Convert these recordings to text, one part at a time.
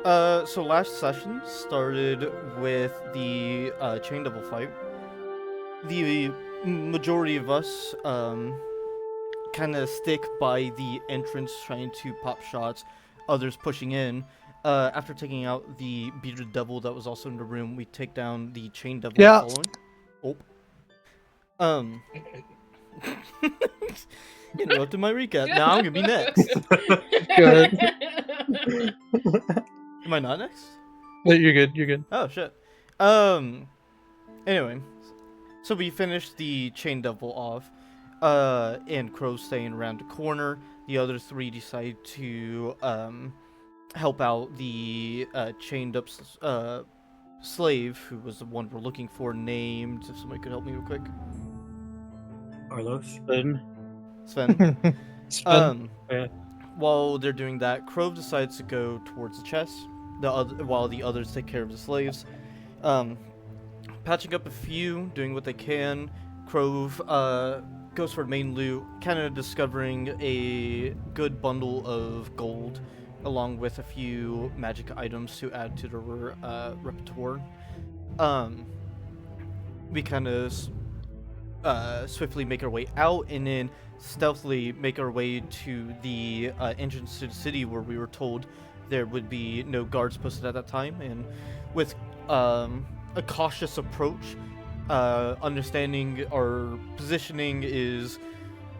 So last session started with the Chain Devil fight. The majority of us kind of stick by the entrance, trying to pop shots. Others pushing in. After taking out the bearded devil that was also in the room, we take down the Chain Devil following. Oh. Interrupted my recap. Now I'm gonna be next. Good. Am I not next? No, you're good. You're good. Oh shit. Anyway, so we finished the Chain Devil off. And Crow staying around the corner. The other three decide to help out the chained up slave, who was the one we're looking for, named. If somebody could help me real quick. Arlos. Sven. Sven. Yeah. While they're doing that, Crow decides to go towards the chest, while the others take care of the slaves. Patching up a few, doing what they can. Crow goes for main loot, kind of discovering a good bundle of gold, along with a few magic items to add to the repertoire. We kind of swiftly make our way out, and then stealthily make our way to the entrance to the city, where we were told there would be no guards posted at that time. And with a cautious approach, understanding our positioning is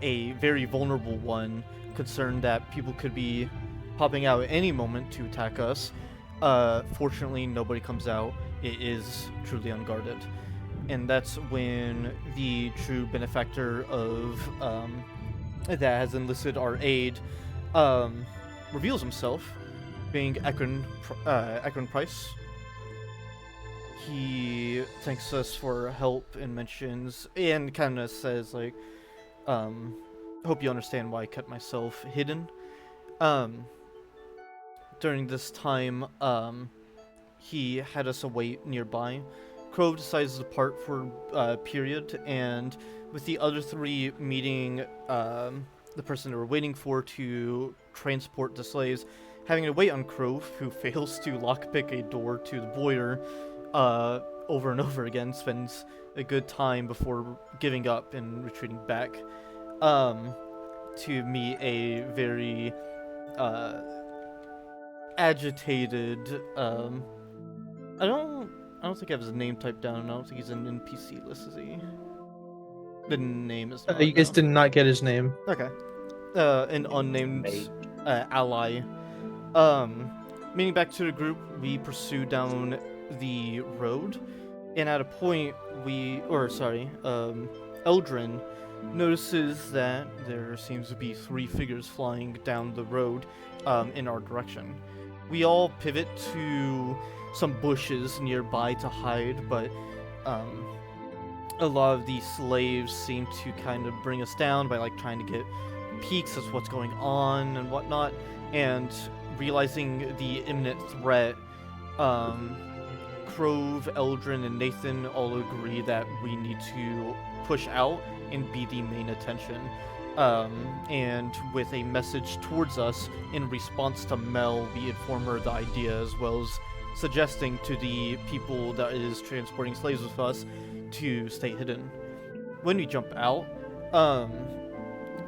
a very vulnerable one, concerned that people could be popping out at any moment to attack us. Fortunately, nobody comes out. It is truly unguarded. And that's when the true benefactor of that has enlisted our aid reveals himself, being Ekron Price. He thanks us for help and mentions, and kind of says, like, hope you understand why I kept myself hidden. During this time, he had us await nearby. Crow decides to depart for a period, and with the other three meeting the person they were waiting for to transport the slaves, having to wait on Crow, who fails to lockpick a door to the boiler over and over again, spends a good time before giving up and retreating back to meet a very agitated I don't think I have his name typed down. I don't think he's an NPC list, is he? The name is not, You guys did not get his name. Okay. An unnamed ally. Meeting back to the group, we pursue down the road, and at a point Eldrin notices that there seems to be three figures flying down the road in our direction. We all pivot to some bushes nearby to hide, but a lot of these slaves seem to kind of bring us down by, like, trying to get peeks at what's going on and whatnot. And realizing the imminent threat, Crove, Eldrin, and Nathan all agree that we need to push out and be the main attention. And with a message towards us in response to Mel, we inform her the idea, as well as suggesting to the people that is transporting slaves with us to stay hidden. When we jump out,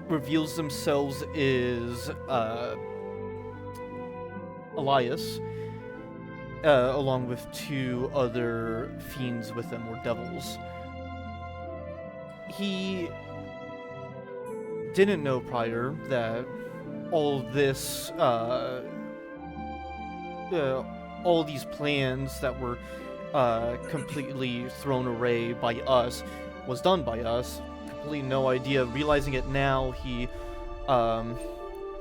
reveals themselves is Elias, along with two other fiends with them, or devils. He didn't know prior that all this, all these plans that were completely thrown away by us was done by us. Completely no idea. Realizing it now, he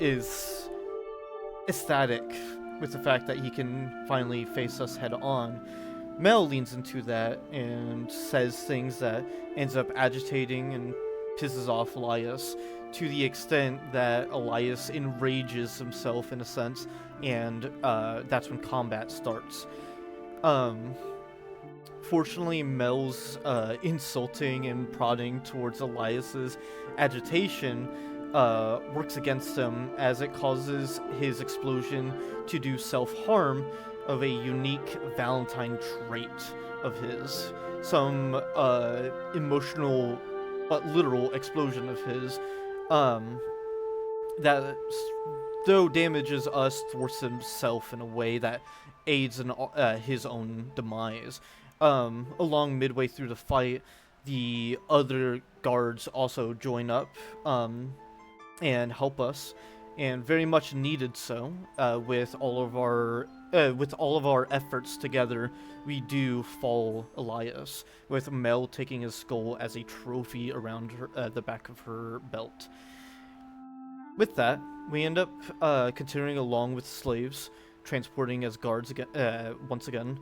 is ecstatic with the fact that he can finally face us head on. Mel leans into that and says things that ends up agitating and pisses off Elias, to the extent that Elias enrages himself in a sense, and that's when combat starts. Fortunately, Mel's insulting and prodding towards Elias's agitation works against him as it causes his explosion to do self-harm of a unique Valentine trait of his. Some emotional but literal explosion of his that, though damages us, thwarts himself in a way that aids in his own demise. Along midway through the fight, the other guards also join up and help us, and very much needed so. With all of our efforts together, we do fall Elias, with Mel taking his skull as a trophy around her, the back of her belt. With that, we end up continuing along with slaves, transporting as guards again, once again,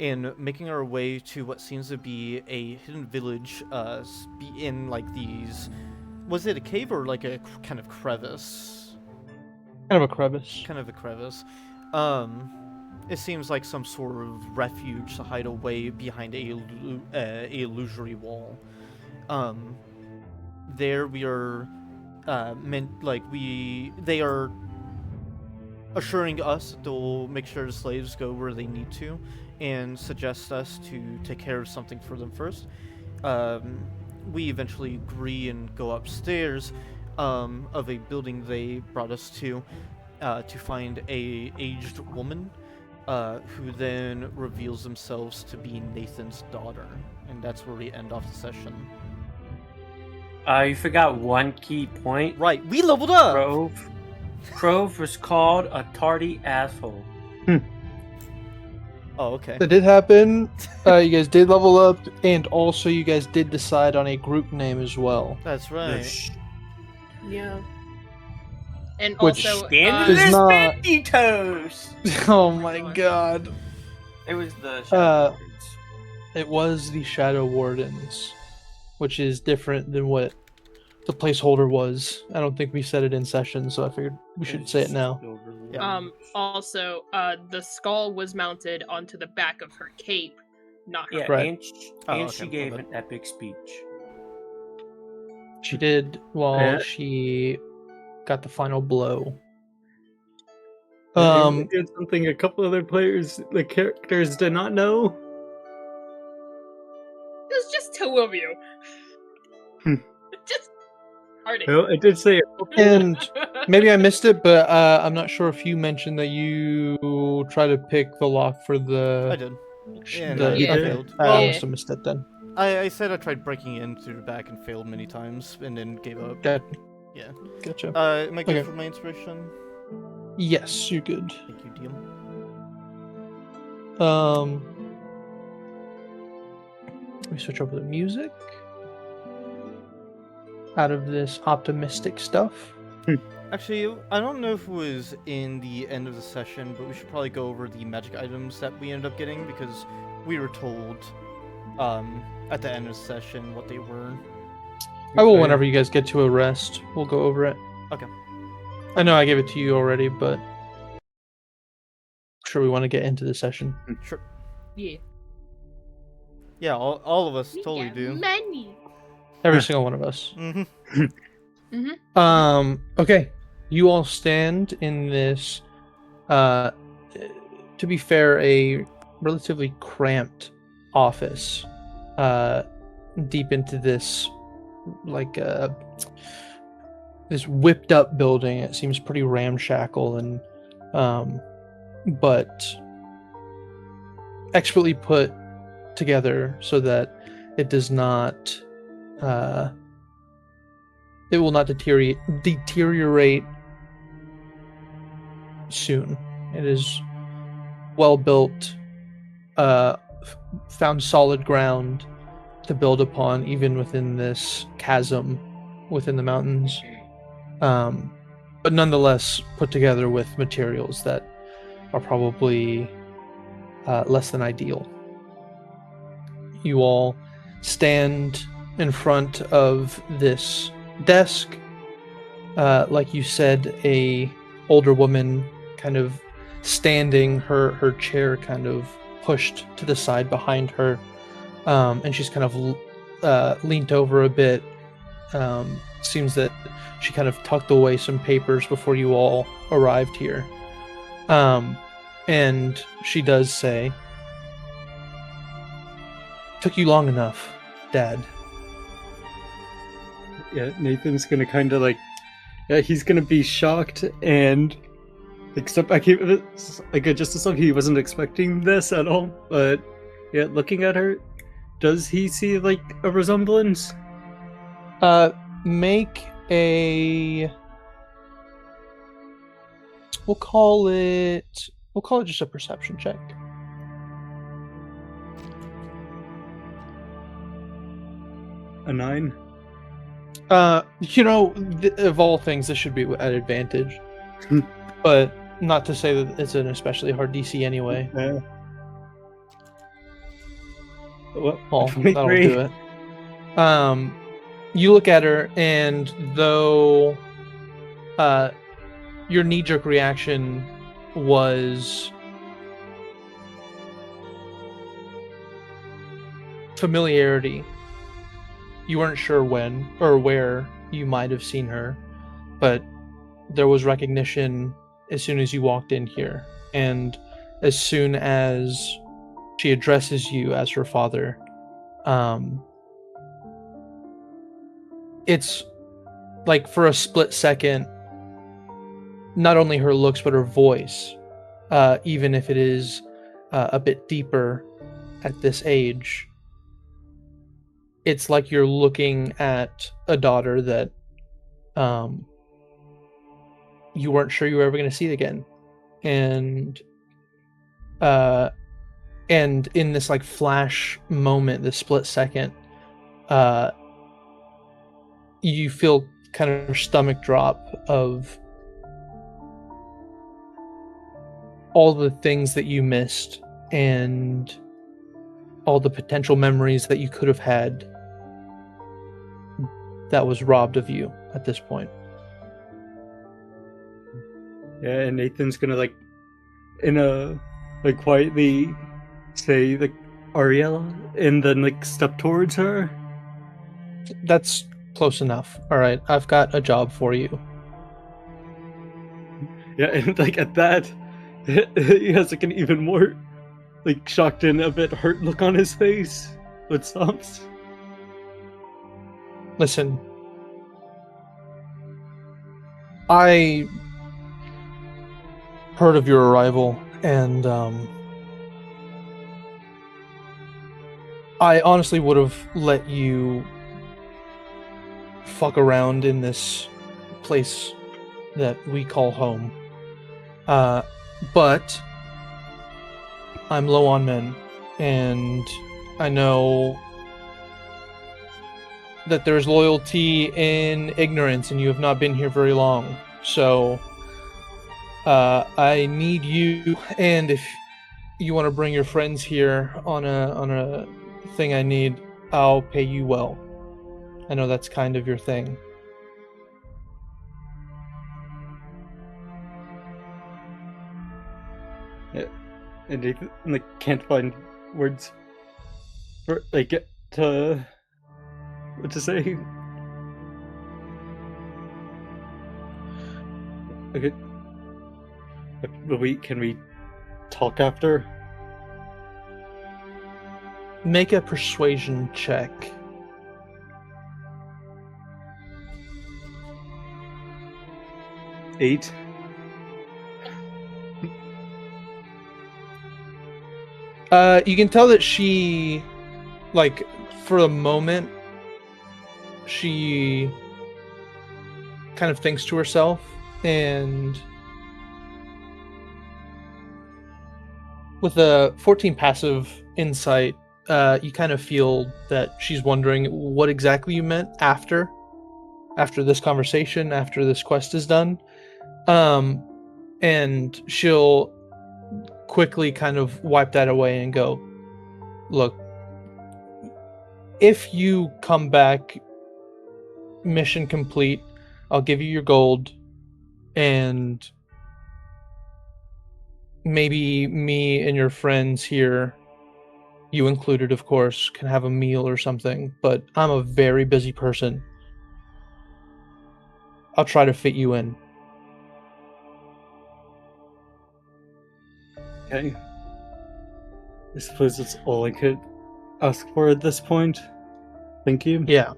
and making our way to what seems to be a hidden village in like these... Was it a cave or like a kind of crevice? Kind of a crevice. Kind of a crevice. It seems like some sort of refuge to hide away behind a illusory wall. There we are they are assuring us they'll make sure the slaves go where they need to, and suggest us to take care of something for them first. We eventually agree and go upstairs of a building they brought us to find a aged woman who then reveals themselves to be Nathan's daughter, and that's where we end off the session. You forgot one key point. Right, we leveled up! Prove was called a tardy asshole. Oh, okay. That did happen. You guys did level up, and also you guys did decide on a group name as well. That's right. Yeah. And Which also, is not- toes. Oh my god. It was the Shadow Wardens. It was the Shadow Wardens, which is different than what the placeholder was. I don't think we said it in session, so I figured we should say it now. also, the skull was mounted onto the back of her cape, not her. Yeah, Right. and she gave an epic speech. She did while she got the final blow. We did something a couple other players, the characters, did not know. It was just two of you. Just party. Well, I did say it. And maybe I missed it, but I'm not sure if you mentioned that you try to pick the lock for the... I did. And the- I Yeah. failed. I must have missed it then. I said I tried breaking in through the back and failed many times, and then gave up. Yeah. Gotcha. Am I good Okay. for my inspiration? Yes, you're good. Thank you, DM. Let me switch over the music. Out of this optimistic stuff. Actually, I don't know if it was in the end of the session, but we should probably go over the magic items that we ended up getting, because we were told at the end of the session what they were. I will whenever you guys get to a rest. We'll go over it. Okay. I know I gave it to you already, but I'm sure we want to get into the session. Sure. Yeah. Yeah, all of us We totally got do. Money. Every single one of us. Mm-hmm. Okay. You all stand in this, to be fair, a relatively cramped office, deep into this, like, this whipped up building. It seems pretty ramshackle and, but expertly put together so that it does not, it will not deteriorate soon. It is well built, found solid ground to build upon, even within this chasm within the mountains. But nonetheless put together with materials that are probably less than ideal. You all stand in front of this desk. Like you said, a older woman kind of standing, her chair kind of pushed to the side behind her, and she's kind of leaned over a bit, seems that she kind of tucked away some papers before you all arrived here. And she does say, "Took you long enough, Dad." Yeah, Nathan's gonna kind of like, yeah, he's gonna be shocked and except I keep it like just as though he wasn't expecting this at all. But yeah, looking at her, does he see like a resemblance? Make a. We'll call it just a perception check. A 9. Of all things, this should be at advantage. But not to say that it's an especially hard DC anyway. Well, that'll do it. You look at her, and though your knee-jerk reaction was familiarity, you weren't sure when or where you might have seen her, but there was recognition as soon as you walked in here, and as soon as she addresses you as her father, it's like for a split second, not only her looks but her voice, even if it is a bit deeper at this age, it's like you're looking at a daughter that you weren't sure you were ever going to see again. And in this like flash moment, this split second, you feel kind of a stomach drop of all the things that you missed and all the potential memories that you could have had that was robbed of you at this point. Yeah, and Nathan's gonna like, in a like quietly say like Ariella, and then like step towards her. That's close enough. All right, I've got a job for you. Yeah, and like at that, he has like an even more like shocked and a bit hurt look on his face, but stops. Listen, I heard of your arrival, and I honestly would have let you fuck around in this place that we call home. But I'm low on men, and I know that there's loyalty in ignorance, and you have not been here very long. So I need you, and if you want to bring your friends here on a thing I need, I'll pay you well. I know that's kind of your thing. Yeah, and Nathan like can't find words for like to what to say. Okay. Can we talk after? Make a persuasion check. Eight. You can tell that she, like, for a moment, she kind of thinks to herself, and with a 14 passive insight, you kind of feel that she's wondering what exactly you meant after this conversation, after this quest is done. And she'll quickly kind of wipe that away and go, look, if you come back mission complete, I'll give you your gold, and maybe me and your friends here, you included of course, can have a meal or something, but I'm a very busy person. I'll try to fit you in. Okay. I suppose that's all I could ask for at this point. Thank you. Yeah.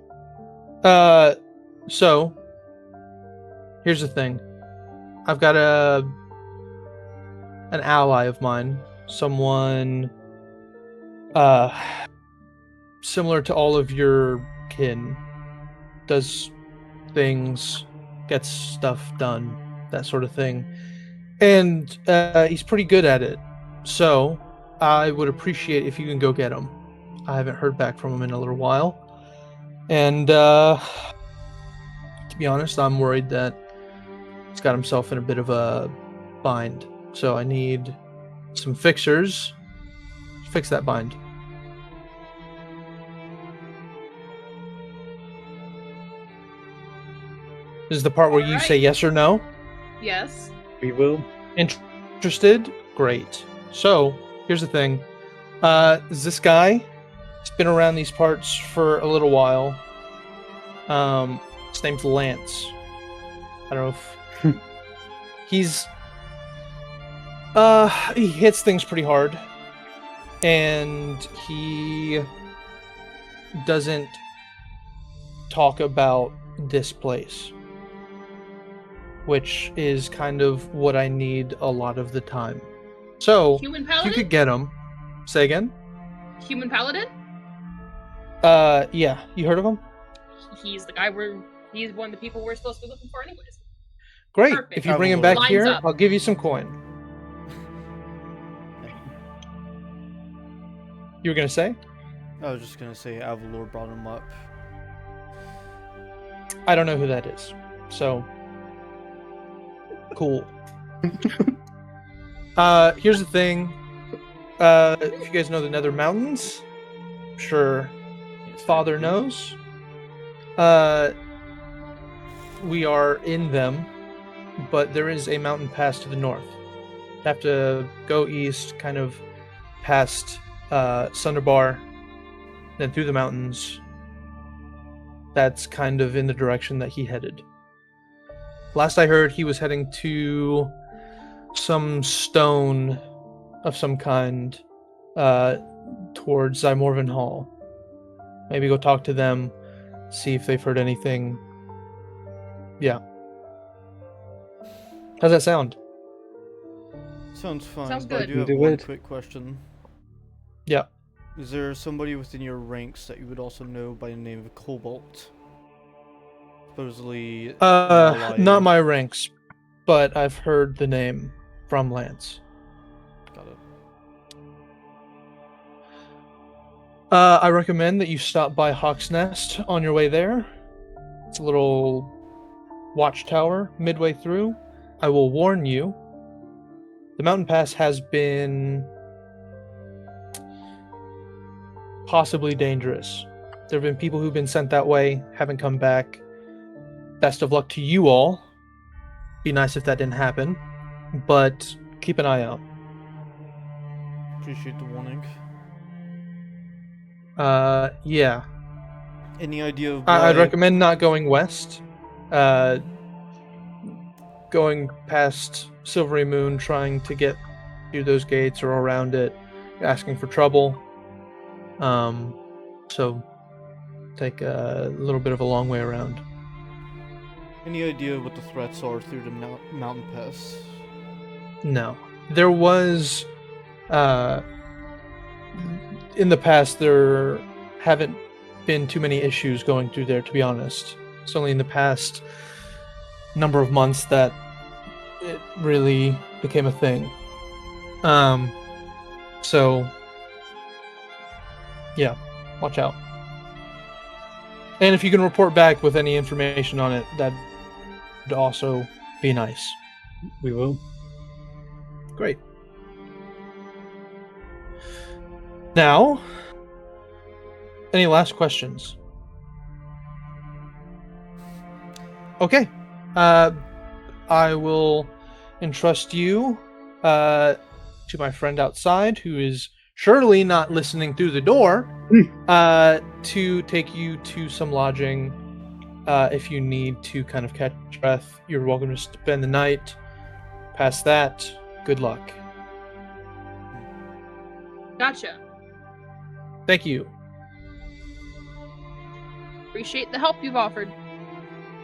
So here's the thing. I've got an ally of mine, someone similar to all of your kin, does things, gets stuff done, that sort of thing. And he's pretty good at it. So I would appreciate if you can go get him. I haven't heard back from him in a little while. And to be honest, I'm worried that he's got himself in a bit of a bind. So I need some fixers to fix that bind. This is the part where you say yes or no. Yes. We will. Interested? Great. So, here's the thing. This guy has been around these parts for a little while. His name's Lance. I don't know if... he hits things pretty hard. And he doesn't talk about this place, which is kind of what I need a lot of the time. So, Human if Paladin? you could get him. Say again? Human Paladin? Yeah. You heard of him? He's the guy he's one of the people we're supposed to be looking for anyways. Great. Perfect. If you bring him back Lines here, up. I'll give you some coin. You were going to say? I was just gonna say Avalor brought him up. I don't know who that is. So, cool. Here's the thing. If you guys know the Nether Mountains, I'm sure Father knows. We are in them, but there is a mountain pass to the north. You have to go east, kind of past Sunderbar, then through the mountains. That's kind of in the direction that he headed. Last I heard, he was heading to some stone of some kind towards Zymorvan Hall. Maybe go talk to them, see if they've heard anything. Yeah. How's that sound? Sounds fun. Sounds but I good. do have Do one it. quick question. Yeah. Is there somebody within your ranks that you would also know by the name of Cobalt? Supposedly an ally. Not my ranks, but I've heard the name from Lance. Got it. I recommend that you stop by Hawk's Nest on your way there. It's a little watchtower midway through. I will warn you, the mountain pass has been possibly dangerous. There have been people who've been sent that way, haven't come back. Best of luck to you all. Be nice if that didn't happen, but keep an eye out. Appreciate the warning. Yeah. Any idea of I'd why- recommend not going west. Going past Silverymoon, trying to get through those gates or around it, asking for trouble. So take a little bit of a long way around. Any idea what the threats are through the mountain pass? No. There was, in the past, there haven't been too many issues going through there, to be honest. It's only in the past number of months that it really became a thing. So, yeah, watch out. And if you can report back with any information on it, that'd also be nice. We will. Great. Now, any last questions? Okay. I will entrust you to my friend outside, who is surely not listening through the door, to take you to some lodging If you need to kind of catch your breath, you're welcome to spend the night. Past that, good luck. Gotcha. Thank you. Appreciate the help you've offered.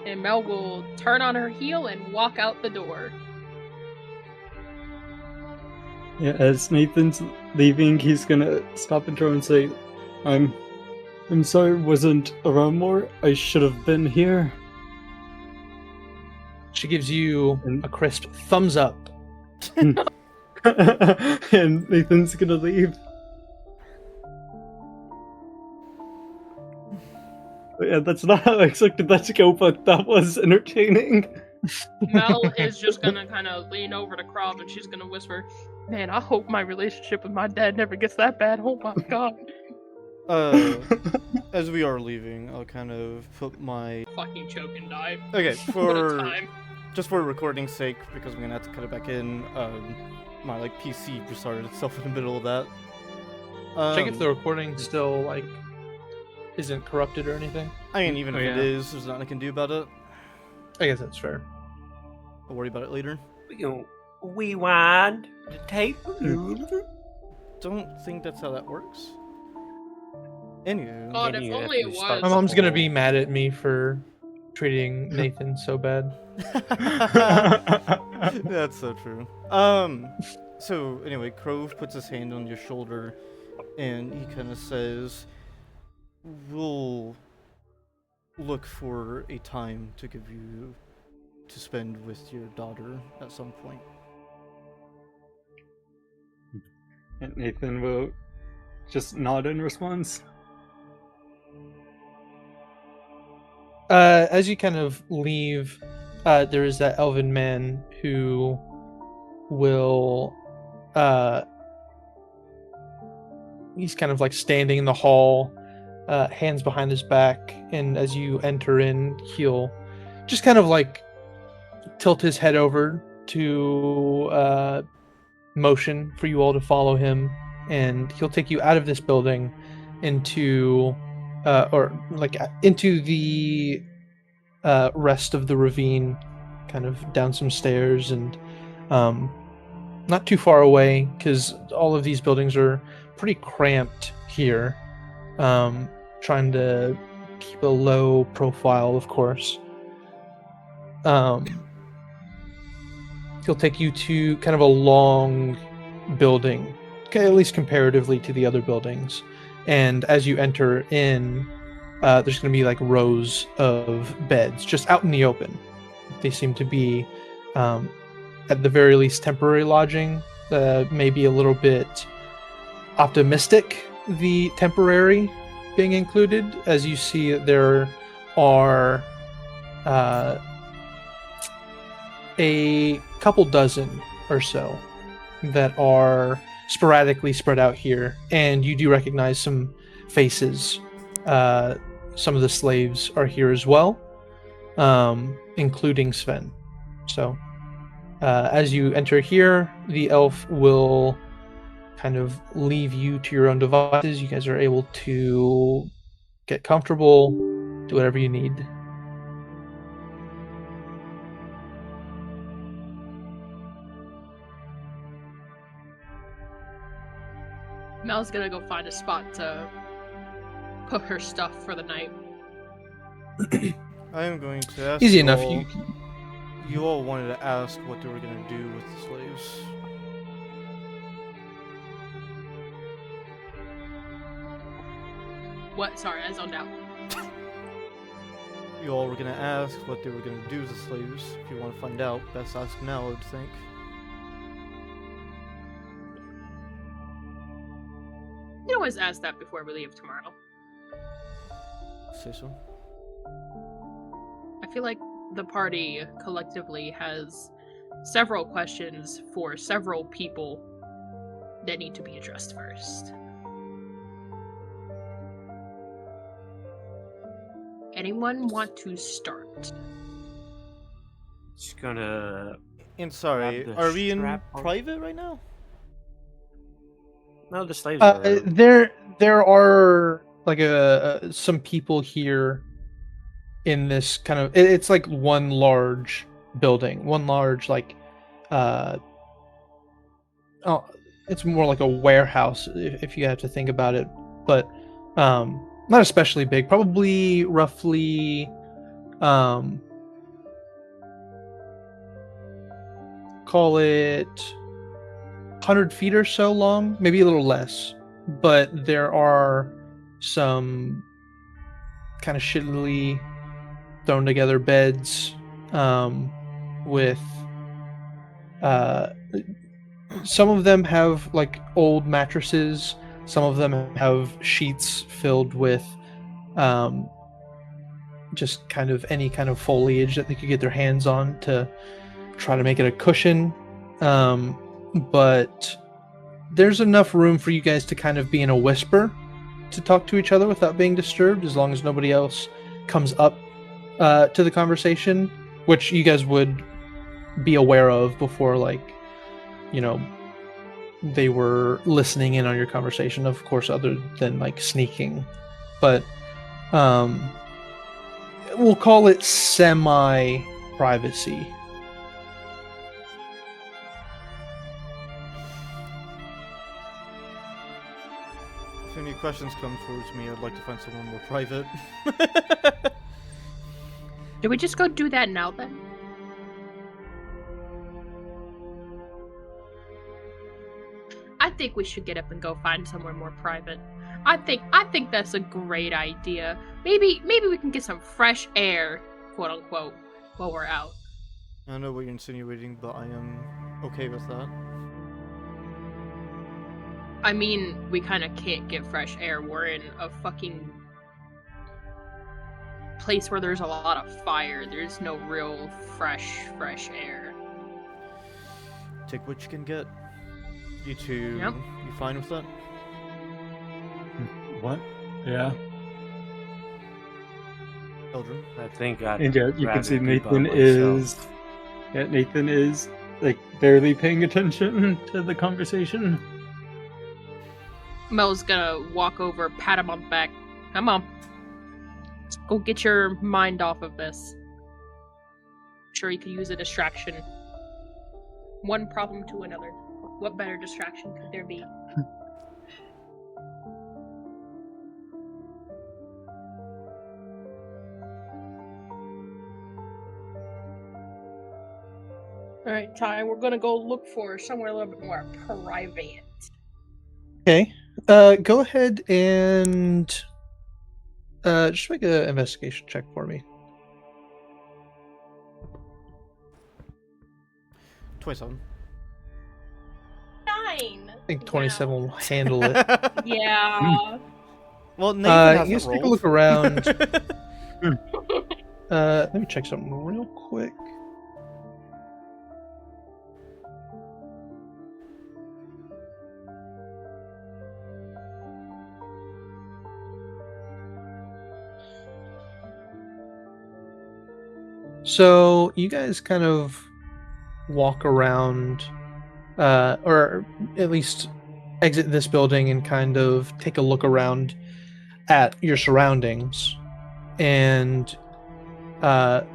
And Mel will turn on her heel and walk out the door. Yeah, as Nathan's leaving, he's gonna stop and try and say, I'm sorry I wasn't around more. I should have been here. She gives you a crisp thumbs up. And Nathan's gonna leave. But yeah, that's not how I expected that to go, but that was entertaining. Mel is just gonna kind of lean over to Krav and she's gonna whisper, "Man, I hope my relationship with my dad never gets that bad. Oh my god." As we are leaving, I'll kind of put my... Fucking choke and die. Okay, What a for... time. Just for recording's sake, because I'm gonna have to cut it back in, my, like, PC restarted itself in the middle of that. Check if the recording still, like, isn't corrupted or anything. I mean, even if it yeah. is, there's nothing I can do about it. I guess that's fair. I'll worry about it later. We can rewind the tape. Don't think that's how that works. Anywho. God, Maybe if you have only to it start My was. mom's gonna be mad at me for treating Nathan so bad. That's so true. So anyway, Crove puts his hand on your shoulder and he kind of says, we'll look for a time to give you to spend with your daughter at some point. And Nathan will just nod in response. As you kind of leave, there is that elven man who will, he's kind of like standing in the hall, hands behind his back, and as you enter in, he'll just kind of like tilt his head over to motion for you all to follow him, and he'll take you out of this building into into the rest of the ravine, kind of down some stairs, and not too far away, because all of these buildings are pretty cramped here, trying to keep a low profile, of course. He'll take you to kind of a long building, at least comparatively to the other buildings. And as you enter in, there's going to be like rows of beds just out in the open. They seem to be, at the very least, temporary lodging. Maybe a little bit optimistic, the temporary being included, as you see there are a couple dozen or so that are sporadically spread out here, and you do recognize some faces. Some of the slaves are here as well, including Sven. So as you enter here, the elf will kind of leave you to your own devices. You guys are able to get comfortable, do whatever you need. Mel's gonna go find a spot to put her stuff for the night. I am going to ask Easy you enough. all, you all wanted to ask what they were going to do with the slaves. What? Sorry, I zoned out. You all were going to ask what they were going to do with the slaves. If you want to find out, best ask now, I would think. You can always ask that before we leave tomorrow. Say so. I feel like the party collectively has several questions for several people that need to be addressed first. Anyone want to start? Just gonna. And sorry, Grab the are we in strap on. private right now? No, the slaves are. There are like some people here in this kind of it's like one large building, one large like oh, it's more like a warehouse if you have to think about it, but not especially big, probably roughly call it 100 feet or so long, maybe a little less, but there are some kind of shittily thrown together beds with some of them have like old mattresses, some of them have sheets filled with just kind of any kind of foliage that they could get their hands on to try to make it a cushion, but there's enough room for you guys to kind of be in a whisper to talk to each other without being disturbed, as long as nobody else comes up to the conversation, which you guys would be aware of before, like, you know, they were listening in on your conversation, of course, other than like sneaking. But we'll call it semi-privacy. If any questions come towards me, I'd like to find someone more private. Did we just go do that now then? I think we should get up and go find somewhere more private. I think that's a great idea. Maybe we can get some fresh air, quote unquote, while we're out. I know what you're insinuating, but I am okay with that. I mean, we kind of can't get fresh air. We're in a fucking place where there's a lot of fire. There's no real fresh air. Take what you can get. You two, Yep. You fine with that? What? Yeah. Eldrin? I think I'd And yeah, you can rather see be by Nathan is. myself. Yeah, Nathan is like barely paying attention to the conversation. Mel's gonna walk over, pat him on the back. Come on. Let's go get your mind off of this. I'm sure you could use a distraction. One problem to another. What better distraction could there be? Alright, Ty, we're gonna go look for somewhere a little bit more private. Okay. Go ahead and just make an investigation check for me. 27. 9! I think 27 will handle it. Yeah. Well, Nathan You guys hasn't take a look rolled. around. Let me check something real quick. So you guys kind of walk around, or at least exit this building and kind of take a look around at your surroundings. And from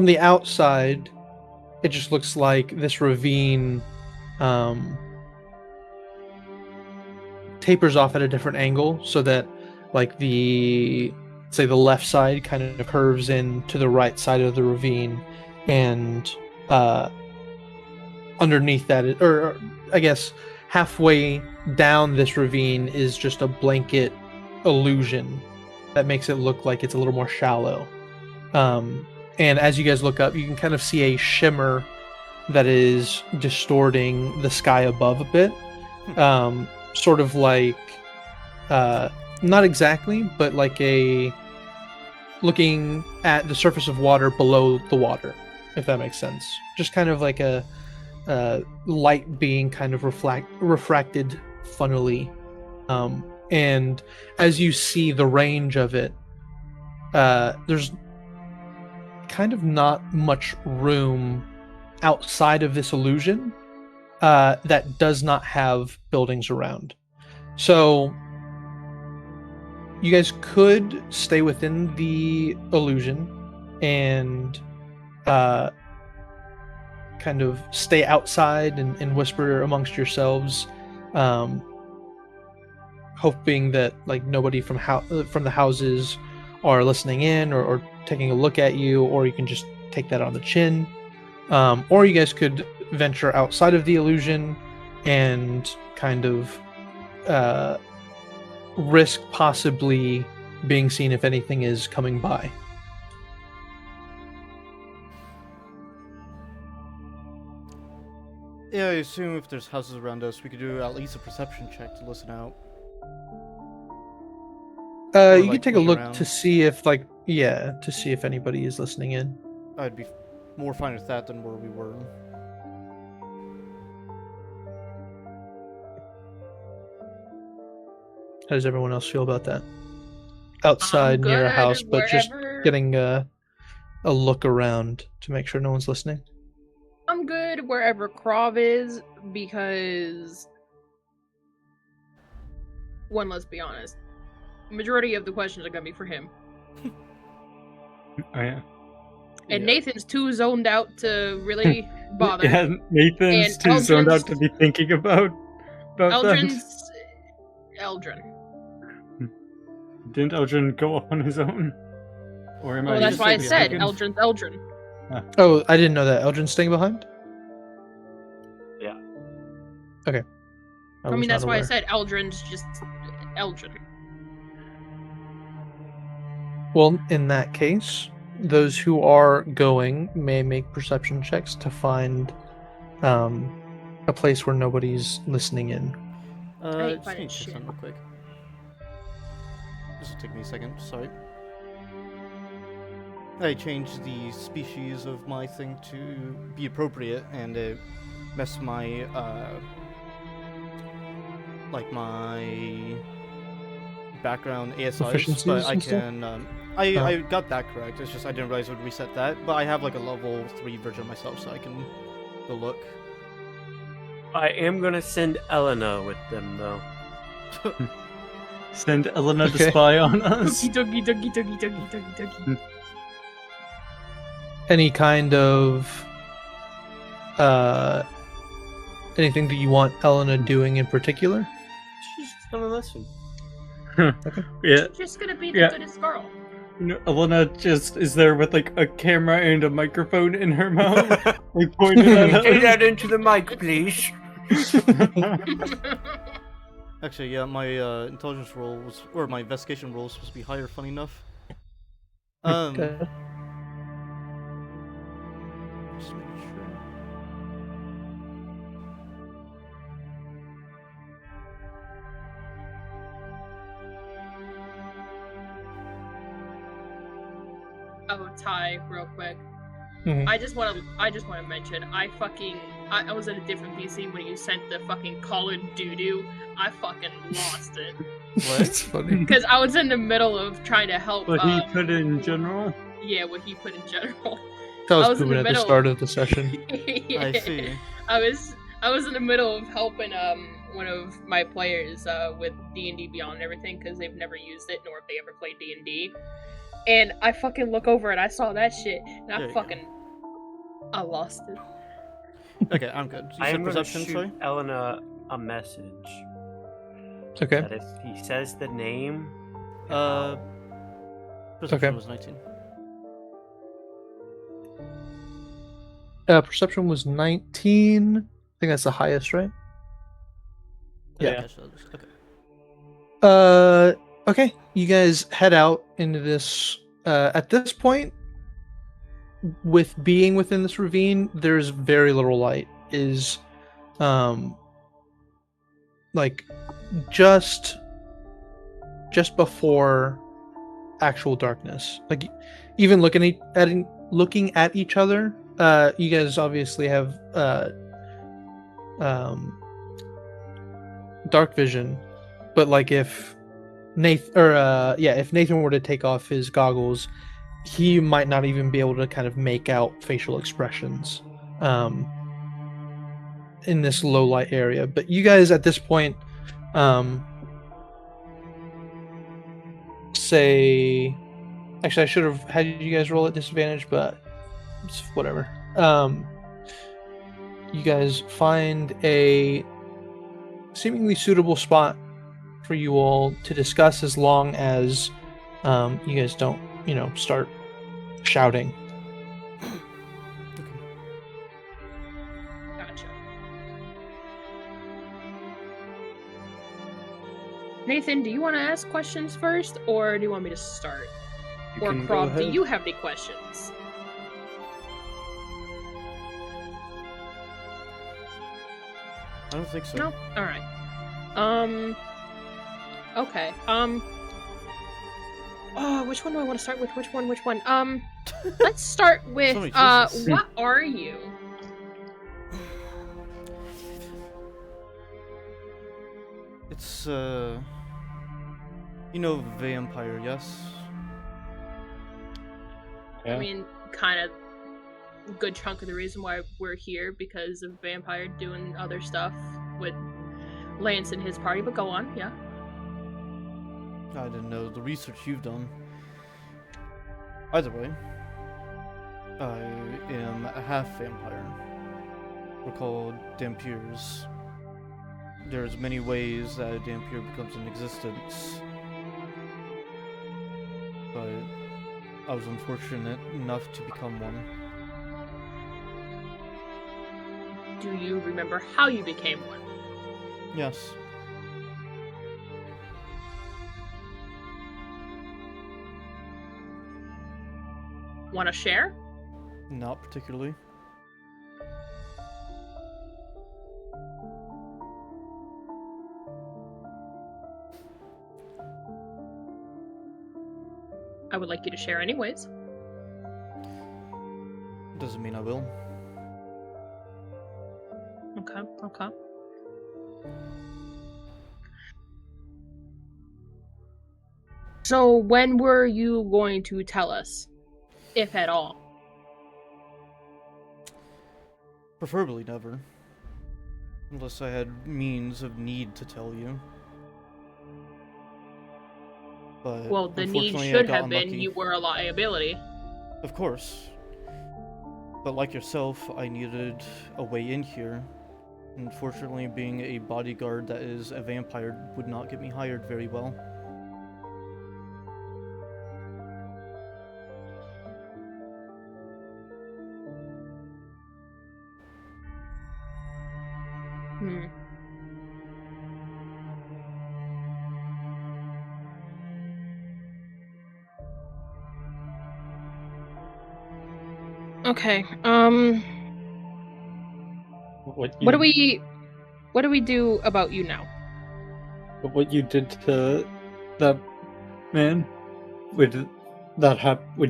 the outside, it just looks like this ravine tapers off at a different angle, so that like the left side kind of curves in to the right side of the ravine, and underneath that, or I guess halfway down this ravine is just a blanket illusion that makes it look like it's a little more shallow. And as you guys look up, you can kind of see a shimmer that is distorting the sky above a bit. Sort of like, not exactly, but like looking at the surface of water below the water, if that makes sense. Just kind of like a light being kind of refracted funnily. And as you see the range of it, there's kind of not much room outside of this illusion that does not have buildings around. So you guys could stay within the illusion and kind of stay outside and whisper amongst yourselves, hoping that like nobody from the houses are listening in or taking a look at you, or you can just take that on the chin. Or you guys could venture outside of the illusion and kind of risk possibly being seen if anything is coming by. Yeah, I assume if there's houses around us, we could do at least a perception check to listen out. Or, You like, could take a look look around. to see if to see if anybody is listening in. I'd be more fine with that than where we were. How does everyone else feel about that? Outside near a good house, but just wherever- getting a look around to make sure no one's listening. I'm good wherever Krav is, because one, let's be honest, majority of the questions are gonna be for him, Oh yeah. and Yeah. Nathan's too zoned out to really bother. Yeah, Nathan's And too zoned out Eldrin's- to be thinking about that. Eldrin. Didn't Eldrin go on his own? Or am Well, I that's just why I saying said mistaken? Eldrin. Oh, I didn't know that. Eldrin's staying behind? Yeah. Okay. I was mean, that's not why I aware. said Eldrin's just Eldrin. Well, in that case, those who are going may make perception checks to find a place where nobody's listening in. ain't Just finding need to check shit. something real quick. This will take me a second, sorry. I changed the species of my thing to be appropriate, and it messed my, like my background ASIs, but Proficiencies I and stuff? can, I got that correct, it's just I didn't realize it would reset that, but I have like a level 3 version of myself, so I can go look. I am gonna send Elena with them though. Send Elena Okay. to spy on us. Duggy. Any kind of anything that you want Elena doing in particular? She's just gonna listen. Yeah, Just gonna be the Yeah. goodest girl. no, Elena just is there with like a camera and a microphone in her mouth, like pointed at Say us. that into the mic, please. Actually, yeah, my intelligence roll was, or my investigation roll was supposed to be higher, funny enough. Okay. Just making sure. Oh, Ty, real quick. Mhm. I just want to mention, I was in a different PC when you sent the fucking Colin doo-doo. I fucking lost it. That's funny. Because I was in the middle of trying to help, What he put in general. yeah, what he put in general. That I was was in pooping the at the middle. start of the session. Yeah. I see. I was in the middle of helping one of my players with D&D Beyond and everything, because they've never used it, nor have they ever played D&D. And I fucking look over and I saw that shit, and There you go. I lost it. Okay, I'm good. You I said am gonna perception, shoot sorry? Elena a message. Okay. That if he says the name, Perception Okay. was 19. Perception was 19. I think that's the highest, right? Yeah. Okay, so okay. Okay. You guys head out into this. At this point, with being within this ravine, there's very little light. Is, like, just before actual darkness. Like, even looking at each other. You guys obviously have dark vision, but like if if Nathan were to take off his goggles, he might not even be able to kind of make out facial expressions in this low light area. But you guys at this point say, actually, I should have had you guys roll at disadvantage, but it's whatever. You guys find a seemingly suitable spot for you all to discuss, as long as you guys don't, start shouting. Gotcha. Nathan, do you want to ask questions first, or do you want me to start? You Or can go Krov, do ahead. you have any questions? I don't think so. No? Alright. Okay. Oh, which one do I want to start with? Which one? Let's start with, So many choices. what are you? It's, vampire, yes? Yeah. I mean, kind of good chunk of the reason why we're here, because of Vampire doing other stuff with Lance and his party, but go on, yeah. I didn't know the research you've done. Either way, I am a half vampire. We're called Vampyrs. There's many ways that a Vampyr becomes in existence, but I was unfortunate enough to become one. Do you remember how you became one? Yes. Want to share? Not particularly. I would like you to share anyways. Doesn't mean I will. Okay. So when were you going to tell us, if at all? Preferably never. Unless I had means of need to tell you. But Well, the need unfortunately, I should got have been unlucky. you were a liability. Of course. But like yourself, I needed a way in here. Unfortunately, being a bodyguard that is a vampire would not get me hired very well. Okay. What What do we do about you now? What you did to that man? Would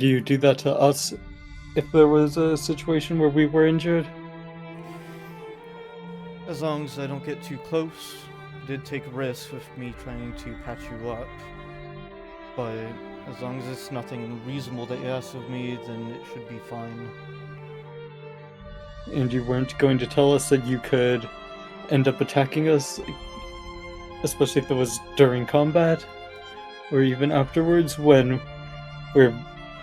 you do that to us if there was a situation where we were injured? As long as I don't get too close. I did take risks with me trying to patch you up. But as long as it's nothing unreasonable that you ask of me, then it should be fine. And you weren't going to tell us that you could end up attacking us, especially if it was during combat, or even afterwards when we're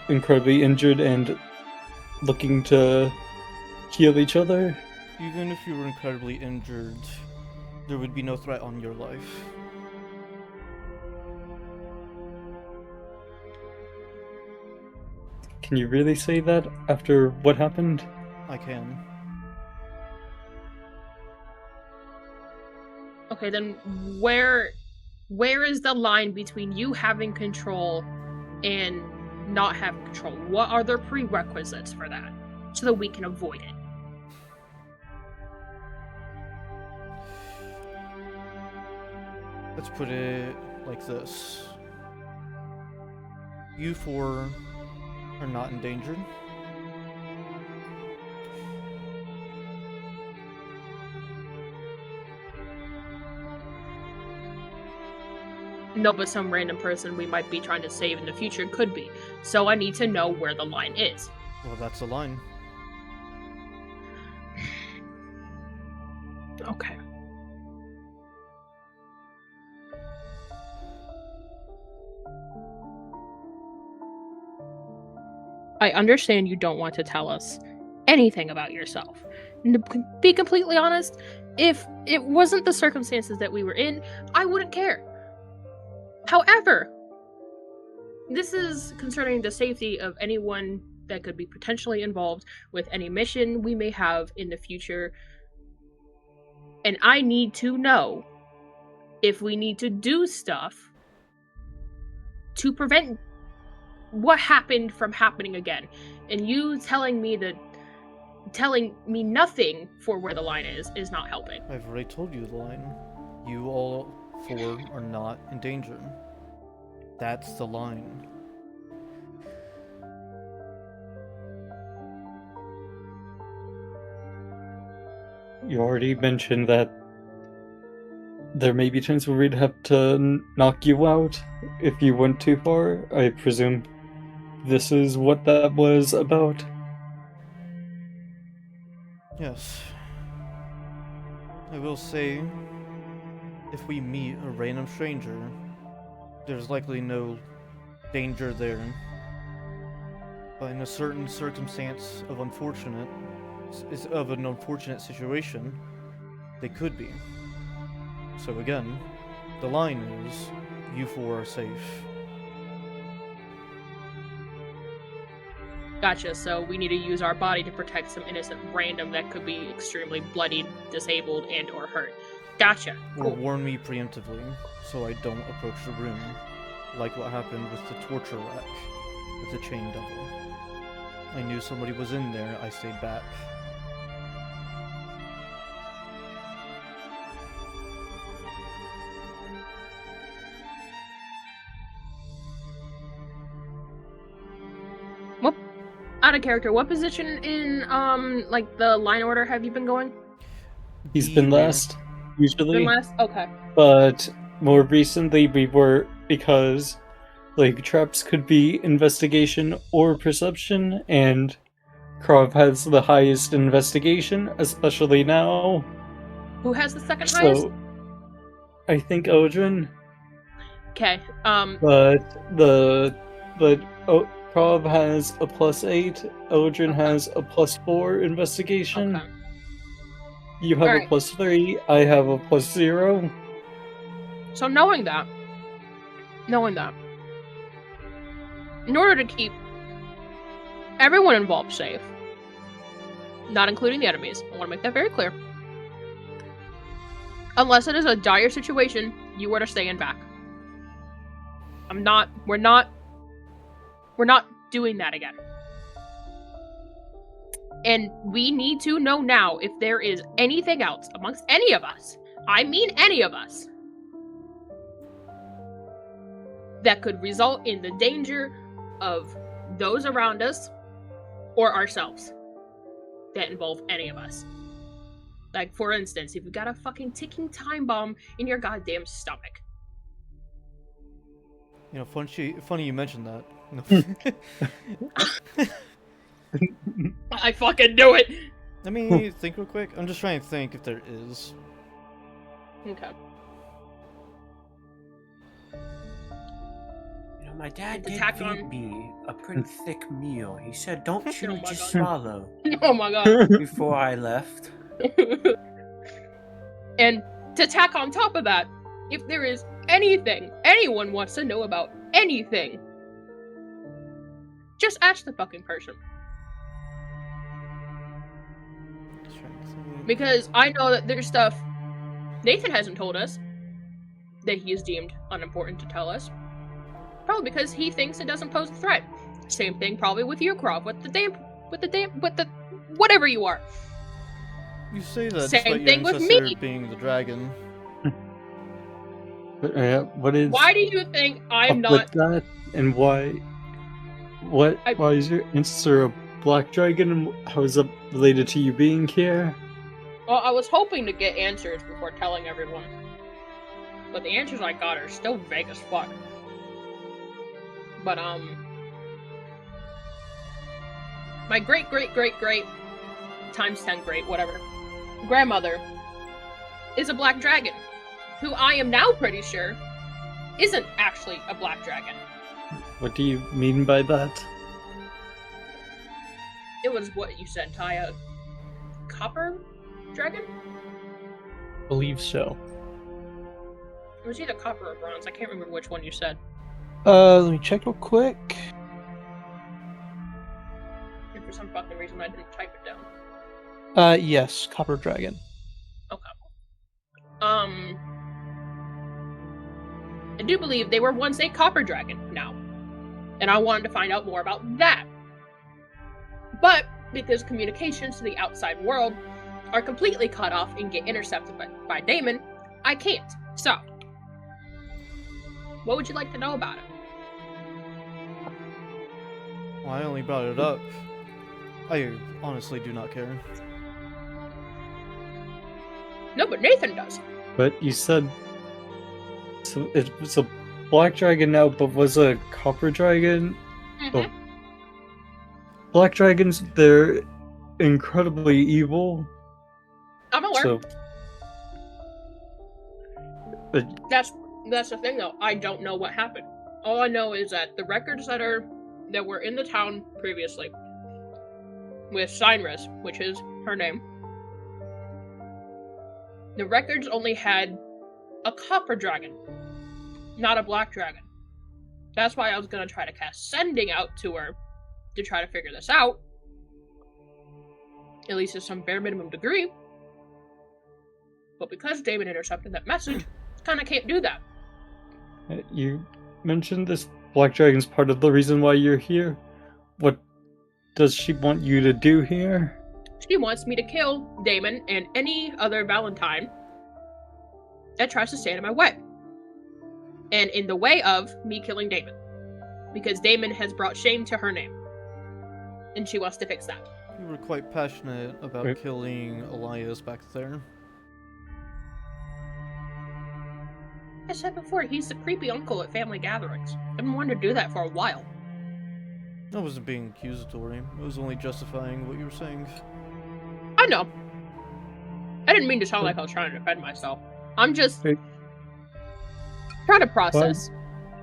incredibly injured and looking to heal each other? Even if you were incredibly injured, there would be no threat on your life. Can you really say that after what happened? I can. Okay, then where is the line between you having control and not having control? What are the prerequisites for that, so that we can avoid it? Let's put it like this. You four are not endangered. No, but some random person we might be trying to save in the future could be. So I need to know where the line is. Well, that's the line. Okay. I understand you don't want to tell us anything about yourself. And to be completely honest, if it wasn't the circumstances that we were in, I wouldn't care. However, this is concerning the safety of anyone that could be potentially involved with any mission we may have in the future. And I need to know if we need to do stuff to prevent what happened from happening again. And you telling me nothing for where the line is not helping. I've already told you the line. You all four are not in danger. That's the line. You already mentioned that there may be times where we'd have to knock you out if you went too far. I presume this is what that was about. Yes. I will say, if we meet a random stranger, there's likely no danger there. But in a certain circumstance of an unfortunate situation, they could be. So again, the line is, you four are safe. Gotcha, so we need to use our body to protect some innocent random that could be extremely bloodied, disabled, and or hurt. Gotcha. Or Cool. warn me preemptively, so I don't approach the room, like what happened with the torture rack, with the chain devil. I knew somebody was in there, I stayed back. Out of character, what position in like the line order have you been going? He's been last, usually. Been last? Okay. But more recently we were, because like traps could be investigation or perception, and Krav has the highest investigation, especially now. Who has the second highest? So I think Odrin. Okay. But Krav has a +8, Odrin has a +4 investigation. Okay. You have Alright. a +3, I have a +0. So knowing that, in order to keep everyone involved safe, not including the enemies, I want to make that very clear. Unless it is a dire situation, you are to stay in back. We're not doing that again. And we need to know now if there is anything else amongst any of us, I mean any of us, that could result in the danger of those around us or ourselves that involve any of us. Like, for instance, if you got a fucking ticking time bomb in your goddamn stomach. You know, funny you mentioned that. I fucking knew it! Let me think real quick. I'm just trying to think if there is. Okay. You know, my dad did Attack feed on- me a pretty thick meal. He said, "Don't chew, Oh my just God. swallow." Oh my god. Before I left. And to tack on top of that, if there is anything anyone wants to know about anything, just ask the fucking person. Just trying to think. Because I know that there's stuff Nathan hasn't told us that he is deemed unimportant to tell us. Probably because he thinks it doesn't pose a threat. Same thing probably with you, Krov, with the whatever you are. You say that Same despite your thing with ancestor me. being the dragon. What is Why do you think I'm up with not? that, and why is your ancestor a black dragon, and how is that related to you being here? Well, I was hoping to get answers before telling everyone, but the answers I got are still vague as fuck. But my great times 10 great whatever grandmother is a black dragon, who I am now pretty sure isn't actually a black dragon. What do you mean by that? It was what you said, Ty, a copper dragon? Believe so. It was either copper or bronze. I can't remember which one you said. Let me check real quick. And for some fucking reason, I didn't type it down. Yes, copper dragon. Okay. I do believe they were once a copper dragon now. And I wanted to find out more about that. But because communications to the outside world are completely cut off and get intercepted by Daemon, I can't. So, what would you like to know about it? Well, I only brought it up. I honestly do not care. No, but Nathan does. But you said so it was a black dragon now, but was a copper dragon. Mm-hmm. Oh. Black dragons, they're incredibly evil. I'm aware. So, but That's the thing, though. I don't know what happened. All I know is that the records that were in the town previously, with Cynris, which is her name, the records only had a copper dragon, not a black dragon. That's why I was gonna try to cast Sending out to her to try to figure this out, at least to some bare minimum degree. But because Daemon intercepted that message, kinda can't do that. you mentioned this black dragon's part of the reason why you're here. What does she want you to do here? She wants me to kill Daemon and any other Valentine that tries to stand in my way. And in the way of me killing Daemon. Because Daemon has brought shame to her name. And she wants to fix that. You were quite passionate about Right. killing Elias back there. I said before, he's the creepy uncle at family gatherings. I've been wanting to do that for a while. I wasn't being accusatory. It was only justifying what you were saying. I know. I didn't mean to sound like I was trying to defend myself. I'm just Hey. trying to process.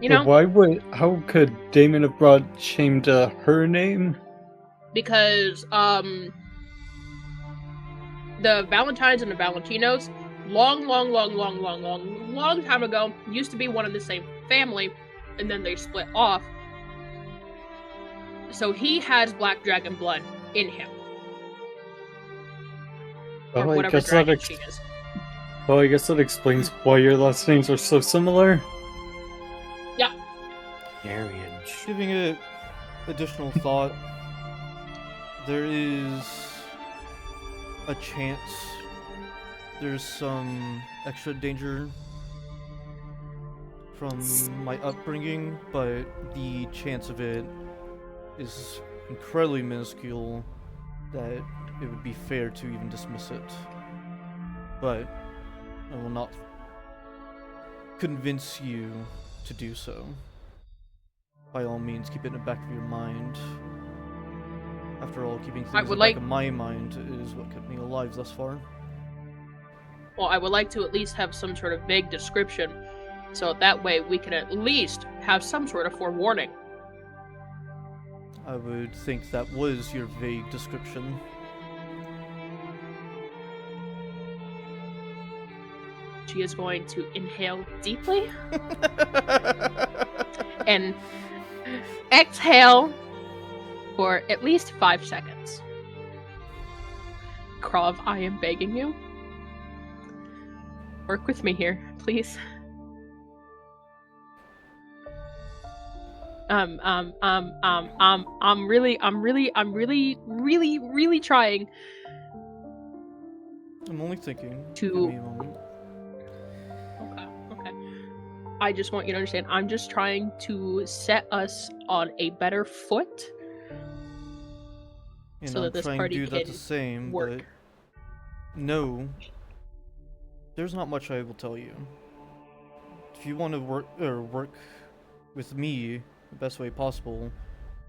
You But know? how could Daemon have brought shame to her name? Because the Valentines and the Valentinos, long time ago, used to be one and the same family, and then they split off. So he has black dragon blood in him. Or Well, I whatever guess that dragon she is. Well, I guess that explains why your last names are so similar. Marriage. Giving it additional thought, there is a chance there's some extra danger from my upbringing, but the chance of it is incredibly minuscule that it would be fair to even dismiss it. But I will not convince you to do so. By all means, keep it in the back of your mind. After all, keeping things in the back of my mind is what kept me alive thus far. Well, I would like to at least have some sort of vague description, so that way we can at least have some sort of forewarning. I would think that was your vague description. She is going to inhale deeply and exhale for at least 5 seconds. Krav, I am begging you. Work with me here, please. I'm really trying I'm only thinking. to. Give me a moment. Okay. I just want you to understand, I'm just trying to set us on a better foot. And So I'm that this trying party to do that can the same, work. but no, there's not much I will tell you. If you want to work with me the best way possible,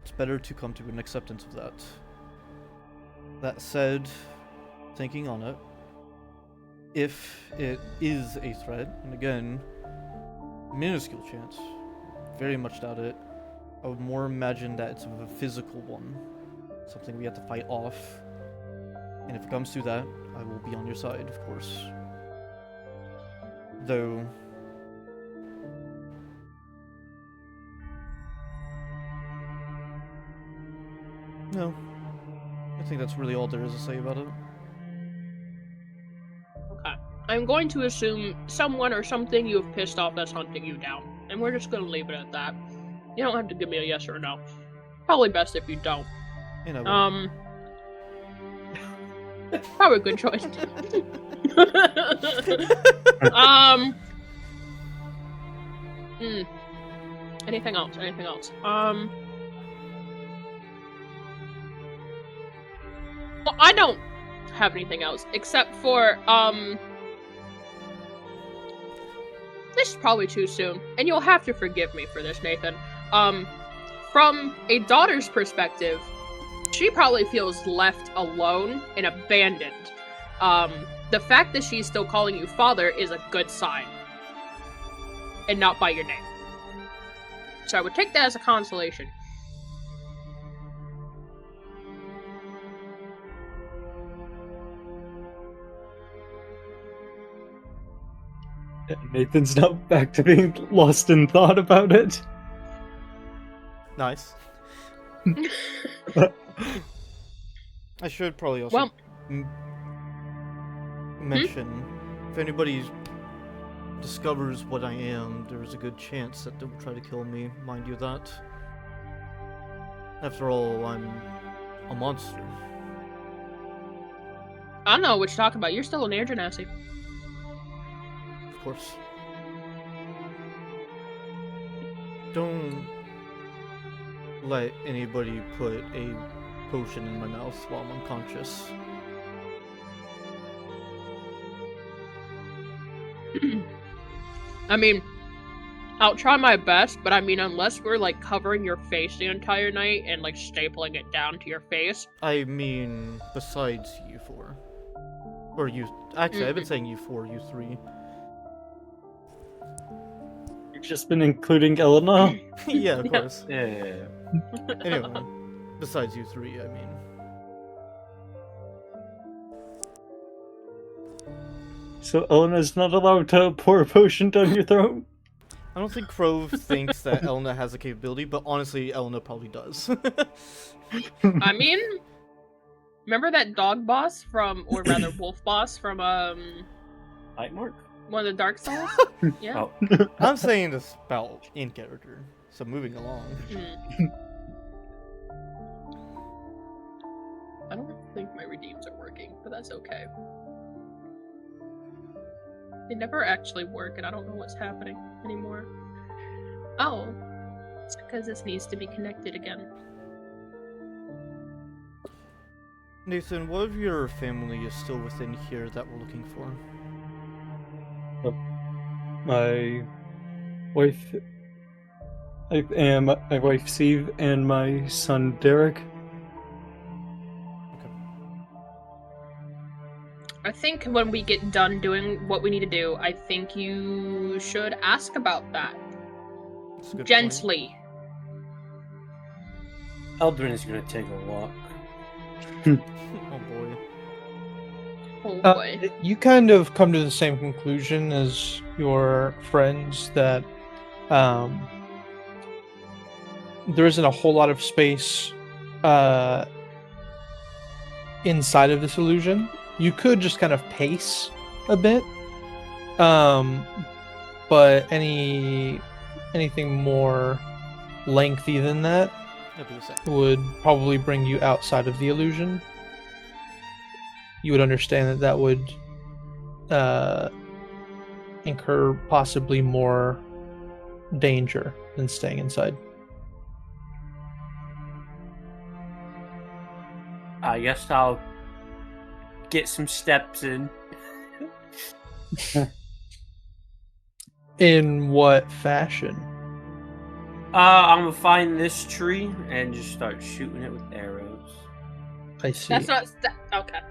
it's better to come to an acceptance of that. That said, thinking on it, if it is a threat, and again, minuscule chance, very much doubt it, I would more imagine that it's a physical one. something we have to fight off. And if it comes to that, I will be on your side, of course. Though... No. I think that's really all there is to say about it. Okay. I'm going to assume someone or something you have pissed off that's hunting you down. And we're just gonna leave it at that. You don't have to give me a yes or a no. Probably best if you don't. You know, Probably a good choice. Anything else? Anything else? Well, I don't have anything else except for this is probably too soon, and you'll have to forgive me for this, Nathan. From a daughter's perspective, she probably feels left alone and abandoned. The fact that she's still calling you father is a good sign, and not by your name. So I would take that as a consolation. Nathan's now back to being lost in thought about it. nice. I should probably also Well- mention, if anybody discovers what I am, there's a good chance that they'll try to kill me, mind you that. After all, I'm a monster. I don't know what you're talking about. You're still an air genasi. Of course. Don't let anybody put a potion in my mouth while I'm unconscious. I mean, I'll try my best, but I mean, unless we're like covering your face the entire night and like stapling it down to your face. I mean, besides you four. Or you. Actually, I've been saying you four, you three. You've just been including Elena. Yeah, of course. Yeah. Anyway, besides you three, I mean. So Elena's not allowed to pour a potion down your throat? I don't think Crove thinks that Elena has the capability, but honestly, Elena probably does. I mean, remember that dog boss from, or rather wolf boss from Light mark? one of the Dark Souls? Yeah. Oh. I'm saying this about in character, so moving along. I don't think my redeems are working, but that's okay. They never actually work, and I don't know what's happening anymore. Oh, it's because this needs to be connected again. Nathan, what of your family is still within here that we're looking for? My wife, and my wife Steve, and my son Derek. I think when we get done doing what we need to do, I think you should ask about that. That's a good Gently. Eldrin's gonna take a walk. point. Oh boy. Oh Uh, boy. You kind of come to the same conclusion as your friends that there isn't a whole lot of space inside of this illusion. You could just kind of pace a bit, but anything more lengthy than that That'd be the same. would probably bring you outside of the illusion. You would understand that would incur possibly more danger than staying inside. I guess I'll get some steps in. In what fashion? I'm gonna find this tree and just start shooting it with arrows. I see. That's not okay.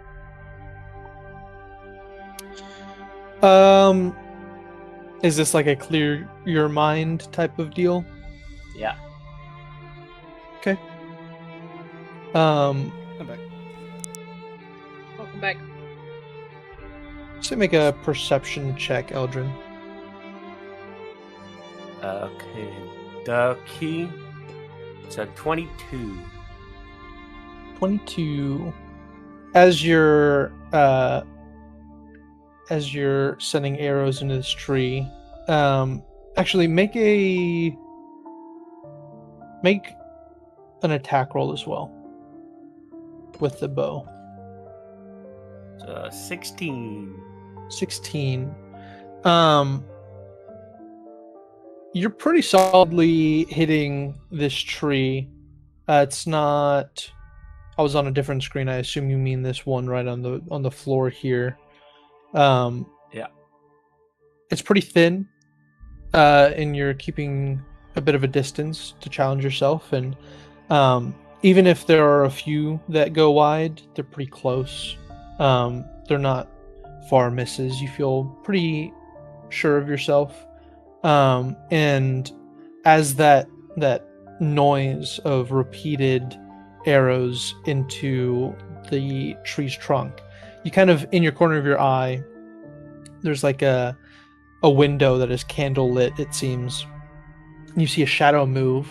Is this like a clear your mind type of deal? Yeah. Okay. Um, I'm back. Welcome back. so make a perception check, Eldrin. Okay. The key. It's a 22. 22. As you're sending arrows into this tree, actually make an attack roll as well with the bow. 16. 16. You're pretty solidly hitting this tree. It's not. I was on a different screen. I assume you mean this one right on the floor here. Yeah. It's pretty thin, and you're keeping a bit of a distance to challenge yourself. And even if there are a few that go wide, they're pretty close. They're not far misses. You feel pretty sure of yourself. And as that noise of repeated arrows into the tree's trunk, you kind of, in your corner of your eye, there's like a window that is candle lit, it seems. You see a shadow move,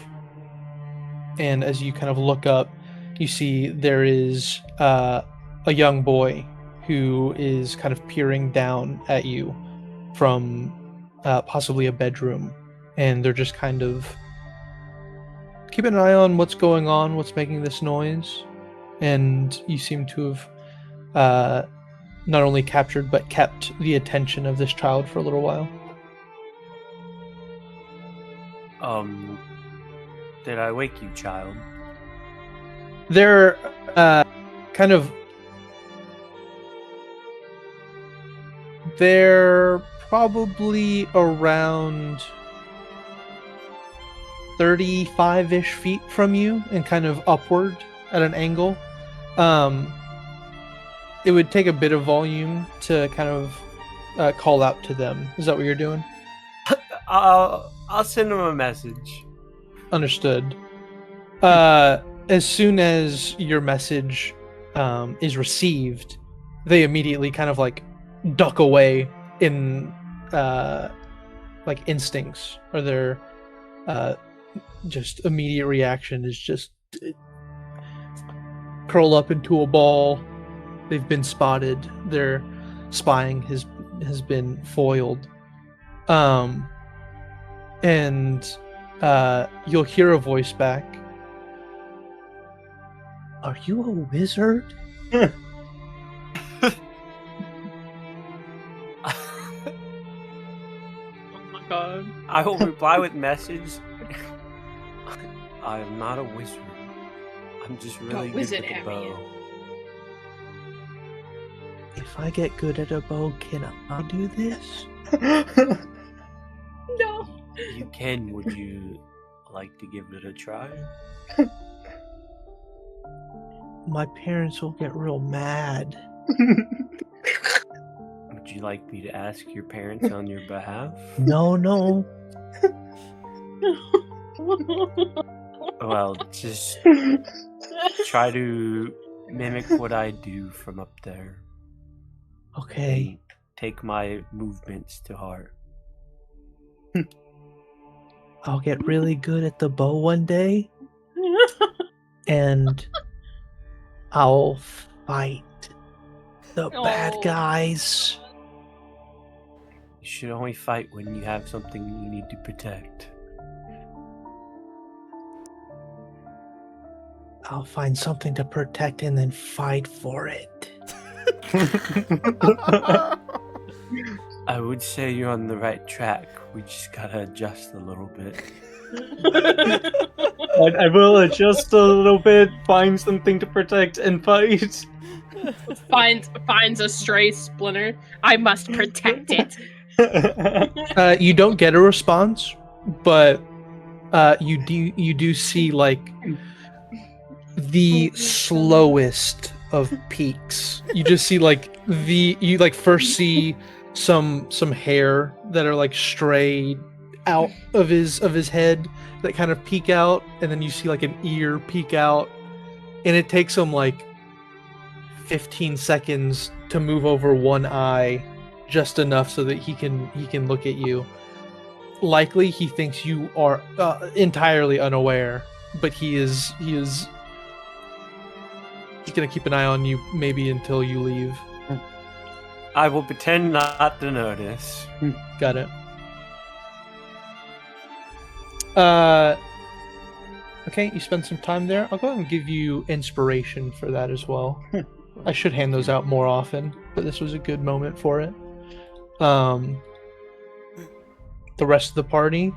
and as you kind of look up, you see there is a young boy who is kind of peering down at you from possibly a bedroom, and they're just kind of keeping an eye on what's going on, what's making this noise. And you seem to have not only captured but kept the attention of this child for a little while. Did I wake you, child? They're kind of. They're probably around 35-ish feet from you and kind of upward at an angle. It would take a bit of volume to kind of call out to them. Is that what you're doing? I'll send them a message. Understood. As soon as your message is received, they immediately kind of like duck away in like instincts, or their just immediate reaction is just curl up into a ball. They've been spotted. Their spying has been foiled. And you'll hear a voice back. Are you a wizard? Oh my god. I will reply with message. I am not a wizard. I'm just really good wizard with the have bow. you? If I get good at a bow, can I do this? No. You can. Would you like to give it a try? My parents will get real mad. Would you like me to ask your parents on your behalf? No. Well, just try to mimic what I do from up there. Okay. Take my movements to heart. I'll get really good at the bow one day, and I'll fight the bad Oh. guys. You should only fight when you have something you need to protect. I'll find something to protect and then fight for it. I would say you're on the right track. We just gotta adjust a little bit. I will adjust a little bit, find something to protect, and fight. Finds a stray splinter. I must protect it. You don't get a response, but you do see like the slowest of peaks. You just see like you first see some hair that are like stray out of his head that kind of peek out, and then you see like an ear peek out, and it takes him like 15 seconds to move over one eye, just enough so that he can look at you. Likely, he thinks you are entirely unaware, but he's gonna keep an eye on you maybe until you leave. I will pretend not to notice. Got it. Okay, you spend some time there. I'll go ahead and give you inspiration for that as well. I should hand those out more often, but this was a good moment for it. The rest of the party,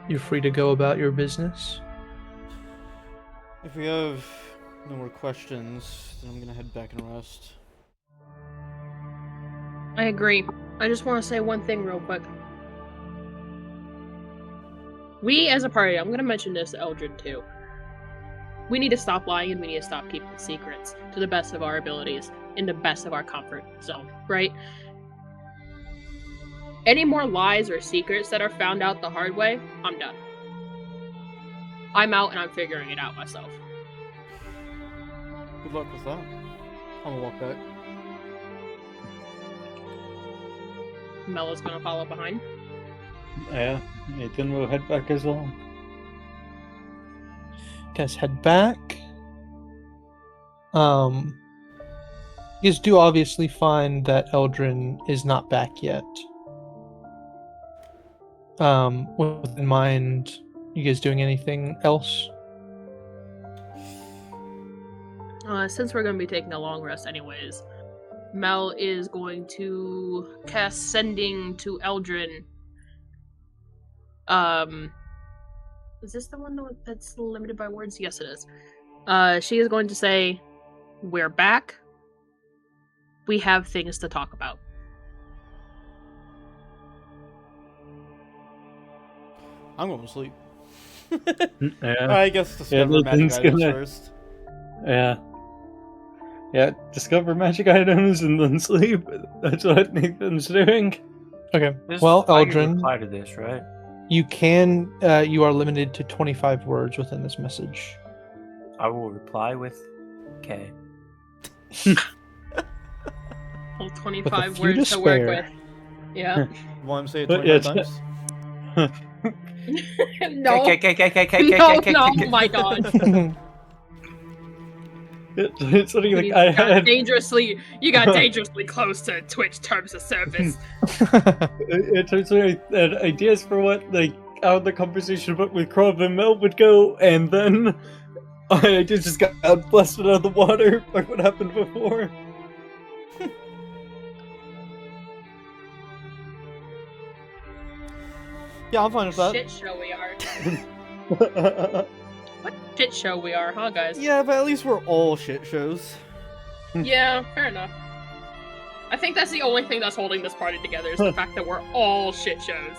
you're free to go about your business. If we have no more questions, then I'm gonna head back and rest. I agree. I just want to say one thing real quick. We, as a party, I'm going to mention this to Eldred too. We need to stop lying and we need to stop keeping secrets to the best of our abilities, in the best of our comfort zone, right? Any more lies or secrets that are found out the hard way, I'm done. I'm out and I'm figuring it out myself. Good luck with that. I'm gonna walk back. Mella's gonna follow behind. Yeah, Nathan will head back as well. Guys, head back. You guys do obviously find that Eldrin is not back yet. With in mind, you guys doing anything else? Since we're going to be taking a long rest anyways, Mel is going to cast Sending to Eldrin. Is this the one that's limited by words? Yes, it is. She is going to say, "We're back. We have things to talk about." I'm going to sleep. Yeah. I guess discover magic Nathan's items gonna- first. Yeah. Yeah, discover magic items and then sleep. That's what Nathan's doing. Okay. This- Well, I can Eldrin, reply to this, right? you are limited to 25 words within this message. I will reply with K. Well, With a 25 few words to to work spare. with. Yeah. Want to say it But 25 yeah, times? No. K, K, K, K, K, K, No, K, K, no, K, oh my god. It's something like You I got had. dangerously close to Twitch terms of service. It turns out I had ideas for what, how the conversation with Krov and Mel would go, and then I just got blasted out of the water like what happened before. Yeah, I'm fine with that. Shit show we are. What shit show we are, huh, guys? Yeah, but at least we're all shit shows. Yeah, fair enough. I think that's the only thing that's holding this party together is the fact that we're all shit shows.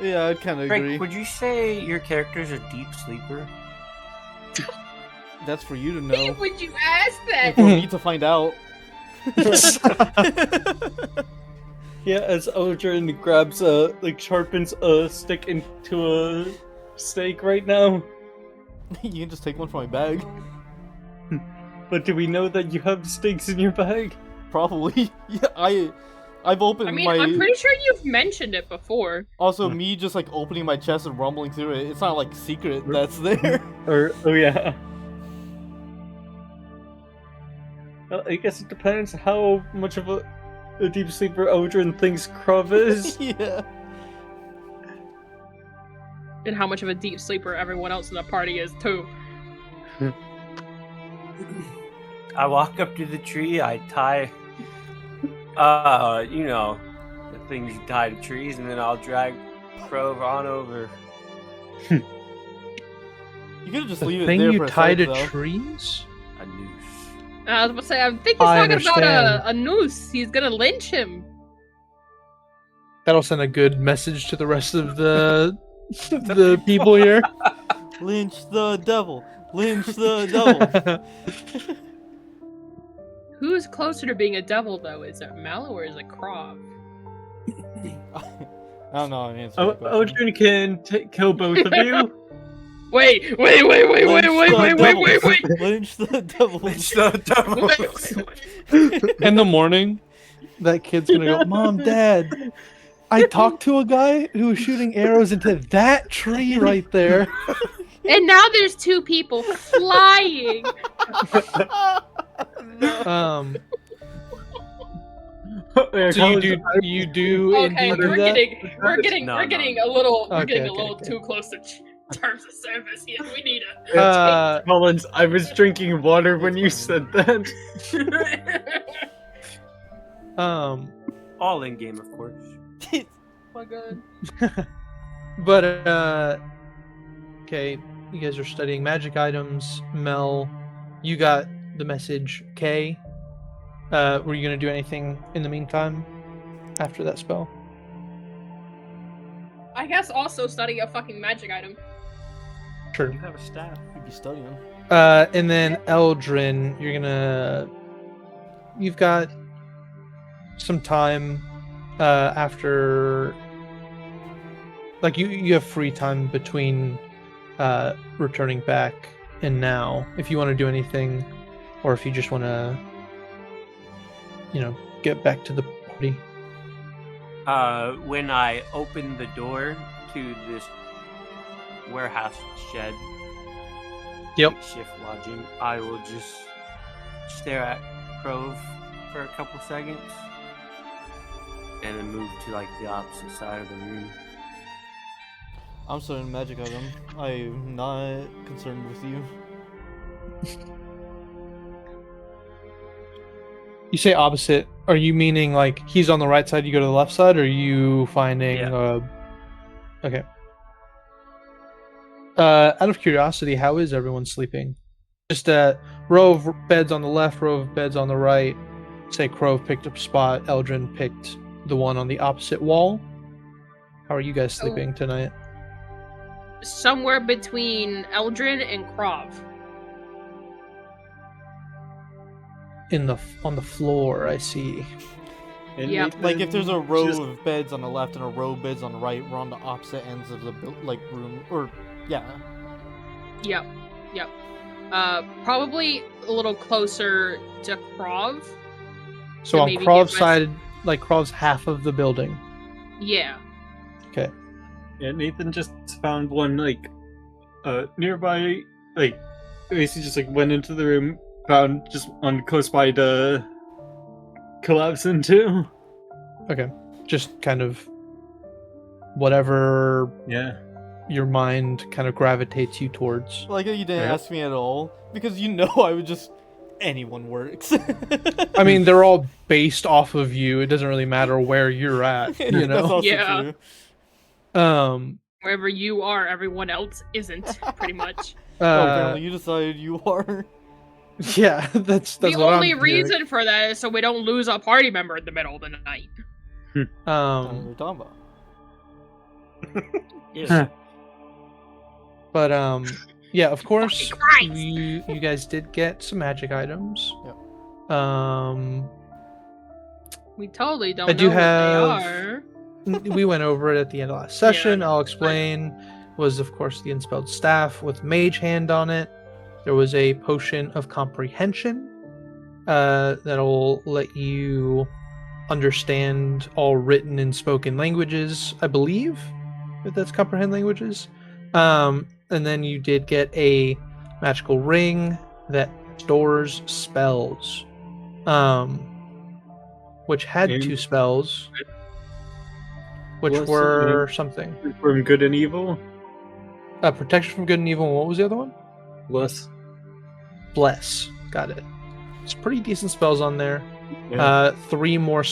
Yeah, I'd kind of agree. Frank, would you say your character's a deep sleeper? That's for you to know. Would you ask that? And for me to find out. Yeah, as Eldrin grabs sharpens a stick into a stake right now. You can just take one from my bag. But do we know that you have stakes in your bag? Probably. Yeah, I've opened I mean, my... I'm pretty sure you've mentioned it before. Also, me just opening my chest and rumbling through it, it's not secret that's there. Oh yeah. Well, I guess it depends how much of a deep sleeper Eldrin thinks Krov is. Yeah. And how much of a deep sleeper everyone else in the party is, too. I walk up to the tree, I tie, the things you tie to trees, and then I'll drag Krov on over. You could just The leave it thing there you for a tie sec, to though. trees? A noose. I was about to say, I think he's I talking about understand. a noose. He's gonna lynch him. That'll send a good message to the rest of the people here. Lynch the devil. Lynch the devil. Who's closer to being a devil, though? Is it Mel or is it Krov? I don't know how to answer that question. Eldrin can kill both of you. Wait. Lynch the devil. It's the devil. In the morning, that kid's gonna go, Mom, Dad, I talked to a guy who was shooting arrows into that tree right there. And now there's 2 people flying. So you do Okay, indeed we're do that? getting No, a little Okay. too close to terms of service here. We need Collins, I was drinking water when you said that. All in game, of course. Oh my god. But okay, you guys are studying magic items. Mel, you got the message. Kay, were you gonna do anything in the meantime after that spell? I guess also study a fucking magic item. Sure. You have a staff. You'd be studying. And then Eldrin, you've got some time after, like you have free time between returning back and now, if you want to do anything, or if you just want to, get back to the party. When I open the door to this warehouse shed, Yep. shift lodging, I will just stare at Crove for a couple seconds, and then move to like the opposite side of the room. I'm studying magic item. I'm not concerned with you. You say opposite. Are you meaning like he's on the right side, you go to the left side, or are you finding? Yeah. Okay. Out of curiosity, how is everyone sleeping? Just a row of beds on the left, row of beds on the right. Say Crove picked up a spot, Eldrin picked the one on the opposite wall. How are you guys sleeping tonight? Somewhere between Eldrin and Krov. On the floor, I see. And Yeah. Like if there's a row just- of beds on the left and a row of beds on the right, we're on the opposite ends of the room. Or yeah. Yep. Probably a little closer to Krov. So To on maybe Krov's get my- side, like Krov's half of the building. Yeah. Okay. Yeah, Nathan just found one nearby, like basically just like went into the room, found just one close by to collapse into. Okay. Just kind of whatever Yeah. your mind kind of gravitates you towards. Like you didn't Yeah. ask me at all because I would just anyone works. I mean, they're all based off of you. It doesn't really matter where you're at, you That's know. also Yeah. true. Wherever you are, everyone else isn't, pretty much. Apparently you decided you are. Yeah, that's The what only I'm reason for that is so we don't lose a party member in the middle of the night. hearing. We're talking about. Yes. But yeah, of course, Fucking Christ. you guys did get some magic items. Yep. We totally don't I know do what have- they are. We went over it at the end of last session. Yeah. I'll explain. Was of course the Unspelled Staff with Mage Hand on it. There was a potion of comprehension that'll let you understand all written and spoken languages, I believe, if that's comprehend languages. And then you did get a magical ring that stores spells, which had And- 2 spells, which Bless were something. From good and evil. Protection from good and evil. And what was the other one? Bless. Bless. Got it. It's pretty decent spells on there. Yeah. 3 more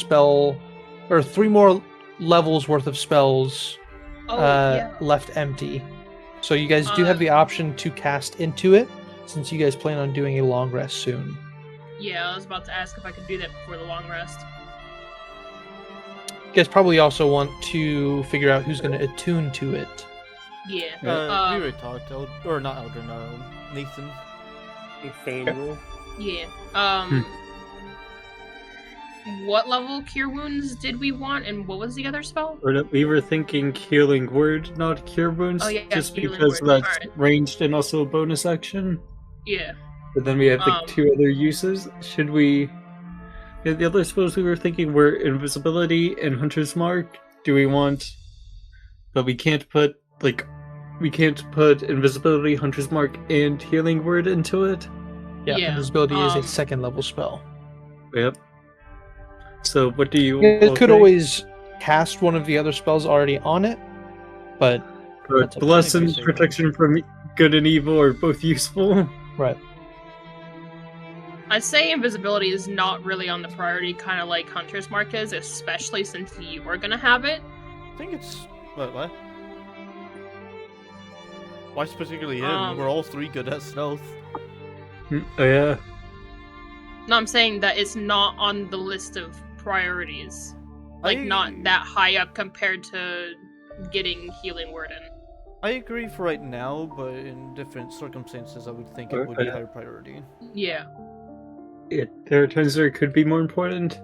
levels worth of spells Oh, yeah. left empty. So you guys do have the option to cast into it, since you guys plan on doing a long rest soon. Yeah, I was about to ask if I could do that before the long rest. You guys probably also want to figure out who's going to attune to it. Yeah. We already talked. Or not Eldrin. Nathan. Nathaniel. Yeah. what level Cure Wounds did we want, and what was the other spell? We were thinking Healing Word, not Cure Wounds, Oh, yeah, just Healing because Word. that's Alright. ranged and also a bonus action. Yeah. But then we have the 2 other uses. Should we... Yeah, the other spells we were thinking were Invisibility and Hunter's Mark. Do we want... But we can't put, we can't put Invisibility, Hunter's Mark, and Healing Word into it? Yeah, Yeah, invisibility is a 2nd level spell. Yep. So what do you... It all could think? always cast one of the other spells already on it, but But that's up to Bless you. and Protection from Good and Evil are both useful. right. I'd say invisibility is not really on the priority, kind of like Hunter's Mark is, especially since you are gonna have it. I think it's what? Why particularly him? We're all 3 good at stealth. Oh yeah. No, I'm saying that it's not on the list of priorities. Like, not I- that high up compared to getting Healing Word in. I agree for right now, but in different circumstances, I would think it would be higher priority. Yeah. There are times where it could be more important.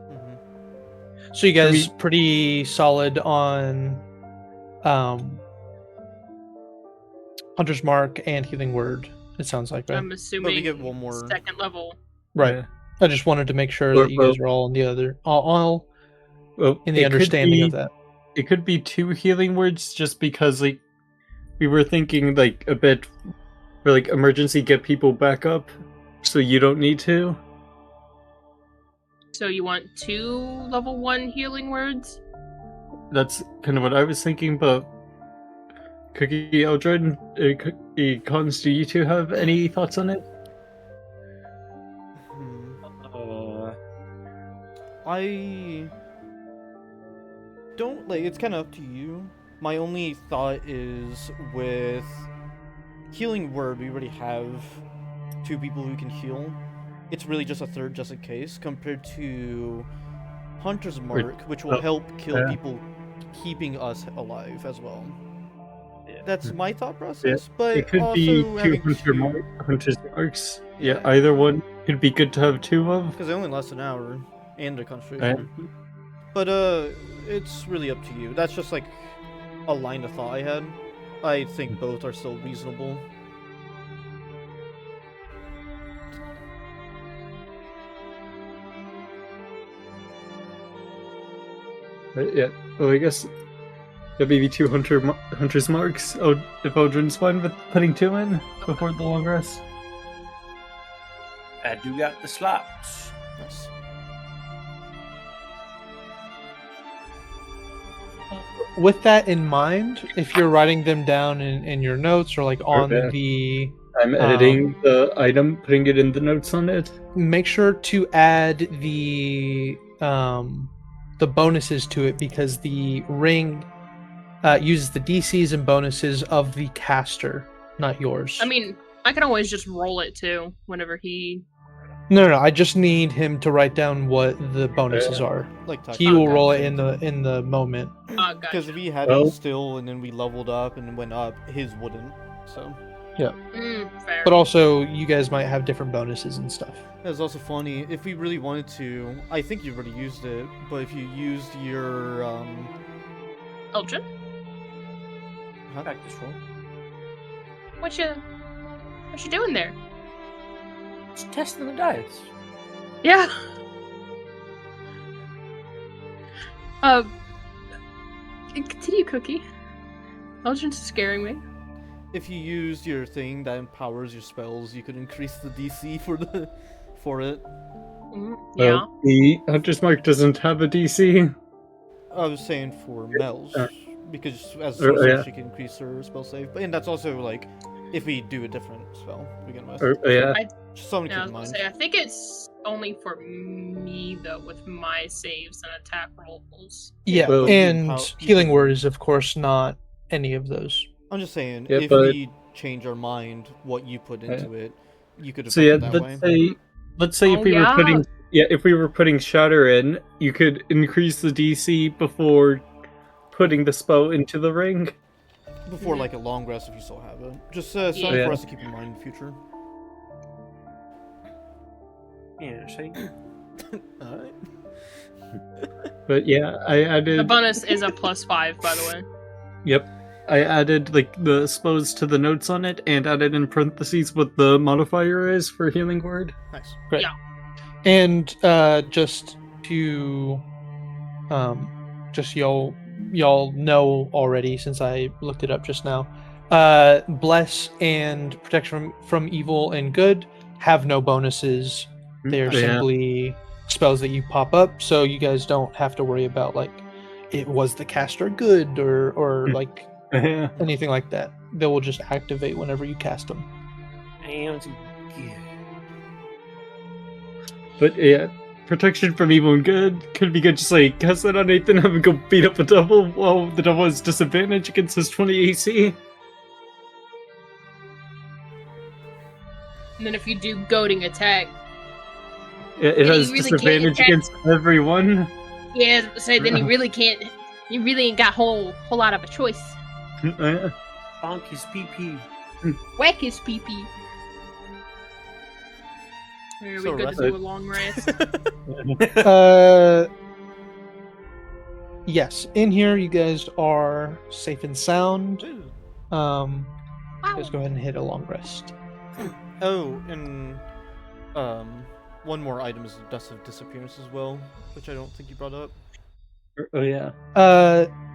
So you guys pretty solid on Hunter's Mark and Healing Word, it sounds like, right? I'm assuming get one more. 2nd level. Right. Yeah. I just wanted to make sure that you guys are all in the other all Well, in the it could understanding be- of that. It could be 2 healing words just because we were thinking a bit for emergency get people back up so you don't need to. So you want 2 level 1 Healing Words? That's kind of what I was thinking, but Cookie Eldred, Cookie Cons, do you 2 have any thoughts on it? I don't it's kind of up to you. My only thought is with Healing Word, we already have 2 people who can heal. It's really just a 3rd just in case, compared to Hunter's Mark, which will help kill people, keeping us alive as well. That's my thought process, but It could also be 2 having Hunter's Marks. Yeah, either one could be good to have 2 of. because they only last an hour and a concentration. But it's really up to you. That's just a line of thought I had. I think both are still reasonable. Yeah. Well, I guess maybe 2 Hunter's Marks. Oh, if Odrin's fine with putting 2 in before the long rest. I do got the slots. Nice. With that in mind, if you're writing them down in your notes or on Okay. the I'm editing the item, putting it in the notes on it. make sure to add the bonuses to it, because the ring uses the DCs and bonuses of the caster, not yours. I mean, I can always just roll it too, whenever he... No, I just need him to write down what the bonuses are. He will roll it in the moment. Gotcha. Because if he had Well- it still and then we leveled up and went up, his wouldn't. So Fair. But also, you guys might have different bonuses and stuff. that's also funny. If we really wanted to, I think you've already used it. But if you used your Eldrin? Practice roll. What you doing there? Just testing the dice. Yeah. Continue, Cookie. Eldrin's scaring me. if you used your thing that empowers your spells, you could increase the DC for it. Yeah. Well, the Hunter's Mark doesn't have a DC. I was saying for Mel's, because as a yeah. sorceress she can increase her spell save, and that's also if we do a different spell to begin with. Yeah. Just something to Yeah, I keep was in gonna mind. say, I think it's only for me though, with my saves and attack rolls. Yeah, Well, and Healing Word is, of course, not any of those. I'm just saying, Yeah, if but- we change our mind, what you put into it, you could So affect yeah, it that way. let's say if Oh, we yeah. were putting Shatter in, you could increase the DC before putting the spell into the ring. Before a long rest if you still have it. Just something Yeah. for us to keep in mind in the future. Yeah, see? Alright. But yeah, I added. The bonus is a +5, by the way. Yep. I added like the spells to the notes on it and added in parentheses what the modifier is for healing word. Nice. Great. Yeah. And just to just y'all know already since I looked it up just now. Bless and protection from evil and good have no bonuses. They're simply spells that you pop up, so you guys don't have to worry about like it was the caster good or like anything like that. They will just activate whenever you cast them. But yeah, protection from evil and good could be good. Just like cast that on Nathan, have him go beat up a double while the double has disadvantage against his 20 AC. And then if you do goading attack, Yeah, it Yeah, has you really disadvantage can't against everyone. yeah, so then you really can't. You really ain't got whole lot of a choice. Bonk his PP. Whack his PP. Are we So good to rested. do a long rest? Yes, in here you guys are safe and sound. Ooh. Just Wow. go ahead and hit a long rest. Oh, and one more item is the Dust of Disappearance as well, which I don't think you brought up. Oh yeah.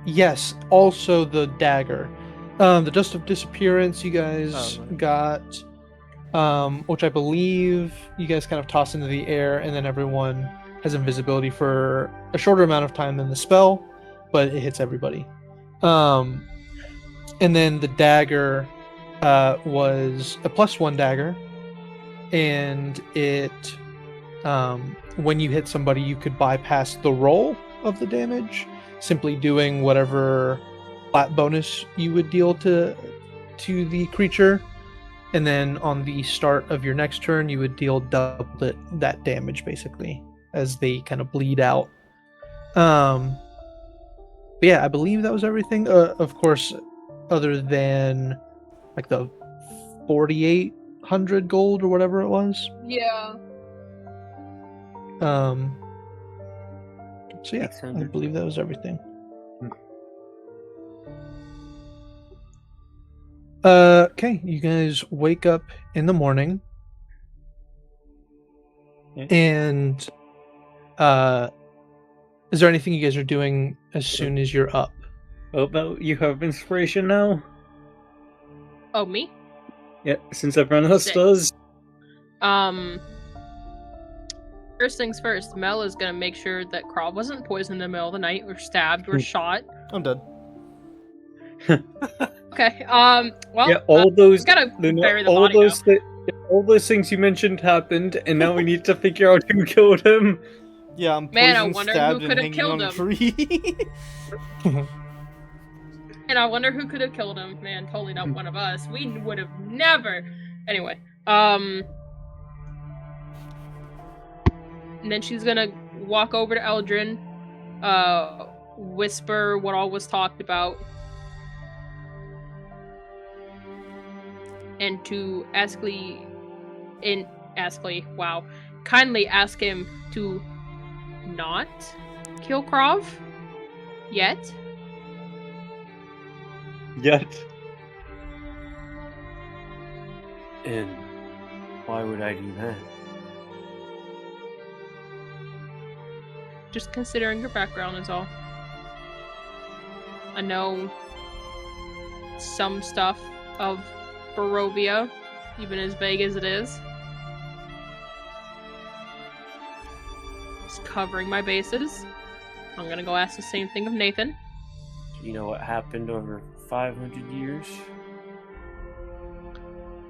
Yes, also the dagger. The Dust of Disappearance you guys right. got, which I believe you guys kind of toss into the air, and then everyone has invisibility for a shorter amount of time than the spell, but it hits everybody. And then the dagger was a +1 dagger, and it when you hit somebody you could bypass the roll of the damage, simply doing whatever flat bonus you would deal to the creature, and then on the start of your next turn you would deal double that damage basically as they kind of bleed out. But yeah, I believe that was everything. Of course, other than like the 4,800 gold or whatever it was. Yeah. So yeah, I 600. believe that was everything. Okay, you guys wake up in the morning, and is there anything you guys are doing as soon as you're up? Oh, about you have inspiration now? Oh, me? Yeah, since everyone else Sick. does. First things first, Mel is gonna make sure that Krav wasn't poisoned in the middle of the night, or stabbed, or shot. I'm dead. Okay. Well, Yeah, all those gotta bury the all body those all those things you mentioned happened, and now we need to figure out who killed him. Yeah, I'm Man, I poisoned, wonder who stabbed, and could've hanging killed on a him. tree. And I wonder who could have killed him. Man, totally not one of us. We would have never. Anyway, and then she's gonna walk over to Eldrin, whisper what all was talked about, and to kindly ask him to not kill Krav yet. Yet. And why would I do that? Just considering your background is all. I know some stuff of Barovia, even as vague as it is. Just covering my bases. I'm gonna go ask the same thing of Nathan. Do you know what happened over 500 years?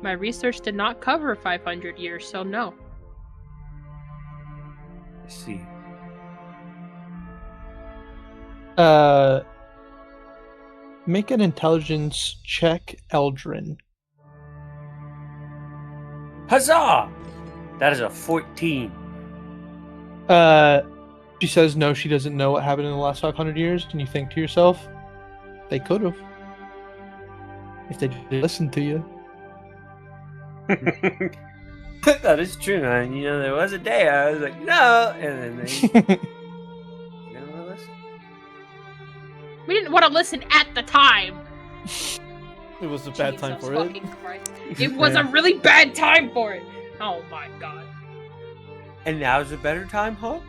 My research did not cover 500 years, so no. I see. Make an intelligence check, Eldrin. Huzzah! That is a 14. She says no, she doesn't know what happened in the last 500 years, and you think to yourself, they could have. If they listened to you. That is true, man. You know, there was a day I was like, no, and then they We didn't want to listen at the time. It was a bad time Jesus for it. fucking Christ. It was a really bad time for it. Oh my god. And now's a better time, huh?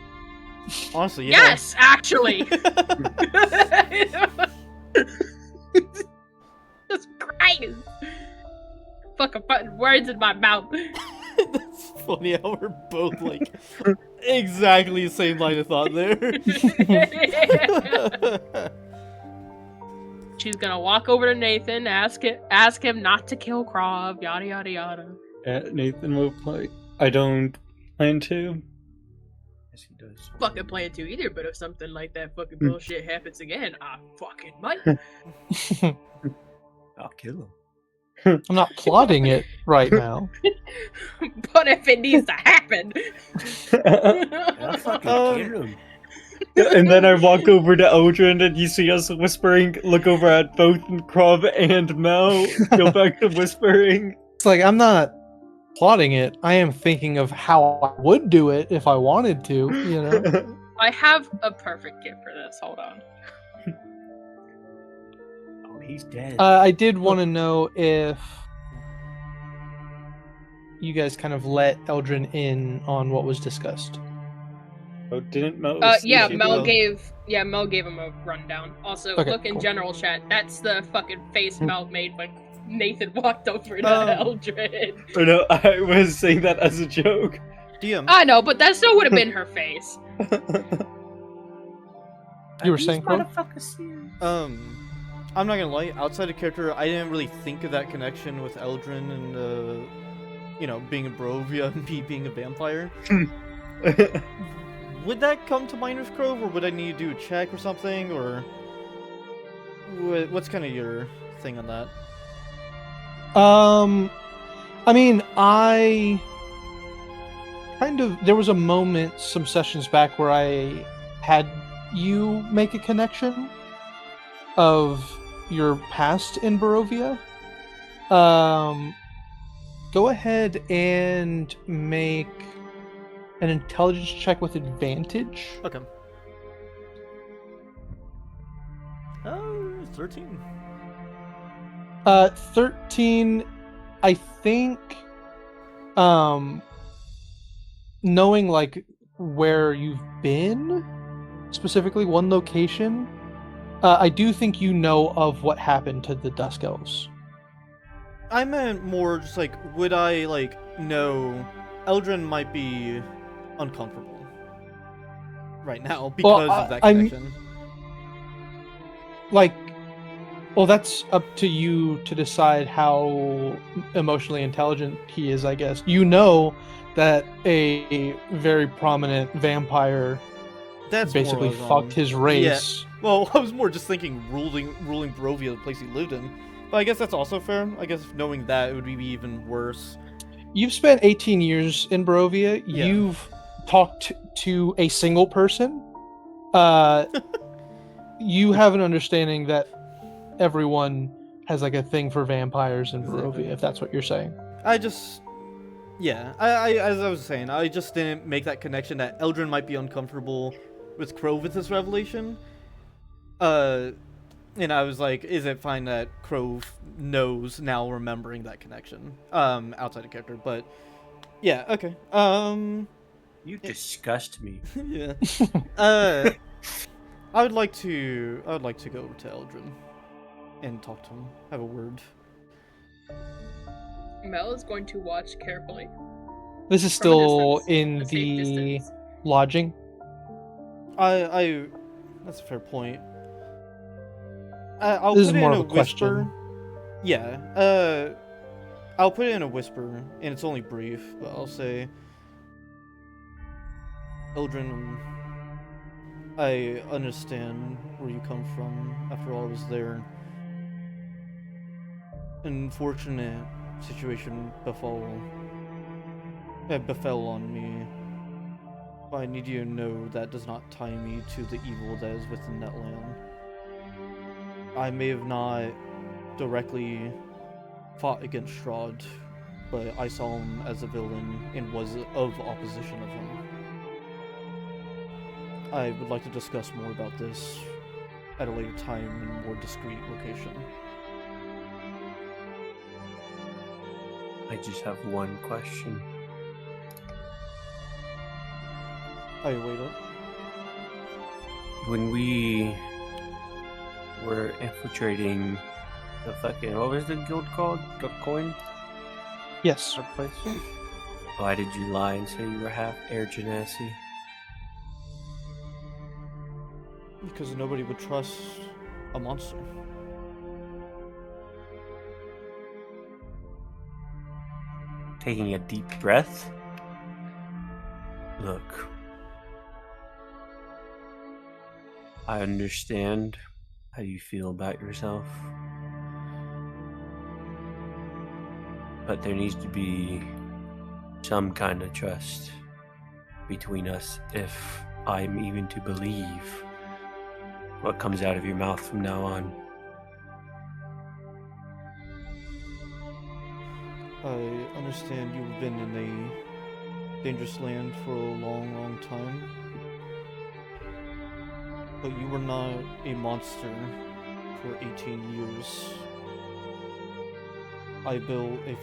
Honestly, yeah. Yes, actually. Jesus Christ. Fucking putting words in my mouth. That's funny how we're both like exactly the same line of thought there. She's gonna walk over to Nathan, ask him not to kill Krav, yada yada yada. Nathan will play. I don't plan to. Yes, he does. Fucking plan to either, but if something like that fucking bullshit happens again, I fucking might. I'll kill him. I'm not plotting it right now. But if it needs to happen. I'll fucking kill him. And then I walk over to Eldrin, and you see us whispering, look over at both Krav and Mel, go back to whispering. It's like, I'm not plotting it. I am thinking of how I would do it if I wanted to, you know? I have a perfect gift for this. Hold on. Oh, he's dead. I did want to know if you guys kind of let Eldrin in on what was discussed. Oh, didn't Mel? Yeah, see Mel the- gave him a rundown. Also, Okay, look in cool. general chat. That's the fucking face Mel made when Nathan walked over to Eldred. Oh no, I was saying that as a joke. DM. I know, but that still would have been her face. You were saying, Crow? I'm not gonna lie. Outside of character, I didn't really think of that connection with Eldrin and being a Barovia and me being a vampire. Would that come to Miner's Cove, or would I need to do a check or something, or what's kind of your thing on that? I mean, I kind of, there was a moment some sessions back where I had you make a connection of your past in Barovia. Go ahead and make an intelligence check with advantage. Okay. 13. 13, I think, knowing like where you've been, specifically one location, I do think you know of what happened to the Dusk Elves. I meant more just like, would I like know Eldrin might be uncomfortable right now because of that connection? Well, that's up to you to decide how emotionally intelligent he is, I guess. You know that a very prominent vampire That's basically more what I was fucked on. his race. Well, I was more just thinking ruling Barovia, the place he lived in. But I guess that's also fair. I guess knowing that, it would be even worse. You've spent 18 years in Barovia. Yeah. You've talked to a single person. You have an understanding that everyone has like a thing for vampires in Barovia, if that's what you're saying. I just... Yeah, I as I was saying, I just didn't make that connection that Eldrin might be uncomfortable with Crow with this revelation. And I was like, is it fine that Crow knows now, remembering that connection? Outside of character, but... Yeah, okay. You disgust me. Yeah. I would like to go over to Eldrin and talk to him, have a word. Mel is going to watch carefully. This is From a still distance, in a safe the distance. lodging. I that's a fair point. I'll This is put it more in of a a whisper. question. Yeah. I'll put it in a whisper, and it's only brief, but I'll say, Eldrin, I understand where you come from. After all, I was there. An unfortunate situation befell on me. But I need you to know that does not tie me to the evil that is within that land. I may have not directly fought against Strahd, but I saw him as a villain and was of opposition of him. I would like to discuss more about this at a later time in a more discreet location. I just have one question. I await it. When we were infiltrating the fucking, what was the guild called? Coin? Yes. That place? Why did you lie and say you were half Air Genasi? Because nobody would trust a monster. Taking a deep breath. Look. I understand how you feel about yourself. But there needs to be some kind of trust between us if I'm even to believe what comes out of your mouth from now on. I understand you've been in a dangerous land for a long, long time. But you were not a monster for 18 years. I built a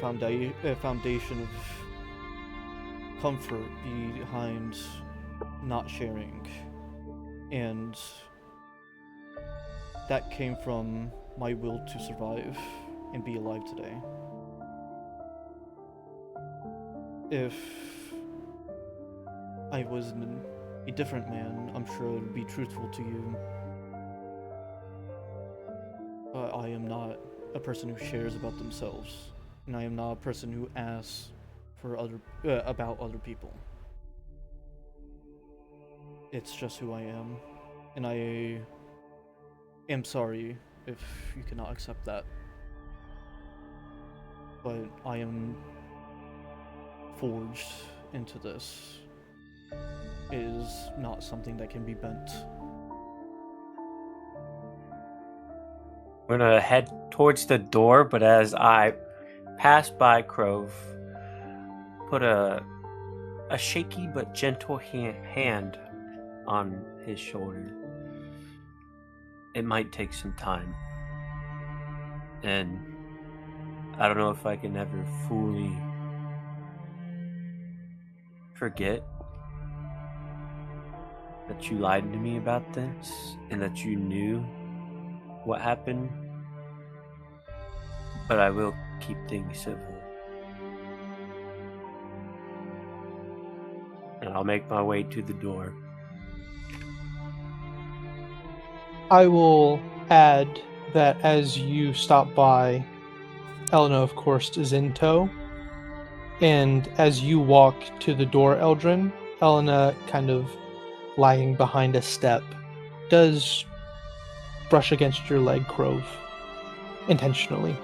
foundation of comfort behind not sharing. And that came from my will to survive and be alive today. If I was a different man, I'm sure I would be truthful to you. But I am not a person who shares about themselves, and I am not a person who asks for about other people. It's just who I am, and I am sorry if you cannot accept that. But I am forged into this. It is not something that can be bent. We're gonna head towards the door, but as I pass by Crove, put a shaky but gentle hand on his shoulder. It might take some time, and I don't know if I can ever fully forget that you lied to me about this and that you knew what happened, but I will keep things civil. And I'll make my way to the door. I will add that as you stop by, Elena, of course, is in tow. And as you walk to the door, Eldrin, Elena, kind of lagging behind a step, does brush against your leg, Crove, intentionally.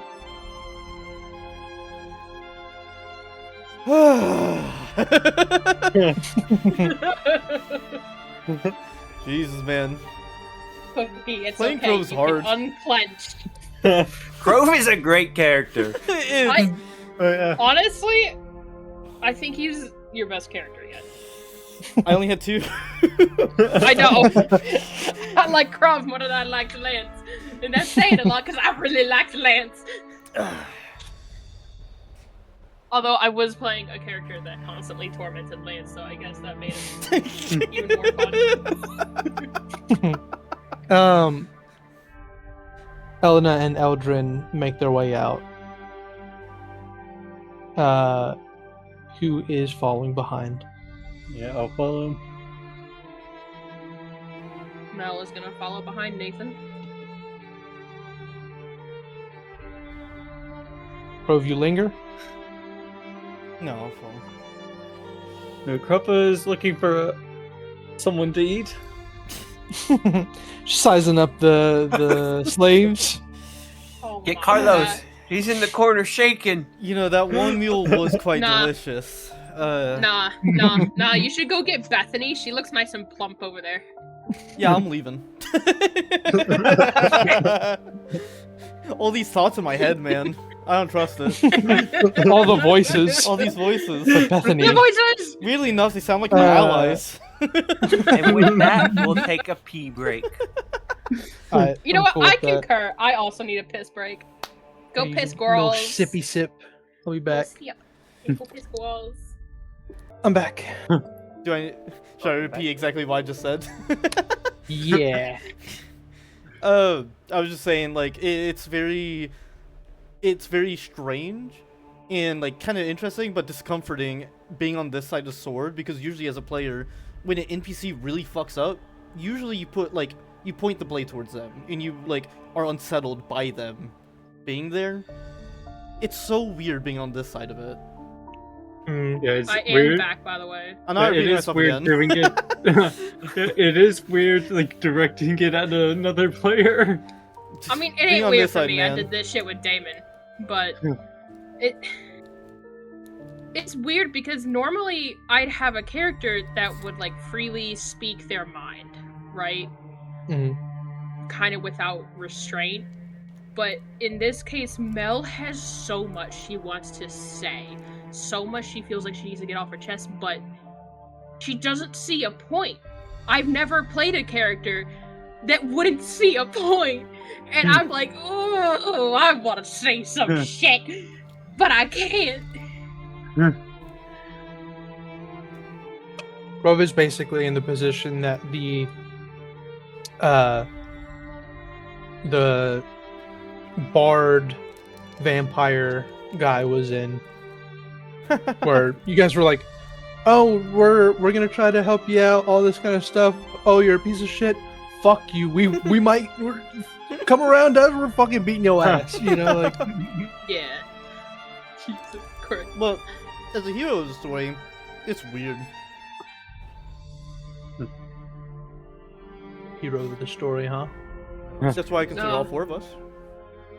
Jesus, man. It's Playing okay. Crove's you hard. Can unclench. Crove is a great character. I, Oh, yeah. honestly, I think he's your best character yet. I only had 2. I know. I like Crove more than I like Lance. And that's saying a lot because I really liked Lance. Although I was playing a character that constantly tormented Lance, so I guess that made it even more fun. Elena and Eldrin make their way out. Who is following behind? Yeah, I'll follow him. Mel is gonna follow behind Nathan. Crove, you linger? No, I'll follow. No, Kruppa is looking for someone to eat. Sizing up the slaves. Oh Get my Carlos. God. He's in the corner shaking. You know, that one meal was quite Nah. delicious. Nah. You should go get Bethany. She looks nice and plump over there. Yeah, I'm leaving. All these thoughts in my head, man. I don't trust it. All the voices. All these voices. But Bethany. The voices! Weirdly enough, they sound like my allies. And with that, we'll take a pee break. You know I'm what? cool I with that. concur. I also need a piss break. Go You piss, little squirrels. sippy sip. I'll be back. Go piss, squirrels. I'm back. Should I repeat exactly what I just said? Yeah. I was just saying, like, it's very strange and, like, kind of interesting but discomforting being on this side of the sword, because usually as a player, when an NPC really fucks up, usually you point the blade towards them and you, like, are unsettled by them being there. It's so weird being on this side of it. Yeah, it's I am weird. back, by the way. I'm not It repeating is myself weird again. doing it. It is weird, like directing it at another player. I mean, it Being ain't on weird this for side, me. I man. did this shit with Daemon, but it's weird because normally I'd have a character that would like freely speak their mind, right? Mhm. Kind of without restraint. But in this case, Mel has so much she wants to say, so much she feels like she needs to get off her chest, but she doesn't see a point. I've never played a character that wouldn't see a point, and I'm like, oh, I want to say some shit, but I can't. Grove is basically in the position that the bard vampire guy was in, where you guys were like, "Oh, we're gonna try to help you out, all this kind of stuff. Oh, you're a piece of shit. Fuck you. We might come around us. We're fucking beating your ass. You know, like." Yeah. Jesus Christ. Well, as a hero of the story, it's weird. Hero of the story, huh? That's why I consider No. all four of us.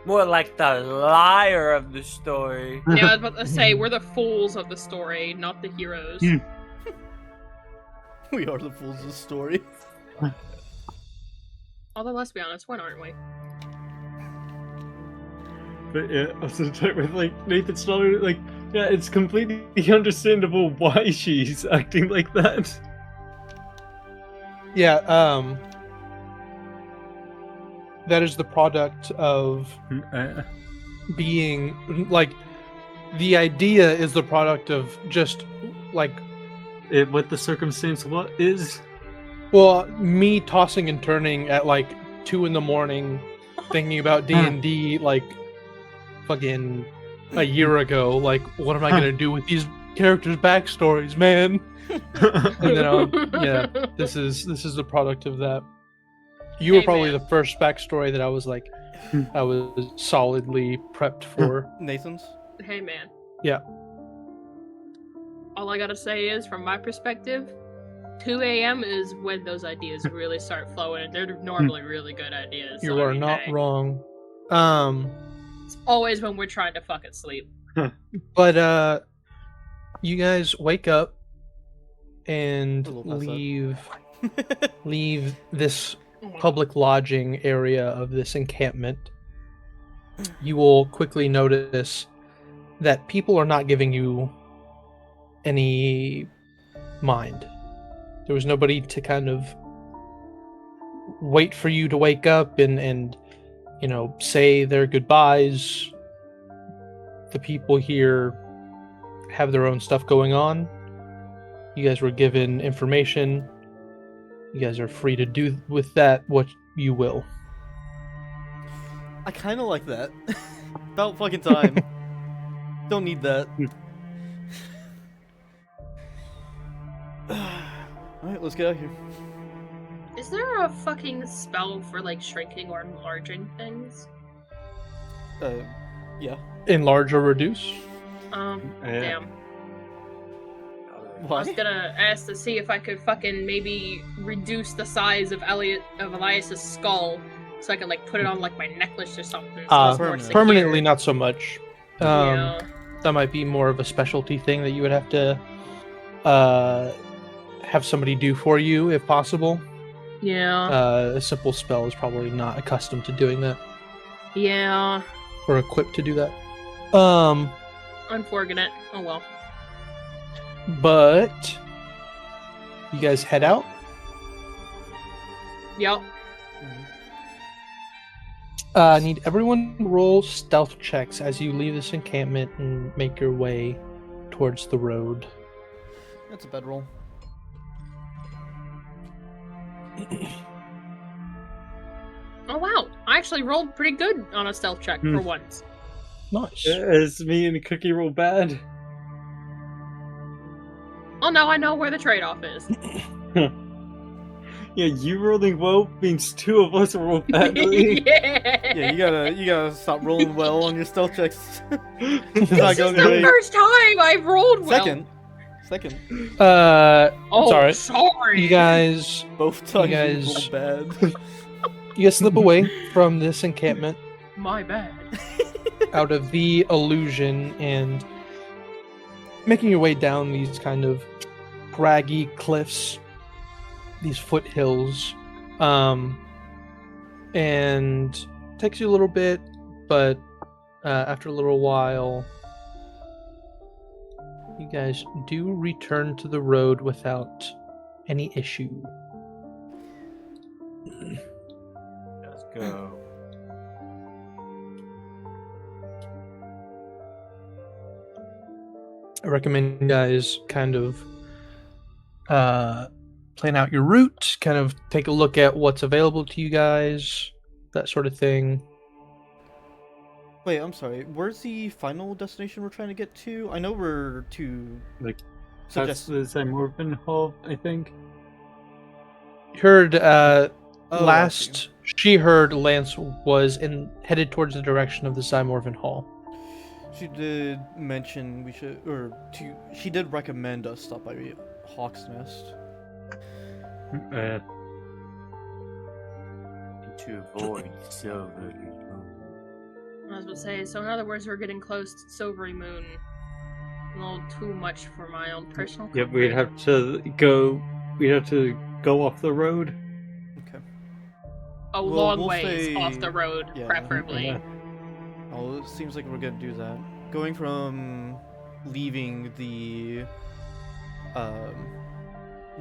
More like the liar of the story. Yeah, I was about to say, we're the fools of the story, not the heroes. We are the fools of the story. Although, let's be honest, when aren't we? But yeah, also with like Nathan's daughter, like yeah, it's completely understandable why she's acting like that. Yeah. That is the product of being like, the idea is the product of just like, What the circumstance what is? well, me tossing and turning at like 2 a.m, thinking about D&D like fucking a year ago. Like, what am I gonna do with these characters' backstories, man? And then yeah, this is the product of that. You were Hey, probably man. the first backstory that I was like, I was solidly prepped for. Nathan's? Hey, man. Yeah. All I gotta say is, from my perspective, 2 a.m. is when those ideas really start flowing, and they're normally really good ideas. You so, I are mean, not hey, wrong. It's always when we're trying to fucking sleep. But you guys wake up and A little past that. leave this public lodging area of this encampment. You will quickly notice that people are not giving you any mind. There was nobody to kind of wait for you to wake up and you know, say their goodbyes. The people here have their own stuff going on. You guys were given information. You guys are free to do with that what you will. I kind of like that. About fucking time. Don't need that. Alright, let's get out of here. Is there a fucking spell for, like, shrinking or enlarging things? Yeah. Enlarge or reduce? Damn. I Why? was gonna ask to see if I could fucking maybe reduce the size of Elias's skull, so I could like put it on like my necklace or something. So it's more Permanent. secure. Permanently, not so much. Yeah. That might be more of a specialty thing that you would have to have somebody do for you, if possible. Yeah. A simple spell is probably not accustomed to doing that, Yeah. or equipped to do that. Unfortunate. Oh well. But you guys head out. Yep. I need everyone to roll stealth checks as you leave this encampment and make your way towards the road. That's a bedroll. Oh wow, I actually rolled pretty good on a stealth check for once. Nice. Is me and Cookie roll bad? Oh no, I know where the trade-off is. Yeah, you rolling well means two of us roll badly. Yeah, you gotta stop rolling well on your stealth checks. It's This not is going the great. first time I've rolled well. Second. Oh, sorry. sorry. You guys Both times guys- you rolled bad. you guys slip away from this encampment My bad. out of the illusion and making your way down these kind of craggy cliffs, these foothills, and takes you a little bit, but after a little while you guys do return to the road without any issue. Let's go. I recommend you guys kind of plan out your route, kind of take a look at what's available to you guys, that sort of thing. Wait, I'm sorry. Where's the final destination we're trying to get to? I know we're to That's suggest. the Zymorphin Hall, I think. Heard Oh, last she heard Lance was headed towards the direction of the Zymorphin Hall. She did mention we should, she did recommend us stop by Hawk's Nest. To avoid Silverymoon. I was about to say, so in other words, we're getting close to Silverymoon. A little too much for my own personal Yep, comfort. we'd have to go off the road. Okay. A Well, long we'll ways say- off the road, yeah. preferably. Yeah. Oh, it seems like we're gonna do that. Going from leaving the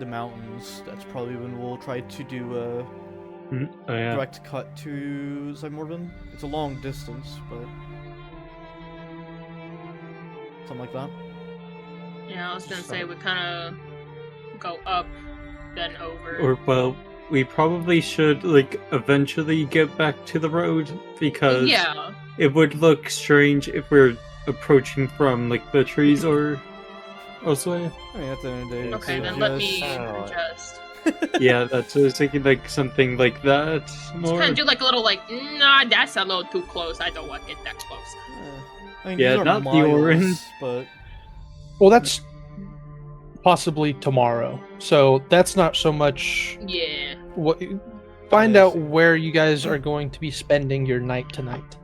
mountains, that's probably when we'll try to do a Oh, yeah. direct cut to Zymorphin. It's a long distance, but something like that. Yeah, I was gonna say we kind of go up, then over. Or, well, we probably should, eventually get back to the road, because yeah, it would look strange if we're approaching from, the trees or elsewhere. I mean, at the end of the day, okay, it's then let me just- adjust. Yeah, that's what I was thinking, something like that. Just More. kind of do a little nah, that's a little too close. I don't want to get that close. I mean, Yeah, these are not the miles, orange. but Well, that's possibly tomorrow, so that's not so much Yeah. what. Find Yes. out where you guys are going to be spending your night tonight.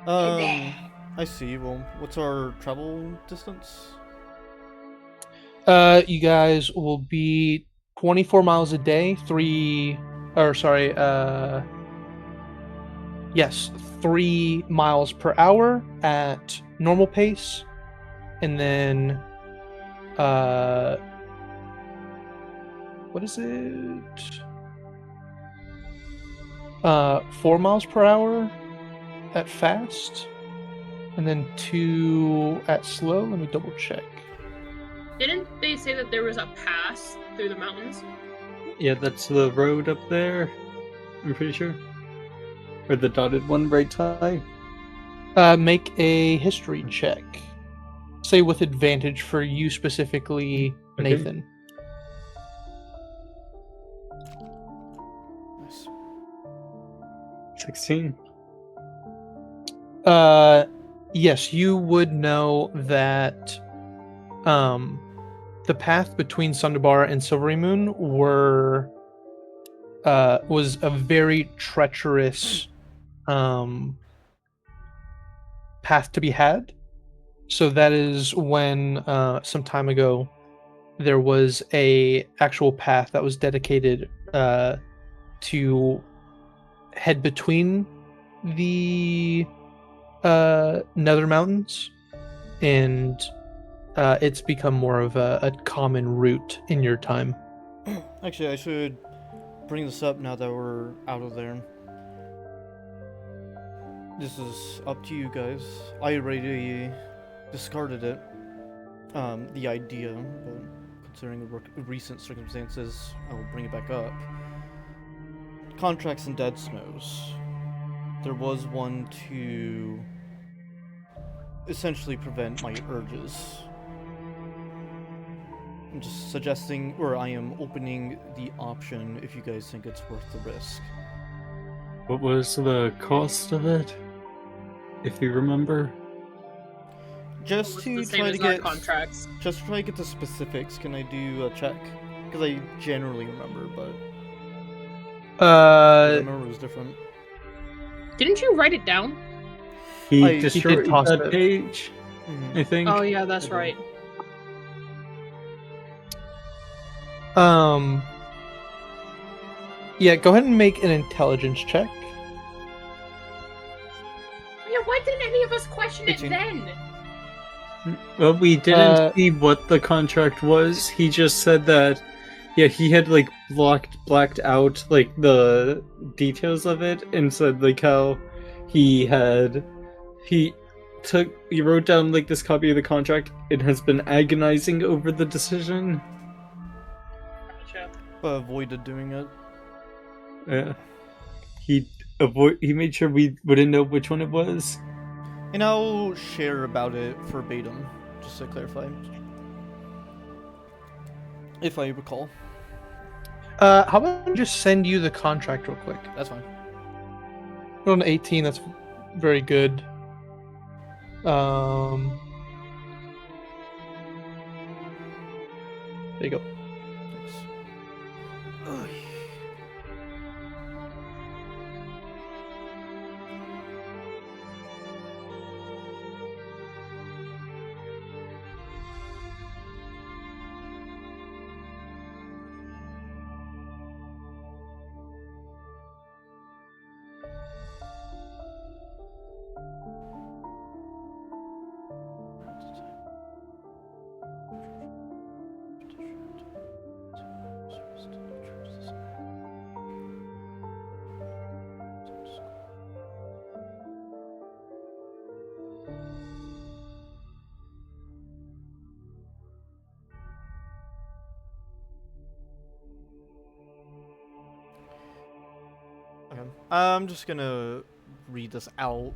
I see. Well, what's our travel distance? You guys will be 24 miles a day, 3 miles per hour at normal pace, and then what is it? 4 miles per hour at fast, and then 2 at slow. Let me double check. Didn't they say that there was a pass through the mountains? Yeah, that's the road up there, I'm pretty sure. Or the dotted one right high. Make a history check. Say with advantage for you specifically, Okay. Nathan. Nice. 16. Yes, you would know that the path between Sundabar and Silverymoon was a very treacherous path to be had. So that is when some time ago there was a actual path that was dedicated to head between the Nether Mountains, and it's become more of a common route in your time. Actually, I should bring this up now that we're out of there. This is up to you guys. I already discarded it, the idea, but considering the recent circumstances, I will bring it back up. Contracts and Dead Snows. There was one to essentially prevent my urges. I'm just suggesting, or I am opening the option if you guys think it's worth the risk. What was the cost of it? If you remember? Just It's to the same try as to our get contracts. just to try to get the specifics, can I do a check? Because I generally remember, but I remember it was different. Didn't you write it down? He He destroyed did toss that it. page, I think. Oh yeah, that's I do. right. Yeah, go ahead and make an intelligence check. Yeah, why didn't any of us question it 18. then? Well, we didn't Uh, see what the contract was. He just said that, yeah, he had like blacked out like the details of it, and said like how he wrote down like this copy of the contract and has been agonizing over the decision. Gotcha. But avoided doing it. Yeah, he made sure we wouldn't know which one it was. And I'll share about it verbatim, just to clarify. If I recall. How about I just send you the contract real quick? That's fine. We're on 18, that's very good. There you go. Thanks. Ugh. Okay. I'm just gonna read this out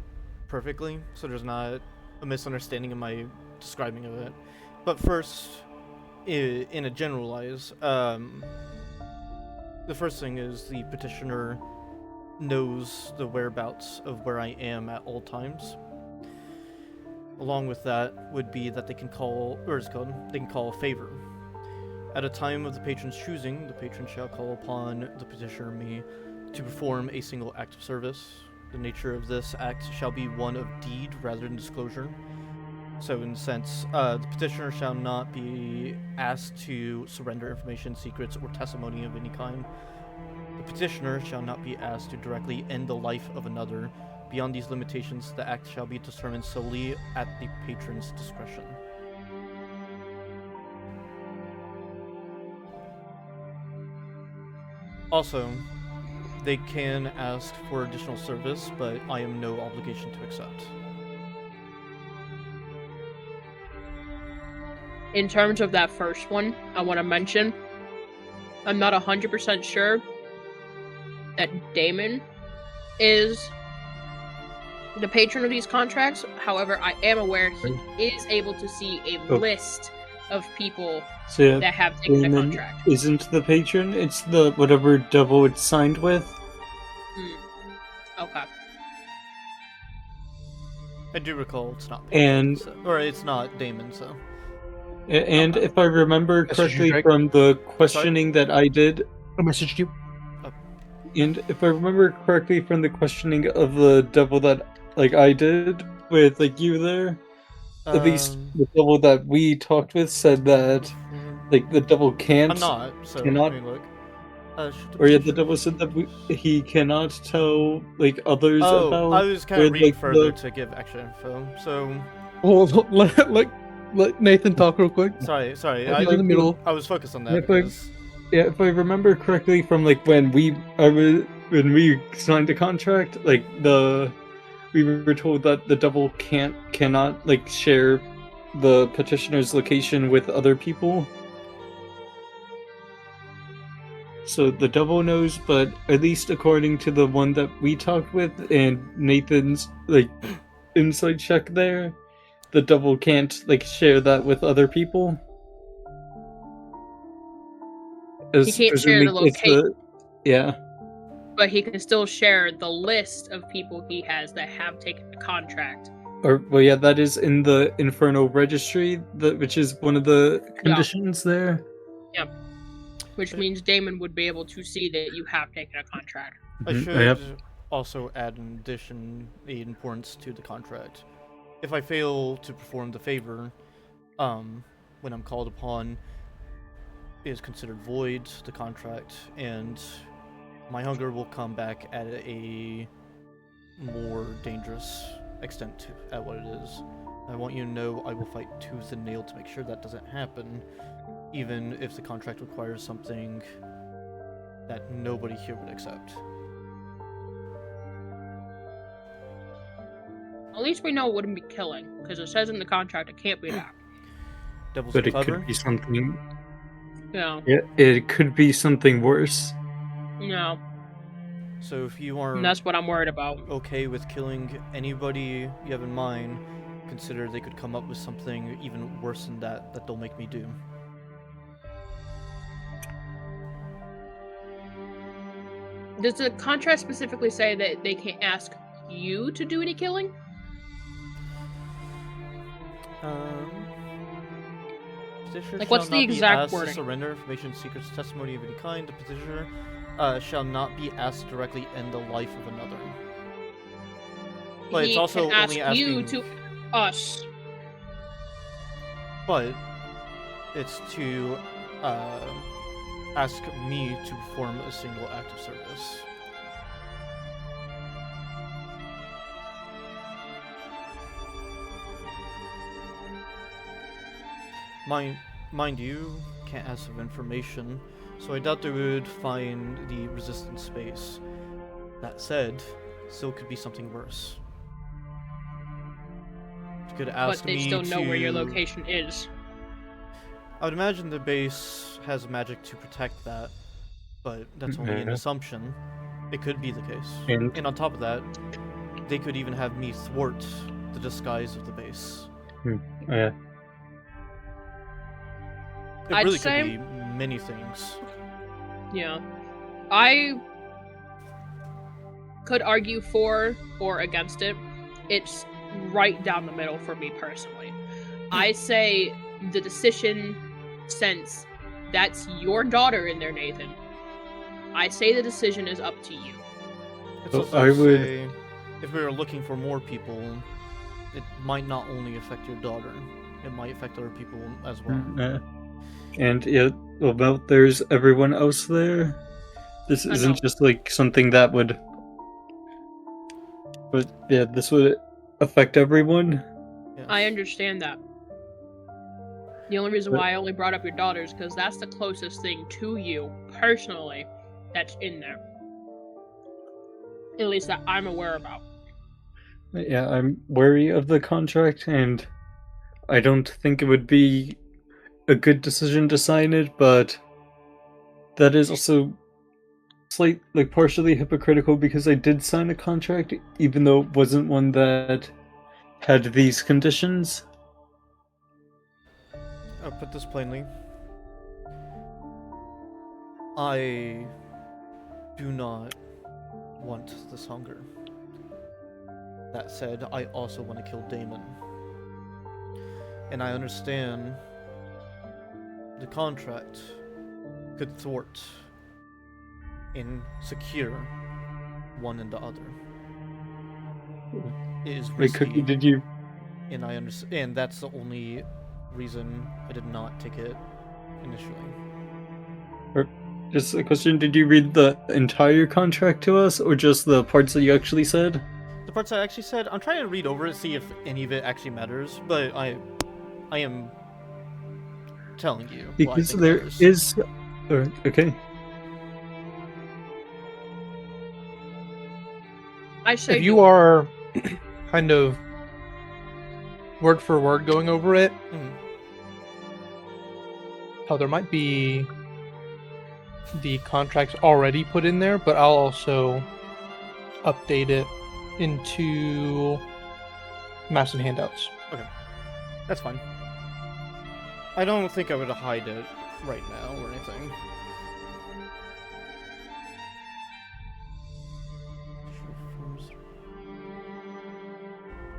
perfectly, so there's not a misunderstanding in my describing of it. But first, in a generalize, the first thing is the petitioner knows the whereabouts of where I am at all times. Along with that would be that they can call, they can call a favor. At a time of the patron's choosing, the patron shall call upon the petitioner me to perform a single act of service. The nature of this act shall be one of deed rather than disclosure. So in a sense, the petitioner shall not be asked to surrender information, secrets, or testimony of any kind. The petitioner shall not be asked to directly end the life of another. Beyond these limitations, the act shall be determined solely at the patron's discretion. Also, they can ask for additional service, but I am no obligation to accept. In terms of that first one, I want to mention, I'm not 100% sure that Daemon is the patron of these contracts. However, I am aware he is able to see a list of people So yeah, that have taken the Daemon contract. isn't the patron, it's the whatever devil it's signed with. Okay. I do recall it's not And- Patron, or it's not Daemon, so. And if I remember Messaged you, correctly Drake? from the questioning that I did, I messaged you. and if I remember correctly from the questioning of the devil that like I did with like you there, at least the devil that we talked with said that like the devil can't. I'm not, so cannot- let me look. Or yeah, the devil said that he cannot tell like others Oh, about. I was kind of where, reading like, further the- to give extra info, so. Hold on, let Nathan talk real quick. Sorry. I'm in the middle. I was focused on that If I- because. Yeah, if I remember correctly from like when we signed the contract, like we were told that the double cannot like share the petitioner's location with other people. So the double knows, but at least according to the one that we talked with and Nathan's like inside check there, the double can't like share that with other people. He can't share the location. Yeah. But he can still share the list of people he has that have taken the contract. Well, yeah, that is in the Infernal Registry, which is one of the conditions there. Yep. Which means Daemon would be able to see that you have taken a contract. I should also add in addition the importance to the contract. If I fail to perform the favor, when I'm called upon, it is considered void, the contract, and my hunger will come back at a more dangerous extent at what it is. I want you to know I will fight tooth and nail to make sure that doesn't happen, even if the contract requires something that nobody here would accept. At least we know it wouldn't be killing, because it says in the contract it can't be that. Devil's But it clever. could be something. Yeah. Yeah, it could be something worse. No. So if you are And that's what I'm worried about. okay with killing anybody you have in mind, consider they could come up with something even worse than that they'll make me do. Does the contract specifically say that they can't ask you to do any killing? Petitioner Like, what's shall the not be exact asked wording? to surrender information, secrets, testimony of any kind. The petitioner shall not be asked to directly end the life of another. But He it's also can ask only asking you to us. But it's to ask me to perform a single act of service. Mind you, can't ask of information, so I doubt they would find the resistance space. That said, still could be something worse. You could ask But they me still know where your to- location is. I would imagine the base has magic to protect that, but that's only an Yeah. assumption. It could be the case. And- on top of that, they could even have me thwart the disguise of the base. Yeah. It I'd really say- could be many things. Yeah. I could argue for or against it. It's right down the middle for me personally. I say the decision, since that's your daughter in there, Nathan, I say the decision is up to you. It's Well, also I would- say, if we were looking for more people, it might not only affect your daughter, it might affect other people as well. Yeah. And yeah, well, there's everyone else there. This I isn't know. just like something that would. But yeah, this would affect everyone. Yes. I understand that. The only reason why I only brought up your daughter is because that's the closest thing to you, personally, that's in there. At least that I'm aware about. Yeah, I'm wary of the contract, and I don't think it would be a good decision to sign it, but that is also partially hypocritical because I did sign a contract, even though it wasn't one that had these conditions. I'll put this plainly. I do not want this hunger. That said, I also want to kill Daemon. And I understand the contract could thwart and secure one and the other. It is Wait, risky. Cookie, did you? And I understand, and that's the only reason I did not take it initially. Just a question, did you read the entire contract to us, or just the parts that you actually said? The parts I actually said, I'm trying to read over it, see if any of it actually matters, but I am telling you. what I Because think there matters. is... Okay. I say If you are kind of word for word going over it. Mhm. Oh, there might be the contracts already put in there, but I'll also update it into maps and handouts. That's fine. I don't think I would hide it right now or anything.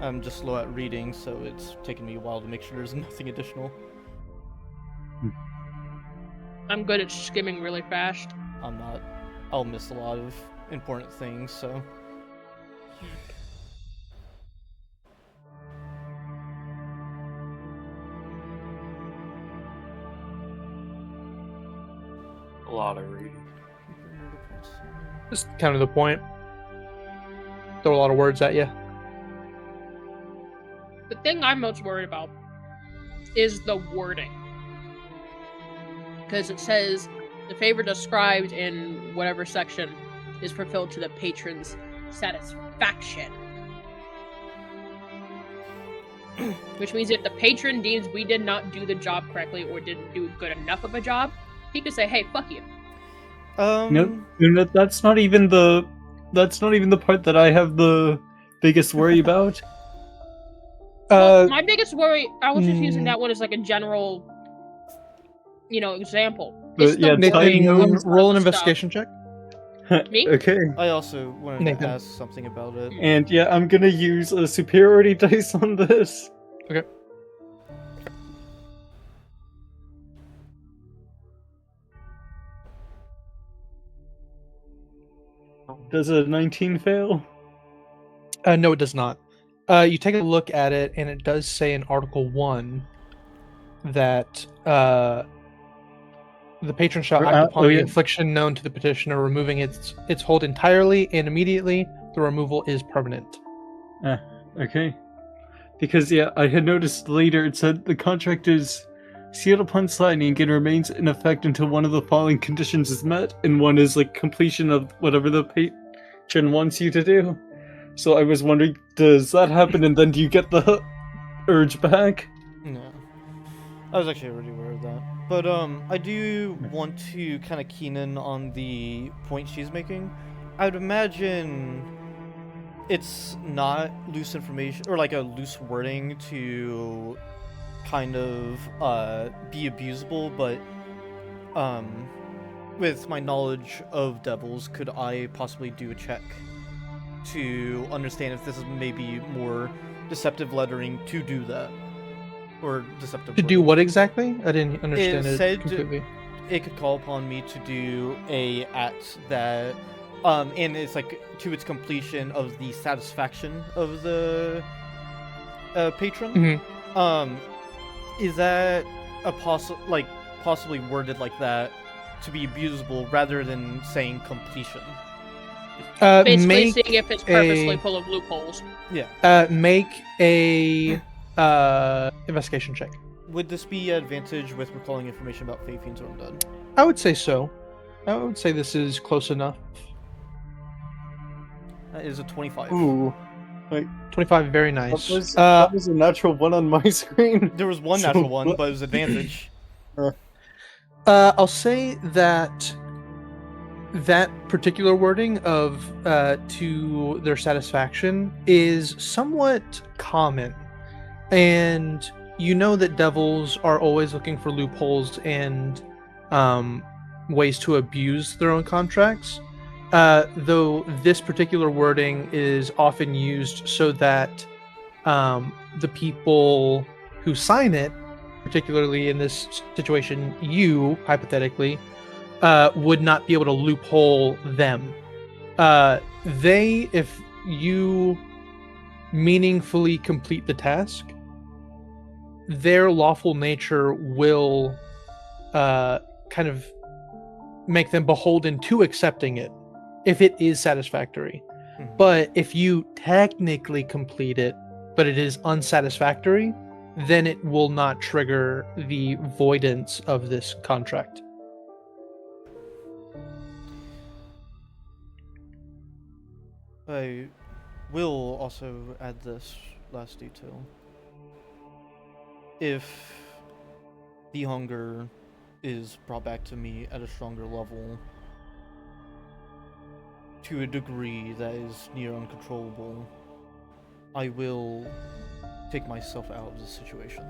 I'm just slow at reading, so it's taking me a while to make sure there's nothing additional. I'm good at skimming really fast. I'm not. I'll miss a lot of important things, so. A lot of reading. Just kind of the point. Throw a lot of words at you. The thing I'm most worried about is the wording. Because it says the favor described in whatever section is fulfilled to the patron's satisfaction. Which means if the patron deems we did not do the job correctly or didn't do good enough of a job, he could say, "Hey, fuck you." No, that's not even the part that I have the biggest worry about. Well, my biggest worry, I was just using that one as like a general, example. It's the yeah, wording of Nathan, some roll of an the investigation check. Me? Okay. I also wanted Nathan. to ask something about it. And yeah, I'm gonna use a superiority dice on this. Okay. Does a 19 fail? No, it does not. You take a look at it, and it does say in Article 1 that the patron shall act upon the affliction known to the petitioner, removing its hold entirely and immediately. The removal is permanent. Okay. Because, yeah, I had noticed later it said the contract is sealed upon signing and remains in effect until one of the following conditions is met, and one is, like, completion of whatever the patron wants you to do. So I was wondering, does that happen and then do you get the urge back? No. I was actually already aware of that. But, I do want to kind of keen in on the point she's making. I would imagine it's not loose information, or like a loose wording to kind of, be abusable, but, with my knowledge of devils, could I possibly do a check to understand if this is maybe more deceptive lettering to do that? Or deceptive To do wording? what exactly? I didn't understand It it said completely. it could call upon me to do a act that, and it's like to its completion of the satisfaction of the patron. Is that a possibly worded like that to be abusable rather than saying completion? Basically Make seeing if it's purposely full of loopholes. Yeah. make a investigation check. Would this be an advantage with recalling information about Fae Fiends or Undead? I would say so. I would say this is close enough. That is a 25. Ooh. 25, very nice. That was a natural one on my screen. There was one So natural one, what- but it was advantage. I'll say that particular wording of to their satisfaction is somewhat common, and you know that devils are always looking for loopholes and ways to abuse their own contracts. Though this particular wording is often used so that the people who sign it, particularly in this situation, you, hypothetically, would not be able to loophole them. If you meaningfully complete the task, their lawful nature will kind of make them beholden to accepting it if it is satisfactory. Mhm. But if you technically complete it, but it is unsatisfactory, then it will not trigger the voidance of this contract. I will also add this last detail. If the hunger is brought back to me at a stronger level, to a degree that is near uncontrollable, I will take myself out of the situation.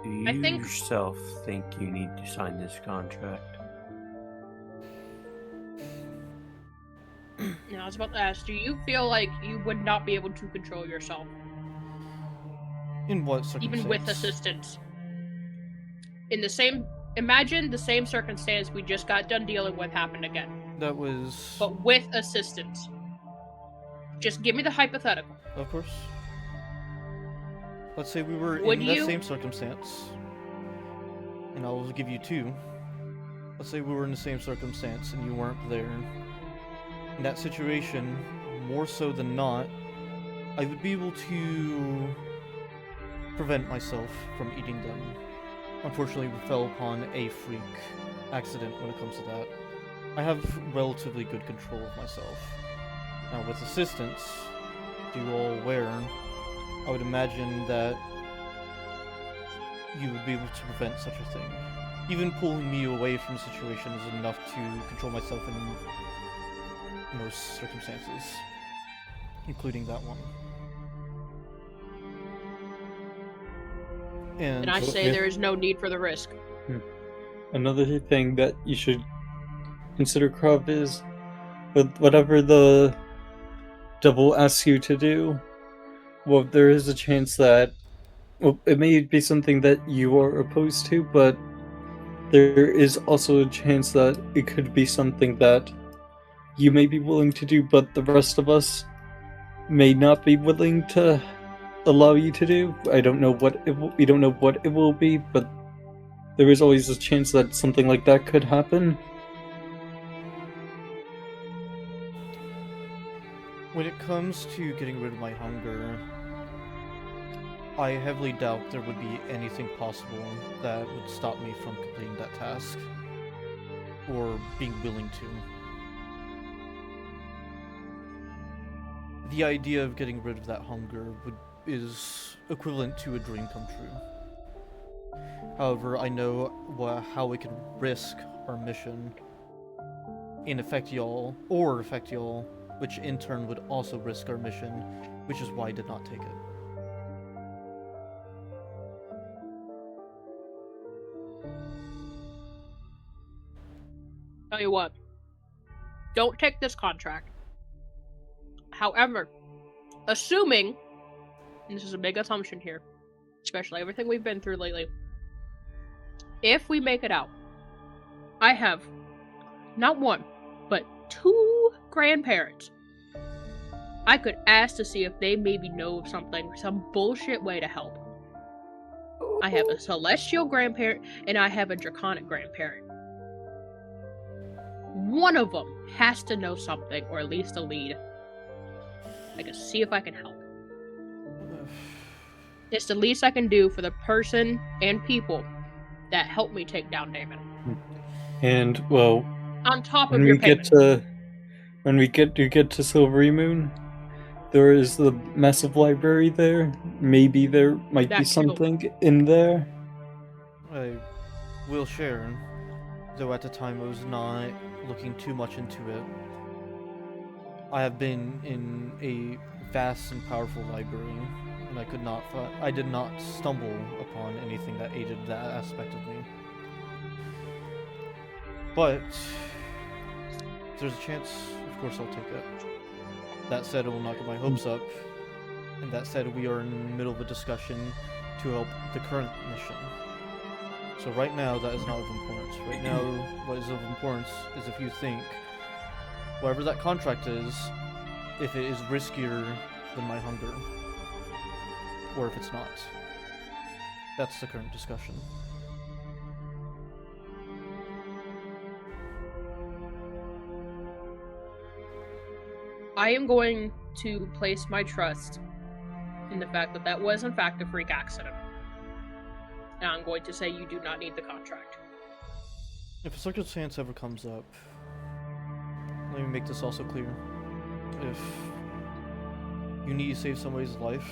Do you I think- yourself think you need to sign this contract? Now, I was about to ask, do you feel like you would not be able to control yourself, In what circumstance? even with assistance? Imagine the same circumstance we just got done dealing with happened again, That was... but with assistance. Just give me the hypothetical. Of course. Let's say we were Would in that you? same circumstance. And I'll give you two. Let's say we were in the same circumstance and you weren't there. In that situation, more so than not, I would be able to prevent myself from eating them. Unfortunately, we fell upon a freak accident when it comes to that. I have relatively good control of myself. Now, with assistance, to you all aware, I would imagine that you would be able to prevent such a thing. Even pulling me away from the situation is enough to control myself in most circumstances, including that one. And I say Yeah. there is no need for the risk. Another thing that you should consider, Krov, is with whatever the devil asks you to do, well, there is a chance that, well, it may be something that you are opposed to, but there is also a chance that it could be something that you may be willing to do, but the rest of us may not be willing to allow you to do. I don't know what it will, we don't know what it will be, but there is always a chance that something like that could happen. When it comes to getting rid of my hunger, I heavily doubt there would be anything possible that would stop me from completing that task, or being willing to. The idea of getting rid of that hunger is equivalent to a dream come true. However, I know how it can risk our mission and affect y'all, which in turn would also risk our mission, which is why I did not take it. Tell you what, don't take this contract. However, assuming, and this is a big assumption here, especially everything we've been through lately, if we make it out, I have not one, but 2 grandparents. I could ask to see if they maybe know of something, some bullshit way to help. I have a celestial grandparent, and I have a draconic grandparent. One of them has to know something, or at least a lead. I can see if I can help. It's the least I can do for the person and people that helped me take down Daemon. And well, On top of when your we payment. get to Silverymoon, there is the massive library there. Maybe there might That be too. something in there. I will share, though at the time I was not looking too much into it. I have been in a vast and powerful library, and I did not stumble upon anything that aided that aspect of me. But if there's a chance, of course I'll take it. That said, it will not get my hopes up, and that said, we are in the middle of a discussion to help the current mission. So right now, that is not of importance. Right now, what is of importance is if you think, whatever that contract is, if it is riskier than my hunger, or if it's not. That's the current discussion. I am going to place my trust in the fact that that was in fact a freak accident. And I'm going to say you do not need the contract. If a circumstance ever comes up, let me make this also clear. If you need to save somebody's life,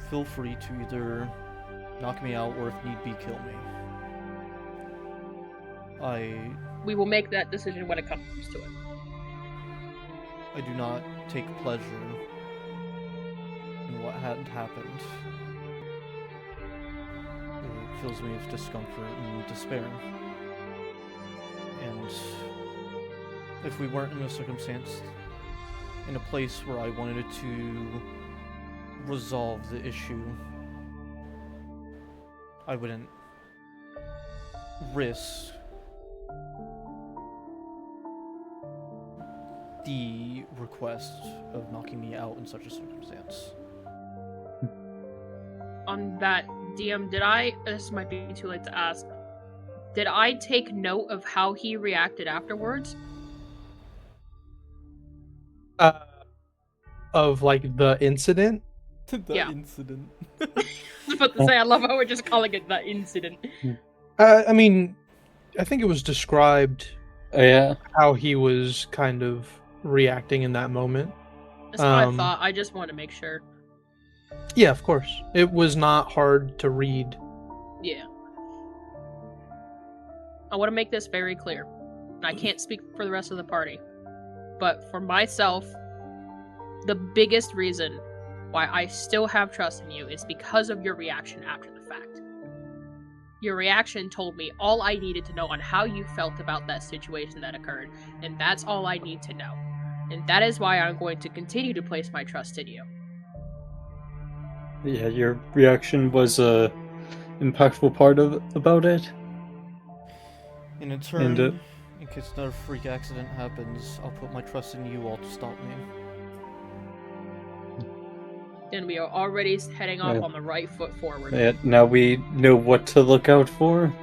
feel free to either knock me out or, if need be, kill me. We will make that decision when it comes to it. I do not take pleasure in what had happened. It fills me with discomfort and despair. And if we weren't in a circumstance, in a place where I wanted to resolve the issue, I wouldn't risk the request of knocking me out in such a circumstance. On that, DM, this might be too late to ask, did I take note of how he reacted afterwards? Of like the incident. Yeah. Incident. I was about to say, I love how we're just calling it the incident. I mean, I think it was described Yeah. how he was kind of reacting in that moment. That's what I thought. I just want to make sure. Yeah, of course. It was not hard to read. Yeah. I want to make this very clear. I can't speak for the rest of the party. But for myself, the biggest reason why I still have trust in you is because of your reaction after the fact. Your reaction told me all I needed to know on how you felt about that situation that occurred, and that's all I need to know. And that is why I'm going to continue to place my trust in you. Yeah, your reaction was a impactful part about it. And in turn, in case another freak accident happens, I'll put my trust in you all to stop me. And we are already heading off on the right foot forward. Yeah, now we know what to look out for.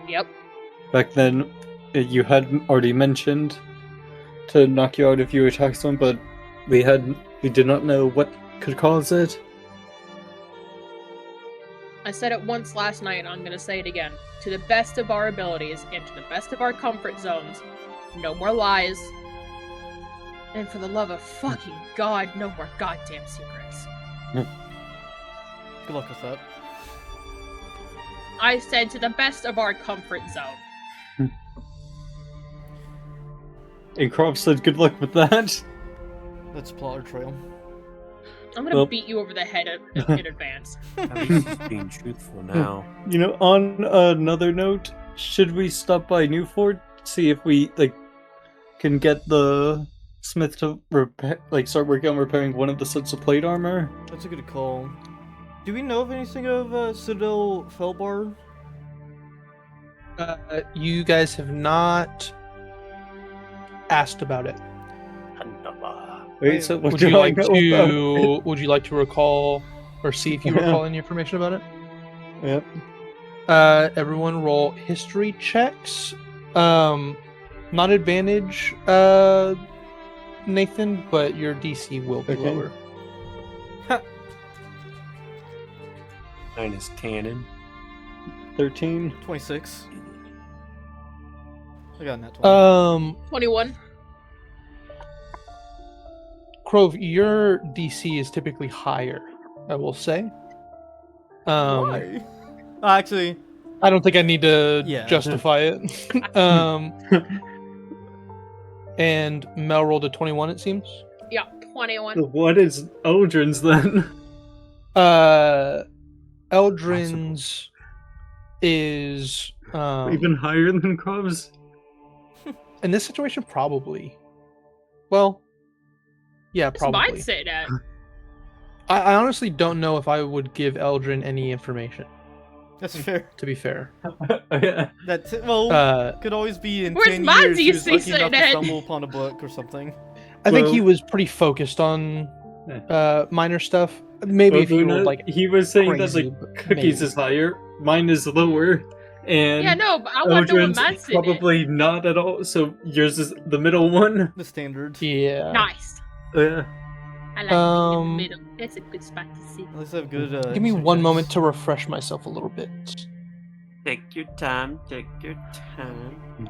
Yep. Back then, you had already mentioned to knock you out if you attack someone, but we did not know what could cause it. I said it once last night, and I'm going to say it again. To the best of our abilities, and to the best of our comfort zones, no more lies. And for the love of fucking God, no more goddamn secrets. Good luck with that. I said to the best of our comfort zone. And Krop said good luck with that. Let's plot our trail. I'm gonna beat you over the head in advance. At least he's being truthful now. You know, on another note, should we stop by Newfort, see if we can get the smith to start working on repairing one of the sets of plate armor? That's a good call. Do we know of anything of Citadel Felbar? You guys have not asked about it. Wait, so what Would do you I like know about to? it? Would you like to recall or see if you recall any information about it? Yep. Everyone roll history checks. Not advantage, Nathan, but your DC will be Okay. lower. Mine is canon. 13. 26. I got that 20. 21. Crove, your DC is typically higher, I will say. Why? Actually, I don't think I need to Yeah. justify it. And Mel rolled a 21, it seems. Yeah, 21. What is Eldrin's then? Eldrin's is Even higher than Krov's? in this situation probably. Well, yeah, What's probably. mine sitting at? I honestly don't know if I would give Eldrin any information. that's fair. To be fair, Yeah. That could always be in Where's 10 my years he was DC lucky enough sitting to at? stumble upon a book or something. I think Well- he was pretty focused on minor stuff. Maybe if he rolled like he was saying crazy, that but cookies maybe. is higher, mine is lower, and Yeah, no, but I want to know what Eldrin's mine's sitting at. probably not at all. So yours is the middle one. The standard. Yeah. Nice. Yeah. I like being in the middle. That's a good spot to sit. At least I have good. Give me one success. moment to refresh myself a little bit. Take your time. Take your time.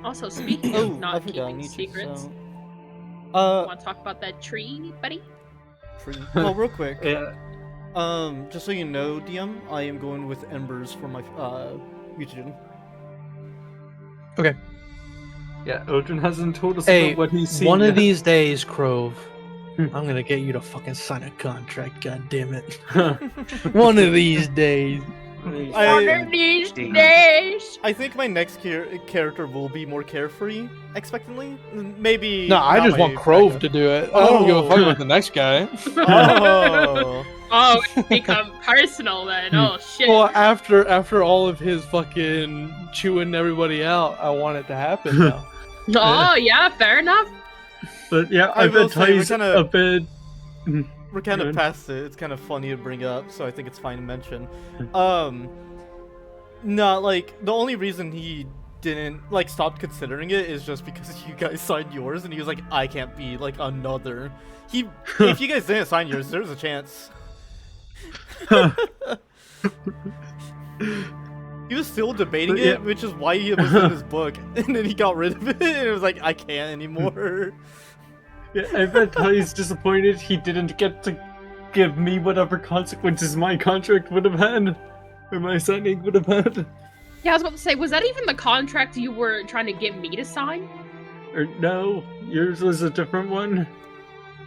Also, speaking Oh, of I not forgot. keeping secrets, So, want to talk about that tree, buddy? well, real quick. Yeah. Just so you know, DM, I am going with embers for my mutagen. Okay. Yeah, Odin hasn't told us Hey, about what he's seen one of yet. these days, Crove, I'm gonna get you to fucking sign a contract. God damn it! One of these days. One of these days. I think my next character will be more carefree, expectantly. Maybe. No, I not just my want Crove backup. to do it. I don't give a fuck Oh. about the next guy. Oh. Oh, it's become personal then. Oh shit. Well, after all of his fucking chewing everybody out, I want it to happen now. Oh yeah, fair enough. But yeah, I I will bet say, we're Ty's kinda- a bit. We're kind of Good. past it. It's kind of funny to bring up, so I think it's fine to mention. No, like the only reason he didn't like stop considering it is just because you guys signed yours, and he was like, I can't be like another. If you guys didn't sign yours, there's a chance. He was still debating But, yeah. it, which is why it was in his book, and then he got rid of it, and it was like, I can't anymore. Yeah, I bet Ty's disappointed he didn't get to give me whatever consequences my contract would have had, or my signing would have had. Yeah, I was about to say, was that even the contract you were trying to get me to sign? Or no, yours was a different one.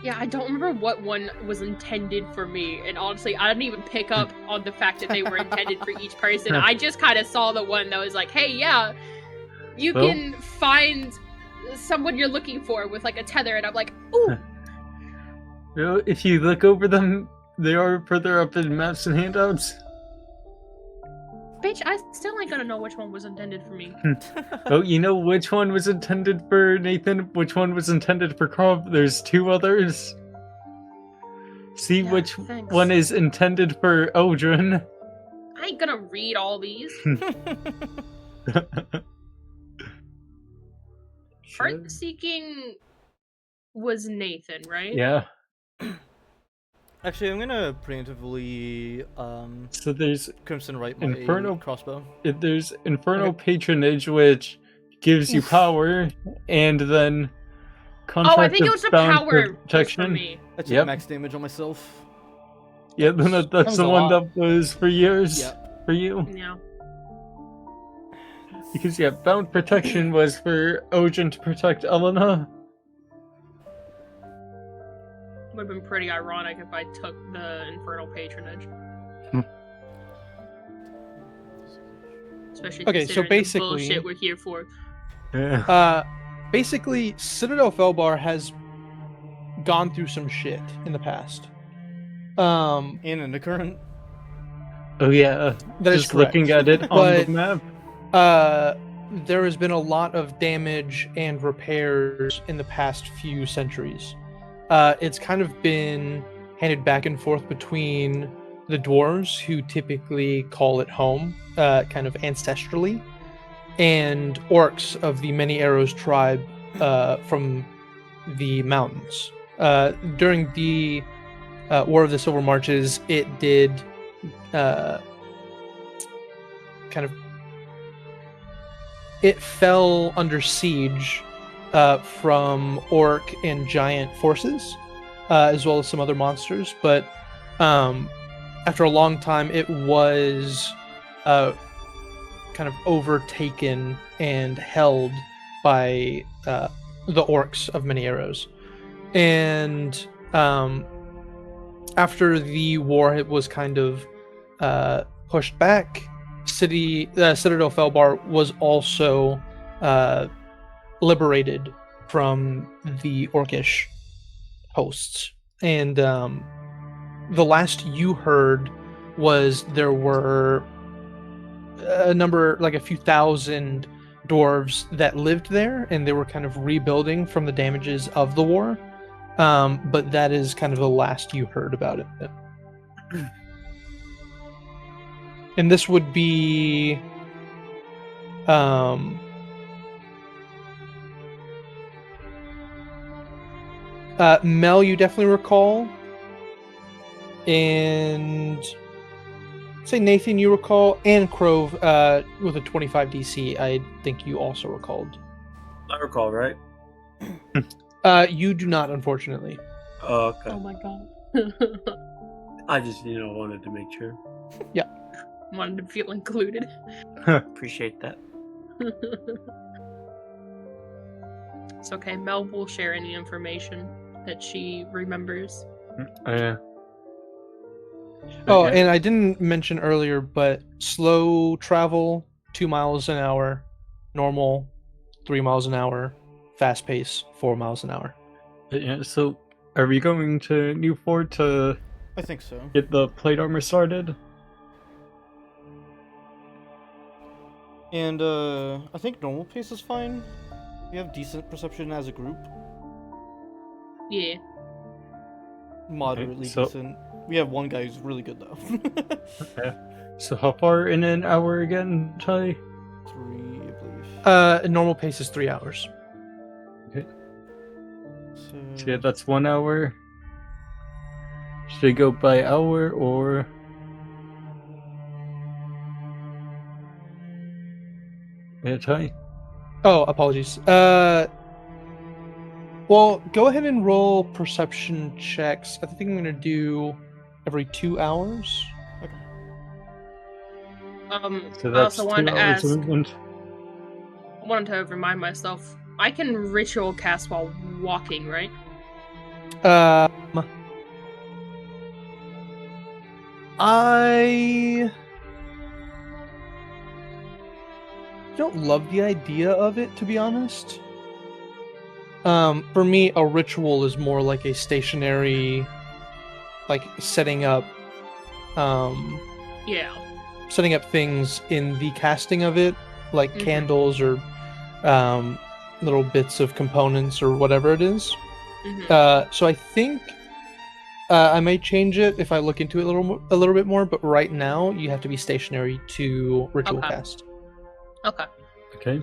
Yeah, I don't remember what one was intended for me, and honestly, I didn't even pick up on the fact that they were intended for each person. I just kind of saw the one that was like, hey, yeah, you Well- can find someone you're looking for with like a tether, and I'm like, ooh, You know, if you look over them, they are further up in maps and handouts. bitch, I still ain't gonna know which one was intended for me. Oh, you know which one was intended for Nathan? Which one was intended for Crop? There's two others. See Yeah, which thanks. one is intended for Odrin. I ain't gonna read all these. Heart seeking was Nathan, right? Yeah. Actually, I'm gonna preemptively So there's Crimson Right my Inferno- crossbow. there's Infernal Patronage, which gives you power, and then Oh, I think it was the Bound power was for protection. me. I took Yep. max damage on myself. Yeah, then that's was the a one lot. that was for yours. Yeah. For you. Yeah. Because yeah, Bound Protection was for Odin to protect Elena. Would have been pretty ironic if I took the Infernal Patronage. Especially Okay, so considering the basically- bullshit we're here for. Yeah. Basically, Citadel Felbar has gone through some shit in the past. And in the current. Oh yeah. That is Just correct. looking at it on But- the map. There has been a lot of damage and repairs in the past few centuries. It's kind of been handed back and forth between the dwarves, who typically call it home, kind of ancestrally, and orcs of the Many Arrows tribe from the mountains. During the War of the Silver Marches, it did it fell under siege from orc and giant forces, as well as some other monsters. But after a long time, it was kind of overtaken and held by the orcs of Many Arrows. And after the war, it was kind of pushed back. Citadel Felbar was also liberated from the orcish hosts, and the last you heard was there were a number, like a few thousand dwarves that lived there, and they were kind of rebuilding from the damages of the war. But that is kind of the last you heard about it. And this would be Mel, you definitely recall. And say Nathan, you recall, and Crove with a 25 DC. I think you also recalled. I recall, right? You do not, unfortunately. Oh, okay. Oh my god. I just, wanted to make sure. Wanted to feel included. Appreciate that. It's okay. Mel will share any information that she remembers. Yeah. Oh, Okay. and I didn't mention earlier, but slow travel 2 miles an hour, normal 3 miles an hour, fast pace 4 miles an hour. Yeah, so are we going to Newport to I think so. get the plate armor started? And I think normal pace is fine. We have decent perception as a group. Yeah. Moderately so- decent. We have one guy who's really good though. Okay. So how far in an hour again, Ty? 3, I believe. Normal pace is 3 hours. So yeah, that's 1 hour. Should I go by hour or... Yeah, Ty? Oh, apologies. Well, go ahead and roll perception checks. I think I'm gonna do every 2 hours. So I that's also 2 wanted to hours ask. of movement. I wanted to remind myself. I can ritual cast while walking, right? I don't love the idea of it, to be honest. For me, a ritual is more like a stationary, like setting up Yeah. things in the casting of it, like Mhm. candles or little bits of components or whatever it is. Mhm. So I think I may change it if I look into it a little bit more. But right now, you have to be stationary to ritual Okay. cast. Okay. Okay.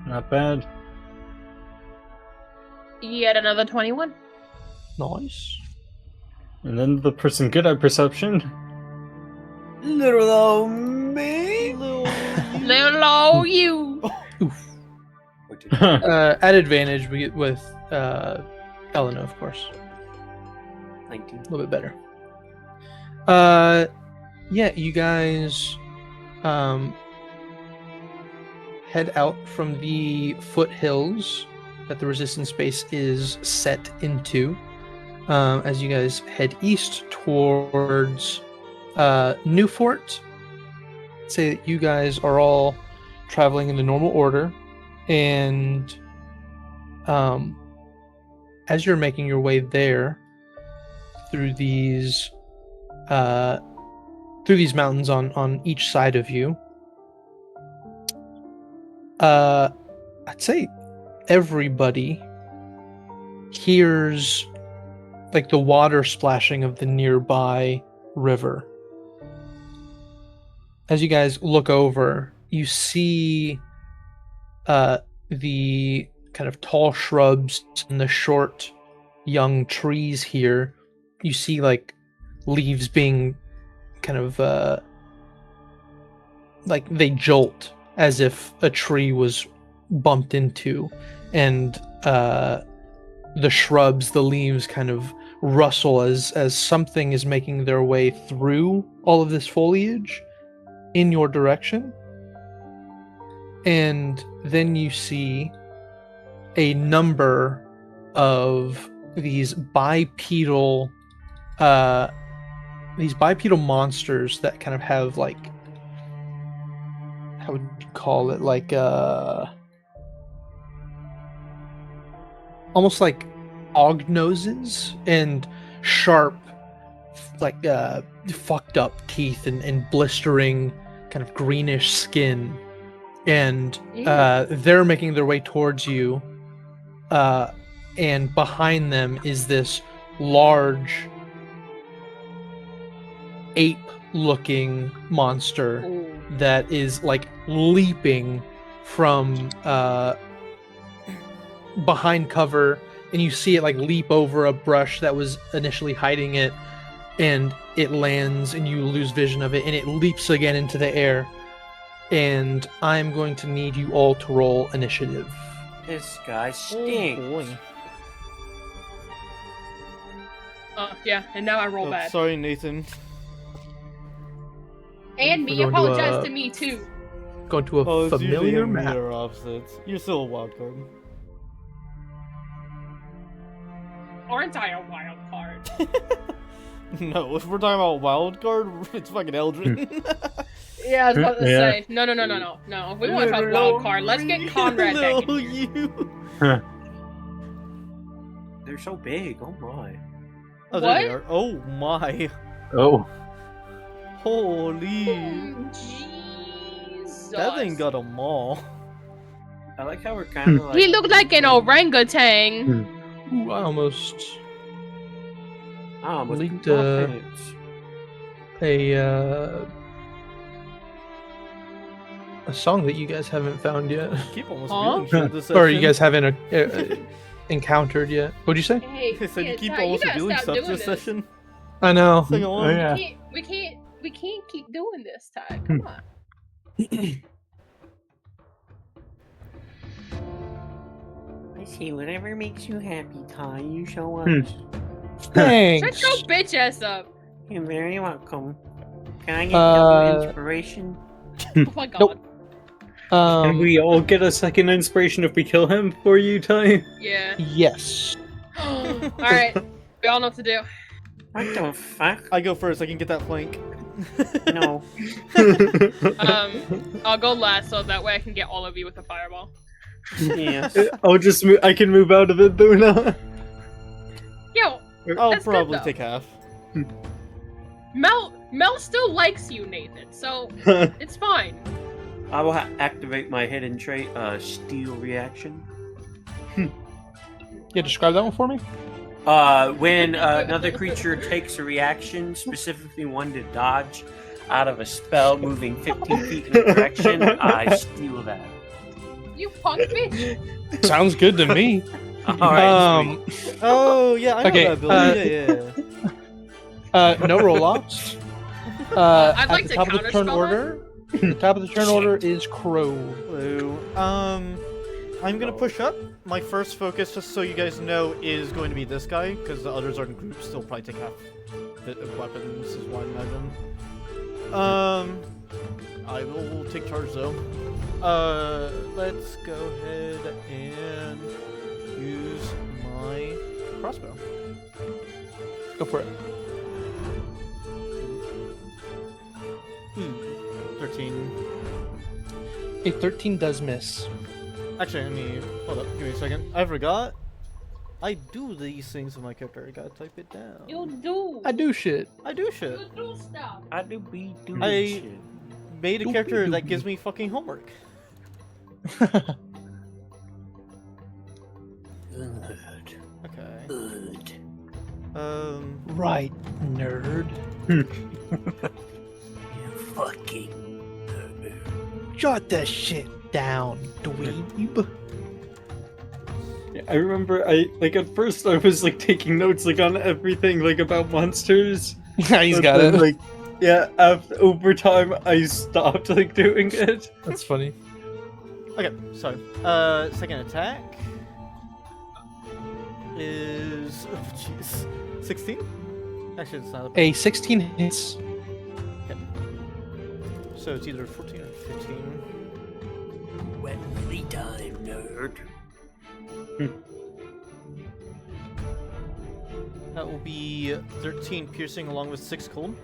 Not bad. Yet another 21. Nice. And then the person good at perception. Little old me. Little old you. At advantage with Elena, of course. 19. A little bit better. Yeah, you guys head out from the foothills that the resistance base is set into. As you guys head east towards Newfort. Say that you guys are all traveling in the normal order, and as you're making your way there through these mountains on each side of you, I'd say everybody hears like the water splashing of the nearby river. As you guys look over, you see the kind of tall shrubs and the short young trees here. You see like leaves being kind of like they jolt as if a tree was bumped into, and the shrubs, the leaves kind of rustle as something is making their way through all of this foliage in your direction. And then you see a number of these bipedal monsters that kind of have like, how would you call it, like almost like hog noses and sharp, like fucked up teeth and blistering kind of greenish skin, and they're making their way towards you, and behind them is this large ape looking monster Ooh. that is like leaping from behind cover, and you see it like leap over a brush that was initially hiding it, and it lands, and you lose vision of it, and it leaps again into the air. And I'm going to need you all to roll initiative. This guy Oh stinks. boy. Yeah, and now I roll Oh, bad. sorry, Nathan. And me, We're going to, apologize to me too. Going to a Oh, it's usually familiar when we map. are opposites. You're still a wild card. Aren't I a wild card? No, if we're talking about wild card, it's fucking Eldrin. Yeah, I was about to Yeah. say. No. We want to talk wild card. Let's get Conrad back No, in here. you. They're so big. Oh my. Oh, there they What? are. Oh my. Oh. Holy. Jesus. That thing got a maul. I like how we're kind of like. He looked like an orangutan. Ooh, I almost Oh, with leaked, confidence. a song that you guys haven't found yet, Keep almost Huh? reading shit this or you session. guys haven't encountered yet. What'd you say? Hey, I said you keep Ty, almost gotta doing stop stuff doing this session. I know. Sing along. Oh, yeah. We can't keep doing this, Ty. Come on. I see. Whatever makes you happy, Ty, you show us. Thanks. Shut your bitch ass up. You're very welcome. Can I get Uh, double inspiration? Oh my god. Nope. Can we all get a second inspiration if we kill him for you, Ty? Yeah. Yes. Alright. We all know what to do. What the fuck? I go first. I can get that flank. No. I'll go last so that way I can get all of you with a fireball. Yes. I'll just move. I can move out of it though now. Yo, I'll That's good, probably though. take half. Mel still likes you, Nathan, so it's fine. I will activate my hidden trait, Steel Reaction. Yeah, describe that one for me. When another creature takes a reaction, specifically one to dodge out of a spell moving 15 feet in a direction, I steal that. You punk bitch. Sounds good to me. Alright, Oh yeah, I know Okay, that ability. Yeah. No roll-offs. I'd At like the to top of the turn counterspell order. The top of the turn order is Crow. Hello. I'm gonna push up. My first focus, just so you guys know, is going to be this guy, because the others are in groups. They'll probably take half of weapons, is what I imagine. I will take charge though. Let's go ahead and use my crossbow. Go for it. 13. A 13 does miss. Actually, let me hold up. Give me a second. I forgot. I do these things with my character. I gotta type it down. You do. I do shit. I do shit. You do stuff. I do be doing I- shit. Made a Doopy character that doopy. gives me fucking homework. Good. Okay. Good. Right, nerd. You fucking. Jot that shit down, dweeb. I remember at first I was like taking notes like on everything like about monsters. He's but got then, it. Like over time I stopped like doing it. That's funny. Okay, so second attack is jeez, 16. Actually, it's not. A 16 hits. So it's either 14 or 15. Weaponly time, nerd. That will be 13 piercing along with 6 cold.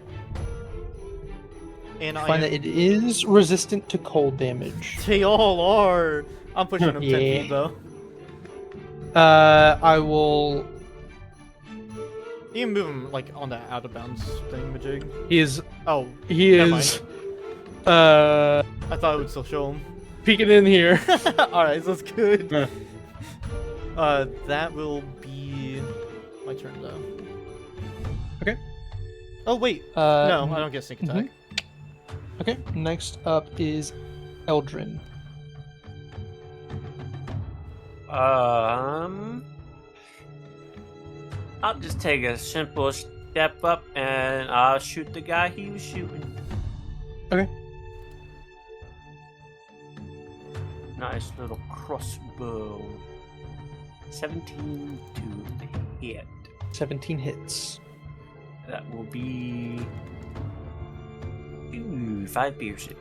And I Find that it is resistant to cold damage. they all are. I'm pushing them 10 Yeah. feet though. I will. You can move him like on that out of bounds thing, Majig. He is. Oh, He Never is. I thought I would still show him. Peeking in here. Alright, so that's good. Yeah. That will be my turn though. Okay. Oh wait, Uh, no, I don't get sneak attack. Okay. Next up is Eldrin. I'll just take a simple step up and I'll shoot the guy he was shooting. Okay. Nice little crossbow. 17 to hit. 17 hits. That will be 5 piercing.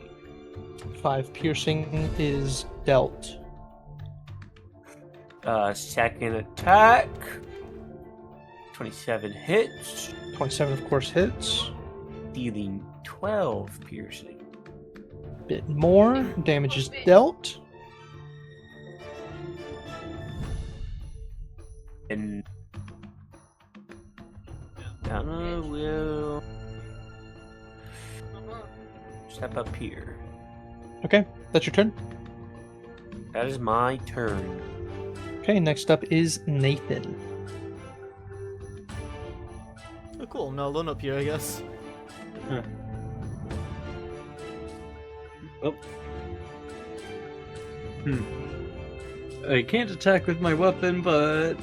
5 piercing is dealt. Second attack. 27 hits. 27, of course, hits. Dealing 12 piercing. Bit more. Damage is dealt. And Donna will step up here. Okay, that's your turn. That is my turn. Okay, next up is Nathan. Oh, cool. I'm now alone up here, I guess. Oh. I can't attack with my weapon, but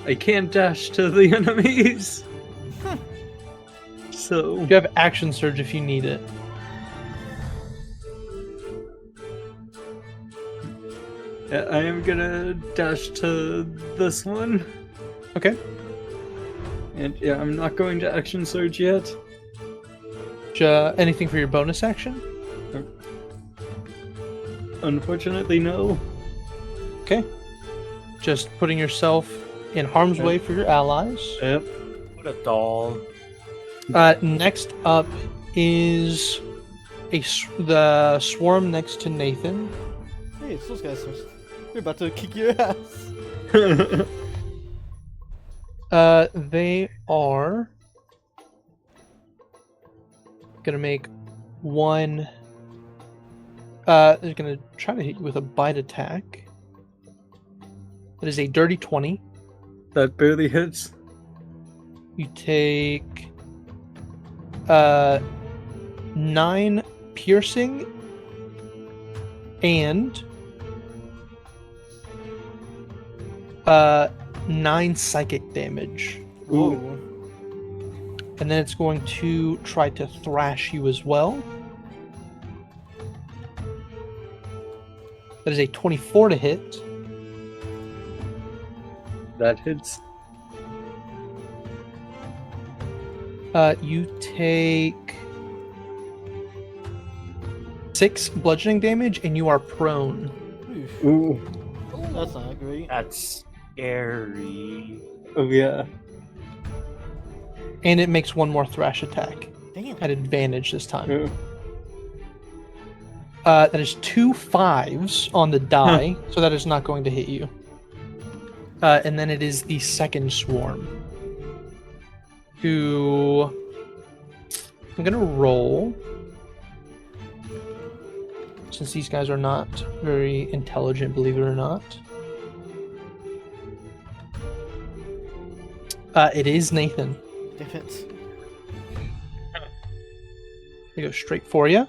I can dash to the enemies. So You have action surge if you need it. yeah, I am gonna dash to this one. Okay. And yeah, I'm not going to action surge yet. Anything for your bonus action? Unfortunately, no. Okay. Just putting yourself in harm's way for your allies. Yep. What a doll. Next up is the swarm next to Nathan. Hey, it's those guys. They're about to kick your ass. They are gonna make one. They're gonna try to hit you with a bite attack. That is a dirty 20. That barely hits. You take 9 piercing and 9 psychic damage. Whoa. And then it's going to try to thrash you as well. That is a 24 to hit. That hits. You take 6 bludgeoning damage and you are prone. Oof, Ooh. that's not great. That's scary. Oh yeah. And it makes one more thrash attack Damn. at advantage this time. Yeah. That is 2 5s on the die, so that is not going to hit you. And then it is the second swarm. Who I'm gonna roll. Since these guys are not very intelligent, believe it or not. It is Nathan. Damn it. They go straight for you.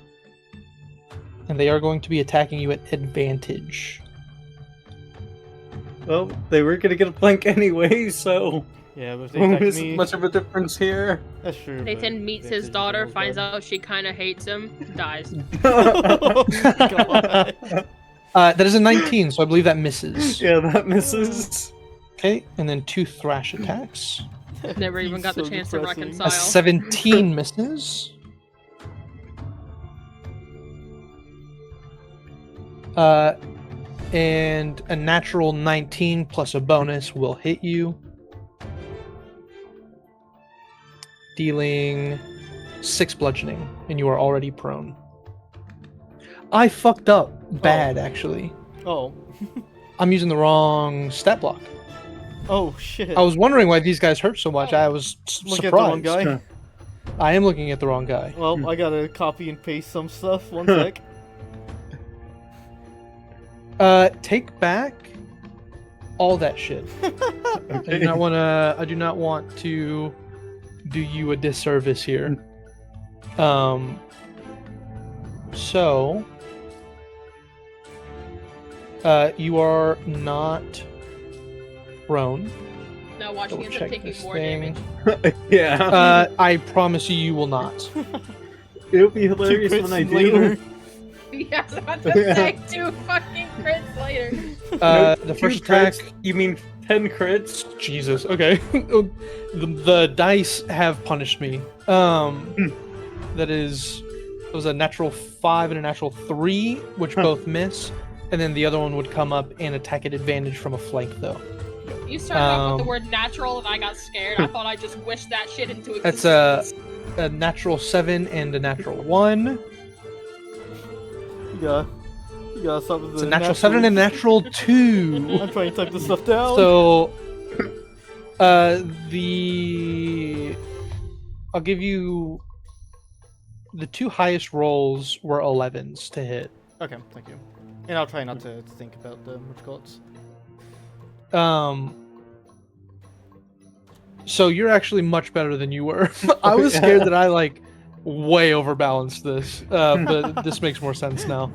And they are going to be attacking you at advantage. Well, they were gonna get a flank anyway, so Yeah, but if they attack isn't me, much of a difference here. that's true. but Nathan meets his advantage daughter, is finds always out she kind of hates him, dies. Oh, God. That is a 19, so I believe that misses. Yeah, that misses. Okay, and then 2 thrash attacks. Never even He's got the so chance to depressing. reconcile. A 17 misses. And a natural 19 plus a bonus will hit you. Dealing 6 bludgeoning, and you are already prone. I fucked up bad, actually. Oh. I'm using the wrong stat block. Oh, shit. I was wondering why these guys hurt so much. I was Look at the wrong surprised. guy. I am looking at the wrong guy. Well, I gotta copy and paste some stuff. One sec. Take back all that shit. I do not want to. I do not want to do you a disservice here. So You are not prone. Now watch me end up Check taking this more thing. damage. Yeah. I promise you will not. It'll be Two hilarious when I crits do. later. Yeah, I was about to say 2 fucking crits later. The Two first attack. crits? You mean 10 crits? Jesus. Okay. the dice have punished me. That is, it was a natural 5 and a natural 3, which both miss, and then the other one would come up and attack at advantage from a flank, though. You started off with the word natural and I got scared. I thought I just wished that shit into existence. That's a natural 7 and a natural 1. Yeah. You gotta stop with It's the a natural 7 and a natural 2. I'm trying to type this stuff down. So, I'll give you the 2 highest rolls were 11s to hit. Okay, thank you. And I'll try not to think about the what you call it. So you're actually much better than you were. I was scared that I way overbalanced this, but this makes more sense now.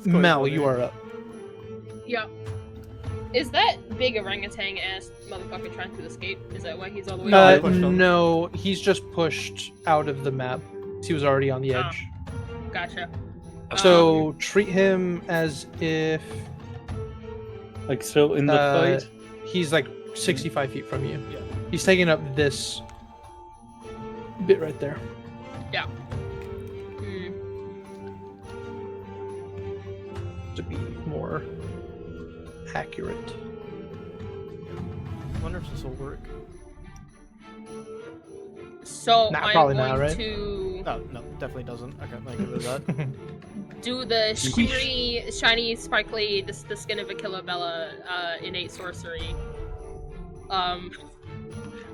Mel, you are up. Yeah. Is that big orangutan ass motherfucker trying to escape? Is that why he's all the way I up? pushed him. No, he's just pushed out of the map. He was already on the edge. Gotcha. So treat him as if Like, still in the fight? he's like 65 feet from you. Yeah. He's taking up this bit right there. Hmm. To be more accurate. I wonder if this will work. So Nah, I'm probably going not, right? No, no, definitely doesn't. Okay, I give it that. do the shimmery, shiny, sparkly, the skin of a killer Bella innate sorcery. I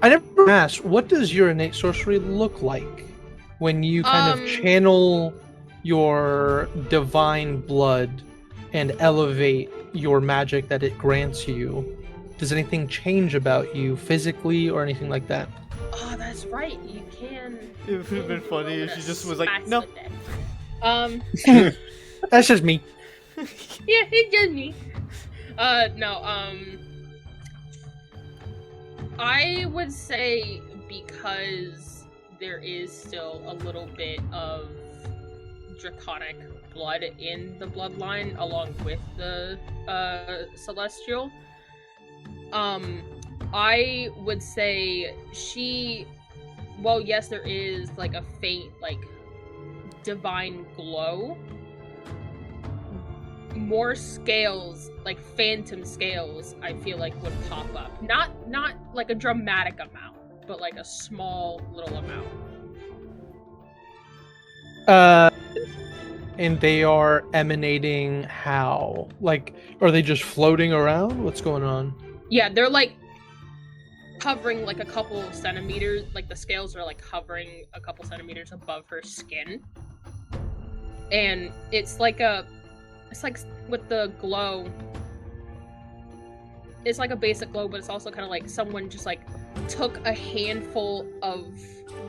never asked, what does your innate sorcery look like when you kind of channel your divine blood and elevate your magic that it grants you? Does anything change about you physically or anything like that? Oh, that's right. You can. It would have been funny if she just was like, smash no. with that. That's just me. Yeah, it's just me. No, I would say because there is still a little bit of draconic blood in the bloodline along with the celestial. I would say well, yes, there is like a faint divine glow. More scales, like phantom scales, I feel like would pop up. Not like a dramatic amount, but like a small little amount. And they are emanating how? Like, are they just floating around? What's going on? Yeah, they're like hovering like a couple centimeters, like the scales are like hovering a couple centimeters above her skin. And it's like with the glow, it's like a basic glow, but it's also kind of like someone just like took a handful of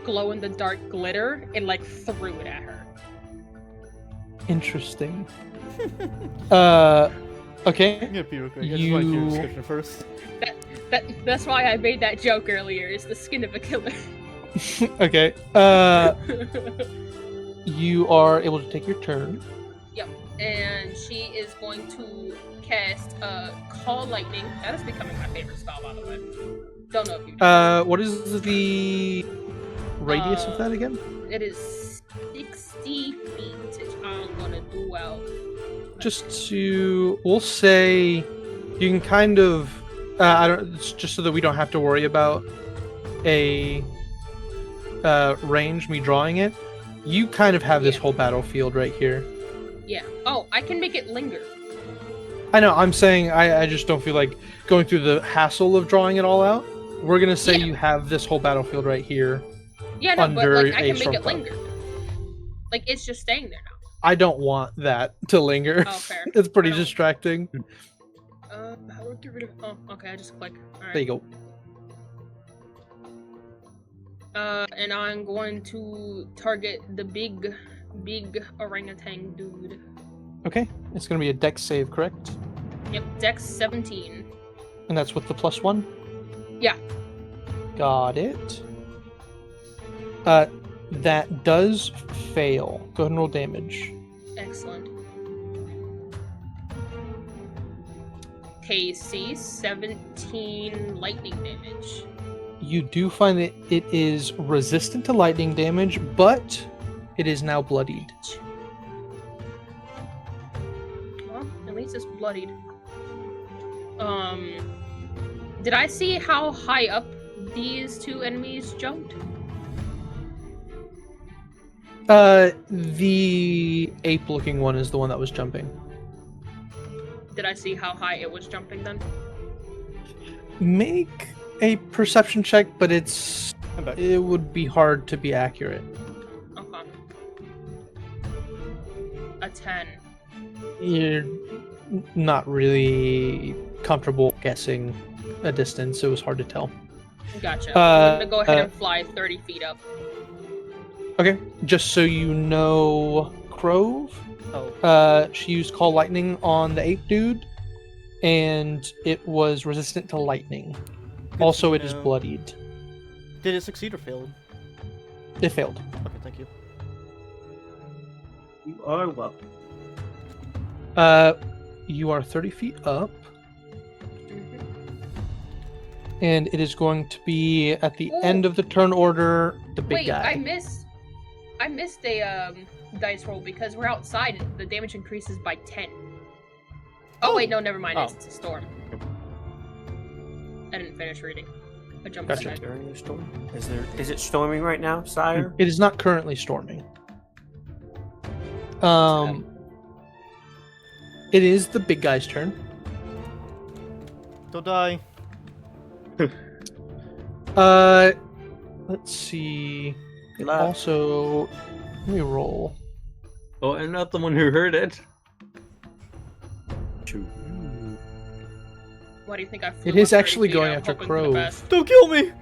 glow-in-the-dark glitter and like threw it at her. Interesting. Okay. I'm gonna be real quick. I just want to hear your description first. That's why I made that joke earlier. It's the skin of a killer. Okay. You are able to take your turn. Yep. And she is going to cast Call Lightning. That is becoming my favorite spell, by the way. Don't know if you do. What is the radius of that again? It is 60 feet, which I'm gonna do out. We'll say you can kind of it's just so that we don't have to worry about a range, me drawing it. You kind of have this whole battlefield right here. Yeah. Oh, I can make it linger. I know, I'm saying I just don't feel like going through the hassle of drawing it all out. We're gonna say you have this whole battlefield right here. Yeah, no, but like I can make storm it cloud. linger. Like it's just staying there now. I don't want that to linger. Oh, fair. It's pretty I don't- distracting. How do I get rid of? Oh, okay. I just click. All right. There you go. And I'm going to target the big orangutan dude. Okay, it's going to be a dex save, correct? Yep, Dex 17. And that's with the +1? Yeah. Got it. That does fail. Go ahead and roll damage. Excellent. KC 17 lightning damage. You do find that it is resistant to lightning damage, but it is now bloodied. Well, at least it's bloodied. Did I see how high up these two enemies jumped? The ape-looking one is the one that was jumping. Did I see how high it was jumping then? Make a perception check, but I'm back. it would be hard to be accurate. Okay. A 10. You're not really comfortable guessing a distance. It was hard to tell. Gotcha. I'm gonna go ahead and fly 30 feet up. Okay, just so you know, Crove, Oh, she used Call Lightning on the ape dude, and it was resistant to lightning. good Also, to it is know. bloodied. Did it succeed or failed? It failed. Okay, thank you. You are welcome. You are 30 feet up, Mhm. and it is going to be at the Ooh. end of the turn order, the big Wait, guy. I missed a dice roll because we're outside. The damage increases by 10. Oh, wait, no, never mind. Oh. It's a storm. I didn't finish reading. I jumped Gotcha. ahead. During the storm? Is it storming right now, sire? It is not currently storming. It is the big guy's turn. Don't die. Let's see. It Left. also, let me roll. Oh, I'm not the one who heard it. Two. Why do you think I flew It is up 30 actually feet? going I'm after hoping for the Crove. best. Don't kill me!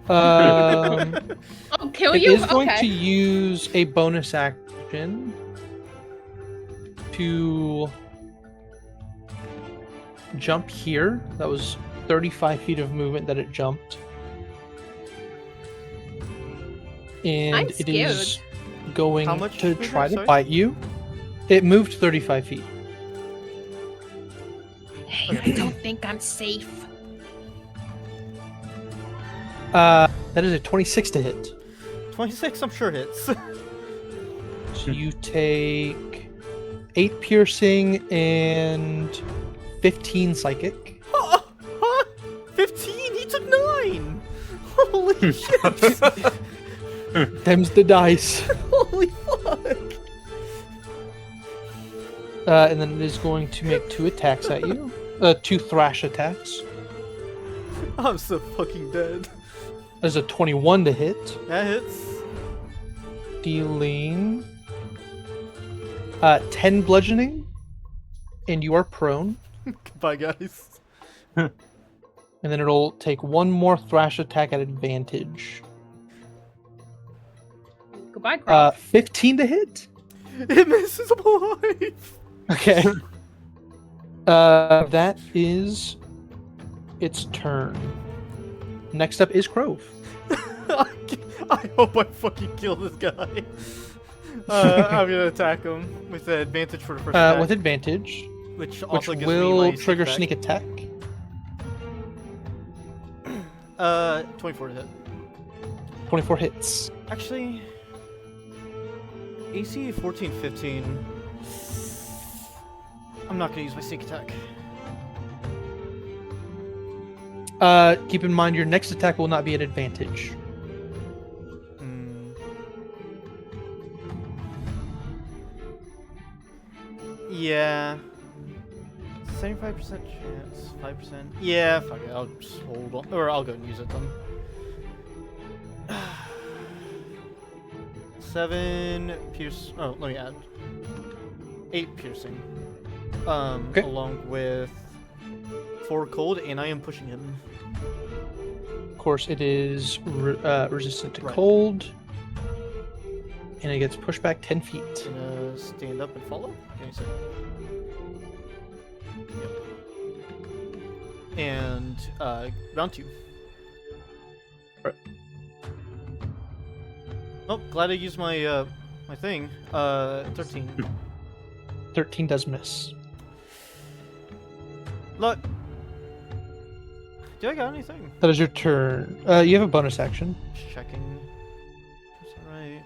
Oh, kill It you? is going Okay. to use a bonus action to jump here. That was 35 feet of movement that it jumped. And I'm it is scared. going How much to movement, try to sorry? bite you. It moved 35 feet. Hey, I don't think I'm safe. That is a 26 to hit. 26, I'm sure hits. So you take 8 piercing and 15 psychic. 15? He took 9! Holy shit! Them's the dice. Holy fuck! And then it is going to make 2 attacks at you. 2 thrash attacks. I'm so fucking dead. There's a 21 to hit, That hits. dealing 10 bludgeoning, and you are prone. Goodbye, guys. And then it'll take 1 more thrash attack at advantage. Goodbye, Croc. 15 to hit. It misses, I'm alive! Okay. That is its turn. Next up is Crove. I hope I fucking kill this guy. I'm gonna attack him with the advantage for the first attack, With advantage, which which also gives will me my trigger sneak attack. 24 to hit. 24 hits. Actually, AC 14, 15. I'm not gonna use my sneak attack. Keep in mind your next attack will not be at advantage. Yeah. 75% chance, 5%. Yeah, fuck it. I'll just hold on. Or I'll go and use it then. 7 pierce. Oh, let me add. 8 piercing. Okay. Along with 4 cold, and I am pushing him. Of course, it is resistant to Right. cold. and it gets pushed back 10 feet. Gonna stand up and follow. Give me a second. Yep. And round 2. Right. Oh, glad I used my my thing. 13. 13 does miss. Look. Do I got anything? That is your turn. You have a bonus action. Just checking. Is that right?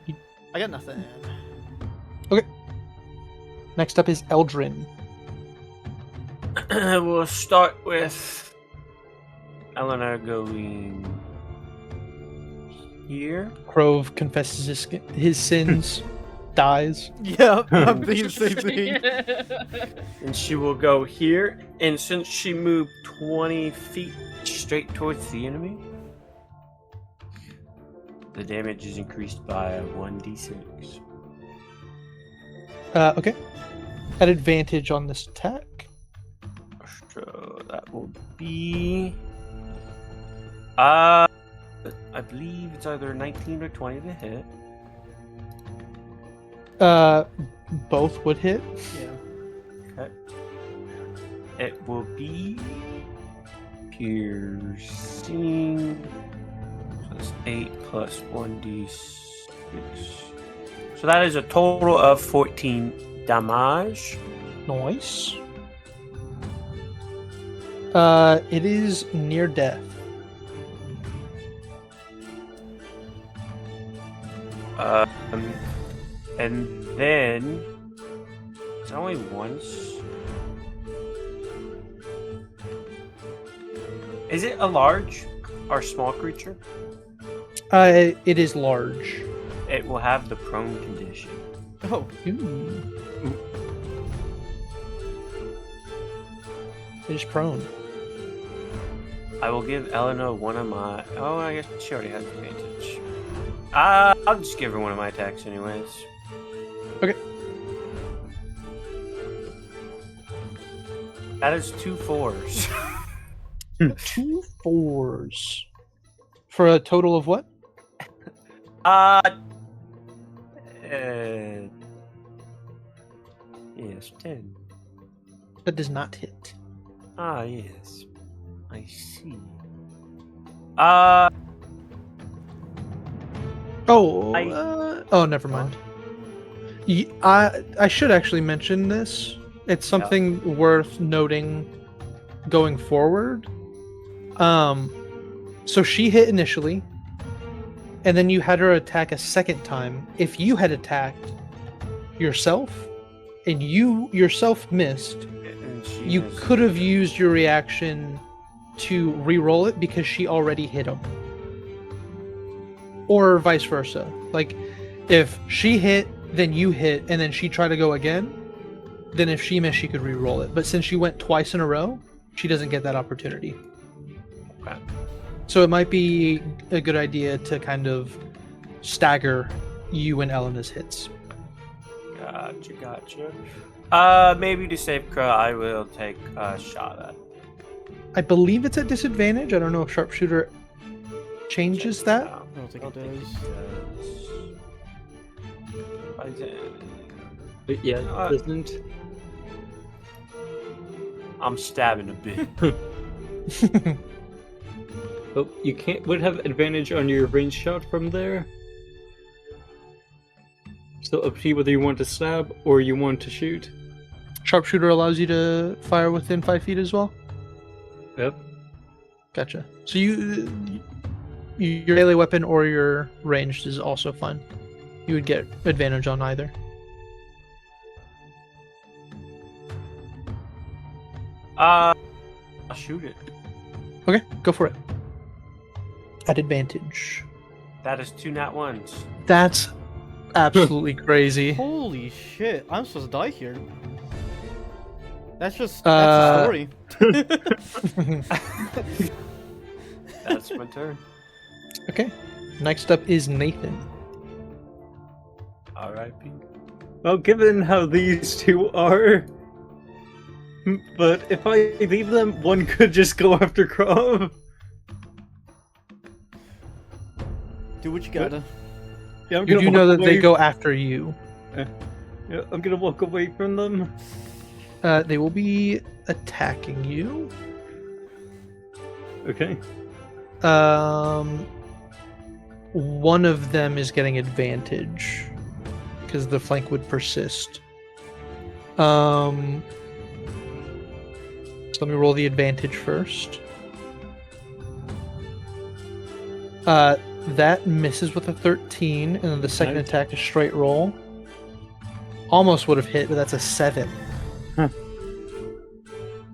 I got nothing. Next up is Eldrin. We'll start with Eleanor going here. Crove confesses his sins, dies. Yeah, I'm thinking the same thing. And she will go here. And since she moved 20 feet straight towards the enemy, the damage is increased by 1d6. Okay. At advantage on this attack. So that will be... I believe it's either 19 or 20 to hit. Both would hit. Yeah. Okay. It will be piercing. So that's 8 plus 1d6. So that is a total of 14 damage. Nice. It is near death. And then it's only once. Is it a large or small creature? It is large. It will have the prone condition. Oh, Ooh. It is prone. I will give Eleanor one of my. Oh, I guess she already has advantage. I'll just give her one of my attacks, anyways. Okay. That is 2 4s. 2 4s. For a total of what? Yes, 10. That does not hit. Ah, yes. I see. Oh, never mind. I should actually mention this. It's something worth noting going forward. So she hit initially, and then you had her attack a second time. If you had attacked yourself, and you yourself missed, you could have used your reaction to re-roll it because she already hit him. Or vice versa. Like, if she hit, then you hit, and then she tried to go again, then if she missed, she could re-roll it. But since she went twice in a row, she doesn't get that opportunity. Okay. So it might be a good idea to kind of stagger you and Elena's hits. Gotcha. Maybe to save Crow, I will take a shot at. I believe it's at disadvantage. I don't know if Sharpshooter changes that. I don't think it does. But yeah, it doesn't. I'm stabbing a bit. But you would have advantage on your range shot from there. So up to you whether you want to stab or you want to shoot. Sharpshooter allows you to fire within 5 feet as well? Yep. Gotcha. So your melee weapon or your ranged is also fine. You would get advantage on either. I'll shoot it. Okay, go for it. At advantage. That is 2 nat 1s. That's absolutely crazy. Holy shit! I'm supposed to die here. That's just that's the story. That's my turn. Okay. Next up is Nathan. R.I.P. Well, given how these two are, but if I leave them, one could just go after Krav. Do what you gotta. Yeah, I'm You gonna do know walk that they away. go after you. Yeah, I'm gonna walk away from them. They will be attacking you. Okay. One of them is getting advantage because the flank would persist. So let me roll the advantage first. That misses with a 13, and then the second Nice. attack is straight roll. Almost would have hit, but that's a 7.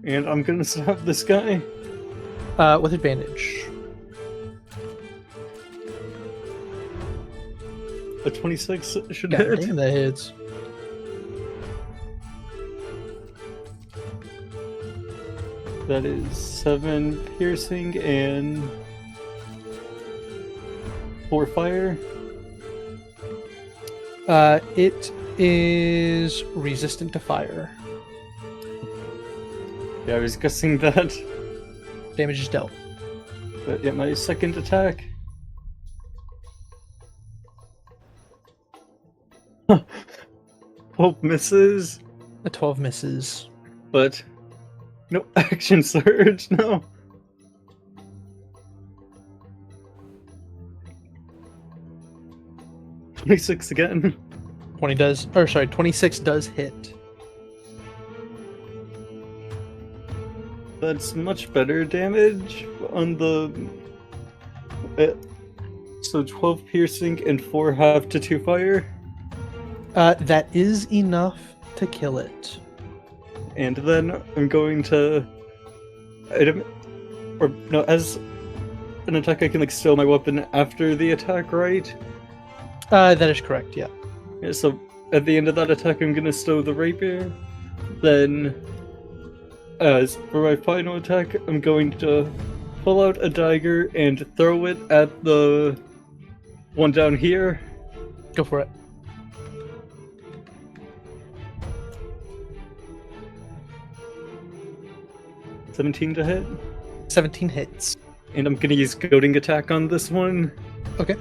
And I'm gonna stab this guy. With advantage. A 26 should God hit. damn, that hits. That is 7 piercing and 4 fire. It is resistant to fire. Yeah, I was guessing that. Damage is dealt. But yeah, my second attack. 12 misses, A 12 misses. but no action surge, no. "26 again. 26 does hit. That's much better damage on the. So 12 piercing and 4 half to 2 fire. That is enough to kill it. And then I'm going to. As an attack, I can like steal my weapon after the attack, right? That is correct, yeah. Yeah, so at the end of that attack, I'm gonna stow the rapier. Then, as for my final attack, I'm going to pull out a dagger and throw it at the one down here. Go for it. "17 to hit. 17 hits. And I'm gonna use goading attack on this one. Okay.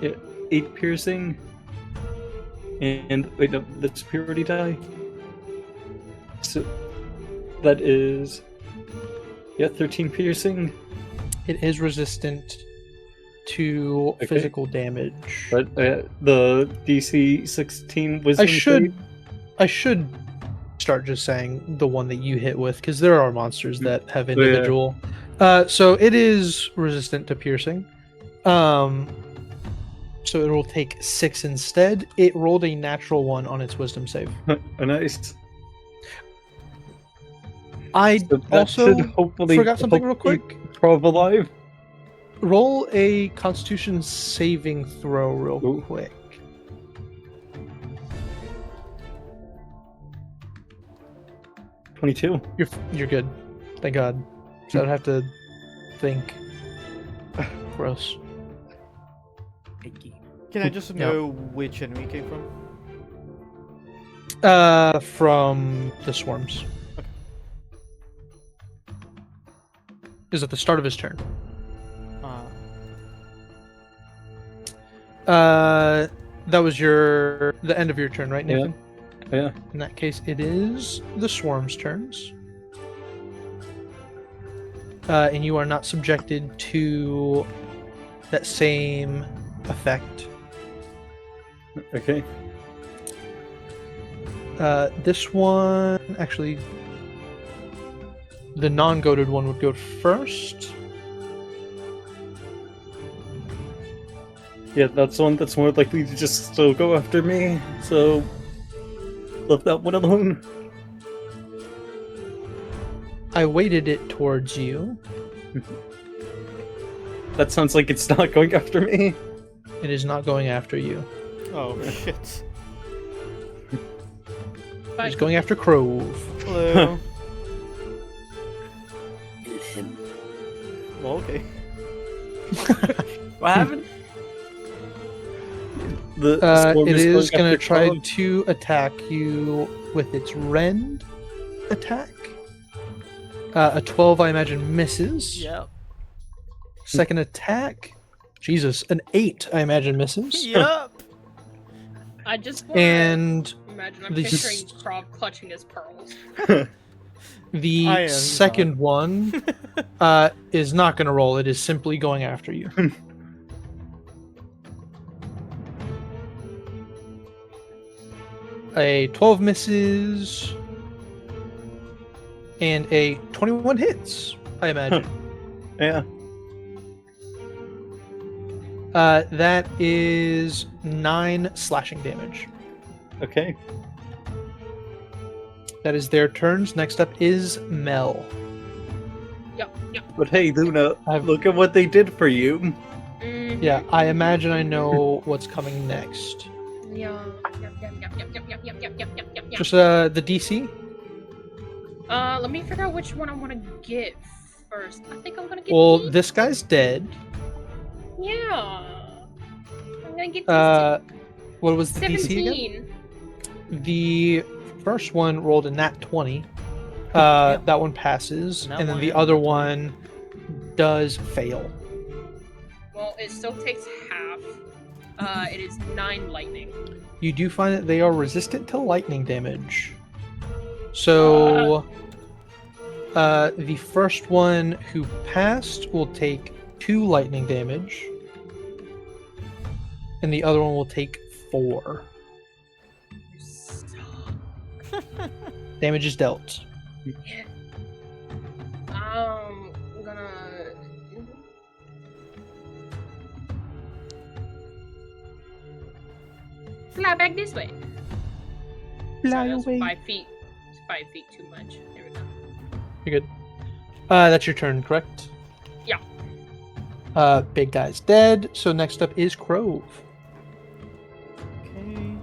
Yeah, 8 piercing. And wait, no, that's purity die. So that is 13 piercing. It is resistant to Okay. physical damage. But the DC 16 wisdom. I should start just saying the one that you hit with, because there are monsters that have yeah. individual. So it is resistant to piercing. So it will take 6 instead. It rolled a natural 1 on its wisdom save. Nice. I So that also should hopefully forgot something real hopefully quick. Prove alive. Roll a Constitution saving throw real Ooh. quick. "22. You're good. Thank God. So I don't have to think. Gross. Can I just Yeah. know which enemy came from? From the swarms. Is at the start of his turn. That was the end of your turn, right, Yeah. Nathan? Yeah. In that case, it is the swarm's turns. And you are not subjected to that same effect. Okay. This one, actually, the non-goaded one would go first. Yeah, that's one that's more likely to just still go after me. So left that one alone. I weighted it towards you. That sounds like it's not going after me. It is not going after you. Oh shit. It's going after Crove. Hello. Well, okay. What happened? The swarm It is going going to after try Cobalt. to attack you with its rend attack. A 12, I imagine, misses. Yep. Second attack. Jesus, an 8, I imagine, misses. Yep. I just want And imagine I'm the picturing s- Krov clutching his pearls. I the am second one is not going to roll. It is simply going after you. A 12 misses. And a 21 hits, I imagine. Yeah. That is 9 slashing damage. Okay. That is their turns. Next up is Mel. Yep. But hey, Luna, I've- look at what they did for you. Mhm. Yeah, I imagine I know what's coming next. Yeah. Yep. Just the DC. Let me figure out which one I want to get first. I think I'm gonna get. Well, these. this guy's dead. Yeah. I'm gonna get. What was the DC again? 17. The first one rolled a nat 20. Yeah. That one passes, Nat and then one the and other nat 20. one does fail. Well, it still takes half. It is 9 lightning. You do find that they are resistant to lightning damage. So, the first one who passed will take 2 lightning damage, and the other one will take 4. Damage is dealt. I'm gonna. Fly back this way. Sorry, that's 5 feet. It's 5 feet too much. There we go. You're good. That's your turn, correct? Yeah. Big guy's dead. So next up is Crove. Okay.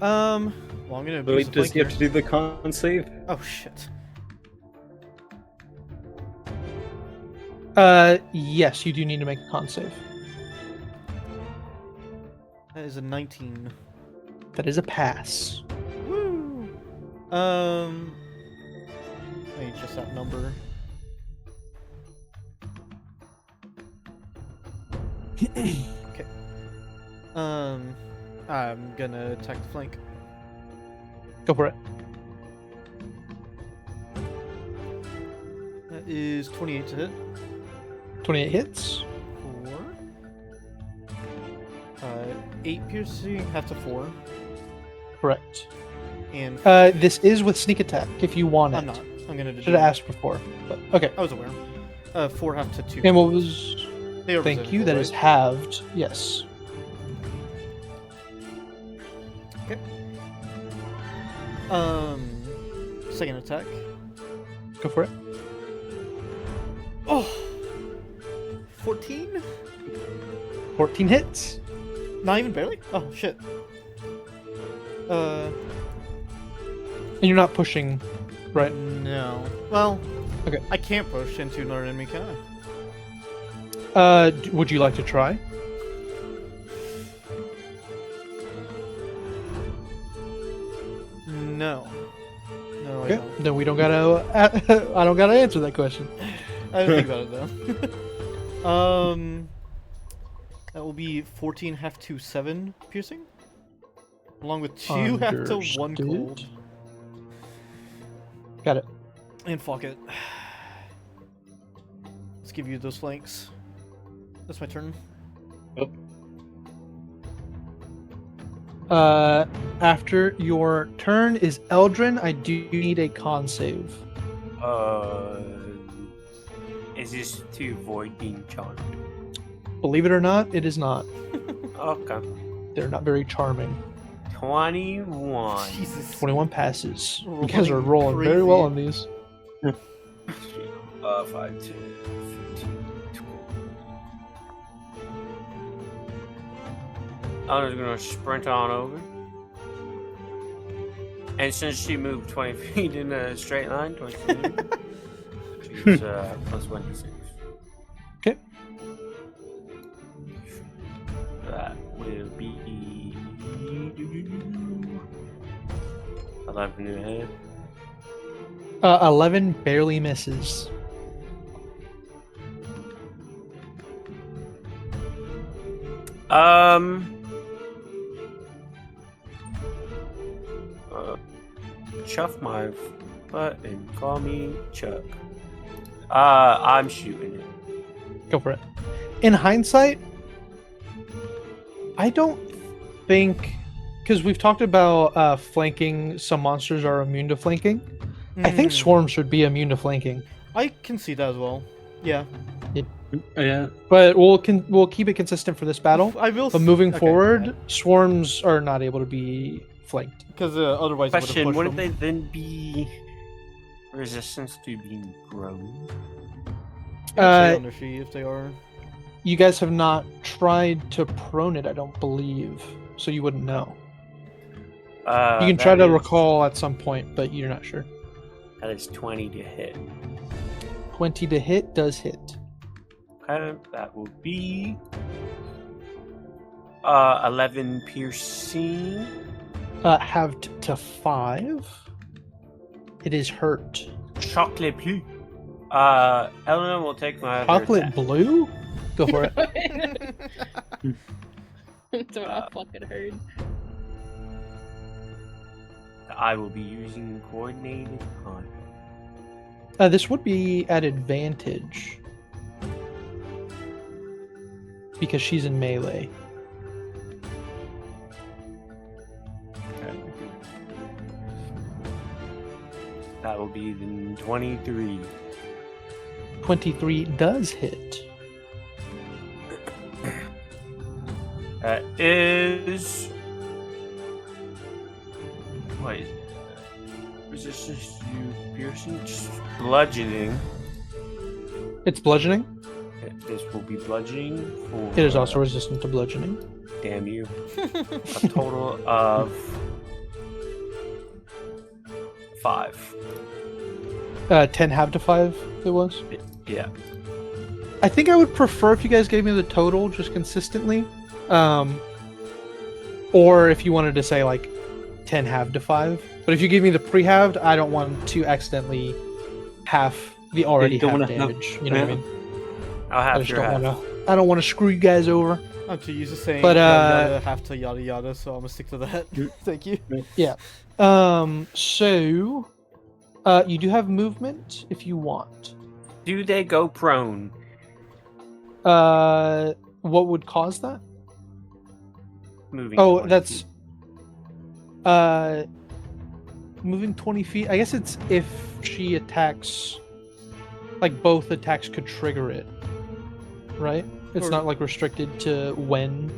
Well, I'm gonna. abuse Wait, the does flank he have to here. do the con save? Oh shit. Yes, you do need to make a con save. That is a 19. That is a pass. Woo. Wait, just that number. Okay. I'm gonna attack the flank. Go for it. That is 28 to hit. 28 hits. 4. 8 piercing, half to 4. Correct. And This is with sneak attack if you want it. I'm not. I'm gonna do Should have asked before. But okay. I was aware. 4 half to 2. And what was? They are Thank you. resistable, That right? is halved. Yes. Second attack. Go for it. Oh! 14? 14 hits. Not even barely? Oh, shit. And you're not pushing, right? No. Well, Okay. I can't push into another enemy, can Would you like to try? I? No. No, I Okay. don't. Then we don't gotta. I don't gotta answer that question. I didn't think about it, though. That will be 14 half to 7 piercing. Along with 2 half to 1 cold. Understood. Got it. And fuck it. Let's give you those flanks. That's my turn. After your turn is Eldrin. I do need a con save. Is this to avoid being charmed? Believe it or not, it is not. Okay. They're not very charming. 21. Jesus. 21 passes. You guys are rolling Crazy. very well on these. 5, 10, 15, 20. I'm just gonna sprint on over. And since she moved 20 feet in a straight line, 20 feet, she's plus 1 to 6. Okay. That will be 11 in the head. 11 barely misses. Chuff my butt and call me Chuck. I'm shooting it. Go for it. In hindsight, I don't think, because we've talked about flanking. Some monsters are immune to flanking. I think swarms should be immune to flanking. I can see that as well. Yeah. Yeah. But we'll keep it consistent for this battle. I will. But moving okay, forward, swarms are not able to be flanked. because otherwise, it Question: would've wouldn't pushed they then be resistance to being grown? them. Actually, on their feet if they are. You guys have not tried to prone it, I don't believe, so you wouldn't know. You can try to recall at some point, but you're not sure. That is 20 to hit. 20 to hit does hit. Okay, that will be 11 piercing. Halved to 5. It is hurt. Chocolate bleu. Eleanor will take my other Chocolate attack. blue? Go for it. That's what I fucking heard. I will be using coordinated on. This would be at advantage. Because she's in melee. That will be then 23. 23 does hit. That is. Wait. Resistance to piercing? Just bludgeoning. It's bludgeoning. This will be bludgeoning for. It is also resistant to bludgeoning. Damn you. A total of 5. 10 half to 5 it was. Yeah. I think I would prefer if you guys gave me the total just consistently. Or if you wanted to say like 10 half to 5. But if you give me the pre-halved, I don't want to accidentally half the already don't half wanna have- damage. You know what I mean? I'll I have just your don't half. want to. I don't want to screw you guys over. To use the same, But, yada, yada, have to yada yada, so I'm gonna stick to that. Thank you. So, you do have movement if you want. Do they go prone? What would cause that? Moving. Oh, 20 that's feet. moving 20 feet. I guess it's if she attacks, like both attacks could trigger it, right? It's Or- not like restricted to when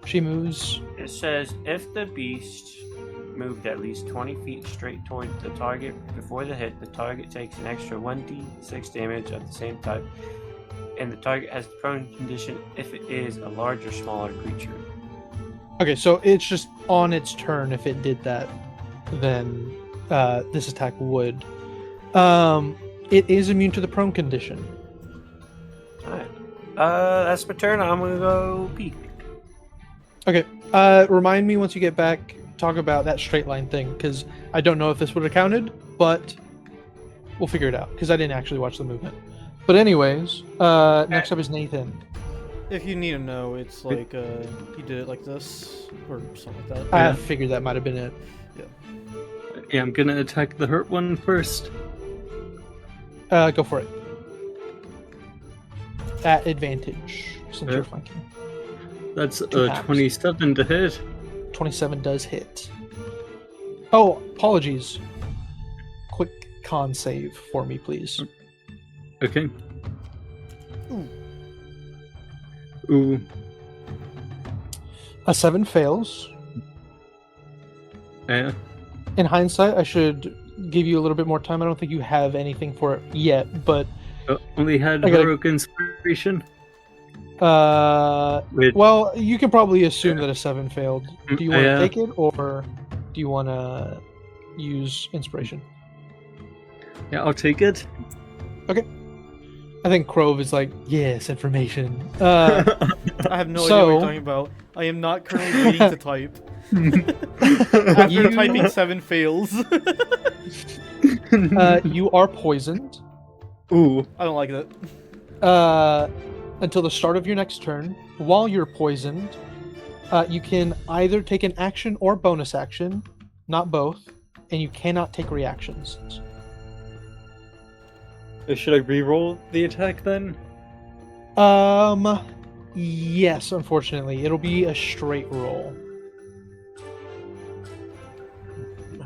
she moves. It says if the beast moved at least 20 feet straight toward the target before the hit, the target takes an extra 1d6 damage of the same type, and the target has the prone condition if it is a large or smaller creature. Okay, so it's just on its turn. If it did that, then this attack would. It is immune to the prone condition. Alright. That's my turn. I'm gonna go pee. Okay. Remind me once you get back. Talk about that straight line thing, because I don't know if this would have counted, but we'll figure it out, because I didn't actually watch the movement. But anyways, next up is Nathan. If you need to know, it's like you did it like this or something like that. I Yeah. figured that might have been it. Yeah, I'm gonna attack the hurt one first. Go for it. At advantage, since Yeah. you're flanking. That's Two a halves. 27 to hit. 27 does hit. Oh, apologies. Quick con save for me, please. Okay. Ooh. Ooh. A 7 fails. Yeah. In hindsight, I should give you a little bit more time. I don't think you have anything for it yet, but Only had I gotta- heroic inspiration. Which, well, you can probably assume that a 7 failed. Do you want to Yeah. take it, or do you want to use inspiration? yeah, I'll take it. I think Crove is like, yes, information. I have no idea what So- you're talking about. I am not currently reading to type. After You- typing 7 fails. You are poisoned. Ooh. I don't like that. Until the start of your next turn. While you're poisoned, you can either take an action or bonus action, not both, and you cannot take reactions. Should I re-roll the attack then? Yes, unfortunately. It'll be a straight roll.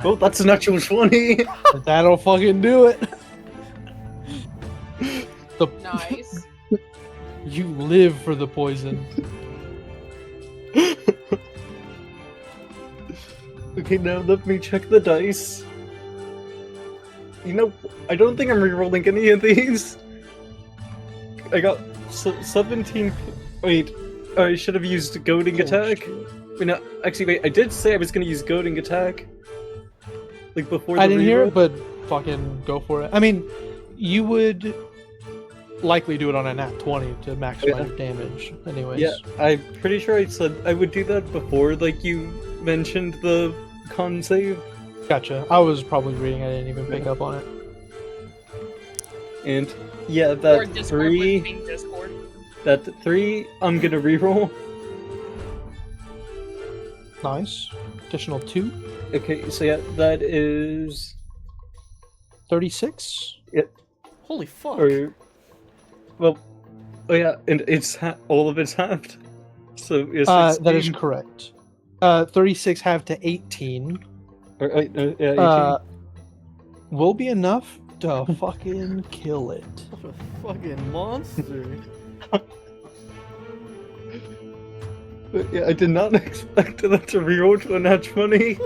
Oh, that's a natural 20! That'll fucking do it. Nice. You live for the poison. Okay, now let me check the dice. You know, I don't think I'm re-rolling any of these. I got 17... Wait, I should have used goading attack. Wait, no, actually, wait, I did say I was going to use goading attack. Like, before the I didn't hear reroll. it, but fucking go for it. I mean, you would likely do it on a nat 20 to maximize your damage anyways. Yeah, I'm pretty sure I said I would do that before, like, you mentioned the con save. Gotcha. I was probably reading, I didn't even pick up on it. And, yeah, Or that Discord 3... with being Discord. That 3, I'm gonna reroll. Nice. Additional 2. Okay, so yeah, that is... 36. Holy fuck. Or... Well... Oh yeah, and it's all of it's halved. So it's That is correct. 36 halved to 18. Or, yeah, 18. Will be enough to fucking kill it. What a fucking monster. But yeah, I did not expect that to reroll to a nat 20.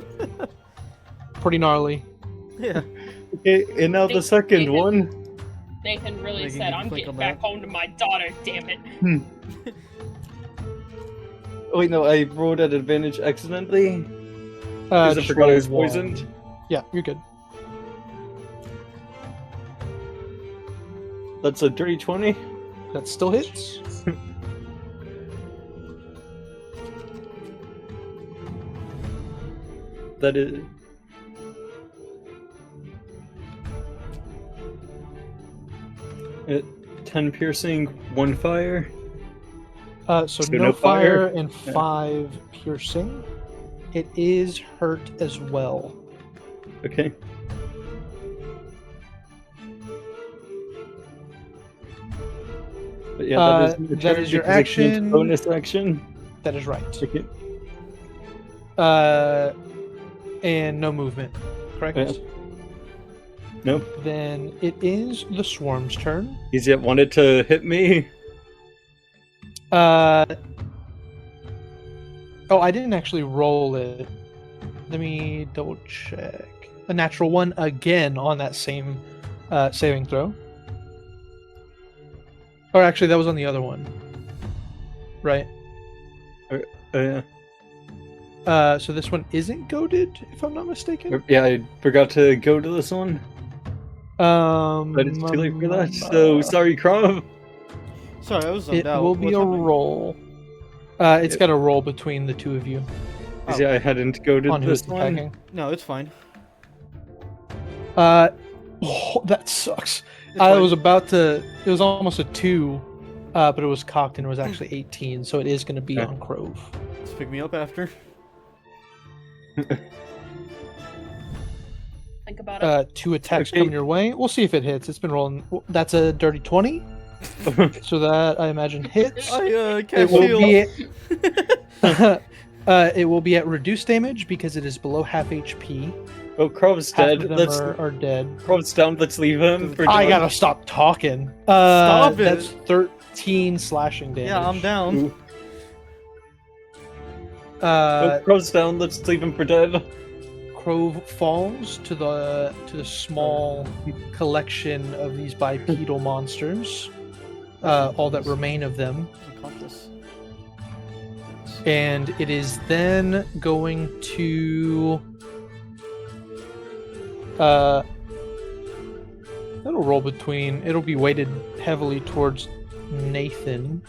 Pretty gnarly. Yeah. Okay, and now the second one. Nathan really Making said, you I'm click getting on back that. home to my daughter, damn it. Oh wait, no, I rolled at advantage accidentally. Because I just forgot I was roll one. poisoned. Yeah, you're good. That's a dirty 20. That still hits. That is... At 10 piercing, 1 fire. So So no no fire fire? and Yeah. 5 piercing. It is hurt as well. Okay. But yeah, That my is turn your because I can't action. bonus action. That is right. Okay. And no movement, correct? Yeah. No. Then it is the swarm's turn. He's yet wanted to hit me. Oh, I didn't actually roll it. Let me double check. A natural 1 again on that same saving throw. Or actually, that was on the other one. Right? Yeah. So this one isn't goaded, if I'm not mistaken. Yeah, I forgot to go to this one. But it's too late for that. So sorry, Krav. Sorry, I was It out. will be What's a happening? roll. It's got a roll between the two of you Oh. Yeah, I hadn't go to on who's this one. attacking. No, it's fine. Oh, that sucks. It's I fine. was about to. It was almost a 2, but it was cocked and it was actually 18, so it is going to be Okay. on Crove. Just pick me up after. Think about it. 2 attacks Okay. come your way. We'll see if it hits. It's been rolling. That's a dirty 20, so that I imagine hits. I It can't will shield. be. It will be at reduced damage because it is below half HP. Oh, Krav's Half dead. of them Let's are dead. Krav's down. Let's leave him. For I John. gotta stop talking. Stop it. That's 13 slashing damage. Yeah, I'm down. Ooh. Uh, Oh, Krav's down. Let's leave him for dead. Crove falls to the small collection of these bipedal monsters, all that remain of them, Unconscious. and it is then going to. It'll roll between. It'll be weighted heavily towards Nathan.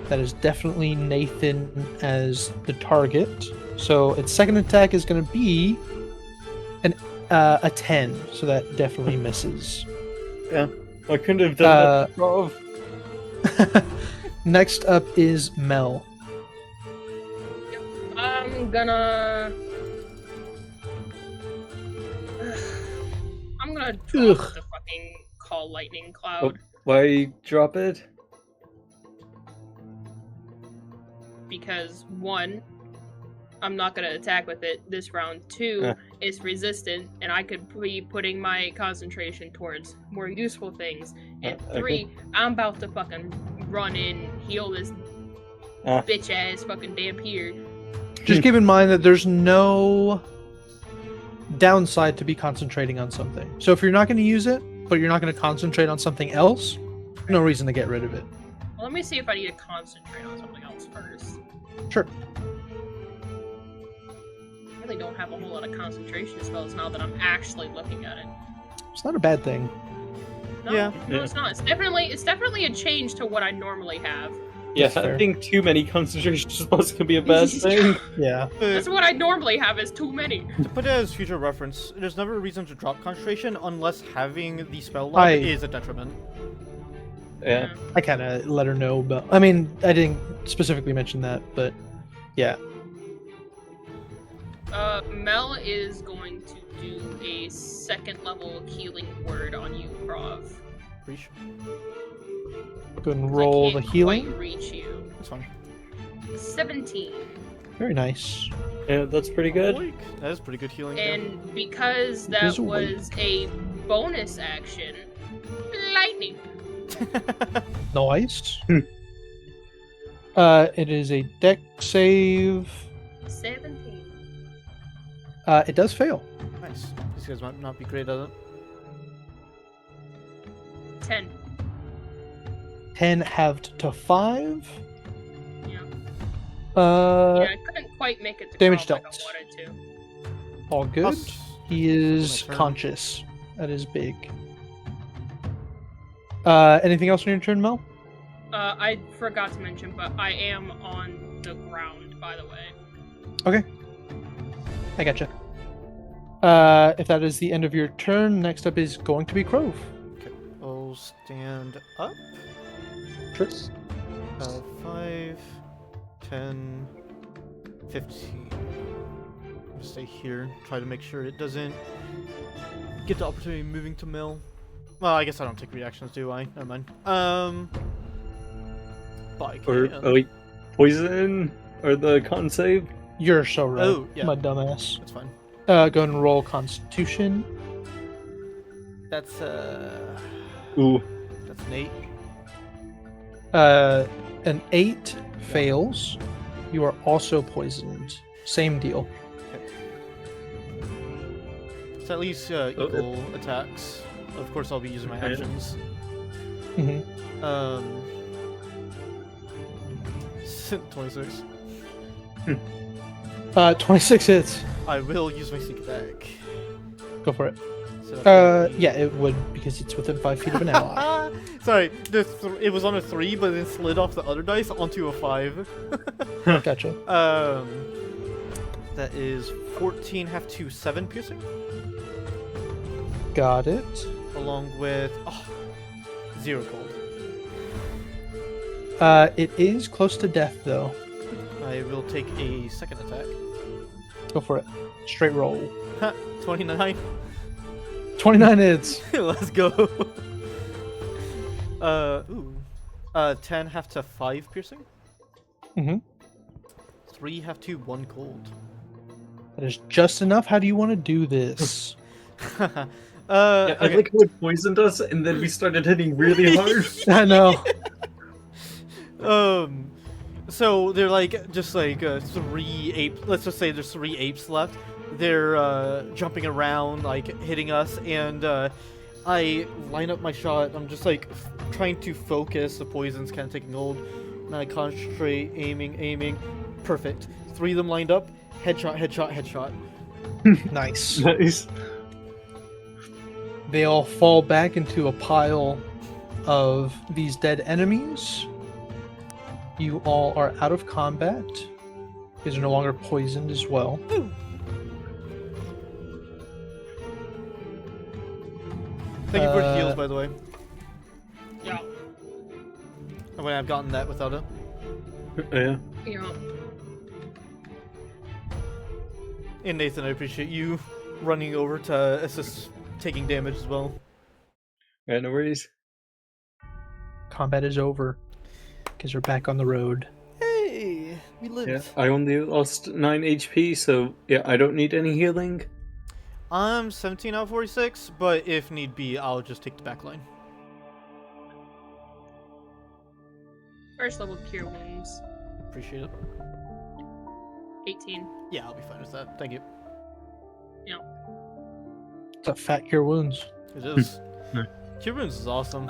That is definitely Nathan as the target. So its second attack is going to be A 10, so that definitely misses. Yeah, I couldn't have done that. Prov. Next up is Mel. I'm gonna drop the fucking Call Lightning Cloud Why drop it? because 1, I'm not gonna attack with it this round. 2, it's resistant, and I could be putting my concentration towards more useful things. And 3, I'm about to fucking run in, heal this bitch ass fucking Vampyr. Just keep in mind that there's no downside to be concentrating on something. So if you're not going to use it, but you're not going to concentrate on something else, no reason to get rid of it. Well, let me see if I need to concentrate on something else first. Sure. I really don't have a whole lot of concentration spells now that I'm actually looking at it. It's not a bad thing. No, Yeah. no, it's not. It's definitely a change to what I normally have. Yeah, That's fair. I think too many concentration spells can be a bad thing. Yeah. That's what I normally have is too many. To put it as future reference, there's never a reason to drop concentration unless having the spell log is a detriment. Yeah. I kind of let her know, but I mean, I didn't specifically mention that, but yeah. Mel is going to do a 2nd level healing word on you, Prov. Reach. Go ahead and roll the I can't healing. quite reach you. That's fine. 17. Very nice. Yeah, that's pretty good. Awake. That is pretty good healing. And because that He's awake. was a bonus action, lightning. Nice. It is a deck save. 17. It does fail. Nice. These guys might not be great at it. 10. 10 halved to 5. Yeah. Yeah, Yeah, I couldn't quite make it to damage 12 like dealt. I wanted to. all good. Us. He is My turn. conscious. That is big. Anything else on your turn, Mel? I forgot to mention, but I am on the ground, by the way. Okay. I gotcha. If that is the end of your turn, next up is going to be Crove. Okay. I'll stand up. Tris. 5, 10, 15. I'm gonna stay here. Try to make sure it doesn't get the opportunity of moving to mill. Well, I guess I don't take reactions, do I? Never mind. But I Or can. wait, poison or the con save? You're so right. Oh, yeah. My dumbass. That's fine. Go ahead and roll Constitution. That's Ooh, that's an 8. An 8 fails. You are also poisoned. Same deal. It's at least equal attacks. Of course, I'll be using my Okay. actions. hmm 26. 26 hits. I will use my sneak attack. Go for it. So Yeah, it would because it's within 5 feet of an ally. Sorry, it was on a 3, but then slid off the other dice onto a 5. Gotcha. That is 14, half to 7 piercing, Got it. along with 0 cold. It is close to death though. I will take a second attack. Go for it. Straight roll. 29. 29 hits. Let's go. 10 half to 5 piercing. Mhm. 3 half to 1 cold. That is just enough. How do you want to do this? yeah, I Okay. like how it poisoned us, and then we started hitting really hard. I know. So they're like just like 3 apes. Let's just say there's 3 apes left. They're jumping around, like hitting us, and I line up my shot. I'm just like trying to focus. The poison's kind of taking hold, and I concentrate, aiming. Perfect. 3 of them lined up. Headshot. Nice. Nice. They all fall back into a pile of these dead enemies. You all are out of combat. You guys are no longer poisoned as well. Thank you for the heals, by the way. Yeah. I wouldn't have gotten that without it. Yeah. Yeah. And Nathan, I appreciate you running over to assist taking damage as well. Yeah, no worries. Combat is over because we're back on the road. Hey, we lived. Yeah, I only lost 9 HP, so yeah, I don't need any healing. I'm 17 out of 46, but if need be, I'll just take the back line. First level cure wounds. Appreciate it. 18. Yeah, I'll be fine with that. Thank you. Yeah. It's a fat cure wounds. It is. Yeah. Cure wounds is awesome.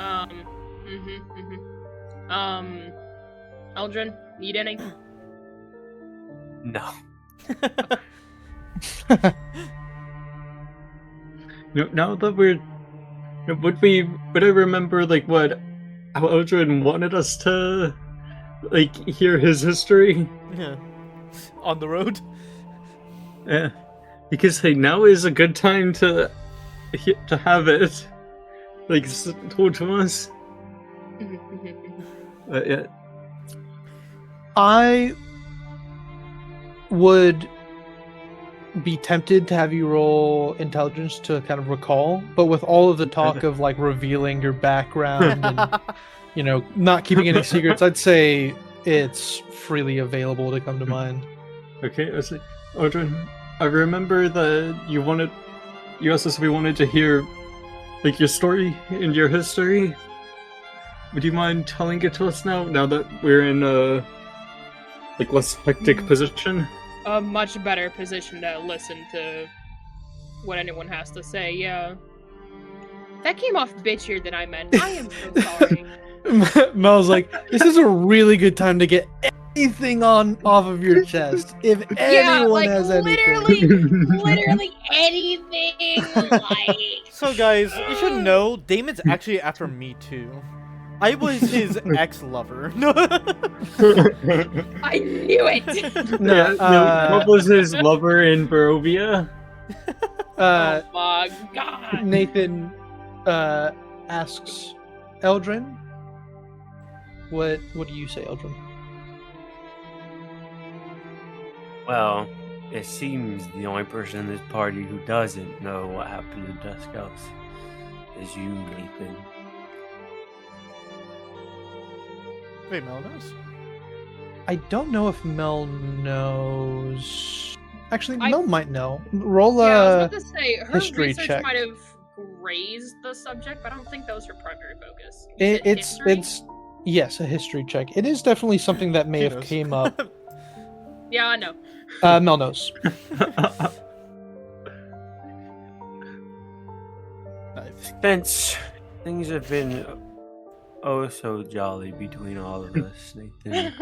Eldrin, need any? No. Now that we're, would I remember like how Eldrin wanted us to, like, hear his history? Yeah. On the road. Yeah, because hey, now is a good time to have it, like, told to us. Yeah. I would be tempted to have you roll intelligence to kind of recall, but with all of the talk of like revealing your background and not keeping any secrets, I'd say it's freely available to come to mind. Okay, I was like, Audrey, I remember that you also said we wanted to hear, like, your story and your history. Would you mind telling it to us now that we're in a, like, less hectic position? A much better position to listen to what anyone has to say, yeah. That came off bitchier than I meant. I am so sorry. Mel's like, this is a really good time to get anything off of your chest. If anyone has anything. Literally anything. Like. So guys, you should know, Damon's actually after me too. I was his ex-lover. I knew it. What was his lover in Barovia? Oh my god. Nathan asks Eldrin. What do you say, Eldrin? Well, it seems the only person in this party who doesn't know what happened to Dusk Elves is you, Nathan. Wait, Mel knows? I don't know if Mel knows. Actually, Mel might know. Roll I was a about to say, her history research check. might have grazed the subject, but I don't think that was her primary focus. It's yes, a history check. It is definitely something that may He have knows. came up. Yeah, I know. Mel knows. Nice. Since things have been oh so jolly between all of us, Nathan.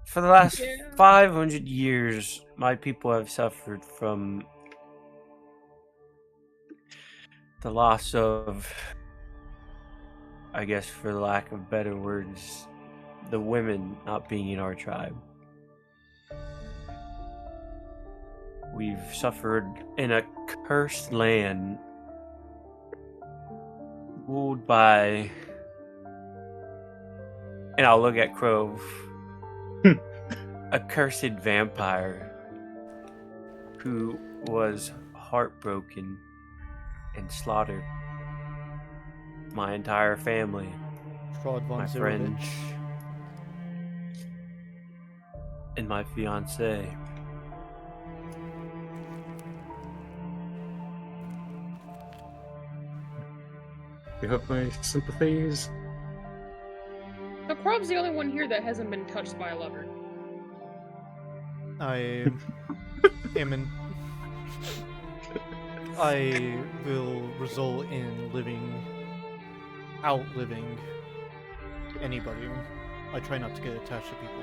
For the last 500 years, my people have suffered from the loss of, I guess for the lack of better words, the women not being in our tribe. We've suffered in a cursed land ruled by, and I'll look at Crove, a cursed vampire who was heartbroken and slaughtered my entire family, Stahd von my friend, Zarovich. and my fiancée. You have my sympathies. So Crob's the only one here that hasn't been touched by a lover. I am in. I will result in outliving anybody. I try not to get attached to people.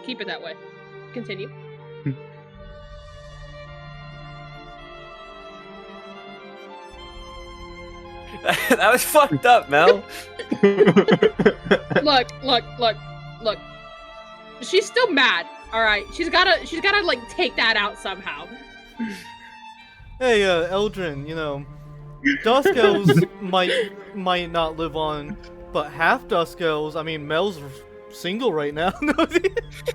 Keep it that way. Continue. That was fucked up, Mel. Look. She's still mad. Alright, she's gotta like take that out somehow. Hey, Eldrin, you know, Dusk Elves might not live on, but half Dusk Elves, I mean, Mel's single right now.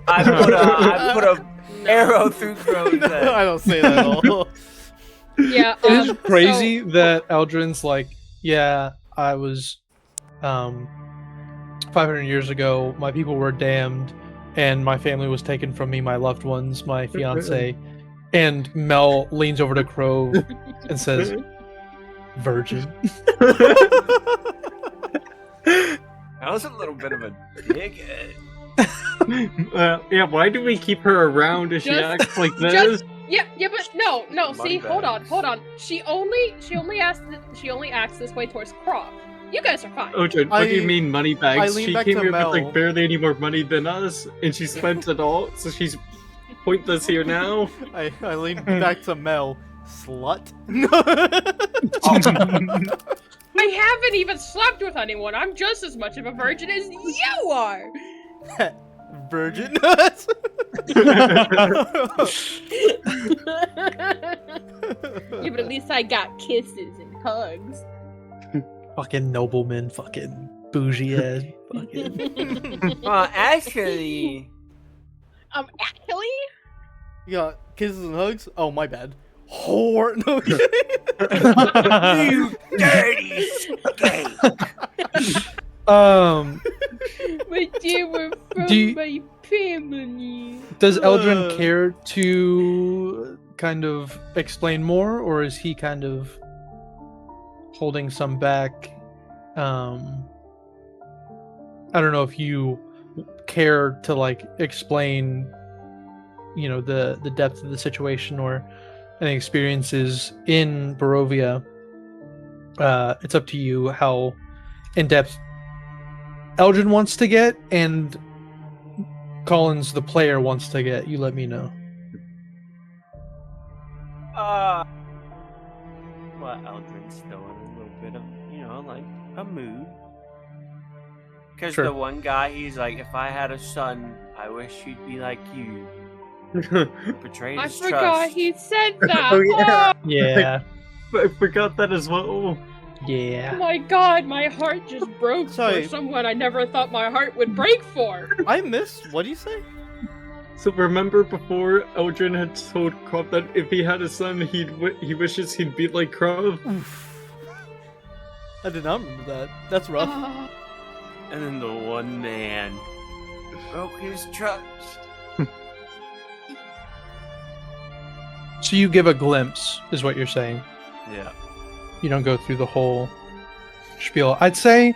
I put a arrow through Crove's No, head. I don't say that at all. Yeah, It is crazy that Eldrin's like, yeah, I was 500 years ago, my people were damned, and my family was taken from me, my loved ones, my fiance. And Mel leans over to Crove and says, virgin. That was a little bit of a dickhead. Yeah, why do we keep her around if she Just- acts like this? Yeah, but no. See, Money hold bags. on. She only acts this way towards Croft. You guys are fine. Ojin, what do you mean money I bags? lean She back came to here Mel. with like barely any more money than us, and she spent it all, so she's pointless here now. I lean back to Mel. Slut. I haven't even slept with anyone. I'm just as much of a virgin as you are. Virgin. Yeah, but at least I got kisses and hugs. Fucking nobleman, fucking bougie ass, fucking. Well, actually, Actually? You got kisses and hugs? Oh, my bad. Whore. No. you dirty skank. But they were from Do you- my family. Does Eldrin care to kind of explain more, or is he kind of holding some back? I don't know if you care to like explain, you know, the depth of the situation or any experiences in Barovia. It's up to you how in depth Eldrin wants to get, and Collins, the player, wants to get. You let me know. Well, Eldrin's still in a little bit of, you know, like a mood. Because Sure. the one guy, he's like, if I had a son, I wish he'd be like you. Betrayed I his forgot trust. he said that. Oh, yeah. Yeah, I forgot that as well. Oh yeah. my god, my heart just broke Sorry. for someone I never thought my heart would break for. I missed. What do you say? So remember before Eldrin had told Krov that if he had a son, he wishes he'd be like Krov? Oof. I did not remember that. That's rough. And then the one man broke his trust. So you give a glimpse, is what you're saying. Yeah. You don't go through the whole spiel. I'd say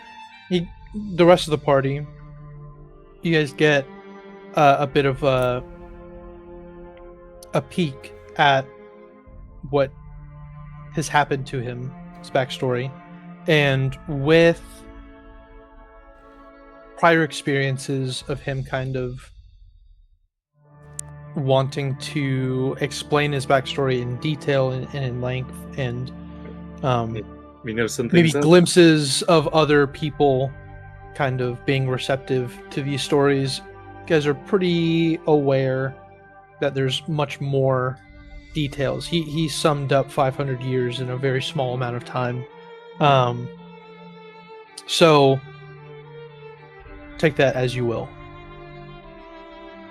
the rest of the party, you guys get a bit of a peek at what has happened to him, his backstory, and with prior experiences of him kind of wanting to explain his backstory in detail and in length, and We know some maybe things. glimpses of other people kind of being receptive to these stories. You guys are pretty aware that there's much more details. He summed up 500 years in a very small amount of time. So take that as you will.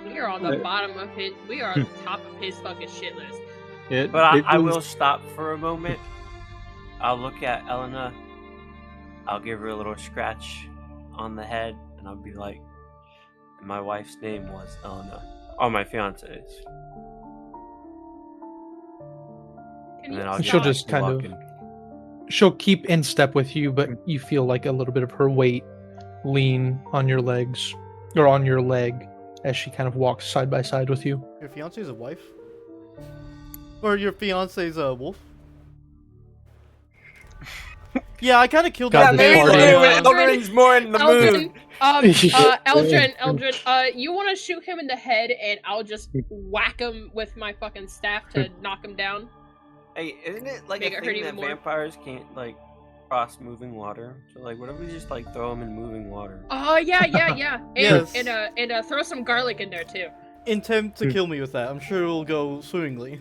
We are on the bottom of his. We are on the top of his fucking shit list. But I will stop for a moment. I'll look at Elena. I'll give her a little scratch on the head, and I'll be like, my wife's name was Elena. Or my fiance's. Can And then you I'll She'll get just to kind of- walking. She'll keep in step with you, but you feel like a little bit of her weight lean on your legs, or on your leg, as she kind of walks side by side with you. Your fiance's a wife? Or your fiance's a wolf? Yeah, I kind of killed God, that this man. party- Eldrin's more in the mood. Eldrin, you want to shoot him in the head, and I'll just whack him with my fucking staff to knock him down. Hey, isn't it like Make a it hurt thing even that more. vampires can't, like, cross moving water? So, like, what if we just, like, throw them in moving water? Oh yeah. And Yes. and throw some garlic in there too. intend to kill me with that. I'm sure it'll go swimmingly.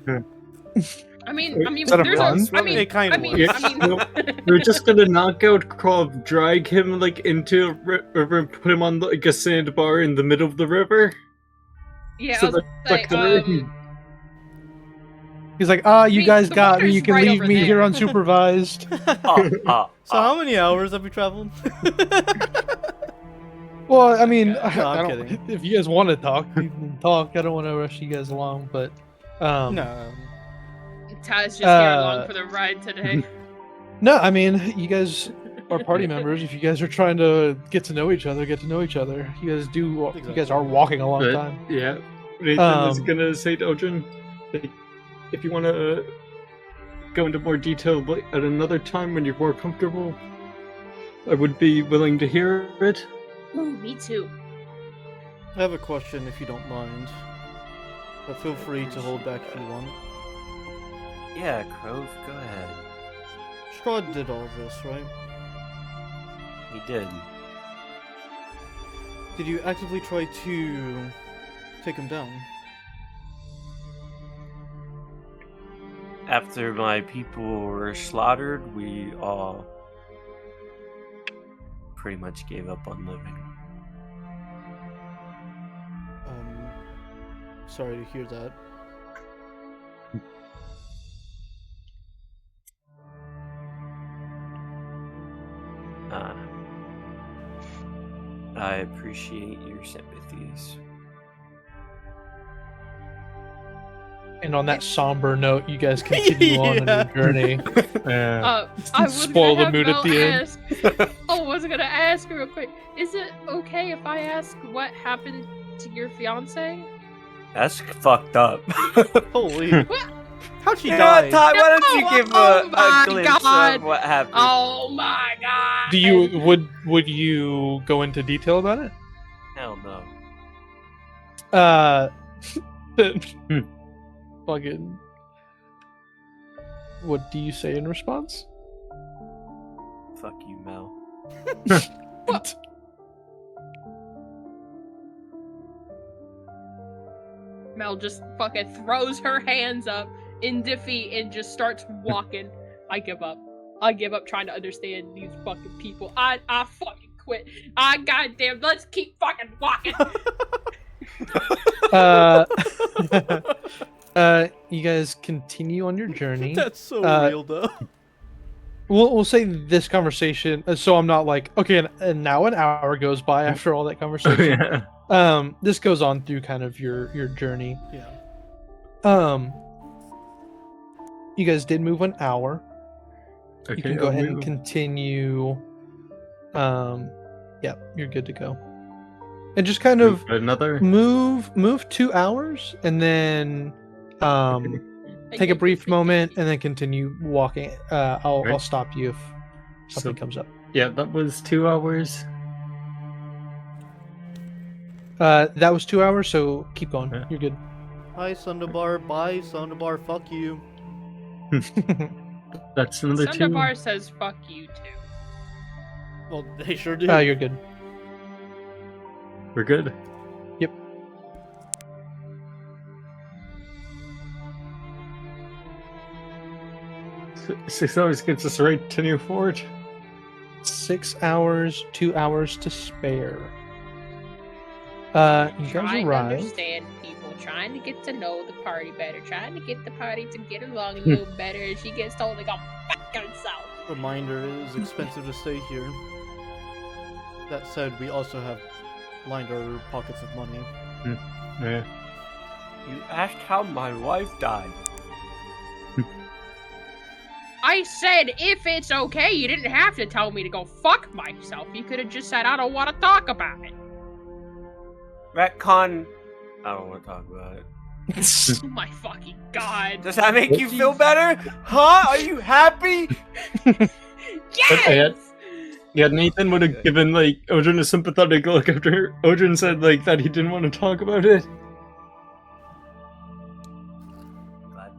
I mean, Is that a there's run? I mean, It kinda I mean, was. I mean, We're just gonna knock out Krov, drag him like into a river, and put him on like a sandbar in the middle of the river. yeah, So I was that like, the- He's like, you mean, guys the got me. water's You can right leave over me here there." unsupervised. So how many hours have we traveled? Well, I mean, No, I I'm don't, kidding. if you guys want to talk, you can talk. I don't want to rush you guys along, but No. Ty's just here along for the ride today. No, I mean, you guys are party members. If you guys are trying to get to know each other, get to know each other. You guys do. You Exactly. guys are walking a long But, time. yeah, Nathan was Um, gonna say to Odrin, like, if you want to go into more detail at another time when you're more comfortable, I would be willing to hear it. Ooh, me too. I have a question if you don't mind. But feel free to hold back if you want. Yeah, Crove, go ahead. Strahd did all this, right? He did. Did you actively try to take him down? After my people were slaughtered, we all pretty much gave up on living. Sorry to hear that. I appreciate your sympathies. And on that somber note, you guys continue on your journey. I was Spoil gonna the mood at the end. I was gonna ask real quick. Is it okay if I ask what happened to your fiance? That's fucked up. Holy. What? How'd she You know die? what, Ty, why don't you No, give oh a my glimpse God. of what happened? Oh my god! Do you would you go into detail about it? Hell no. Fucking. What do you say in response? Fuck you, Mel. What? Mel just fucking throws her hands up in defeat and just starts walking. I give up. I give up trying to understand these fucking people. I fucking quit. Goddamn, let's keep fucking walking. You guys continue on your journey. That's so real, though. We'll say this conversation, so I'm not like, okay, and now an hour goes by after all that conversation. Yeah. This goes on through kind of your journey. Yeah. You guys did move an hour. You Okay, can go I'll ahead and move. continue. Yeah, you're good to go. And just kind of Another. move 2 hours, and then take a brief moment, and then continue walking. I'll Right. stop you if something comes up. Yeah, that was 2 hours. That was 2 hours, so keep going. Yeah. You're good. Hi, Sundabar. Bye, Sundabar. Fuck you. That's another 2. Sundabar says fuck you too. Well, they sure do. You're good. We're good. Yep. Six hours gets us right to New Fort. 6 hours, 2 hours to spare. You guys Trying to arrive. understand people, trying to get to know the party better, trying to get the party to get along a little better, and she gets told to go fuck herself. Reminder, it is expensive to stay here. That said, we also have lined our pockets of money. Yeah. You asked how my wife died. I said, if it's okay, you didn't have to tell me to go fuck myself. You could have just said, I don't want to talk about it. Retcon. I don't want to talk about it. Oh my fucking god. Does that make you feel better? Huh? Are you happy? Yes! Yeah, Nathan would have given like Odrin a sympathetic look after Odrin said like that he didn't want to talk about it.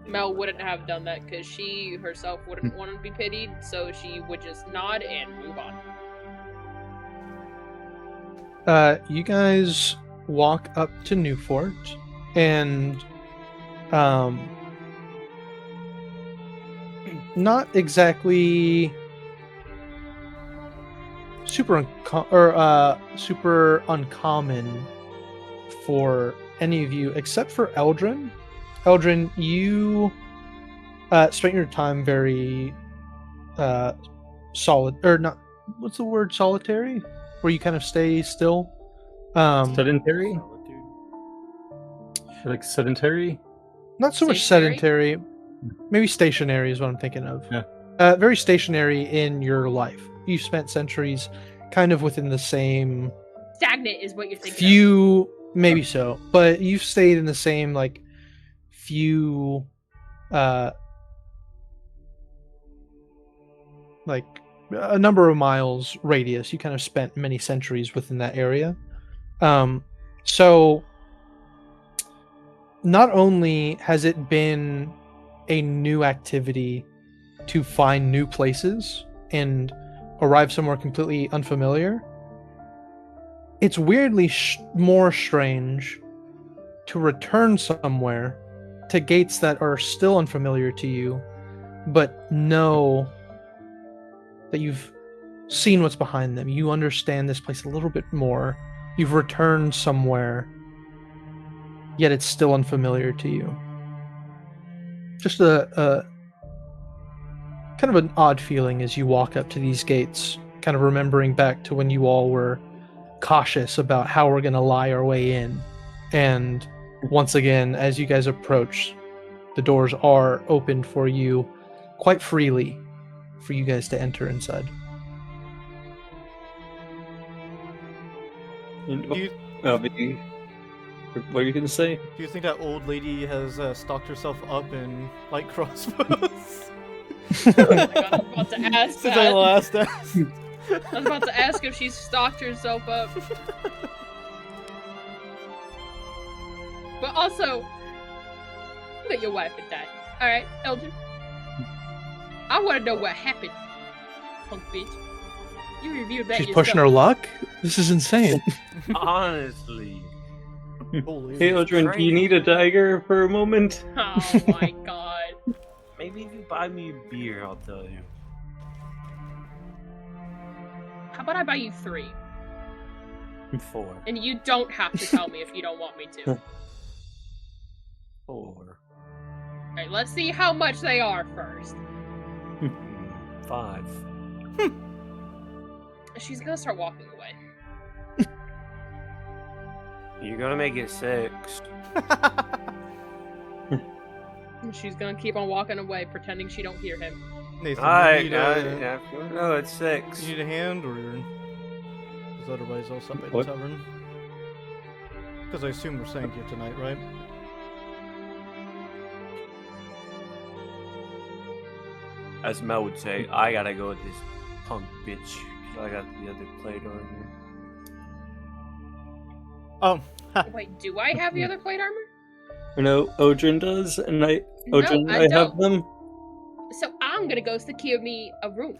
Mel wouldn't have done that because she herself wouldn't want to be pitied, so she would just nod and move on. You guys walk up to Newfort. and not exactly super uncommon for any of you except for Eldrin. Eldrin, you spent your time very solid, or not, what's the word, solitary, where you kind of stay still. Sedentary? Like sedentary? Not so much sedentary, maybe stationary is what I'm thinking of. Yeah. Very stationary in your life. You've spent centuries kind of within the same Stagnant is what you're thinking. few, maybe so, but you've stayed in the same like few like a number of miles radius. You kind of spent many centuries within that area. So not only has it been a new activity to find new places and arrive somewhere completely unfamiliar, it's weirdly more strange to return somewhere to gates that are still unfamiliar to you, but know that you've seen what's behind them. You understand this place a little bit more. You've returned somewhere, yet it's still unfamiliar to you. Just a kind of an odd feeling as you walk up to these gates, kind of remembering back to when you all were cautious about how we're going to lie our way in. And once again, as you guys approach, the doors are opened for you quite freely for you guys to enter inside. And, Do you, what are you going to say? do you think that old lady has stocked herself up in light crossbows? Oh my God, I was about to ask Since I that. last asked. I was about to ask if she's stocked herself up. But also, let your wife and dad. Alright, Eldrin. I want to know what happened, punk bitch. You reviewed that She's yourself. pushing her luck? This is insane. Honestly. Holy Hey, Eldrin, do you need a dagger for a moment? Oh my God. Maybe if you buy me a beer, I'll tell you. How about I buy you 3? 4. And you don't have to tell me if you don't want me to. 4. Alright, let's see how much they are first. 5. She's gonna start walking away. You're gonna make it 6. And she's gonna keep on walking away, pretending she don't hear him. Nathan, Alright, you no, it's 6. need a hand, or is otherwise all set by the What? tavern? Because I assume we're staying here tonight, right? As Mel would say, I gotta go with this punk bitch. 'Cause I got the other plate on here. Wait, do I have the other plate armor? No, Odrin does, and Odrin, No, I I have don't. them. So I'm gonna go secure me a room.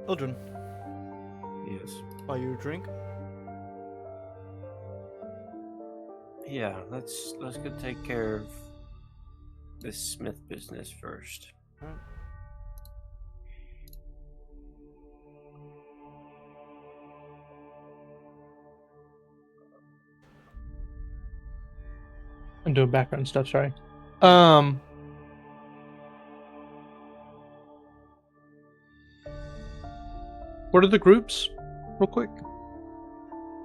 Eldrin, Yes. buy you a drink? Yeah, let's go take care of this Smith business first. Alright. I'm doing background stuff, sorry. What are the groups? Real quick.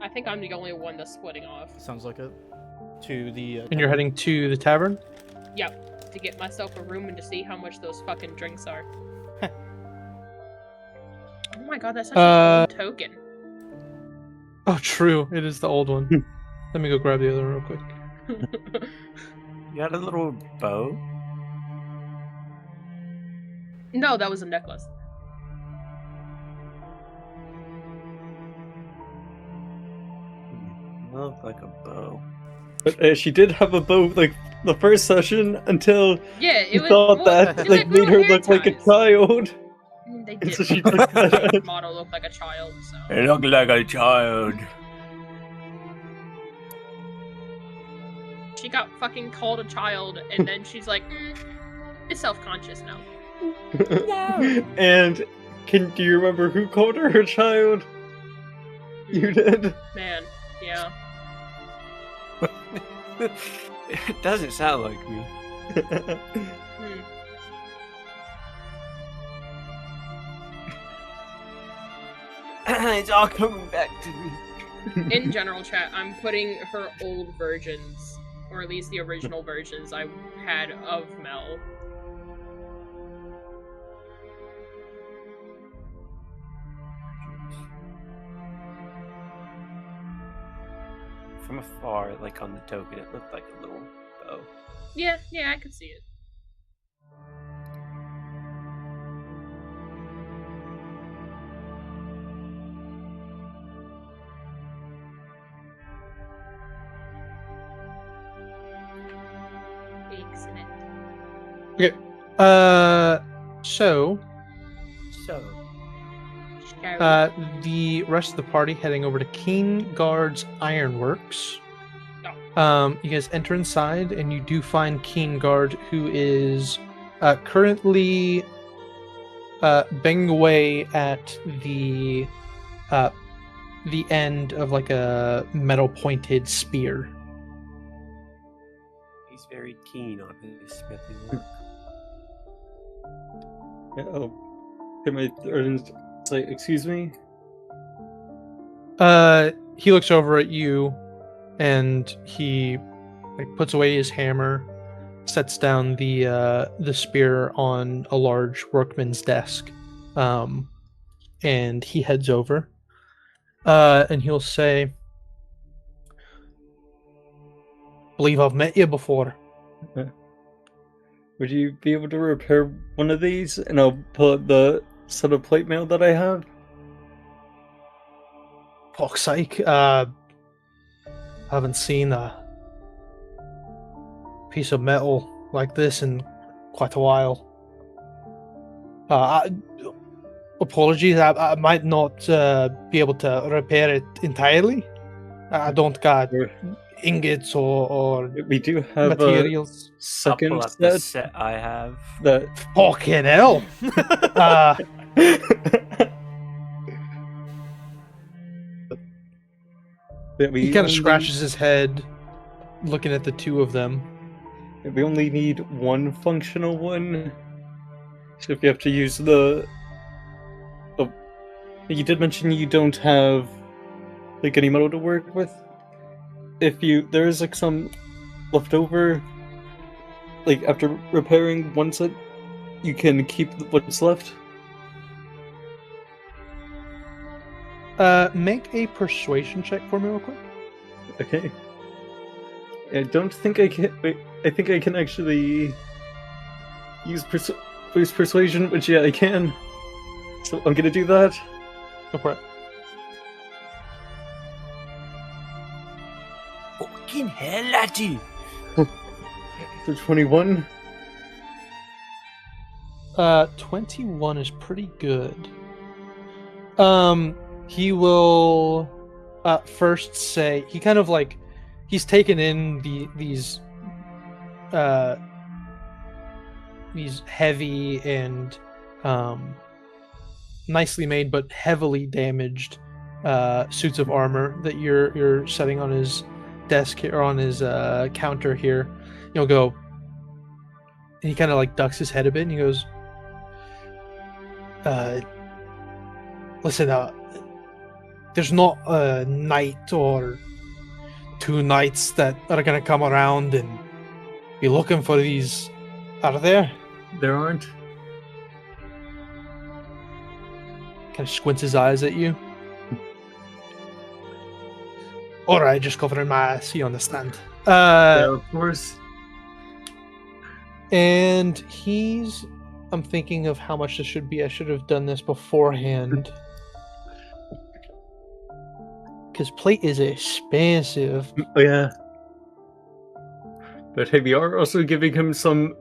I think I'm the only one that's splitting off. Sounds like it. To the. And you're heading to the tavern? Yep, to get myself a room and to see how much those fucking drinks are. Oh my God, that's such an old token. Oh, true. It is the old one. Let me go grab the other one real quick. You got a little bow? No, that was a necklace. Look like a bow. But she did have a bow like the first session until Yeah, it you was. thought well, that it like was made her little look like a hair ties. child. They And did. so she The took that out. model looked like a child, so. It looked like a child. She got fucking called a child, and then she's like, is self-conscious now. And do you remember who called her a child? You did? Man, yeah. It doesn't sound like me. Hmm. It's all coming back to me. In general chat, I'm putting her old versions, or at least the original versions I had of Mel. From afar, like on the token, it looked like a little bow. Yeah, I could see it. Excellent. Okay. So the rest of the party heading over to Keen Guard's Ironworks. You guys enter inside, and you do find Keen Guard, who is currently banging away at the end of like a metal-pointed spear. He's very keen on his smithing work. Oh, can I say, excuse me? He looks over at you, and he like puts away his hammer, sets down the spear on a large workman's desk, and he heads over, and he'll say, "Believe I've met you before." Would you be able to repair one of these? And I'll pull out the set of plate mail that I have. Fuck's sake, haven't seen a piece of metal like this in quite a while. Apologies, I might not be able to repair it entirely. I don't got ingots or We do have materials. a second I'll pull up the set set I have. that. Fucking hell! that we He kind of only- scratches his head, looking at the two of them. We only need one functional one. So if you have to use the... Oh, you did mention you don't have like any metal to work with. If there is like some left over, like after repairing one set, you can keep what's left. Make a persuasion check for me real quick. Okay. I don't think I can. Wait, I think I can actually use persuasion, which yeah, I can. So I'm gonna do that. Go for it. Fucking hell, laddie! For 21. 21 is pretty good. He will first say, he kind of like, he's taken in these heavy and nicely made but heavily damaged suits of armor that you're setting on his desk here, or on his counter here. You'll go, and he kind of like ducks his head a bit, and he goes, listen, there's not a night or 2 nights that are gonna come around and be looking for these, are there? There aren't. Kind of squints his eyes at you. Alright, just covering my eyes, you understand. Yeah, of course. And I'm thinking of how much this should be. I should have done this beforehand. Because plate is expensive. Oh yeah. But hey, we are also giving him some,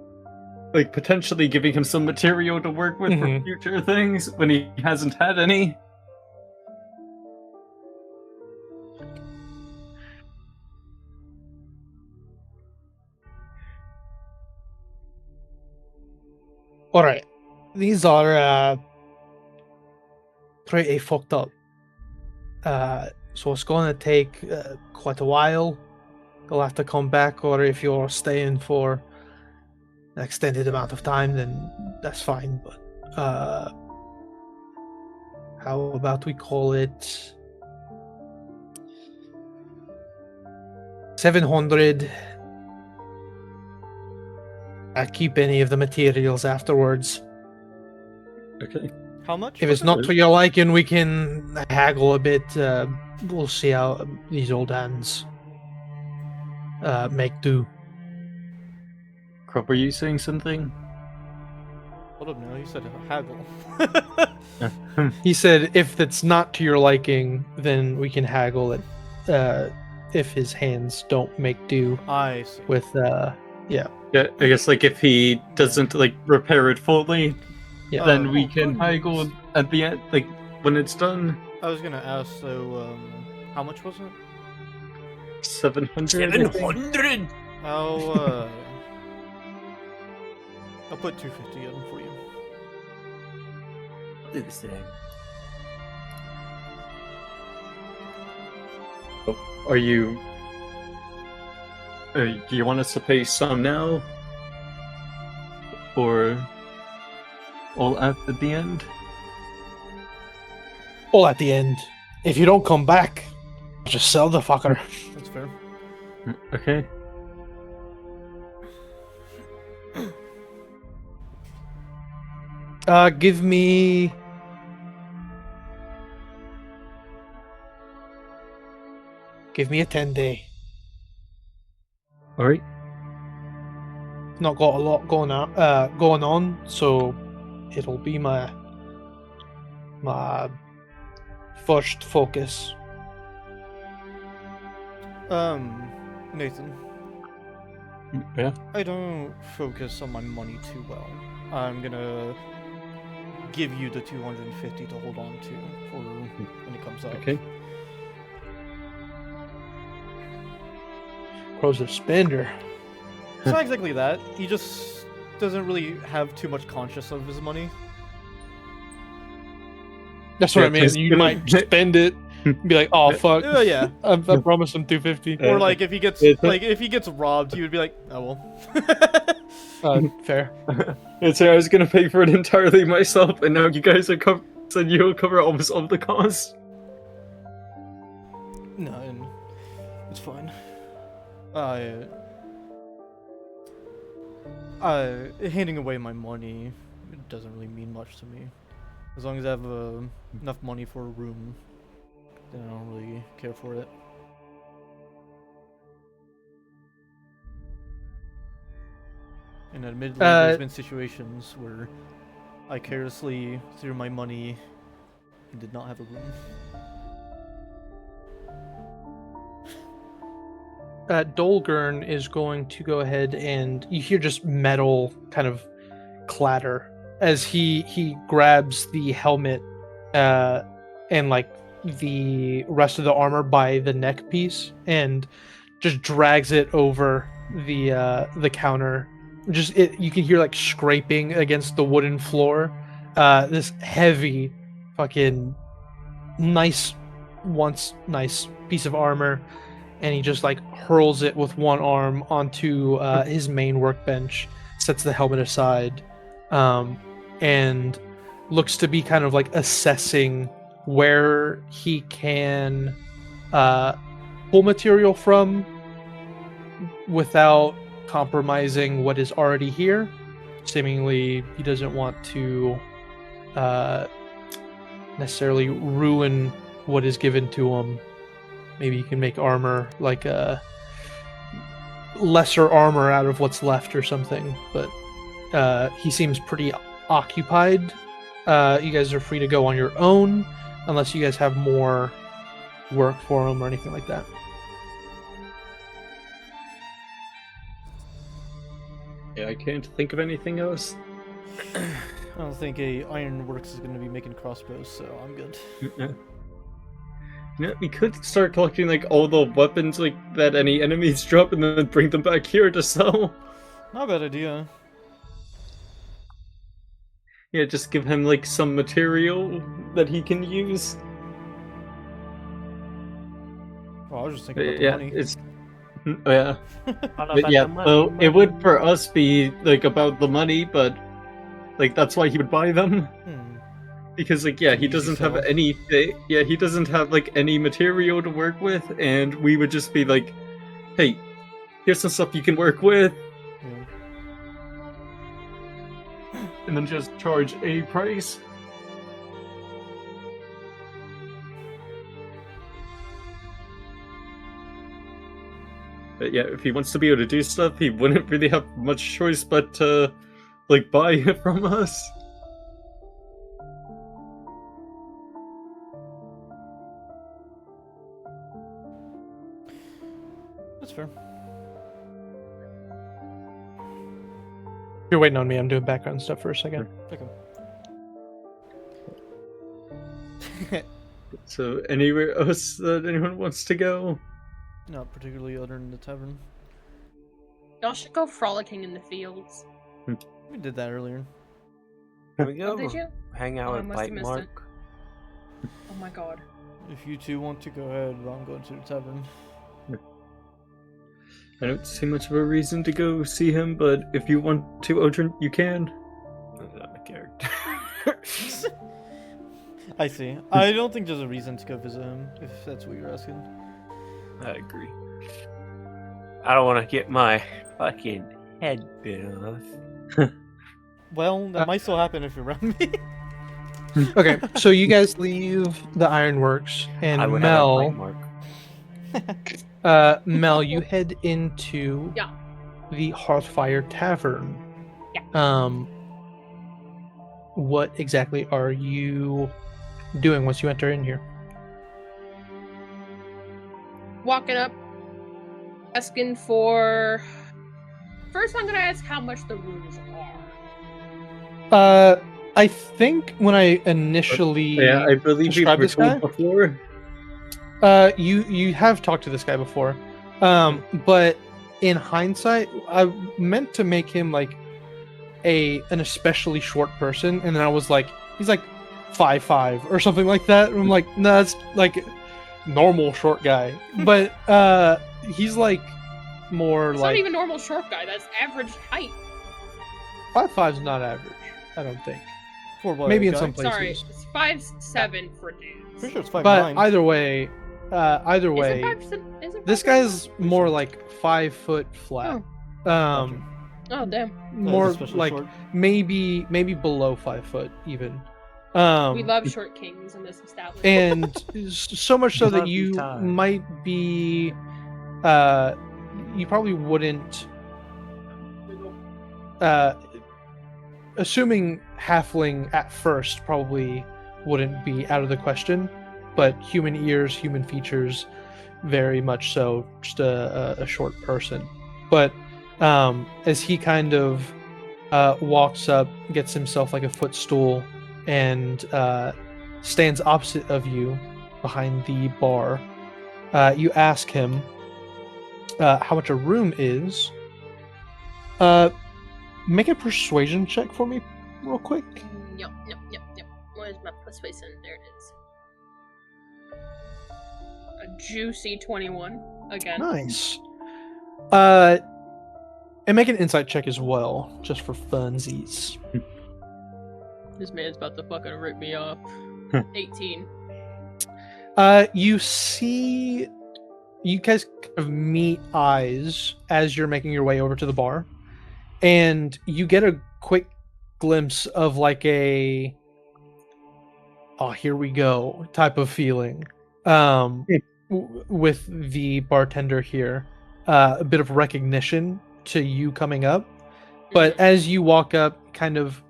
like potentially giving him some material to work with for future things when he hasn't had any. Alright. These are pretty fucked up. So it's going to take quite a while. You'll have to come back, or if you're staying for an extended amount of time, then that's fine. But how about we call it 700? Keep any of the materials afterwards. Okay. How much? If it's not to your liking, we can haggle a bit. We'll see how these old hands make do. Crop, were you saying something? Hold up now, you said haggle. He said if it's not to your liking, then we can haggle it. If his hands don't make do I see. with, Yeah, I guess like if he doesn't like repair it fully, yeah. then we can haggle at the end, like when it's done. I was gonna ask, so, how much was it? 700. 700. I'll put 250 in for you. Do the same. Are you? Do you want us to pay some now, or all at the end? All at the end. If you don't come back, just sell the fucker. That's fair. Okay. Give me. Give me a 10-day. All right. Not got a lot going on, so it'll be my first focus. Nathan, Yeah. I don't focus on my money too well. I'm gonna give you the 250 to hold on to for when it comes up. Okay. Crow's a spender. It's not exactly that. He just doesn't really have too much conscience of his money. That's what Yeah, I mean. 'cause- You might spend it, be like, "Oh fuck, Yeah. I promised him 250." Or like if he gets if he gets robbed, you would be like, oh well. Fair. And so I was gonna pay for it entirely myself, and now you guys are said you'll cover almost all the costs. No, and it's fine. Handing away my money, it doesn't really mean much to me. As long as I have enough money for a room, then I don't really care for it. And admittedly, there's been situations where I carelessly threw my money and did not have a room. Dolgurn is going to go ahead, and you hear just metal kind of clatter as he grabs the helmet and like the rest of the armor by the neck piece and just drags it over the counter. You can hear like scraping against the wooden floor. This heavy, fucking nice piece of armor. And he just like hurls it with one arm onto his main workbench, sets the helmet aside, and looks to be kind of like assessing where he can pull material from without compromising what is already here. Seemingly, he doesn't want to necessarily ruin what is given to him. Maybe you can make armor, like a lesser armor out of what's left or something. But he seems pretty occupied. You guys are free to go on your own, unless you guys have more work for him or anything like that. Yeah, I can't think of anything else. I don't think a Ironworks is going to be making crossbows, so I'm good. Yeah. Yeah, we could start collecting like all the weapons like that any enemies drop and then bring them back here to sell. Not a bad idea. just give him like some material that he can use. Oh, I was just thinking about the Yeah, money. it's yeah. All But about yeah, the money, so it money. would for us be like about the money, but like that's why he would buy them. Hmm. Because like yeah, It's an he easy doesn't have sell. anything. Yeah, he doesn't have like any material to work with, and we would just be like, "Hey, here's some stuff you can work with," Yeah. and then just charge a price. But yeah, if he wants to be able to do stuff, he wouldn't really have much choice but to like buy it from us. That's fair. You're waiting on me. I'm doing background stuff for a second. Okay. So anywhere else that anyone wants to go? Not particularly other than the tavern. Y'all should go frolicking in the fields. We did that earlier. Here we go. Oh, did you? Hang out Oh, I with must have Bite missed it. Mark. Oh my god. If you two want to go ahead, I'm going to the tavern. I don't see much of a reason to go see him, but if you want to, Odrin, you can. That's not my character. I see. I don't think there's a reason to go visit him, if that's what you're asking. I agree. I don't want to get my fucking head bit off. Well, that might still happen if you're around me. Okay, so you guys leave the Ironworks, and I would have a Mel, Bite Mark. Mel, you head into Yeah. the Hearthfire Tavern. Yeah. What exactly are you doing once you enter in here? Walking up, asking for. First, I'm gonna ask how much the rooms are. I think when I initially Yeah, I believe you described were this guy? told before. You have talked to this guy before, but in hindsight, I meant to make him like an especially short person, and then I was like, he's like 5'5" or something like that. And I'm like, no, that's like normal short guy, but he's like more It's like not even normal short guy. That's average height. 5'5" is not average, I don't think. For what, Maybe in guy? some places. Sorry, it's 5'7" for dudes. Pretty sure it's 5'9". But either way, Is it this 5'7"? guy's more like 5 foot flat. Gotcha. Oh damn. More especially like short. maybe below 5 foot even. We love short kings in this establishment. And so much so that Love you you time. might be you probably wouldn't assuming halfling at first probably wouldn't be out of the question, but human ears, human features, very much so, just a short person. But as he kind of walks up, gets himself like a footstool, and stands opposite of you behind the bar, you ask him how much a room is. Make a persuasion check for me real quick. Yep. Where's my persuasion? There it is. A juicy 21 again. Nice. And make an insight check as well, just for funsies. This man's about to fucking rip me off. 18. You guys kind of meet eyes as you're making your way over to the bar, and you get a quick glimpse of like a "oh, here we go" type of feeling with the bartender here. A bit of recognition to you coming up, but as you walk up, kind of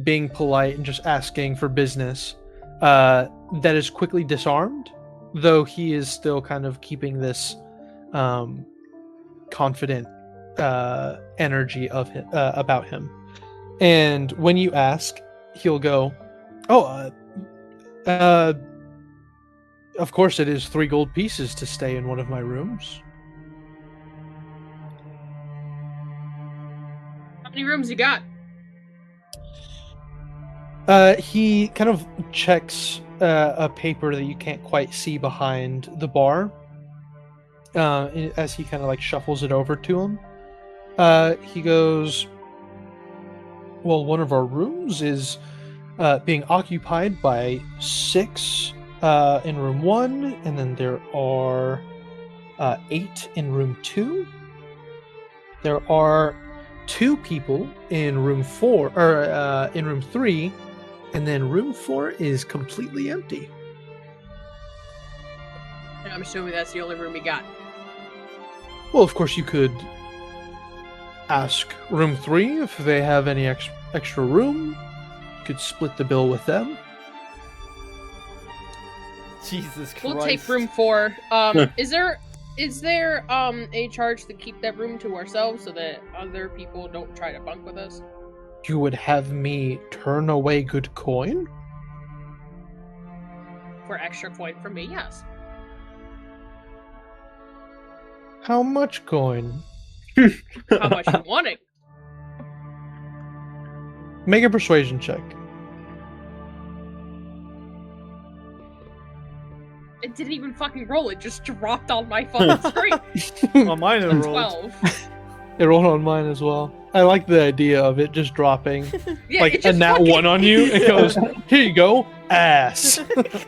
being polite and just asking for business, that is quickly disarmed, though he is still kind of keeping this confident energy of him, about him. And when you ask, he'll go, "Oh, of course it is 3 gold pieces to stay in one of my rooms." How many rooms you got? He kind of checks a paper that you can't quite see behind the bar. As he kind of like shuffles it over to him, he goes, "Well, one of our rooms is being occupied by 6 in room 1, and then there are 8 in room 2. There are 2 people in room 4, or in room 3, and then room 4 is completely empty." And I'm assuming that's the only room we got. Well, of course, you could ask room 3 if they have any extra room. You could split the bill with them. Jesus Christ. We'll take room 4. Is there a charge to keep that room to ourselves so that other people don't try to bunk with us? You would have me turn away good coin? For extra coin from me, yes. How much coin? How much you want it? Make a persuasion check. It didn't even fucking roll, it just dropped on my fucking screen. On mine it A rolled. 12. It rolled on mine as well. I like the idea of it just dropping. Yeah, Like it a just nat fucking- 1 on you. It goes, "Here you go, ass." This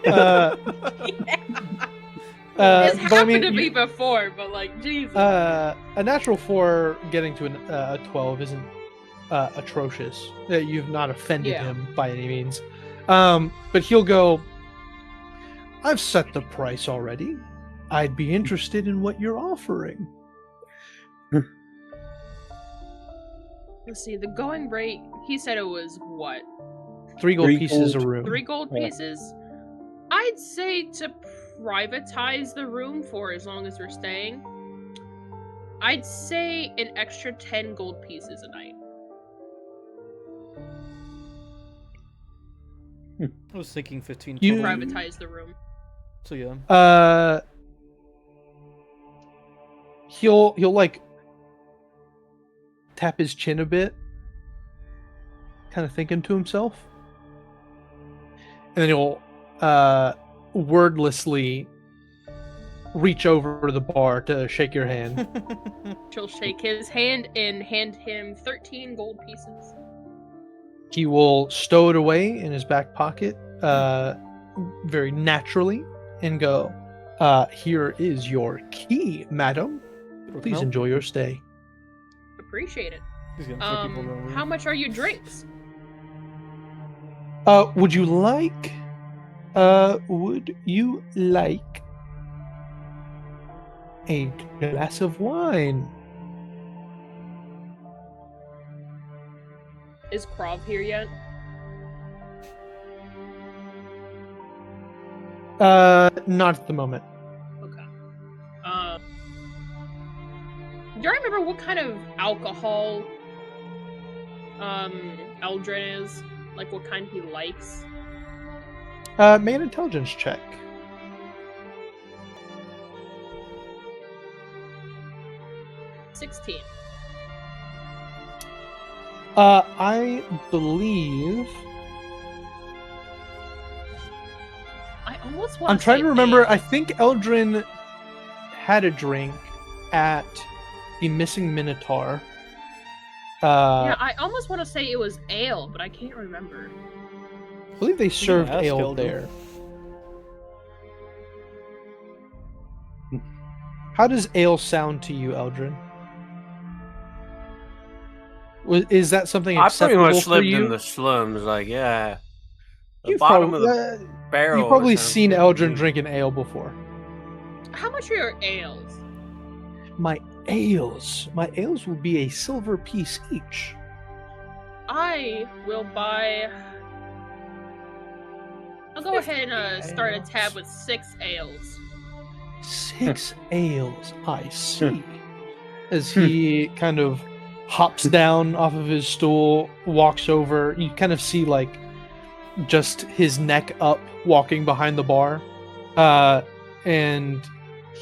But I happened mean, to me before, but like, Jesus. a natural 4 getting to a 12 isn't atrocious. You've not offended Yeah. him by any means. But he'll go, "I've set the price already. I'd be interested in what you're offering." Let's see, the going rate, he said it was what? 3 gold 3 pieces gold. a room. 3 gold Yeah. pieces? I'd say to privatize the room for as long as we're staying, I'd say an extra 10 gold pieces a night. I was thinking 15. You- total. Privatize the room. So yeah. He'll like tap his chin a bit, kind of thinking to himself, and then he'll wordlessly reach over to the bar to shake your hand. She'll shake his hand and hand him 13 gold pieces. He will stow it away in his back pocket, very naturally, and go, "Here is your key, madam. Please Nope. enjoy your stay." Appreciate it. He's gonna throw people around the room. How much are your drinks? Would you like a glass of wine? Is Krov here yet? Not at the moment. Okay. Do you remember what kind of alcohol Eldrin is? Like what kind he likes? Make an intelligence check. $16. I believe. I almost want I'm trying to remember. I think Eldrin had a drink at the Missing Minotaur. Yeah, I almost want to say it was ale, but I can't remember. I believe they served ask ale Eldrin. there. How does ale sound to you, Eldrin? Is that something I pretty acceptable much for lived you? in the slums, like, yeah. The You've bottom probably, of the barrel. you've probably sounds seen good to Eldrin me. drinking ale before. How much are your ales? My ales will be a silver piece each. I will buy. I'll go ahead and start a tab ales. with 6 ales. 6 ales, I see. As he kind of hops down off of his stool, walks over, you kind of see like just his neck up walking behind the bar. And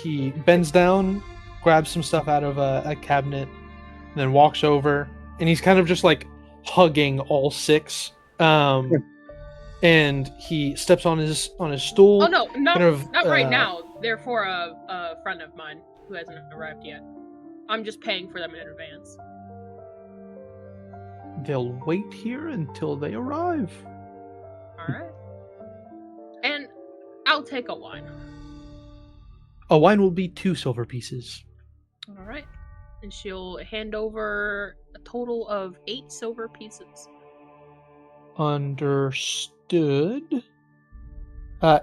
he bends down, grabs some stuff out of a cabinet, and then walks over, and he's kind of just like hugging all 6. and he steps on his stool. Oh no, not kind of, right now. They're for a friend of mine who hasn't arrived yet. I'm just paying for them in advance. They'll wait here until they arrive. All right. And I'll take a wine. A wine will be 2 silver pieces. All right. And she'll hand over a total of 8 silver pieces. Understood.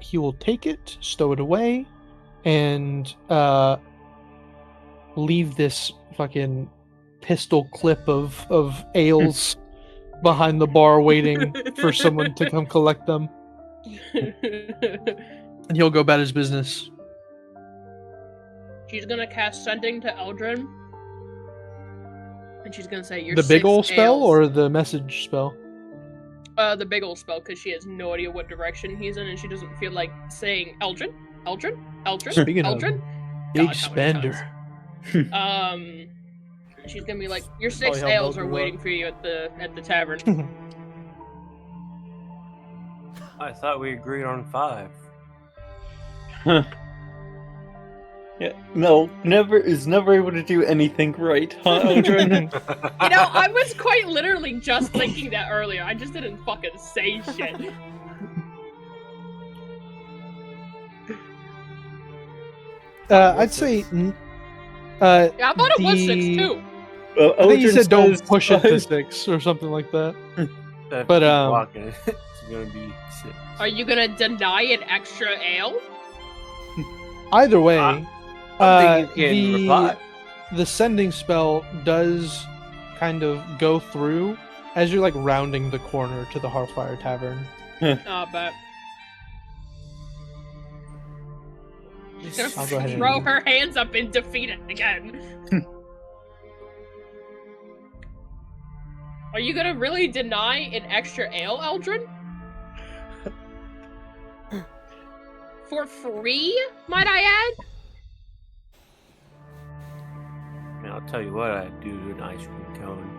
He will take it, stow it away, and leave this fucking pistol clip of ales behind the bar waiting for someone to come collect them. And he'll go about his business. She's gonna cast Sending to Eldrin. And she's gonna say, The big ol' spell or the message spell? The big ol' spell, because she has no idea what direction he's in, and she doesn't feel like saying Eldrin, Speaking of, Eldrin. Big God, how many spender. times? She's gonna be like, your 6 how ales Mel are grew waiting up. for you at the tavern. I thought we agreed on 5. Yeah, Mel is never able to do anything right, huh, Eldrin? You know, I was quite literally just thinking that earlier. I just didn't fucking say shit. I'd say. Yeah, I thought it was 6 too. Well, I think you Eldrin said don't says push it to 5. 6 or something like that. If But, you keep um, walking, it's gonna be 6. Are you gonna deny an extra ale? Either way, I think you can reply. the sending spell does kind of go through as you're like rounding the corner to the Hearthfire Tavern. Oh, but she's I'll go gonna ahead throw and- her hands up and defeat it again. Are you gonna really deny an extra ale, Eldrin? For free, might I add? I mean, I'll tell you what I'd do to an ice cream cone.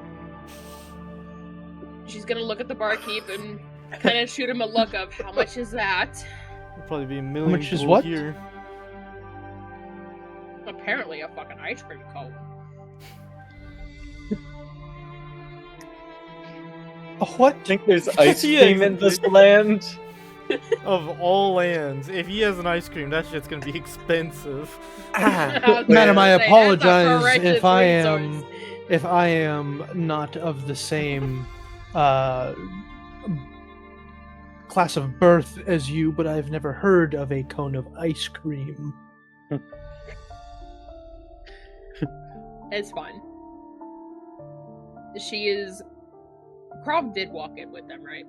She's gonna look at the barkeep and kind of shoot him a look of, how much is that? There'll probably be a million much is people what? here. Apparently a fucking ice cream cone. What? I think there's ice Yeah, cream in this land. Of all lands, if he has an ice cream, that shit's gonna be expensive. Madam, I Say, that's a apologize wretched if resource. I am not of the same class of birth as you, but I've never heard of a cone of ice cream. It's fine. She is. Krov did walk in with them, right?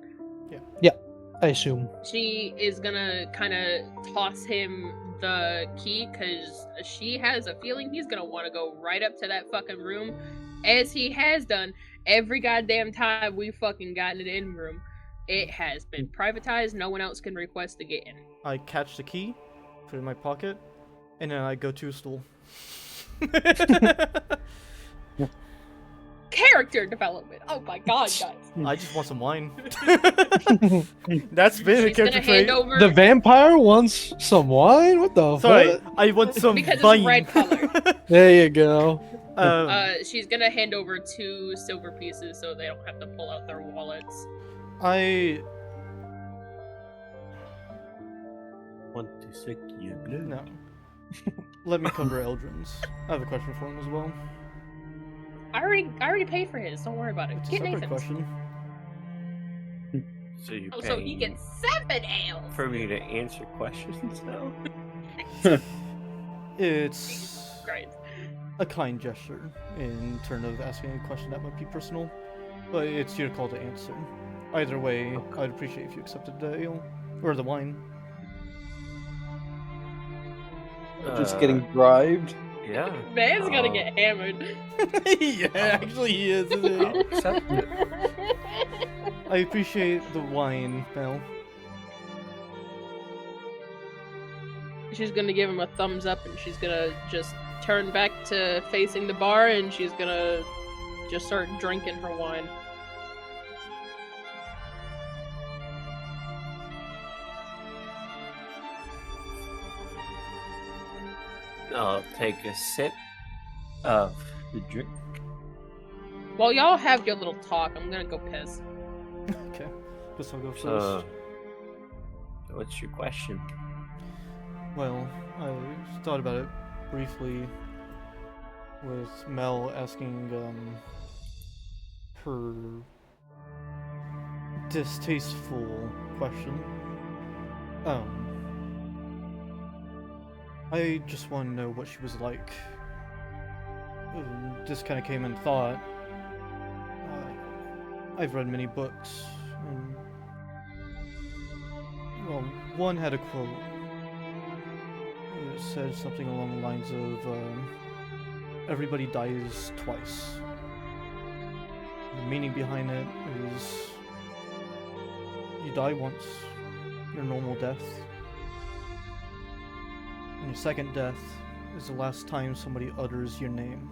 I assume. She is gonna kind of toss him the key because she has a feeling he's gonna want to go right up to that fucking room, as he has done every goddamn time we fucking gotten an in room. It has been privatized. No one else can request to get in. I catch the key, put it in my pocket, and then I go to a stool. Character development. Oh my god, guys. I just want some wine. That's been a She's gonna character hand trait. over The vampire wants some wine? What the Sorry, fuck? I want some because wine. it's red color. There you go. She's gonna hand over 2 silver pieces so they don't have to pull out their wallets. I Want to suck your blood? no. Let me cover Eldrin's. I have a question for him as well. I already paid for his. Don't worry about it. It's a Get separate Nathan's. question. So you're Oh, so he paying gets 7 ales. for me to answer questions now? It's Great. a kind gesture in turn of asking a question that might be personal, but it's your call to answer. Either way, I'd appreciate if you accepted the ale or the wine. Just getting bribed. Yeah. Man's gonna get hammered. Yeah, actually he is, isn't he? I'll accept it. I appreciate the wine, Mel. She's gonna give him a thumbs up and she's gonna just turn back to facing the bar and she's gonna just start drinking her wine. I'll take a sip of the drink. While y'all have your little talk, I'm gonna go piss. Okay. Guess I'll go first. So, what's your question? Well, I thought about it briefly with Mel asking her distasteful question. I just want to know what she was like. Just kind of came in thought. I've read many books, and well, one had a quote. It said something along the lines of, everybody dies twice. The meaning behind it is, you die once, your normal death, and your second death is the last time somebody utters your name.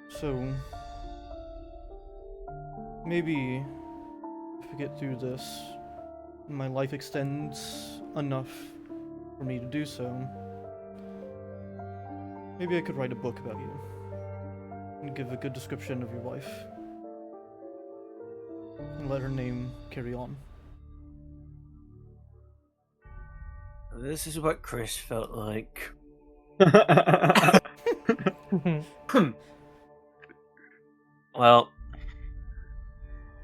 So, maybe if I get through this, my life extends enough for me to do so, maybe I could write a book about you and give a good description of your wife and let her name carry on. This is what Chris felt like. Well,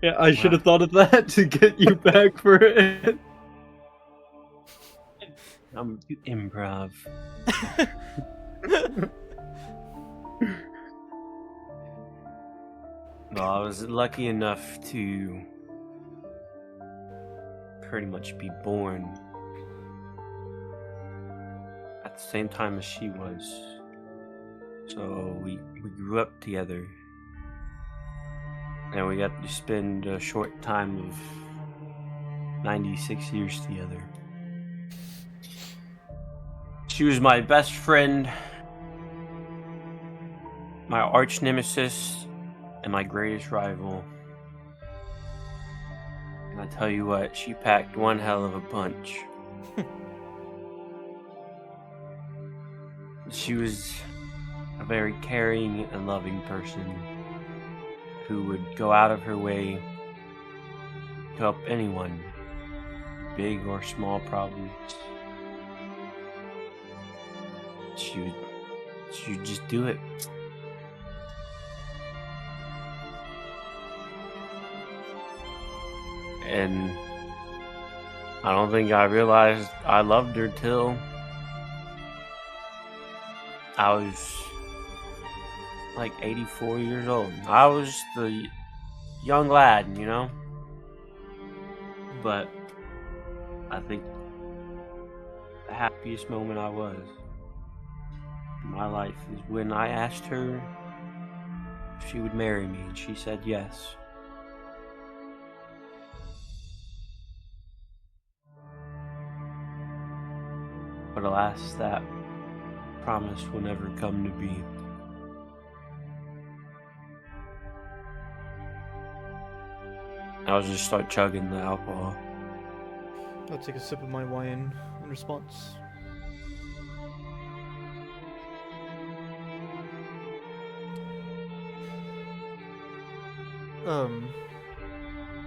Yeah, I should have thought of that to get you back for it. I'm improv. Well, I was lucky enough to pretty much be born at the same time as she was. So we grew up together. And we got to spend a short time of 96 years together. She was my best friend, my arch nemesis, and my greatest rival. And I tell you what, she packed one hell of a punch. She was a very caring and loving person who would go out of her way to help anyone, big or small problems. She would just do it. And I don't think I realized I loved her till I was like 84 years old. I was the young lad, you know? But I think the happiest moment I was in my life is when I asked her if she would marry me, and she said yes. But alas, that promise will never come to be. I'll just start chugging the alcohol. I'll take a sip of my wine in response.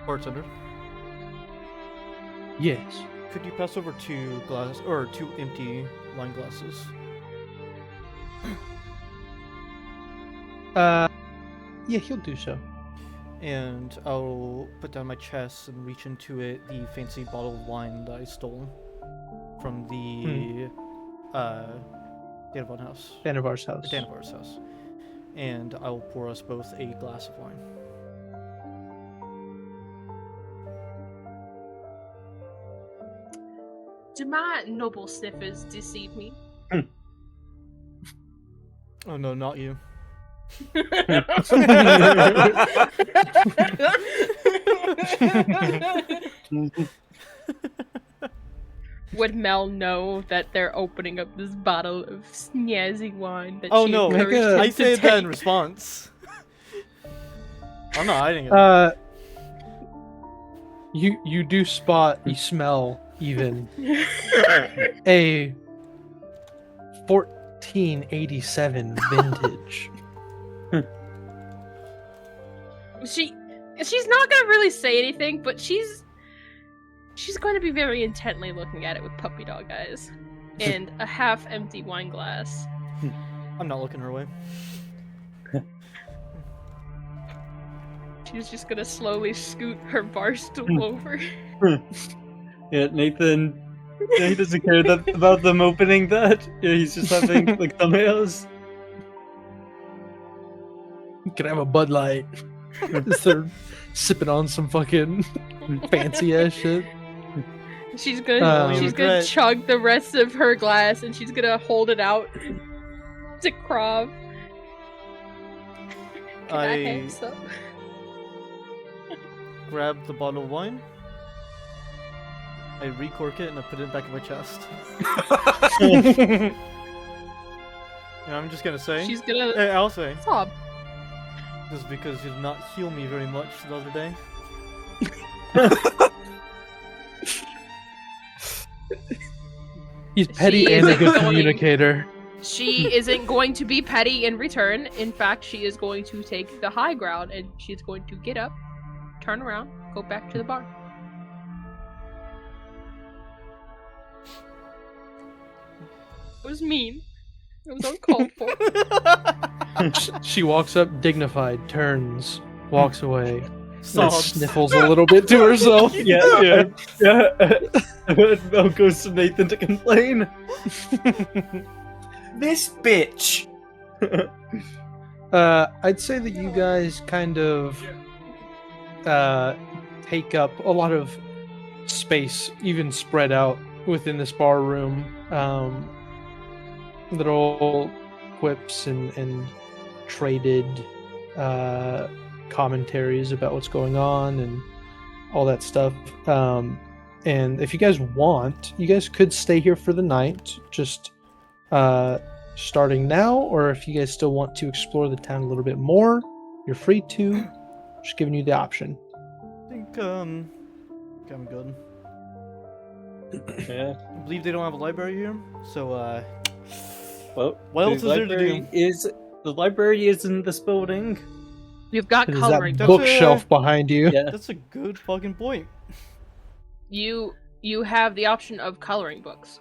Bartender, Yes. could you pass over two empty wine glasses? Yeah, he'll do so. And I'll put down my chest and reach into it the fancy bottle of wine that I stole from the Daemon house. Danavar's house. Danavar's house. And I will pour us both a glass of wine. Do my noble sniffers deceive me? Oh no, not you. Would Mel know that they're opening up this bottle of snazzy wine that Oh she no, encouraged him I to say that in take? response. I'm not hiding it. You do spot, you smell even a 1487 vintage. She's not gonna really say anything, but she's going to be very intently looking at it with puppy dog eyes and a half-empty wine glass. I'm not looking her way. She's just gonna slowly scoot her bar stool over. Yeah, Nathan doesn't care about them opening that. Yeah, he's just having like thumbnails. Can I have a Bud Light? They're sipping on some fucking fancy ass shit. She's gonna chug the rest of her glass, and she's gonna hold it out to Krav. Can I have some? Grab the bottle of wine. I recork it and I put it back in my chest. And I'm just gonna say. She's gonna. I'll say. Sob. Just because you did not heal me very much the other day. He's petty She and a isn't good going- communicator. She isn't going to be petty in return. In fact, she is going to take the high ground, and she's going to get up, turn around, go back to the bar. It was mean. It was uncalled for. She walks up dignified, turns, walks away, and Sobs. sniffles a little bit to herself. Yeah. Mel goes to Nathan to complain. This bitch. I'd say that you guys kind of take up a lot of space, even spread out within this bar room. Little quips and traded commentaries about what's going on and all that stuff. And if you guys want, you guys could stay here for the night, just starting now, or if you guys still want to explore the town a little bit more, you're free to. Just giving you the option. I think I'm good. Yeah. I believe they don't have a library here, so Well, what else is there to do? The library is in this building. You've got There's coloring. that That's bookshelf behind you. Yeah. That's a good fucking point. You have the option of coloring books.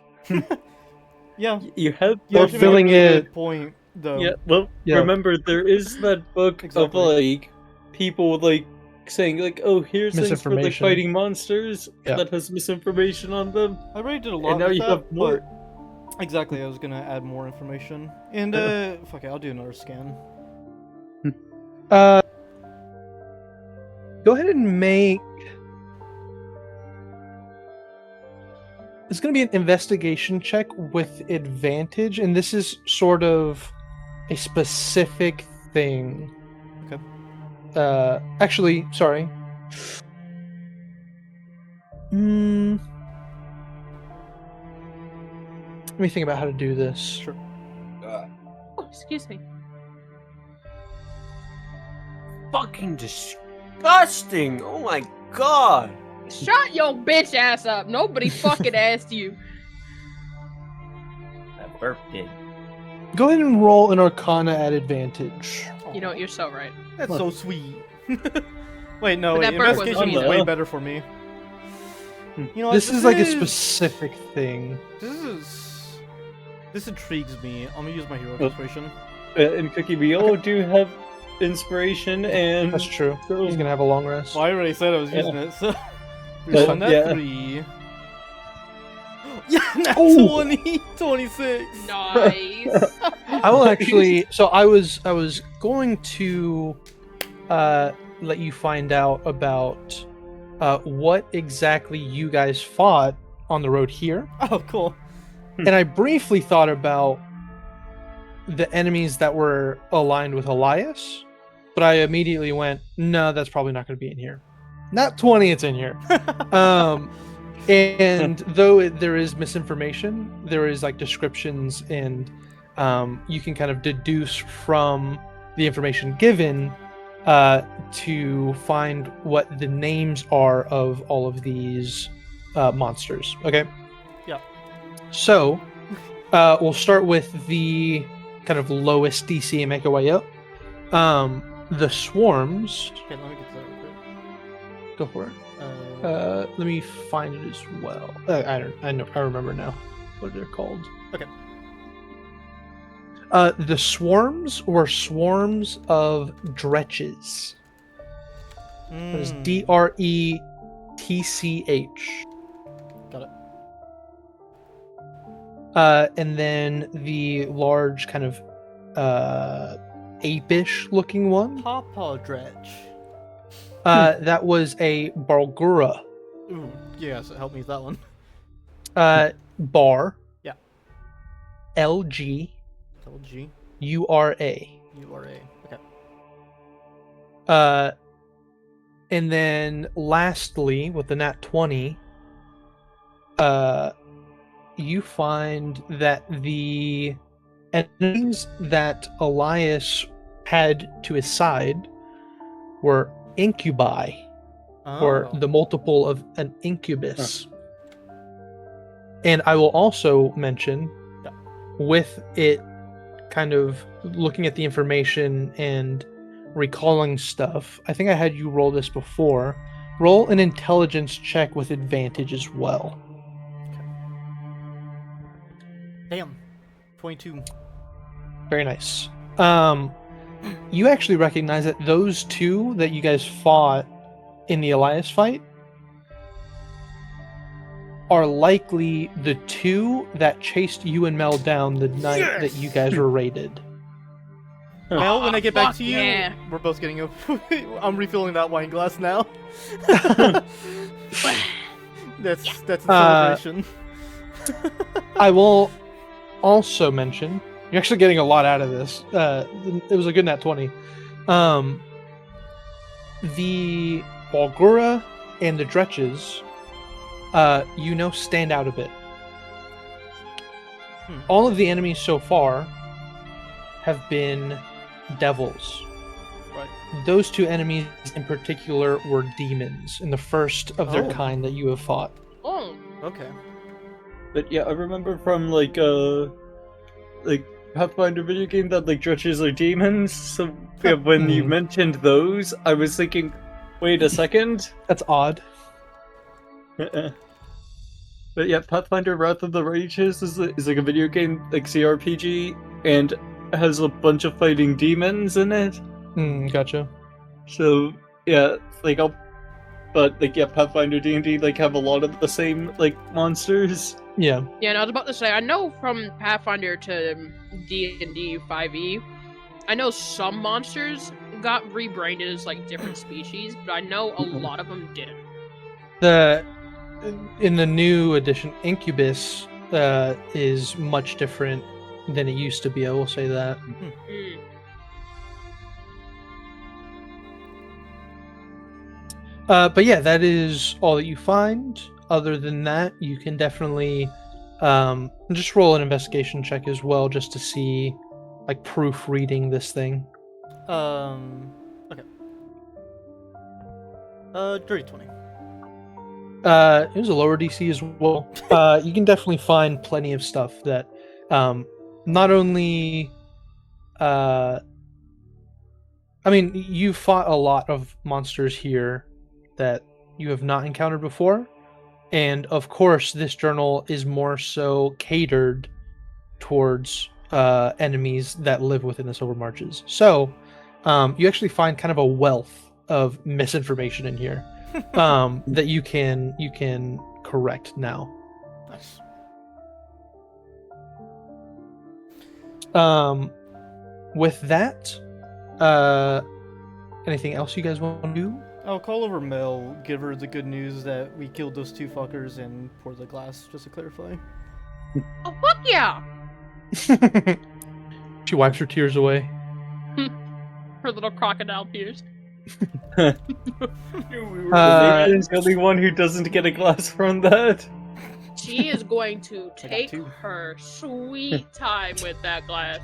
Yeah. You have Yeah, Or actually, filling that's a it. good point, though. Yeah, well, Yeah. remember there is that book Exactly. of like people like saying like, oh, here's things for like Misinformation. fighting monsters Yeah. that has misinformation on them. I already did a lot And now with you that, have more. but exactly, I was gonna add more information. And fuck it, I'll do another scan. Go ahead and make. It's going to be an investigation check with advantage, and this is sort of a specific thing. Okay. Actually, sorry. Let me think about how to do this. Sure. Oh, excuse me. Fucking disgusting. Oh my god. Shut your bitch ass up. Nobody fucking asked you. I burped it. Go ahead and roll an Arcana at advantage. You know what? You're so right. That's so sweet. Wait, no, But wait, that burp was investigation is mean. way better for me. You know what, This is like a specific thing. This intrigues me. I'm gonna use my hero Oh. inspiration. And Cookie, we all do have inspiration, and That's true. so- He's gonna have a long rest. Well, I already said I was using it, so But, on that yeah. 3. Yeah, that's Oh. 20, 26. Nice. I will actually. So I was going to let you find out about what exactly you guys fought on the road here, Oh, cool. and I briefly thought about the enemies that were aligned with Elias, but I immediately went, no, that's probably not going to be in here. Not 20, it's in here. And though there is misinformation, there is like descriptions, and you can kind of deduce from the information given to find what the names are of all of these monsters. Okay. Yeah. So We'll start with the kind of lowest DC and make our way up. The swarms. Okay, let me get to that real quick. Go for it. Let me find it as well. I remember now what they're called. Okay. The swarms were swarms of dretches. That is DRETCH. Got it. And then the large kind of apish looking one. Pawpaw Dretch. That was a Bargura. Ooh, yes, help me with that one. Bar. Yeah. LG. LG. URA. URA. Okay. And then lastly, with the nat 20, you find that the enemies that Elias had to his side were incubi, or the multiple of an incubus. And I will also mention, with it kind of looking at the information and recalling stuff, I think I had you roll this before. Roll an intelligence check with advantage as well. Damn. 22. Very nice. You actually recognize that those two that you guys fought in the Elias fight are likely the two that chased you and Mel down the night that you guys were raided. Mel, when I get back to you, yeah. we're both getting a... I'm refilling that wine glass now. That's a celebration. I will also mention, you're actually getting a lot out of this. It was a good nat 20. The Balgura and the Dretches, stand out a bit. All of the enemies so far have been devils. Right. Those two enemies in particular were demons, in the first of their kind that you have fought. Oh. Okay. But yeah, I remember from like Pathfinder video game that like dretches are demons. So yeah, when you mentioned those, I was thinking, wait a second. That's odd. But yeah, Pathfinder Wrath of the Righteous is like a video game, like CRPG, and has a bunch of fighting demons in it. Gotcha. So yeah, Pathfinder D&D like have a lot of the same like monsters. Yeah. Yeah, and I was about to say, I know from Pathfinder to D&D 5e, I know some monsters got rebranded as like different species, but I know a lot of them didn't. In the new edition, Incubus is much different than it used to be. I will say that. But yeah, that is all that you find. Other than that, you can definitely just roll an investigation check as well, just to see, like, proofreading this thing. Okay. Dirty 20. It was a lower DC as well. You can definitely find plenty of stuff that not only you fought a lot of monsters here that you have not encountered before, and of course this journal is more so catered towards enemies that live within the Silver Marches. So you actually find kind of a wealth of misinformation in here that you can correct now. Nice. With that, anything else you guys want to do? I'll call over Mel, give her the good news that we killed those two fuckers, and pour the glass, just to clarify. Oh, fuck yeah! She wipes her tears away. Her little crocodile tears. Is the only one who doesn't get a glass from that. She is going to take her sweet time with that glass.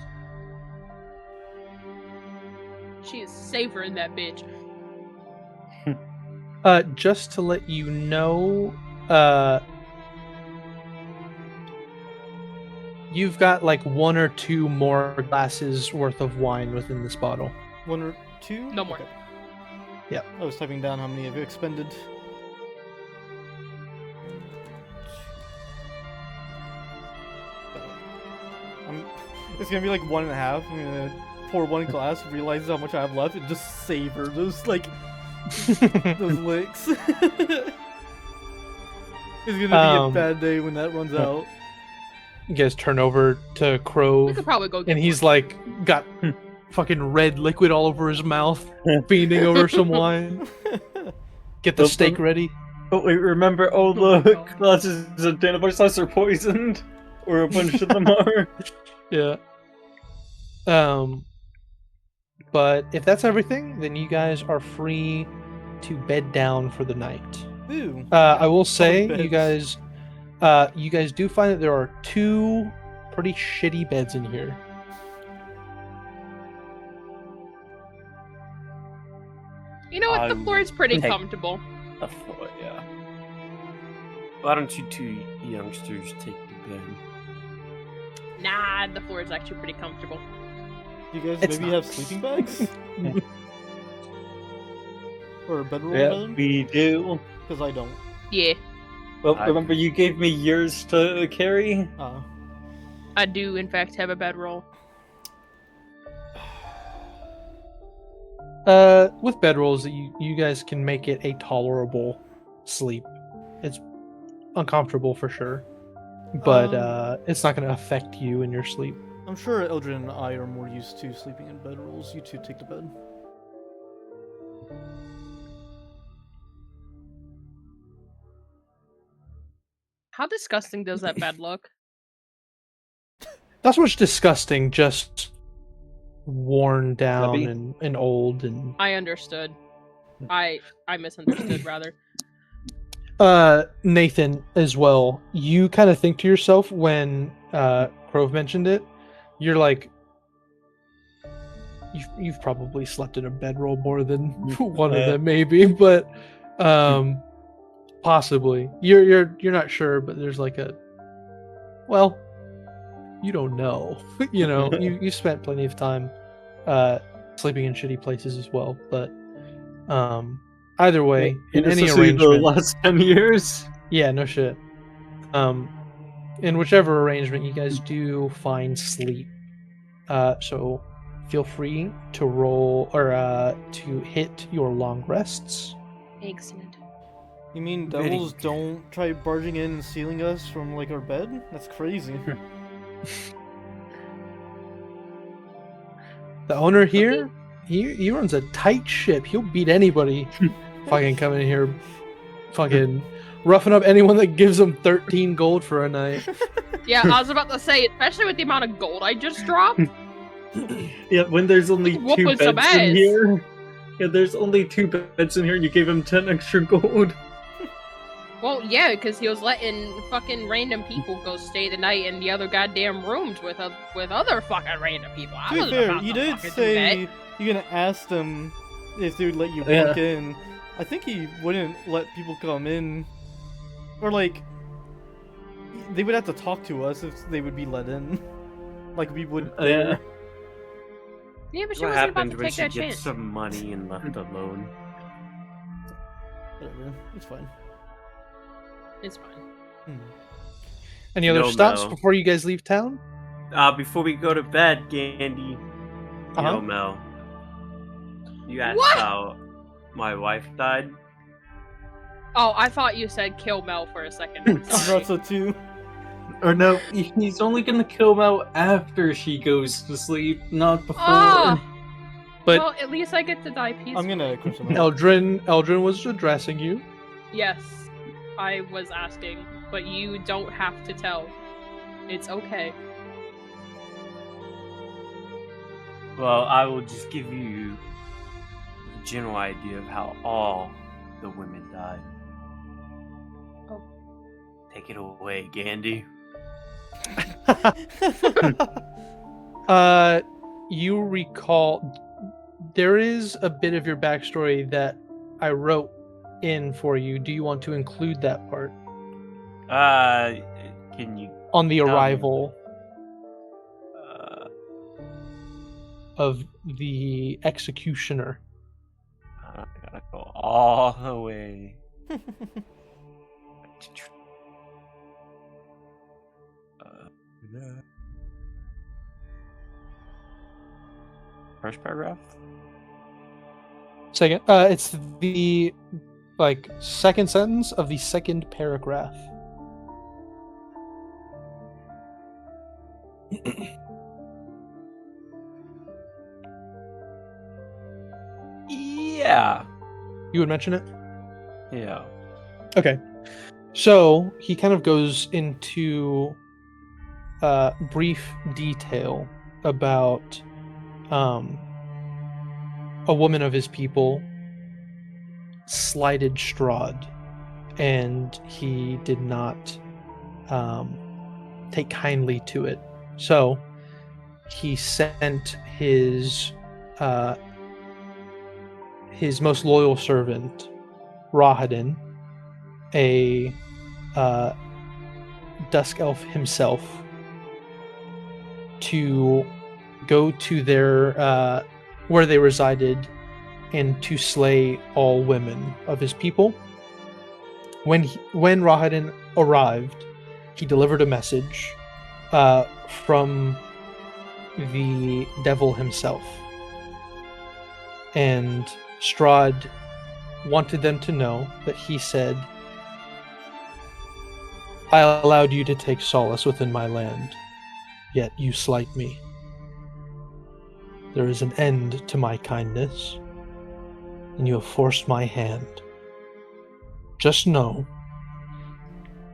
She is savoring that bitch. Just to let you You've got like 1 or 2 more glasses worth of wine within this bottle. 1 or 2? No more. Okay. Yep. I was typing down how many have you expended. It's gonna be like 1.5. I'm gonna pour 1 glass, realize how much I have left, and just savor those those licks. It's gonna be a bad day when that runs out. You guys turn over to We Crove, could probably go get and he's one. like got fucking red liquid all over his mouth, fiending over some wine. Get the steak ready. But wait, remember all the glasses of Daniel sauce are poisoned? Or a bunch of them are? Yeah. But if that's everything, then you guys are free to bed down for the night. Ooh. I will say, beds. you guys do find that there are 2 pretty shitty beds in here. You know what? The floor is pretty Hey. comfortable. A floor, yeah. Why don't you 2 youngsters take the bed? Nah, the floor is actually pretty comfortable. You guys It's maybe not. have sleeping bags? Or a bedroll? Yeah, we do. Because I don't. Yeah, Well, I remember you gave me yours to carry? I do in fact have a bedroll. With bedrolls, you guys can make it a tolerable sleep. It's uncomfortable for sure, but it's not going to affect you in your sleep. I'm sure Eldrin and I are more used to sleeping in bedrolls. You 2 take the bed. How disgusting does that bed look? Not so much disgusting, just worn down Heavy? and old and. I understood. I misunderstood rather. Nathan as well. You kind of think to yourself when Crove mentioned it. You're like, you've probably slept in a bedroll more than one of them, maybe, but possibly. You're not sure, but there's like a, well, you don't know. You know, you spent plenty of time sleeping in shitty places as well, but either way, in any Especially the arrangement, last 10 years? yeah, no shit. In whichever arrangement, you guys do find sleep. So feel free to roll or to hit your long rests. Excellent. You mean Very devils don't try barging in and stealing us from like our bed? That's crazy. The owner here, he runs a tight ship. He'll beat anybody fucking coming in here, fucking roughing up anyone that gives him 13 gold for a night. Yeah, I was about to say, especially with the amount of gold I just dropped. Yeah, when there's only Whooping 2 some beds in ass. here. Yeah, there's only 2 beds in here and you gave him 10 extra gold. Well, yeah, because he was letting fucking random people go stay the night in the other goddamn rooms with other fucking random people. I To be wasn't fair, about you to did fucking do say you're gonna ask them if they would let you Yeah. walk in. I think he wouldn't let people come in, or like they would have to talk to us if they would be let in. Like we would. Yeah. that. Yeah, but she What wasn't about happened to when take she that gets chance. some money and left alone? Whatever. It's fine. It's fine. Any other No, stops Mel. before you guys leave town? Before we go to bed, Gandy. Uh-huh. Yo, Mel. You asked What? how my wife died. Oh, I thought you said kill Mel for a second. I Sorry. thought so too. Or no, he's only gonna kill Mel after she goes to sleep, not before. Ah! But Well, at least I get to die peacefully. I'm gonna crush him out. Eldrin was addressing you. Yes, I was asking, but you don't have to tell. It's okay. Well, I will just give you a general idea of how all the women died. Oh. Take it away, Gandy. You recall there is a bit of your backstory that I wrote in for you. Do you want to include that part Can you? on the me. arrival? of the executioner. I gotta go all the way. First paragraph? Second, it's the second sentence of the second paragraph. Yeah. You would mention it? Yeah. Okay. So he kind of goes into brief detail about a woman of his people slighted Strahd, and he did not take kindly to it. So he sent his most loyal servant, Rahadin, a Dusk Elf himself, to go to their where they resided and to slay all women of his people. When Rahadin arrived, he delivered a message from the devil himself, and Strahd wanted them to know that he said, "I allowed you to take solace within my land, yet you slight me. There is an end to my kindness, and you have forced my hand. Just know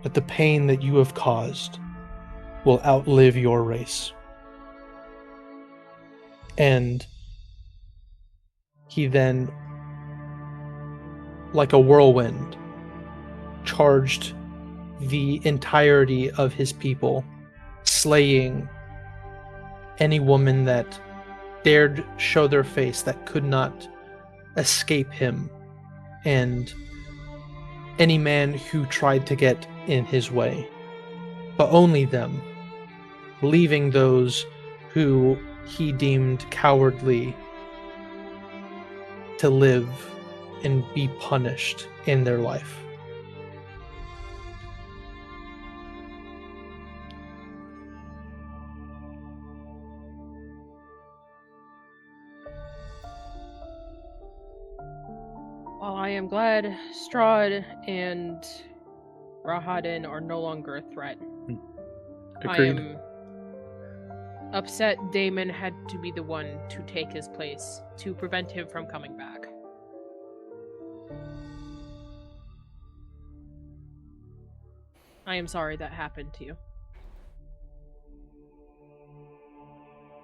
that the pain that you have caused will outlive your race." And he then, like a whirlwind, charged the entirety of his people, slaying any woman that dared show their face, that could not escape him, and any man who tried to get in his way, but only them, leaving those who he deemed cowardly to live and be punished in their life. While I am glad Strahd and Rahadin are no longer a threat, Agreed. I am upset Daemon had to be the one to take his place to prevent him from coming back. I am sorry that happened to you.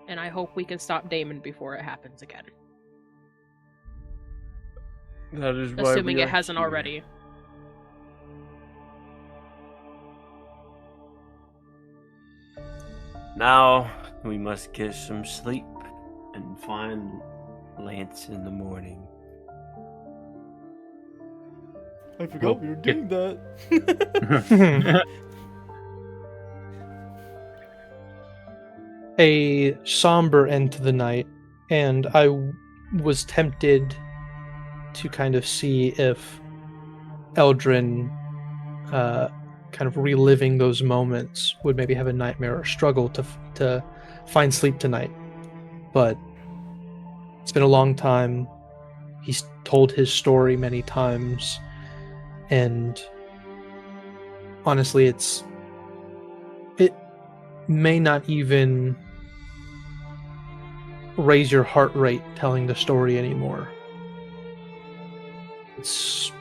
And I hope we can stop Daemon before it happens again. That is why Assuming we it are hasn't here. already. Now we must get some sleep and find Lance in the morning. I forgot we were doing that. A somber end to the night, and I was tempted to kind of see if Eldrin, kind of reliving those moments, would maybe have a nightmare or struggle to find sleep tonight. But it's been a long time. He's told his story many times, and honestly, it may not even raise your heart rate telling the story anymore. It's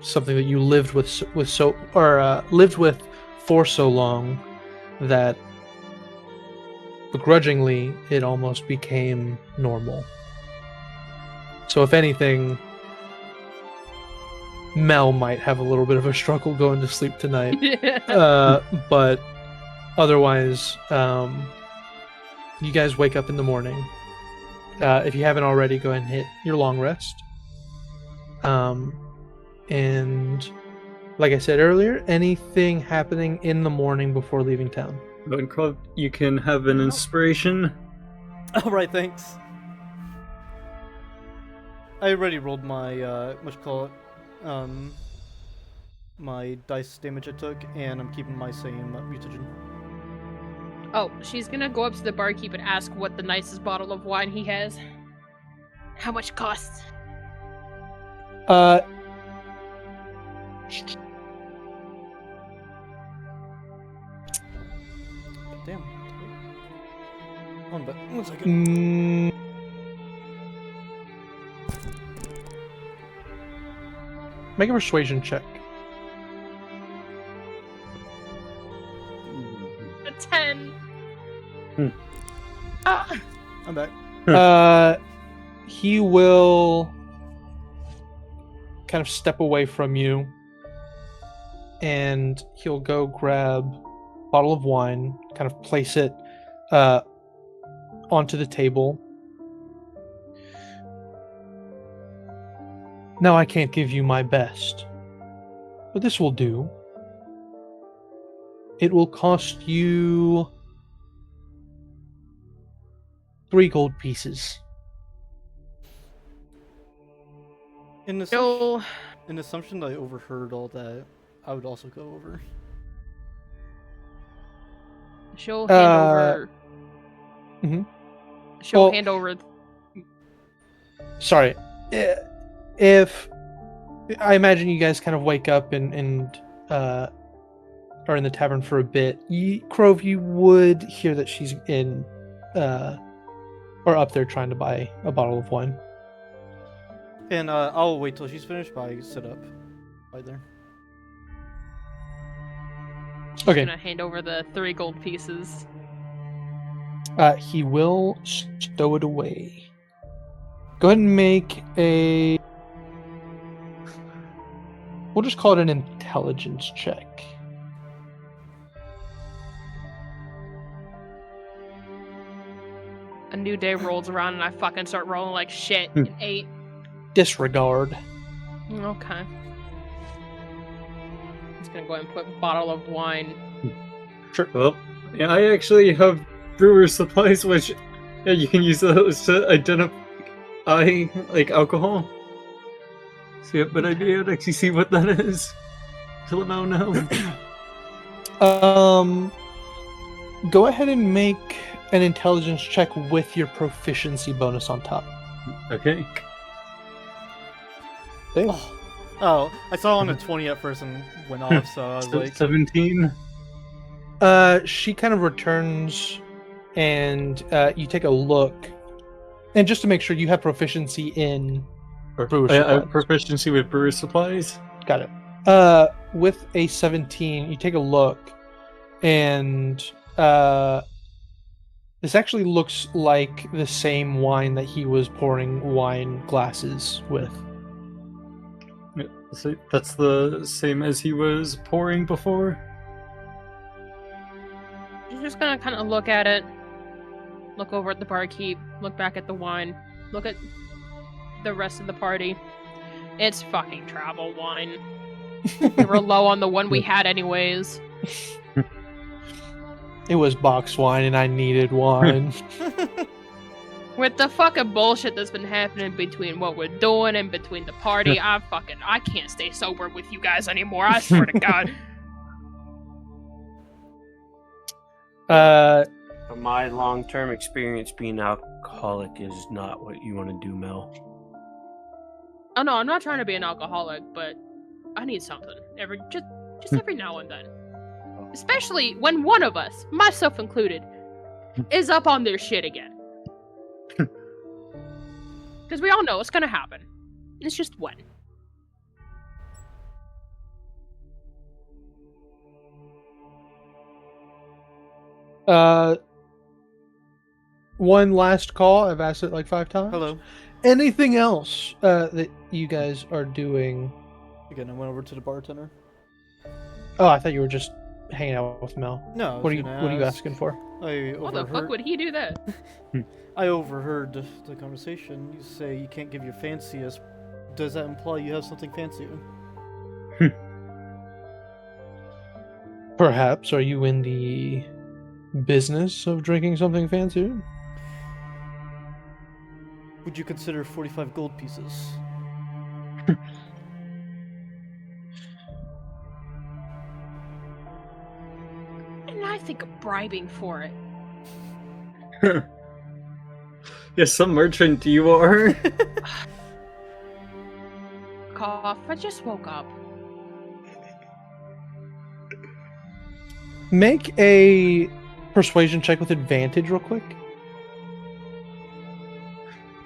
something that you lived with for so long that begrudgingly it almost became normal. So if anything, Mel might have a little bit of a struggle going to sleep tonight. But otherwise, you guys wake up in the morning. If you haven't already, go ahead and hit your long rest. And like I said earlier, anything happening in the morning before leaving town? You can have an inspiration. All right, thanks. I already rolled my my dice damage I took, and I'm keeping my same mutagen. Oh, she's gonna go up to the barkeep and ask what the nicest bottle of wine he has. How much it costs? Damn. One second. Make a persuasion check. A 10. I'm back. He will kind of step away from you, and he'll go grab a bottle of wine, kind of place it onto the table. Now I can't give you my best, but this will do. It will cost you 3 gold pieces. In assumption that I overheard all that, I would also go over. She'll hand over. Mhm. She'll hand over. Sorry. If I imagine you guys kind of wake up and are in the tavern for a bit, Crove, you would hear that she's in or up there trying to buy a bottle of wine. And I'll wait till she's finished, but I sit up right there. She's Okay. gonna hand over the 3 gold pieces. He will stow it away. Go ahead and make a... We'll just call it an intelligence check. A new day rolls around and I fucking start rolling like shit. An 8. Disregard. Okay. Just gonna go ahead and put a bottle of wine. Sure. Well, yeah, I actually have brewer's supplies, which you can use those to identify like alcohol. So yeah, but I'd be able to actually see what that is. To let Mel know. Go ahead and make an intelligence check with your proficiency bonus on top. Okay. Oh, I saw on a 20 at first and went off, so I was like... 17. She kind of returns, and you take a look, and just to make sure you have proficiency in brewer's I have supplies. proficiency with brewer's supplies. Got it. With a 17, you take a look, and this actually looks like the same wine that he was pouring wine glasses with. Yeah, so that's the same as he was pouring before. She's just gonna kind of look at it, look over at the barkeep, look back at the wine, look at the rest of the party. It's fucking travel wine. We were low on the one we had anyways. It was box wine, and I needed wine. With the fucking bullshit that's been happening between what we're doing and between the party, I can't stay sober with you guys anymore, I swear to God. From my long-term experience, being alcoholic is not what you want to do, Mel. Oh no, I'm not trying to be an alcoholic, but I need something. Just every now and then. Especially when one of us, myself included, is up on their shit again. Because we all know it's gonna happen. It's just when. One last call. I've asked it like 5 times. Hello. Anything else that you guys are doing? Again, I went over to the bartender. Oh, I thought you were just hanging out with Mel. No, I was What are you gonna ask- asking for? I How the fuck would he do that? I overheard the conversation. You say you can't give your fanciest. Does that imply you have something fancier? Perhaps. Are you in the business of drinking something fancy? would you consider 45 gold pieces? And I think of bribing for it. Yes, some merchant you are. Cough, I just woke up. Make a persuasion check with advantage real quick.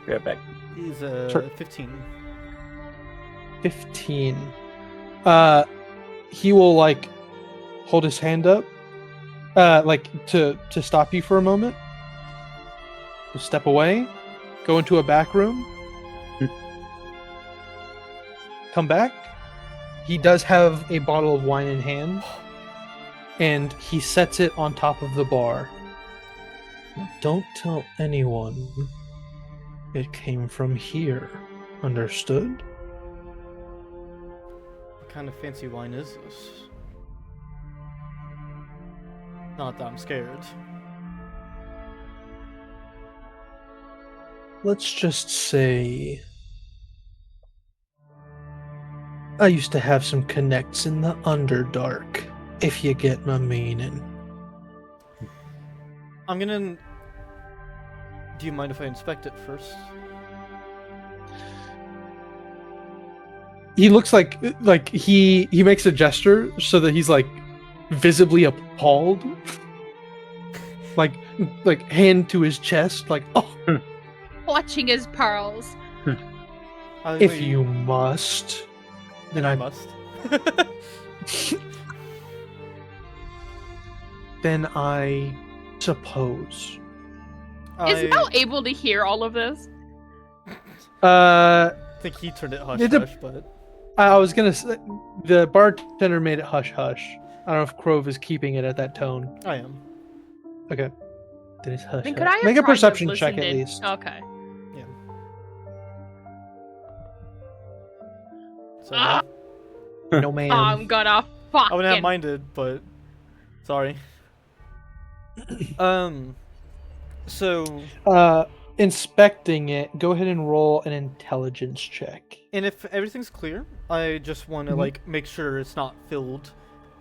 Be right back. Is Sure. 15. 15. He will like hold his hand up, like to stop you for a moment. He'll step away, go into a back room, come back. He does have a bottle of wine in hand, and he sets it on top of the bar. Don't tell anyone it came from here. Understood? What kind of fancy wine is this? Not that I'm scared. Let's just say I used to have some connects in the Underdark, if you get my meaning. I'm gonna... Do you mind if I inspect it first? He looks like he makes a gesture so that he's like visibly appalled. like hand to his chest, like, oh. Watching his pearls. If you must, then I must. Then I suppose. Is Mel able to hear all of this? I think he turned it hush hush, but... I was gonna say, the bartender made it hush hush. I don't know if Crove is keeping it at that tone. I am. Okay. Then it's hush Then hush. could I have Make a tried to perception listen check at in? least. Okay. Yeah. So, Ah! No ma'am. I'm gonna fucking... I wouldn't have minded, but... Sorry. So... Inspecting it, go ahead and roll an intelligence check. And if everything's clear, I just want to, like, make sure it's not filled.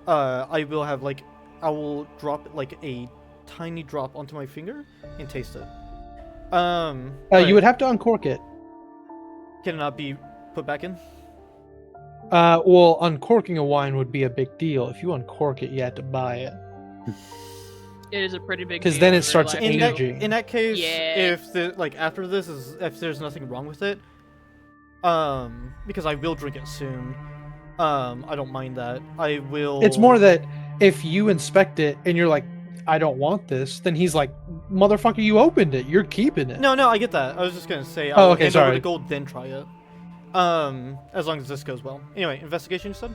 I will have, like... I will drop, like, a tiny drop onto my finger and taste it. You would have to uncork it. Can it not be put back in? Well, uncorking a wine would be a big deal. If you uncork it, you have to buy it. It is a pretty big Because deal then in it starts real life. aging. In that case, Yeah. if the after this is if there's nothing wrong with it, because I will drink it soon. I don't mind that. I will. It's more that if you inspect it and you're like, I don't want this, then he's like, motherfucker, you opened it. You're keeping it. No, I get that. I was just gonna say. Oh, okay, hand over sorry. the gold, then try it. As long as this goes well. Anyway, investigation, you said?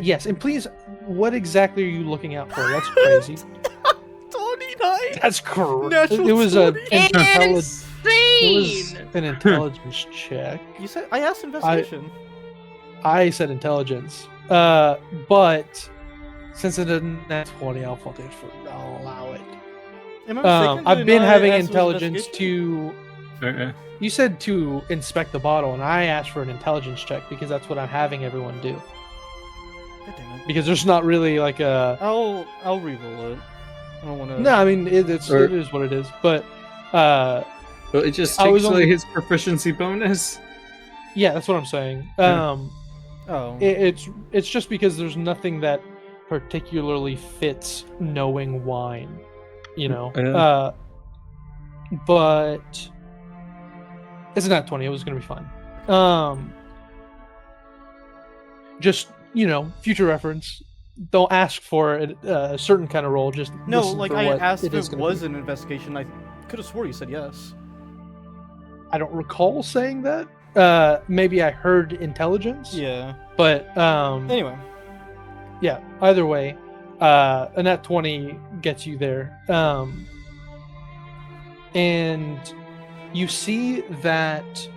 Yes, and please, what exactly are you looking out for? That's crazy. 29. That's crazy. Natural It was Insane! an intelligence check. You said I asked investigation. I said intelligence. But since it didn't net 20, I'll allow it. Am I mistaken? I've Did been I having ask for intelligence investigation? to. You said to inspect the bottle, and I asked for an intelligence check because that's what I'm having everyone do. God damn it. Because there's not really like a. I'll reroll it. I don't want to. No, I mean it is what it is. But Well, it just I was takes away only- his proficiency bonus. yeah, that's what I'm saying. Oh. It's just because there's nothing that particularly fits knowing wine, you know. Yeah. But it's not 20. It was gonna be fine. Just future reference. Don't ask for a certain kind of roll. Just No, listen like for I what asked if is it gonna was be. an investigation. I could have swore you said yes. I don't recall saying that. Maybe I heard intelligence. Yeah. But Anyway. yeah. Either way, a nat 20 gets you there. And you see that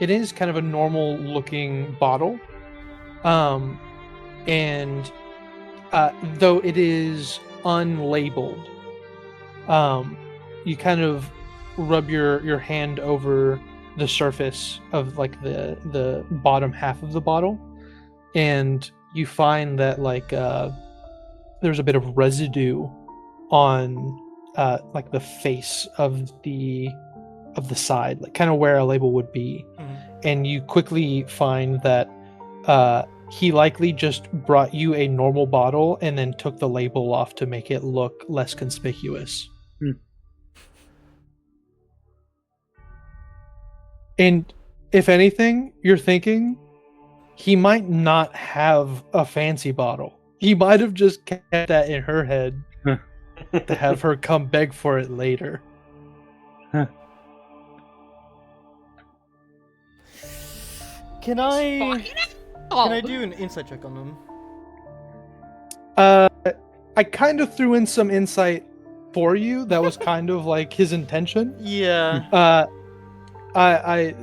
it is kind of a normal looking bottle. And though it is unlabeled, you kind of rub your hand over the surface of like the bottom half of the bottle, and you find that like there's a bit of residue on like the face of the side, like kind of where a label would be. And you quickly find that he likely just brought you a normal bottle and then took the label off to make it look less conspicuous. And if anything, you're thinking he might not have a fancy bottle. He might have just kept that in her head to have her come beg for it later. Can I do an insight check on them? I kind of threw in some insight for you. That was kind of like his intention. Yeah. I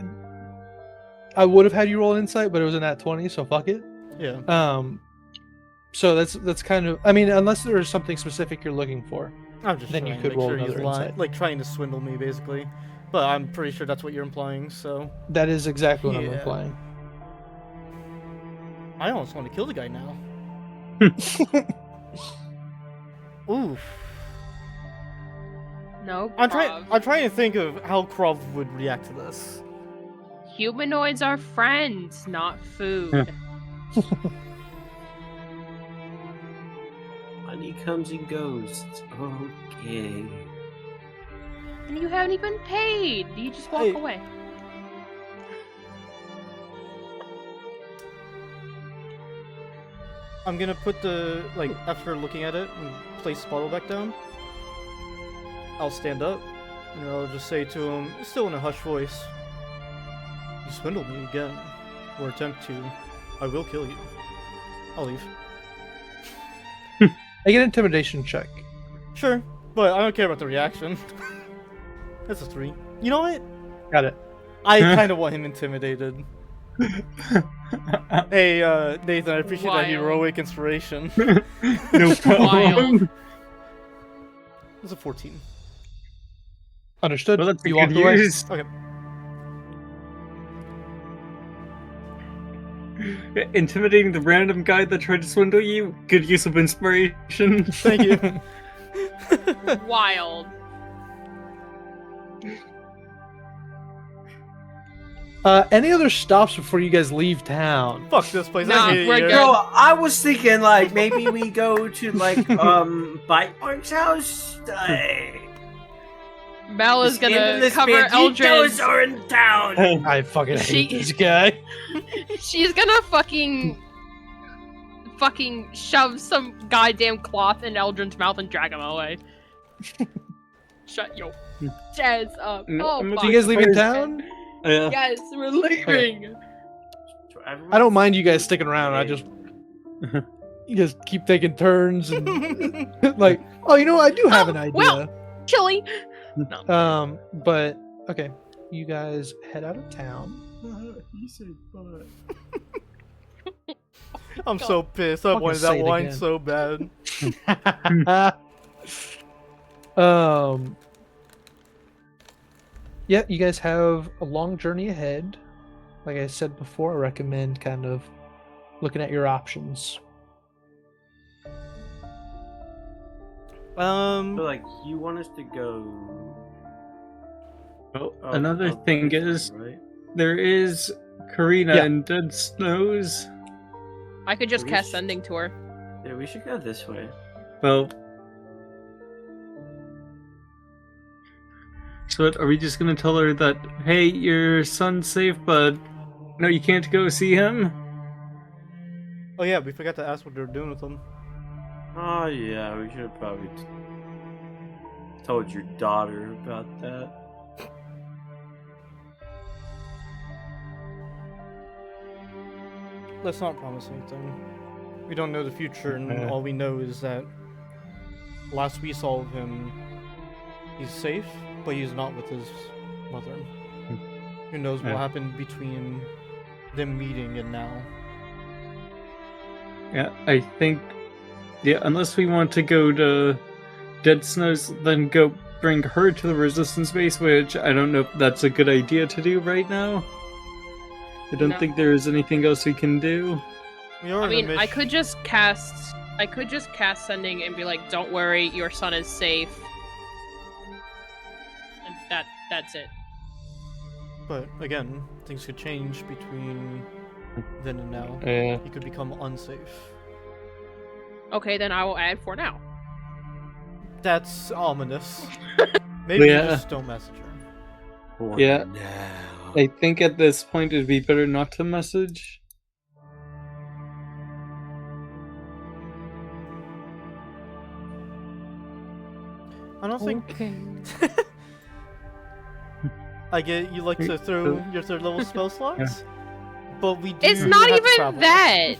would have had you roll an insight, but it was in that 20, so fuck it. Yeah. So that's kind of. I mean, unless there's something specific you're looking for, I'm just then you trying could to make roll sure he's another lying, insight. like trying to swindle me, basically. But I'm pretty sure that's what you're implying. So That is exactly what I'm Yeah. implying. I almost want to kill the guy now. Oof. No, I'm Krav. trying to think of how Krov would react to this. Humanoids are friends, not food. Money comes and goes. Okay. And you haven't even paid. You just walk Hey. away. I'm gonna put the, like, after looking at it and place the bottle back down, I'll stand up and I'll just say to him, still in a hushed voice, "You swindled me again, or attempt to. I will kill you." I'll leave. Make an intimidation check. Sure, but I don't care about the reaction. That's a 3. You know what? Got it. I kind of want him intimidated. Hey, Nathan, I appreciate that Wild. heroic inspiration. No problem. Wild. It's a 14. Understood. Well, that's a You good walked away. use. Okay. Intimidating the random guy that tried to swindle you. Good use of inspiration. Thank you. Wild. Any other stops before you guys leave town? Fuck this place. Nah, I hate it we're here. good. No, I was thinking like maybe we go to like Bite Mark's house. Mel is gonna cover Eldrin. Those are in town. I fucking hate She- this guy. She's gonna fucking shove some goddamn cloth in Eldrin's mouth and drag him away. Shut your jazz up. No, Oh, I'm fuck. You guys leaving town? Yeah. Yes, we're leaving. I don't mind you guys sticking around. I just you guys keep taking turns and like, oh, you know what? I do have an idea. well. Chili. But okay, you guys head out of town. You said but. I'm so pissed. I Fucking wanted say that it wine again. so bad. Yeah, you guys have a long journey ahead. Like I said before, I recommend kind of looking at your options. I feel like you want us to go. Well, Oh, another oh, thing this is, one, right? there is Karina Yeah. and Dead Snows. I could just We cast sh- sending to her. Yeah, we should go this way. Well, so are we just gonna tell her that, hey, your son's safe, but no, you can't go see him? Oh yeah, we forgot to ask what they're doing with them. Oh yeah, we should have probably told your daughter about that. Let's not promise anything. We don't know the future, and Okay. all we know is that last we saw of him, he's safe, but he's not with his mother. Who knows what Yeah. happened between them meeting and now? Yeah, I think, yeah, unless we want to go to Dead Snows, then go bring her to the resistance base, which I don't know if that's a good idea to do right now. I don't No. think there's anything else we can do. We are I in a mean, I mission. could just cast sending and be like, "Don't worry, your son is safe." And that's it. But again, things could change between then and now. Yeah. He could become unsafe. Okay, then I will add for now. That's ominous. Maybe you Yeah. just don't message her. For Yeah. now. I think at this point it'd be better not to message. I don't think. Okay. I get you like to throw your third level spell slots, but we do. It's not have to even travel. that.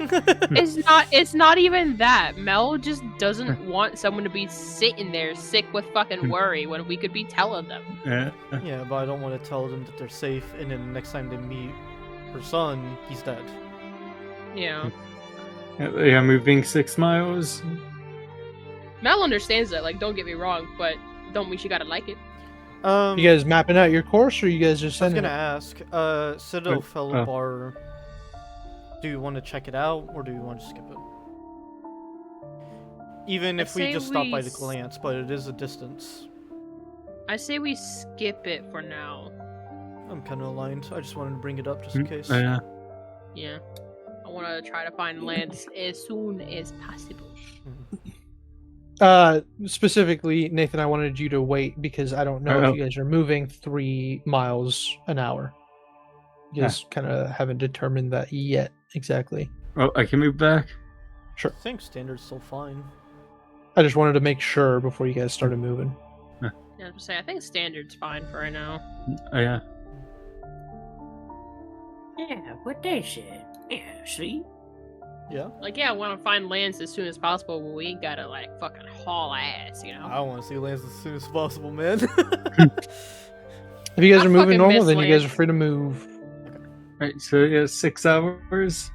It's not even that. Mel just doesn't want someone to be sitting there sick with fucking worry when we could be telling them. Yeah. Yeah, but I don't want to tell them that they're safe, and then the next time they meet her son, he's dead. Yeah. Yeah, moving 6 miles. Mel understands that, like, don't get me wrong, but don't mean she gotta like it. You guys mapping out your course, or you guys just I was sending gonna it? ask, Citadel Bar, do you want to check it out, or do you want to skip it? Even I'd if we say just stop we by the glance, but it is a distance. I say we skip it for now. I'm kind of aligned. I just wanted to bring it up just in case. Yeah. Yeah. I want to try to find Lance as soon as possible. Specifically, Nathan, I wanted you to wait because I don't know Oh. if you guys are moving 3 miles an hour. You guys kind of haven't determined that yet exactly. Oh, I can move back. I think standard's still fine. I just wanted to make sure before you guys started moving. Yeah, I was gonna say, I think standard's fine for right now. Yeah. Yeah, what they said. Yeah, see? Yeah. Like, yeah, I want to find Lance as soon as possible, but we ain't gotta, like, fucking haul ass, you know? I want to see Lance as soon as possible, man. If you guys I are moving fucking normal, miss then you guys are Lance. free to move. Right, so yeah, 6 hours.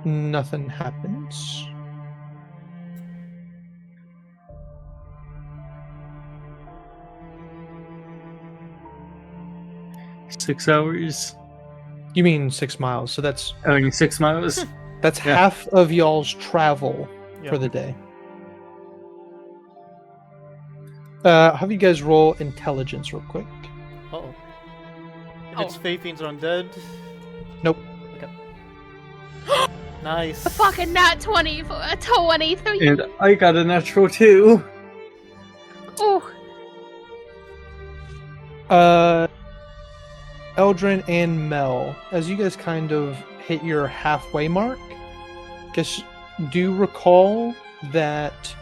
Nothing happens. Six hours. You mean 6 miles? So that's I mean, 6 miles. Yeah. half of y'all's travel Yeah. for the day. Have you guys roll intelligence real quick? Uh-oh. If Oh. it's Fae Fiends are undead. Nope. Nice. A fucking nat 20 for a 23. And I got a natural 2. Oh, Eldrin and Mel, as you guys kind of hit your halfway mark, guess do recall that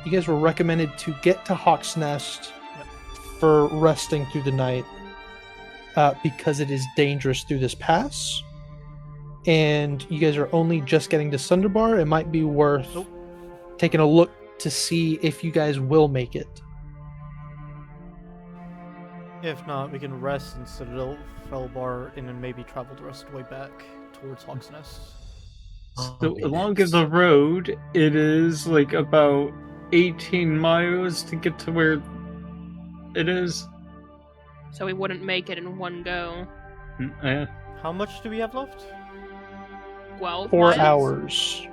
you guys were recommended to get to Hawk's Nest for resting through the night because it is dangerous through this pass. And you guys are only just getting to Sunderbar. It might be worth taking a look to see if you guys will make it. If not, we can rest in Citadel Bar and then maybe travel the rest of the way back towards Hawk's Nest. So along the road, it is like about 18 miles to get to where it is. so we wouldn't make it in one go. Yeah. How much do we have left? 12 4 miles? hours.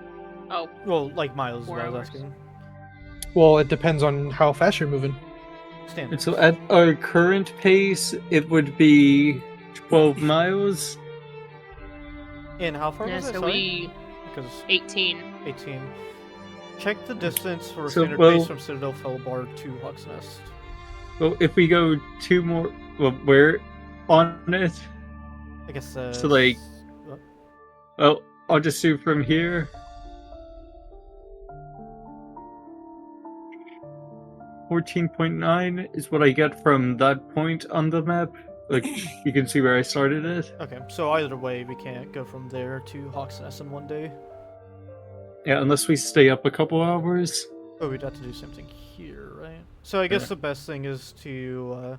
Oh, Well, like miles is 4 what I was hours. asking. Well, it depends on how fast you're moving. Standard. And so at our current pace, it would be 12 miles. And how far yeah, was it? so Sorry? we... Because 18. 18. Check the distance for a So, standard well- pace from Citadel Bar to Hawk's Nest. Well, if we go 2 more, well, we're on it. I guess So, like- what? Well, I'll just do from here. 14.9 is what I get from that point on the map. Like, you can see where I started it. Okay, so either way, we can't go from there to Hawk's Nest in one day. Yeah, unless we stay up a couple hours. Oh, we'd have to do something here, right? So I guess Yeah. the best thing is to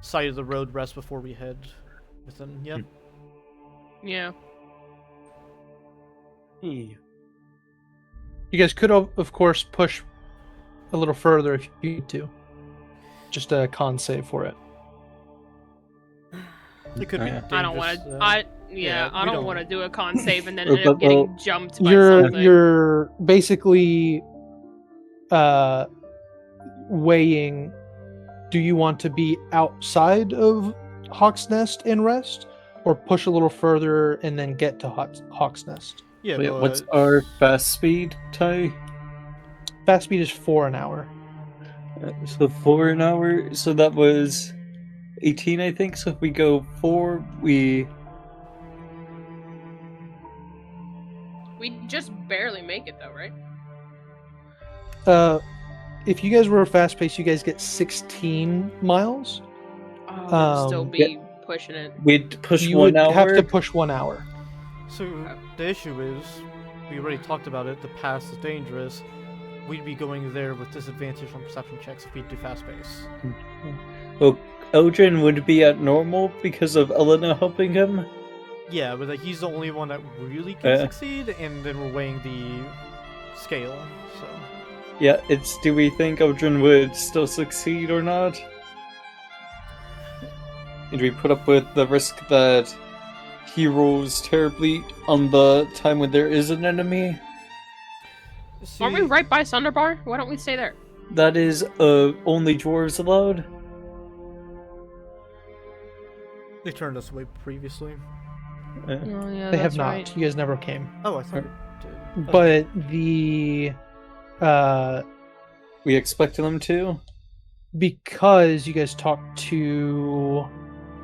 side of the road rest before we head within. Yeah. Yeah. Yeah. You guys could, of course, push a little further if you need to. Just a con save for it. It could be. I don't want dangerous, to. I we don't don't- want to do a con save and then Or end up but- getting jumped by You're something. you're basically weighing. Do you want to be outside of Hawk's Nest and rest, or push a little further and then get to Hawk's Nest? Yeah, Wait, but, what's our fast speed, Ty? Fast speed is 4 an hour. So 4 an hour. So that was 18, I think. So if we go 4, we just barely make it though, right? If you guys were fast paced, you guys get 16 miles. Oh, still be pushing it. we'd push You 1 would hour. have to push 1 hour. So the issue is, we already talked about it. The pass is dangerous. We'd be going there with disadvantage on perception checks if we do fast pace. Well, Eldrin would be at normal because of Elena helping him. Yeah, but like, he's the only one that really can Yeah. succeed, and then we're weighing the scale. So Yeah, it's. Do we think Eldrin would still succeed or not? And do we put up with the risk that he rolls terribly on the time when there is an enemy? Aren't we right by Sunderbar? Why don't we stay there? That is only dwarves allowed. They turned us away previously. Uh, Oh yeah, They have that's not. right. You guys never came. Oh, I thought we did. But the we expected them to. because you guys talked to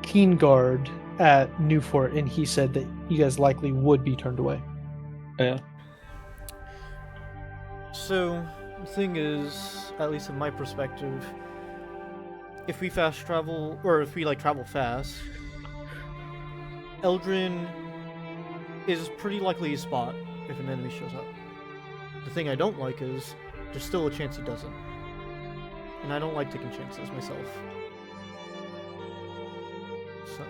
Keengard at Newfort, and he said that you guys likely would be turned away. Yeah. So, the thing is, at least in my perspective, if we fast travel, or if we like travel fast, Eldrin is pretty likely to spot if an enemy shows up. The thing I don't like is, there's still a chance he doesn't. And I don't like taking chances myself. So.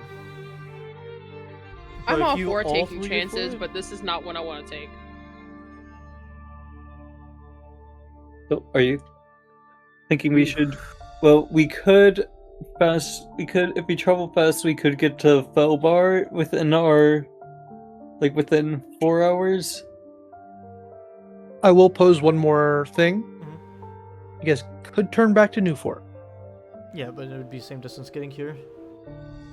I'm But if all you for all taking three go for chances, it- but this is not one I want to take. So, are you thinking we should? Well, we could fast. We could, if we travel fast, we could get to Felbar within within 4 hours. I will pose one more thing. Mhm. You guys could turn back to Newfort, Yeah, but it would be same distance getting here.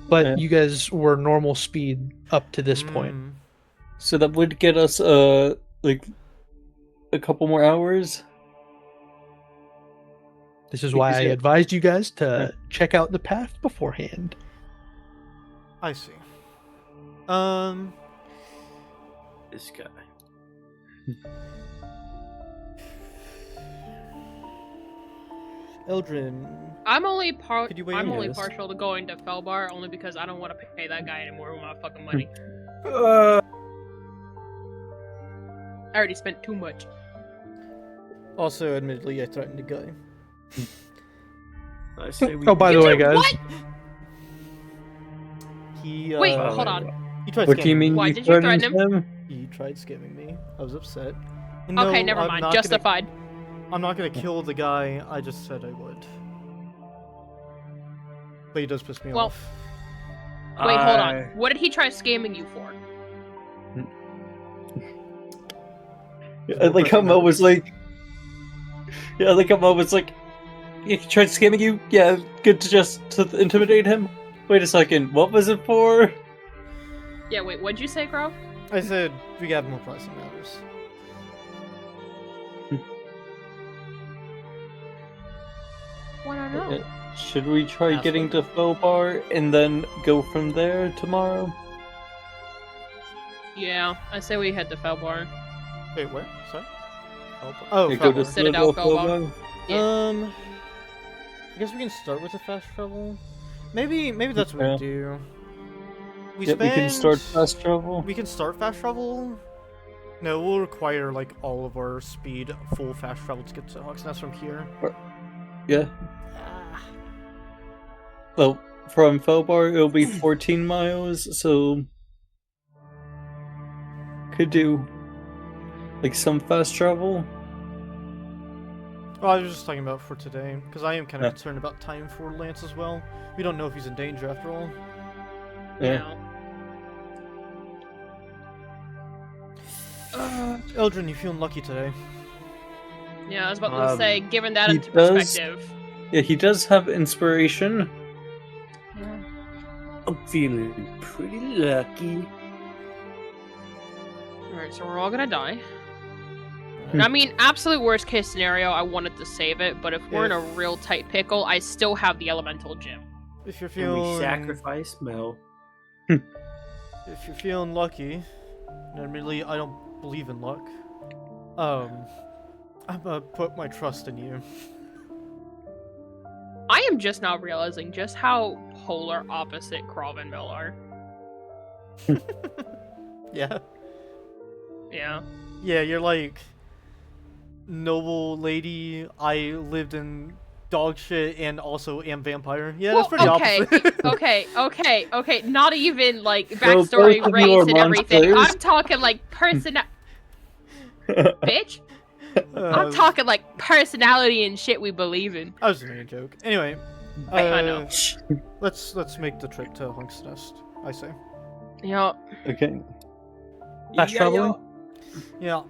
but Yeah. you guys were normal speed up to this point. Mm. So that would get us like a couple more hours. This is why I Because- advised you guys to check out the path beforehand. I see. This guy. Eldrin. I'm only Could you weigh in on this? partial to going to Felbar only because I don't want to pay that guy anymore with my fucking money. Uh, I already spent too much. Also, admittedly, I threatened the guy. I say we. Oh, by the You way, did guys, what? He Wait, Uh, hold on. He tried What do you scamming mean? me. Why you did you threaten threatened him? He tried scamming me. I was upset. And Okay, no, never I'm mind. not Justified. I'm not gonna kill the guy. I just said I would. But he does piss me Well, off. Wait, hold on. What did he try scamming you for? I like how Mo was like. Yeah, I like how Mo was like. He tried scamming you. Yeah, good to intimidate him. Wait a second. What was it for? Yeah, wait, what'd you say, Crow? I said we have more pressing matters. Well, I don't know. Should we try Ask getting to Felbar and then go from there tomorrow? Yeah, I say we head to Felbar. Wait, where? Sorry. Oh, Yeah, go to Felbar. Sit it out, Felbar. Yeah. I guess we can start with the fast travel. Maybe that's what Yeah. we do. We can start fast travel. We can start fast travel. No, we'll require like all of our speed, full fast travel to get to Hawk's Nest from here. Yeah. Well, from Felbar it'll be 14 miles, so could do like some fast travel. Well, I was just talking about for today, because I am kind of concerned about time for Lance as well. We don't know if he's in danger after all. Yeah. Eldrin, you feeling lucky today? Yeah, I was about to say, given that he into does- perspective. Yeah, he does have inspiration. Yeah. I'm feeling pretty lucky. Alright, so we're all gonna die. I mean, absolute worst case scenario, I wanted to save it, but if we're in a real tight pickle, I still have the elemental gem. If you're And feeling we sacrifice Mel. if you're feeling lucky, and admittedly I don't believe in luck, I'm gonna put my trust in you. I am just now realizing just how polar opposite Krav and Mill are. Yeah. Yeah. Yeah, you're like noble lady. I lived in dog shit and also am vampire. Yeah, that's pretty opposite. okay. Not even like Well, backstory, both of race, you are and everything. monsters. I'm talking like bitch. I'm talking like personality and shit we believe in. I was just making a joke. Anyway, I know. let's make the trip to Hunk's Nest. I say. Yeah. Okay. Fast traveling? Yeah.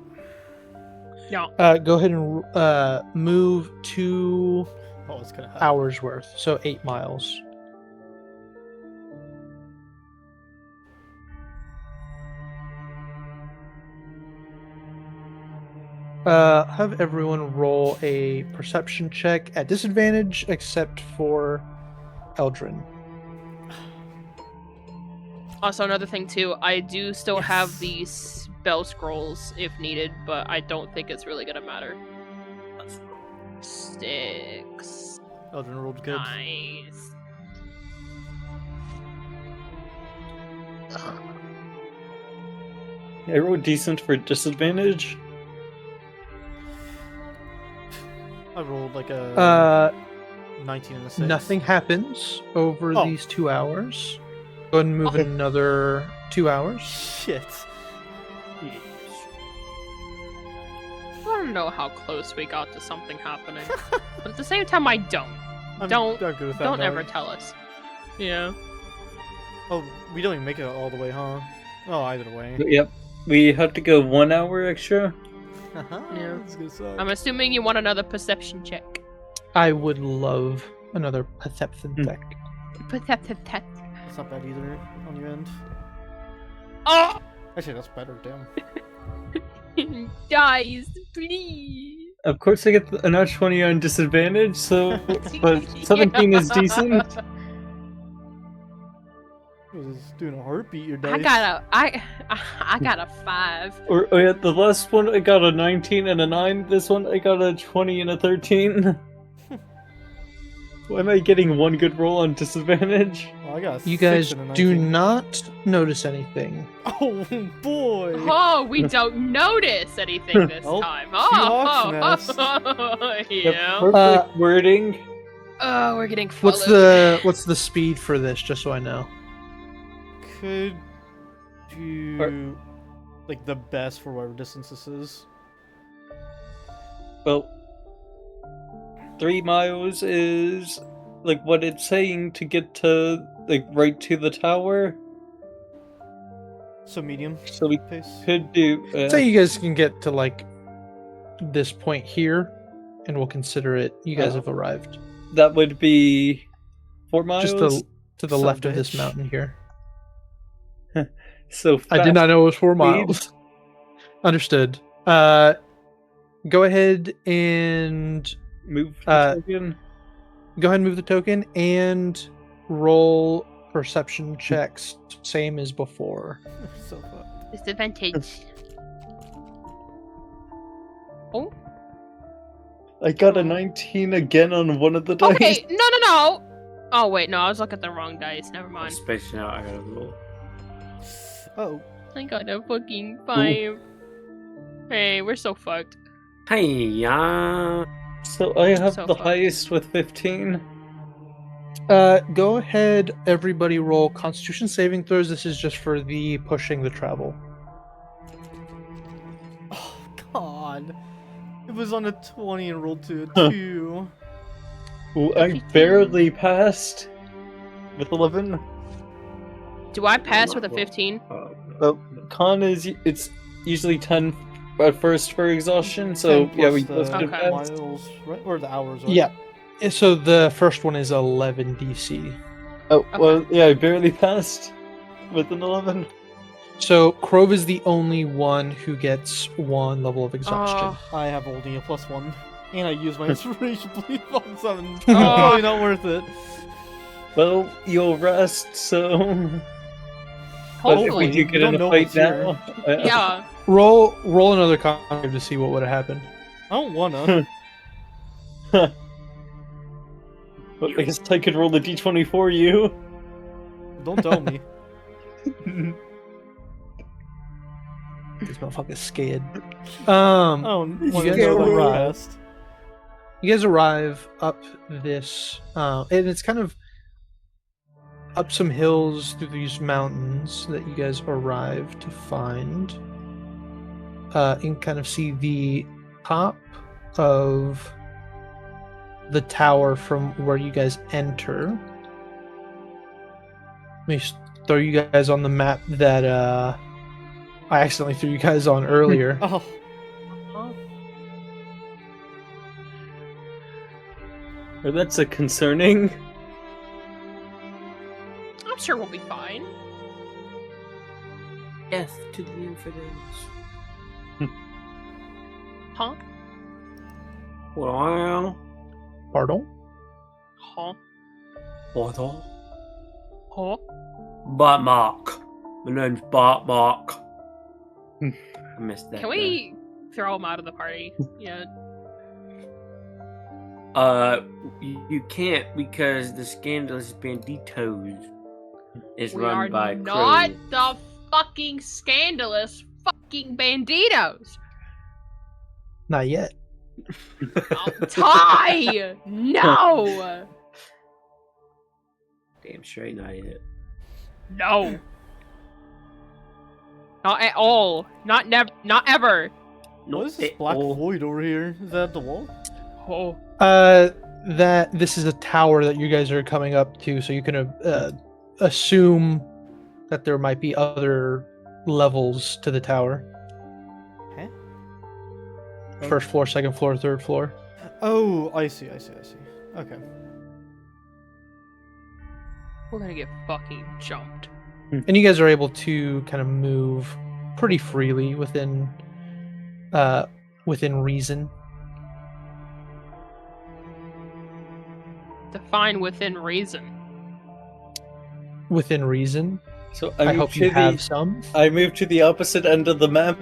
Yeah. Go ahead and move 2 Oh, it's gonna happen. hours worth, so 8 miles. Have everyone roll a perception check at disadvantage, except for Eldrin. Also, another thing too, I do still have these spell scrolls if needed, but I don't think it's really gonna matter. 6. Eldrin rolled good. Nice. I rolled decent for disadvantage. I rolled like a 19 and a 6. Nothing happens over Oh. these 2 hours. Go ahead and move Okay. another 2 hours. Shit. I don't know how close we got to something happening, but at the same time, I don't. I'm Don't- good with that Don't knowing. ever tell us. Yeah. Oh, we don't even make it all the way, huh? Oh, either way. Yep. We have to go 1 hour extra. Yeah. That's gonna suck. I'm assuming you want another perception check. I would love another perception Hmm. check. Perception. That's not bad either on your end. Oh! Actually, that's better. Damn. Guys, please. Of course, I get a nat 20 on disadvantage, so but 17 is decent. I was doing a heartbeat. Your dice. I got a 5. Or oh yeah, the last one I got a 19 and a 9. This one I got a 20 and a 13. Why am I getting one good roll on disadvantage? Oh, I got a You 6 guys and a do 19. not notice anything. Oh boy. Oh, we don't notice anything this Oh, time. Hawk's Oh, The yeah. perfect wording. Oh, we're getting followed. What's the speed for this, just so I know? Could do like the best for whatever distance this is. Well, 3 miles is like what it's saying to get to like right to the tower. So medium So we pace. could do. Say you guys can get to like this point here, and we'll consider it. You guys Oh. have arrived. That would be 4 miles. Just to the Son left of this bitch. mountain here. So I did not know it was 4 speed. miles. Understood. Go ahead and move. Go ahead and move the token and roll perception checks, same as before. So fucked. Disadvantage. Oh. I got a 19 again on one of the dice. Okay, no. Oh, wait, no, I was looking at the wrong dice. Never I'm mind. spacing out. I gotta roll. Oh, I got a fucking 5. Hey, we're so fucked. Hey, yeah. So I have So the fucked. highest with 15. Go ahead, everybody roll Constitution saving throws. This is just for the pushing the travel. oh God. It was on a 20 and rolled to a 2. Well, I barely passed with 11. Do I pass with a 15? Well, con is it's usually 10 at first for exhaustion, so 10 yeah, we plus both the did pass. miles, right? Or the hours, right? Yeah. So the first one is 11 DC. Oh, well, yeah, I barely passed with an 11. So Crove is the only one who gets 1 level of exhaustion. I have only a +1. And I use my inspiration bleed on 7. Oh. Probably not worth it. Well, you'll rest, so... But if Hopefully. we do You get don't in a know fight what's here. now... Yeah. Roll another con save to see what would happen. I don't wanna. But I guess I could roll the d20 for you. Don't tell me. This motherfucker's scared. I don't You want to guys know that arrive. you passed. You guys arrive up this, and it's kind of up some hills through these mountains that you guys arrive to find. And kind of see the top of the tower from where you guys enter. Let me throw you guys on the map that I accidentally threw you guys on earlier. Oh. Well, that's a concerning. I'm sure we'll be fine. Death to the infidels. Huh? Well, Pardon? Huh? what the? Huh? Bart Mark. My name's Bart Mark. I missed that. Can we throw him out of the party? Yeah. You can't because the Scandalous Banditos is We run are by not Crow. the fucking scandalous fucking banditos. Not yet. Oh, Ty! No! Damn straight not yet. No. Not at all. Not ever. What is this black void over here? Is that the wall? Oh. That this is a tower that you guys are coming up to, so you can assume that there might be other levels to the tower. Huh? First floor, second floor, third floor. Oh, I see. Okay. We're gonna get fucking jumped. And you guys are able to kind of move pretty freely within reason. Define within reason. Within reason. So I moved hope you to have some. I moved to the opposite end of the map.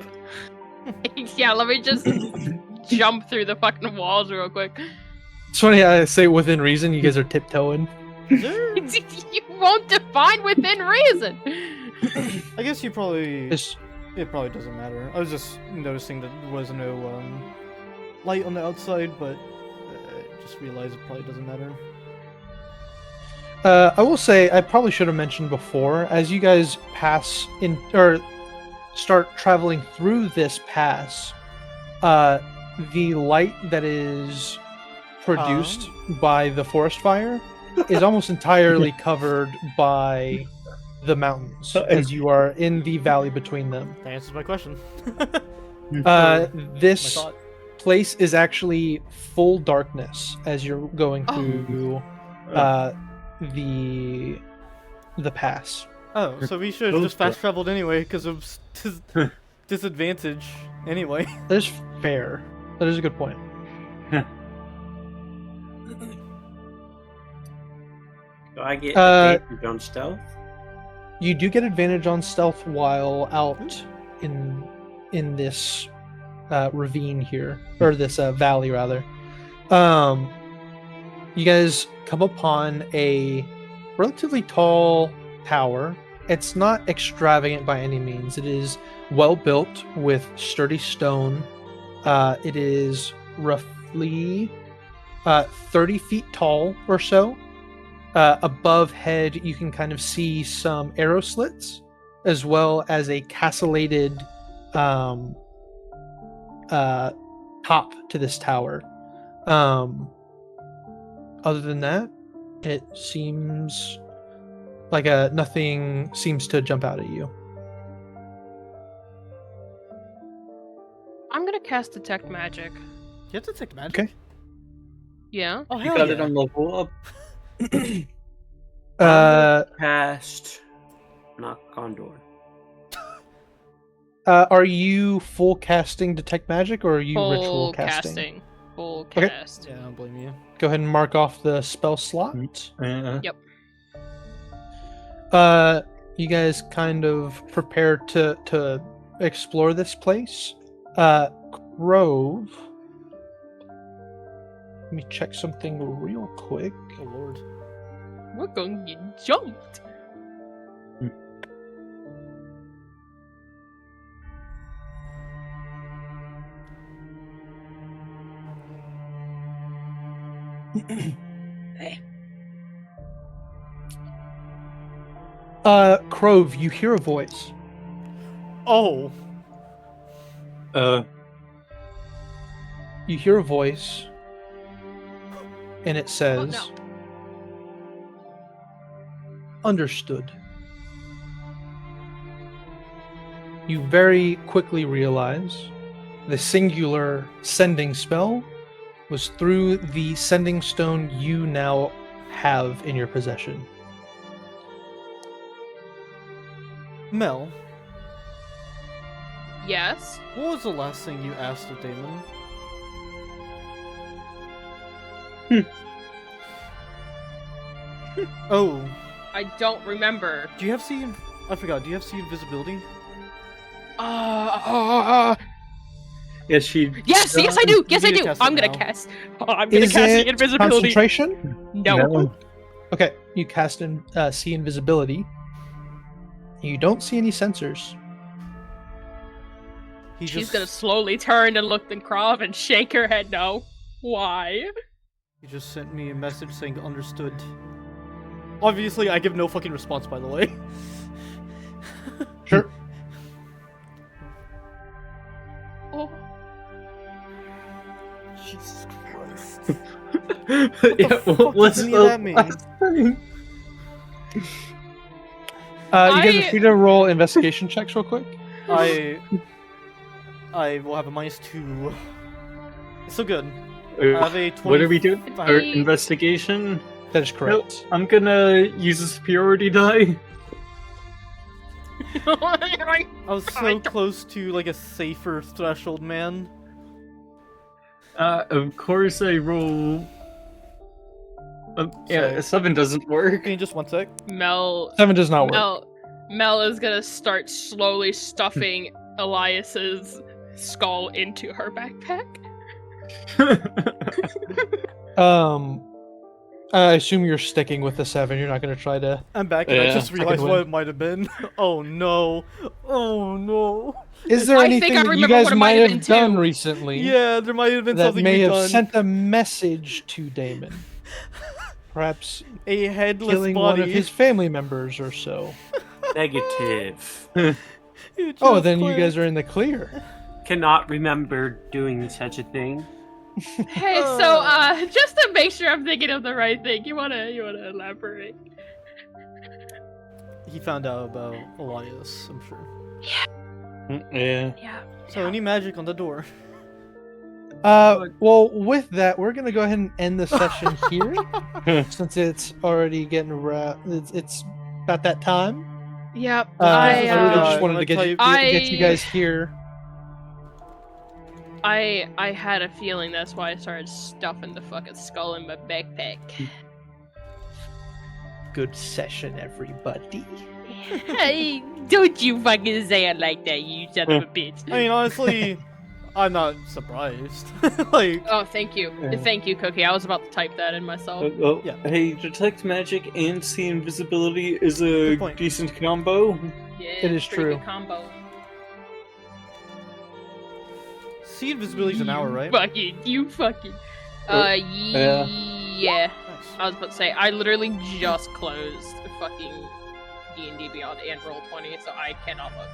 Yeah, let me just jump through the fucking walls real quick. It's funny I say within reason, you guys are tiptoeing. Is there... You won't define within reason. I guess you probably... It's- It probably doesn't matter. I was just noticing that there was no light on the outside, but I just realized it probably doesn't matter. I will say, I probably should have mentioned before, as you guys pass in, or start traveling through this pass, the light that is produced by the forest fire is almost entirely covered by the mountains, as you are in the valley between them. That answers my question. This My thought. place is actually full darkness as you're going through the pass. Oh, so we should have just fast traveled anyway because of disadvantage anyway. That is fair. That is a good point. Do I get advantage on stealth? You do get advantage on stealth while out in this ravine here, or this valley rather. You guys come upon a relatively tall tower. It's not extravagant by any means. It is well built with sturdy stone. It is roughly 30 feet tall or so. Above head, you can kind of see some arrow slits, as well as a castellated top to this tower. Other than that, it seems like nothing seems to jump out at you. I'm gonna cast Detect Magic. You have to take magic. Okay. Yeah. Oh, You hell got yeah. it on level up. Cast knock on door. Are you full casting Detect Magic, or are you Full ritual casting? casting. Full Okay. cast. Yeah, I don't blame you. Go ahead and mark off the spell slot. Yep. You guys kind of prepare to explore this place. Grove. Let me check something real quick. Oh lord. We're gonna get jumped. Crove, you hear a voice. Oh. You hear a voice, and it says, Oh, Understood. You very quickly realize the singular sending spell was through the sending stone you now have in your possession. Mel, Yes. what was the last thing you asked of Daemon? Oh, I don't remember. do you have I forgot. Do you have see invisibility? Yes, she. Yes, yes, I do. Yes, You I need to do. cast it I'm gonna now. cast. I'm gonna Is cast it invisibility. concentration? No. Okay, you cast in see invisibility. You don't see any sensors. He She's gonna slowly turn and look at Krov and shake her head no. Why? He just sent me a message saying understood. Obviously, I give no fucking response, by the way. Sure. Oh. Jesus Christ. Yeah, fuck what's does any the of that mean? last thing? You guys I- are free to roll investigation checks real quick. I will have a -2. It's so good. I have a 20. What are we doing? It's Our me. investigation? That is correct. I'm gonna use a superiority die. I was so close to like a safer threshold, man. Of course I roll. Yeah, Sorry. a 7 doesn't work. Okay, just one sec. Mel. 7 does not work. Mel is gonna start slowly stuffing Elias's skull into her backpack. I assume you're sticking with the 7. You're not going to try to. I'm back, and I Yeah. just realized Second what win. it might have been. Oh no! Oh no! Is there I think anything I that you remember guys what it might might have have been done too. recently Yeah, there might have been that something may we've have done. sent a message to Daemon? Perhaps A headless killing body. one of his family members or so. Negative. You Oh, just then you played. guys are in the clear. Cannot remember doing such a thing. Hey, so just to make sure I'm thinking of the right thing, you wanna elaborate? He found out about Elias, I'm sure. Yeah. Yeah. So any magic on the door? Well, with that, we're going to go ahead and end the session here since it's already getting it's about that time. Yep. I really just I'm wanted gonna to tell you- get you guys here. I had a feeling that's why I started stuffing the fucking skull in my backpack. Good session, everybody. Hey, don't you fucking say it like that, you son of a bitch. I mean, honestly, I'm not surprised. Like, Oh, thank you. Thank you, Cookie. I was about to type that in myself. Yeah. Hey, detect magic and see invisibility is a Good point. decent combo. Yeah, It is pretty true. Good combo. see invisibility's an hour, right? You fucking. Yeah. Yeah. Nice. I was about to say, I literally just closed fucking D&D Beyond and Roll20, so I cannot look.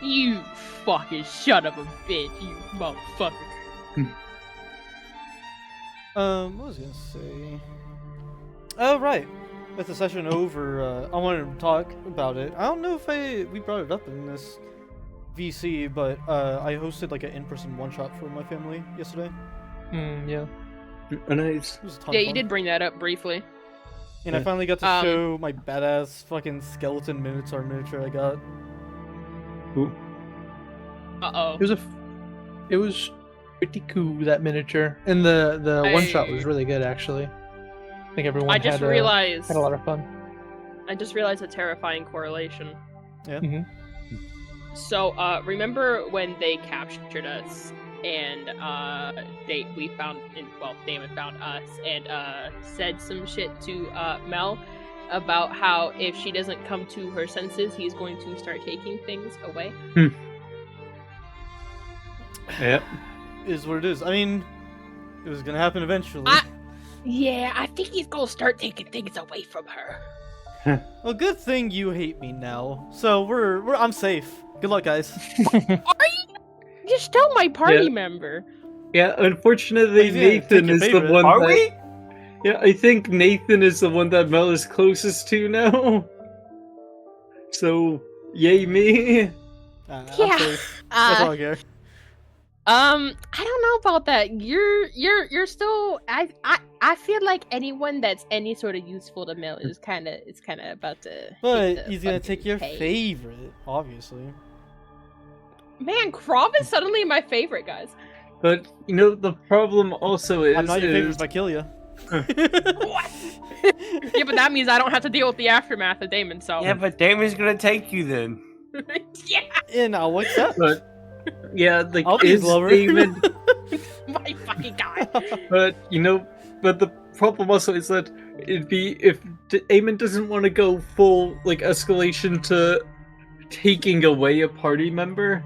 You fucking son of a bitch, you motherfucker. What was I gonna say? Oh, right. With the session over, I wanted to talk about it. I don't know if we brought it up in this VC, but I hosted like an in-person one-shot for my family yesterday. Yeah. Nice. It was a ton Yeah, of you fun. did bring that up briefly. And I finally got to show my badass fucking skeleton minotaur miniature I got. Ooh. Uh-oh. It was pretty cool, that miniature, and the one shot was really good actually. I think everyone I just had realized a lot of fun. I just realized a terrifying correlation. Yeah. Mhm. So, remember when they captured us and Daemon found us and said some shit to Mel about how if she doesn't come to her senses, he's going to start taking things away. Yep. Is what it is. I mean, it was gonna happen eventually. Yeah, I think he's gonna start taking things away from her. Well, good thing you hate me now. So I'm safe. Good luck, guys. Are you? You're still my party Yeah. member. Yeah, unfortunately, He's gonna Nathan take your is the favorite. one Are that... we? Yeah, I think Nathan is the one that Mel is closest to now. So, yay me. I'm Yeah. safe. That's all I care. I don't know about that. You're still. I feel like anyone that's any sort of useful to Mel is kind of about to. But hit the he's gonna fucking take your hay. favorite, obviously. Man, Krav is suddenly my favorite, guys. But, you know, the problem also is... I'm not your favorite if I kill you. What? Yeah, but that means I don't have to deal with the aftermath of Daemon. So Yeah, but Damon's gonna take you then. yeah, And I'll accept. But, yeah, like, I'll be his is lover. Daemon... my fucking god. But, you know, but the problem also is that it'd be if Eamon doesn't want to go full, like, escalation to taking away a party member,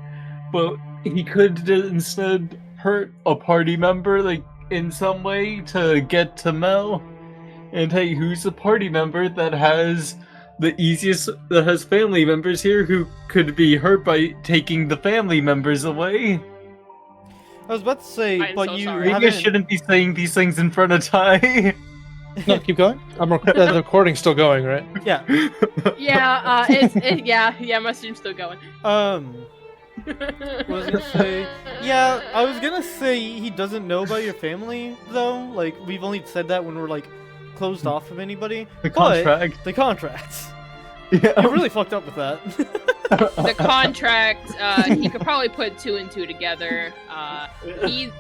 but he could instead hurt a party member, like, in some way to get to Mel. And hey, who's the party member that has family members here who could be hurt by taking the family members away? I was about to say, I'm but so you sorry. Maybe I haven't. shouldn't be saying these things in front of Ty. No, keep going. The recording's still going, right? Yeah. Yeah, yeah, my stream's still going. What was I gonna say? Yeah, I was gonna say he doesn't know about your family though. Like we've only said that when we're like closed off from anybody. The But contract. the contracts. Yeah. You really fucked up with that. The contract, he could probably put two and two together. He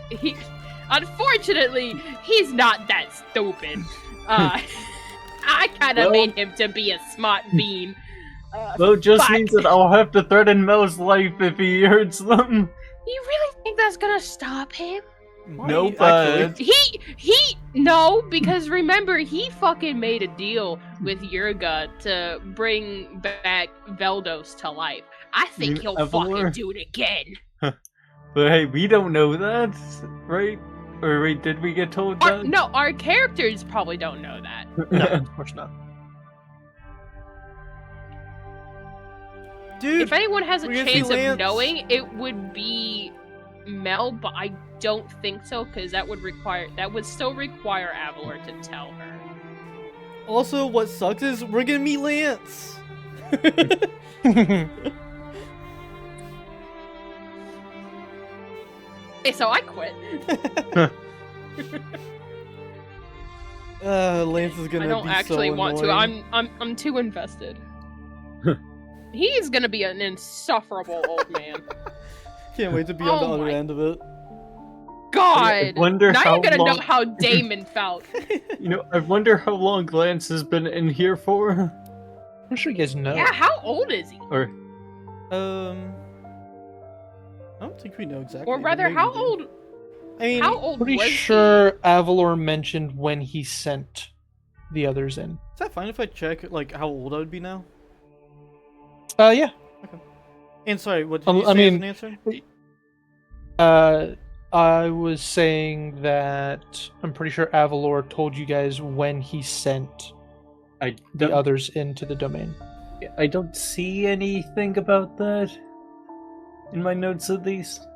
unfortunately, he's not that stupid. I kind of Well- made him to be a smart bean. Well, it just Fuck. means that I'll have to threaten Mel's life if he hurts them. You really think that's gonna stop him? No, Actually, No, because remember, he fucking made a deal with Yrrga to bring back Veldos to life. I think You he'll mean fucking Avalor? do it again. But hey, we don't know that, right? Or wait, did we get told that? No, our characters probably don't know that. No, of course not. dude. If anyone has a we're gonna see chance of Lance. knowing, it would be Mel, but I don't think so, because that would still require Avalor to tell her. Also, what sucks is we're gonna meet Lance. Okay, so I quit. Lance is gonna. I don't be actually so want to. annoying. I'm too invested. He's gonna be an insufferable old man. Can't wait to be on the Oh other my- end of it. God! I wonder now how you're gonna know long- how Daemon felt. You know, I wonder how long Lance has been in here for. I'm sure you guys know. Yeah, how old is he? Or I don't think we know exactly. Or but rather, maybe how we do. old? I mean, How old Pretty was sure Avalor mentioned when he sent the others in. is that fine if I check like how old I would be now? Yeah. And sorry, what did Um, you say I as mean- an answer? I was saying that I'm pretty sure Avalor told you guys when he sent I the don't, others into the domain. I don't see anything about that. in my notes at least.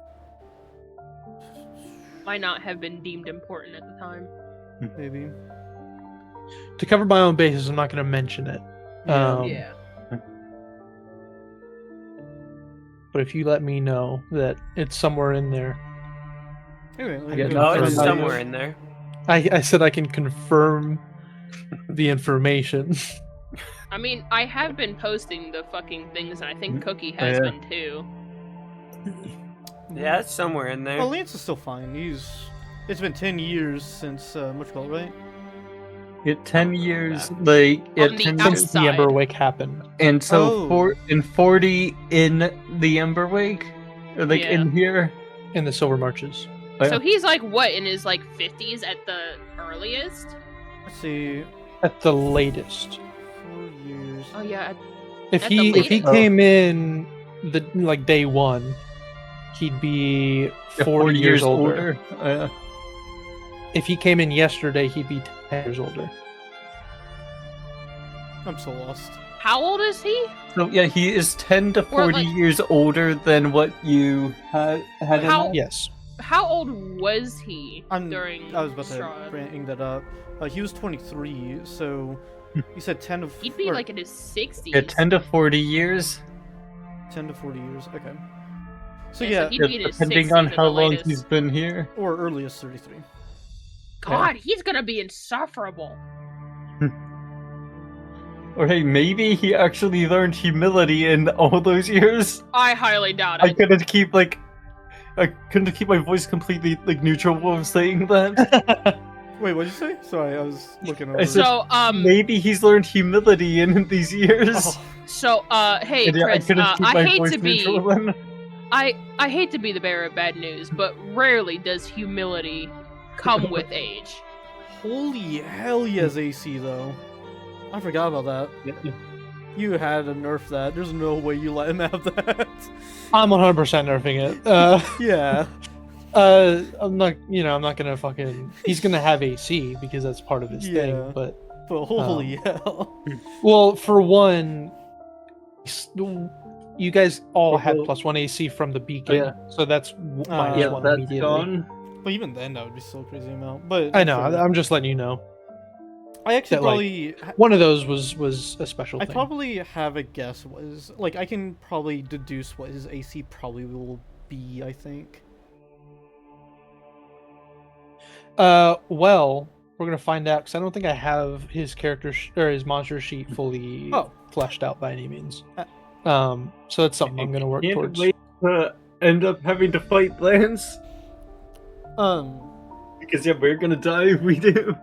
Might not have been deemed important at the time. Maybe. To cover my own bases, I'm not going to mention it. Yeah. But if you let me know that it's somewhere in there, Anyway, Yeah, can no, No, confirm it's Confirm that. somewhere in there. I said I can confirm the information. I mean, I have been posting the fucking things, and I think Cookie has Yeah. been too. Yeah, it's somewhere in there. Well, Lance is still fine. It's been 10 years since what you call it, right? Yeah, 10 years, like, yeah, On the 10 Since years. the outside. Emberwake happened. And so, Oh. 40 in the Emberwake? Or, like, Yeah. in here? In the Silver Marches. Oh, yeah. So he's like what in his like 50s at the earliest? Let's see. At the latest. 4 years. Oh yeah, If At the he latest. came in the like day one, he'd be Yeah, 40 years older. Yeah. If he came in yesterday, he'd be 10 years older. I'm so lost. how old is he? So, yeah, he is 10 to 40 like- years older than what you had in How- mind. Yes. How old was he during I was about to Strahd? bring that up. He was 23, so you said 10 to He'd be or like in his 60s. Yeah, 10 to 40 years. 10 to 40 years. Okay. So Yeah, yeah, so he'd be in his Depending 60s on at how the long latest. he's been here. or earliest 33. God, he's gonna be insufferable. Or hey, maybe he actually learned humility in all those years. I highly doubt I it. couldn't keep my voice completely like neutral while saying that. Wait, what'd you say? Sorry, I was looking over. I said- So Maybe he's learned humility in these years. Oh, So hey And, yeah, Chris, I couldn't keep I my hate voice to be neutral then. I hate to be the bearer of bad news, but rarely does humility come with age. holy hell, he has AC though. I forgot about that. You had to nerf that. There's no way you let him have that. I'm 100% nerfing it. Yeah. I'm not, I'm not gonna fucking. He's gonna have AC because that's part of his Yeah. thing. But But holy hell. well, for one, you guys all had Well, +1 AC from the beacon, yeah. so that's minus Yeah, one that's immediately. gone. But even then, that would be still a crazy amount. But I know. sorry. I'm just letting you know. I actually that, like, probably. One of those was a special I thing. probably have a guess. Was like I can probably deduce what his AC probably will be. I think. Well, we're gonna find out because I don't think I have his character or his monster sheet fully Oh. fleshed out by any means. Uh, So that's something I'm gonna work Can't towards. wait to end up having to fight Lance. Because yeah, we're gonna die if we do.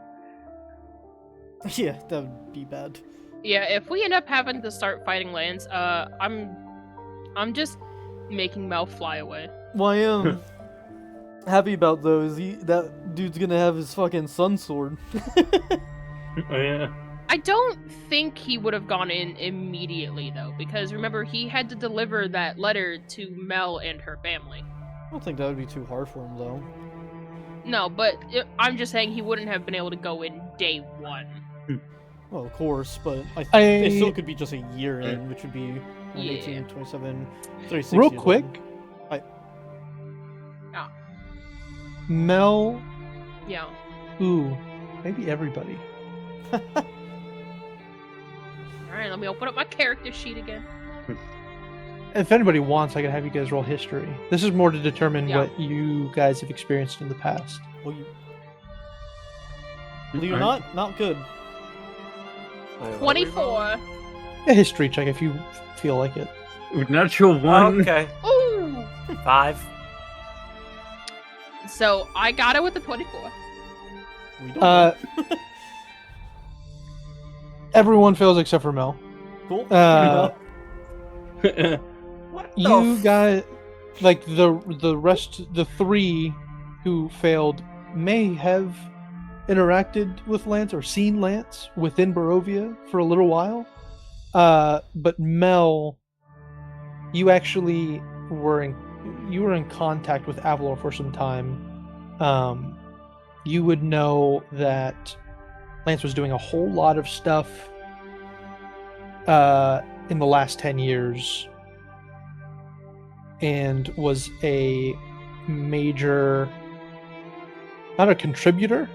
Yeah, that would be bad. Yeah, if we end up having to start fighting Lance, I'm just making Mel fly away. Well, I am happy about those. That dude's gonna have his fucking sun sword. Oh yeah. I don't think he would have gone in immediately though, because remember he had to deliver that letter to Mel and her family. I don't think that would be too hard for him though. No, but I'm just saying he wouldn't have been able to go in day one. Well, of course, but I- it still could be just a year in, which would be Yeah. 18, 27, 36 Real years quick, old. Mel, Yeah. ooh, maybe everybody. Alright, let me open up my character sheet again. If anybody wants, I can have you guys roll history. This is more to determine Yeah. what you guys have experienced in the past. Well, believe it or not good. Wait, what are we rolling? 24. A history check if you feel like it. Natural one. Okay. Ooh! 5. So I got it with the 24. We don't Uh, know. Everyone fails except for Mel. Cool. What You guys, like the rest, the three who failed may have interacted with Lance or seen Lance within Barovia for a little while. But Mel, you actually were in contact with Avalor for some time. You would know that Lance was doing a whole lot of stuff in the last 10 years and was a major, not a contributor,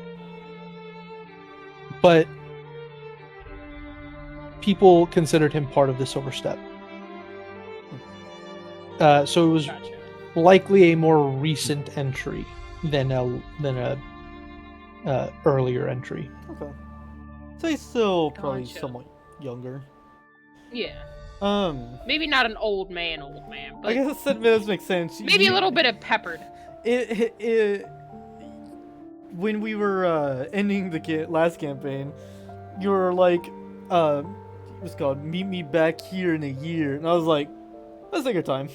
but people considered him part of the Silver Step. So it was Gotcha. likely a more recent entry than a earlier entry. Okay. So he's still probably Gotcha. somewhat younger. Yeah. I Maybe not an old man, but guess that does make sense. maybe a little bit of peppered. When we were ending the last campaign, you were like, what's it called? Meet me back here in a year, and I was like, let's take our time.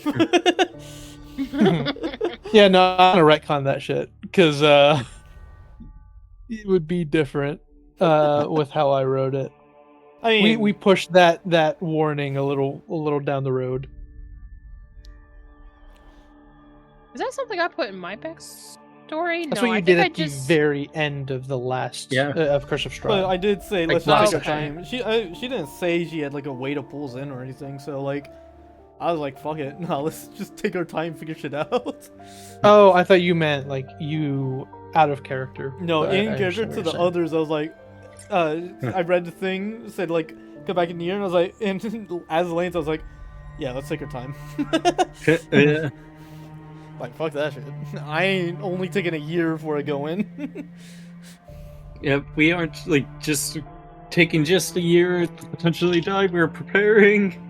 Yeah, no, I'm gonna retcon that shit because it would be different with how I wrote it. I mean, We pushed that warning a little down the road. Is that something I put in my backstory? That's No, what you I did think at the very end of the last Yeah. of Curse of but Strahd. I did say Like, let's just take our okay. time. She didn't say she had like a way to pull us in or anything. So like, I was like, fuck it, no, let's just take our time, figure shit out. Oh, I thought you meant like you out of character. No, But I in character understand to what the you're saying. others, I was like, I read the thing, said like, come back in the year, and I was like, and as Lane's, I was like, yeah, let's take our time. Yeah. Like, fuck that shit. I ain't only taking a year before I go in. Yeah, we aren't like just taking just a year to potentially die. We're preparing.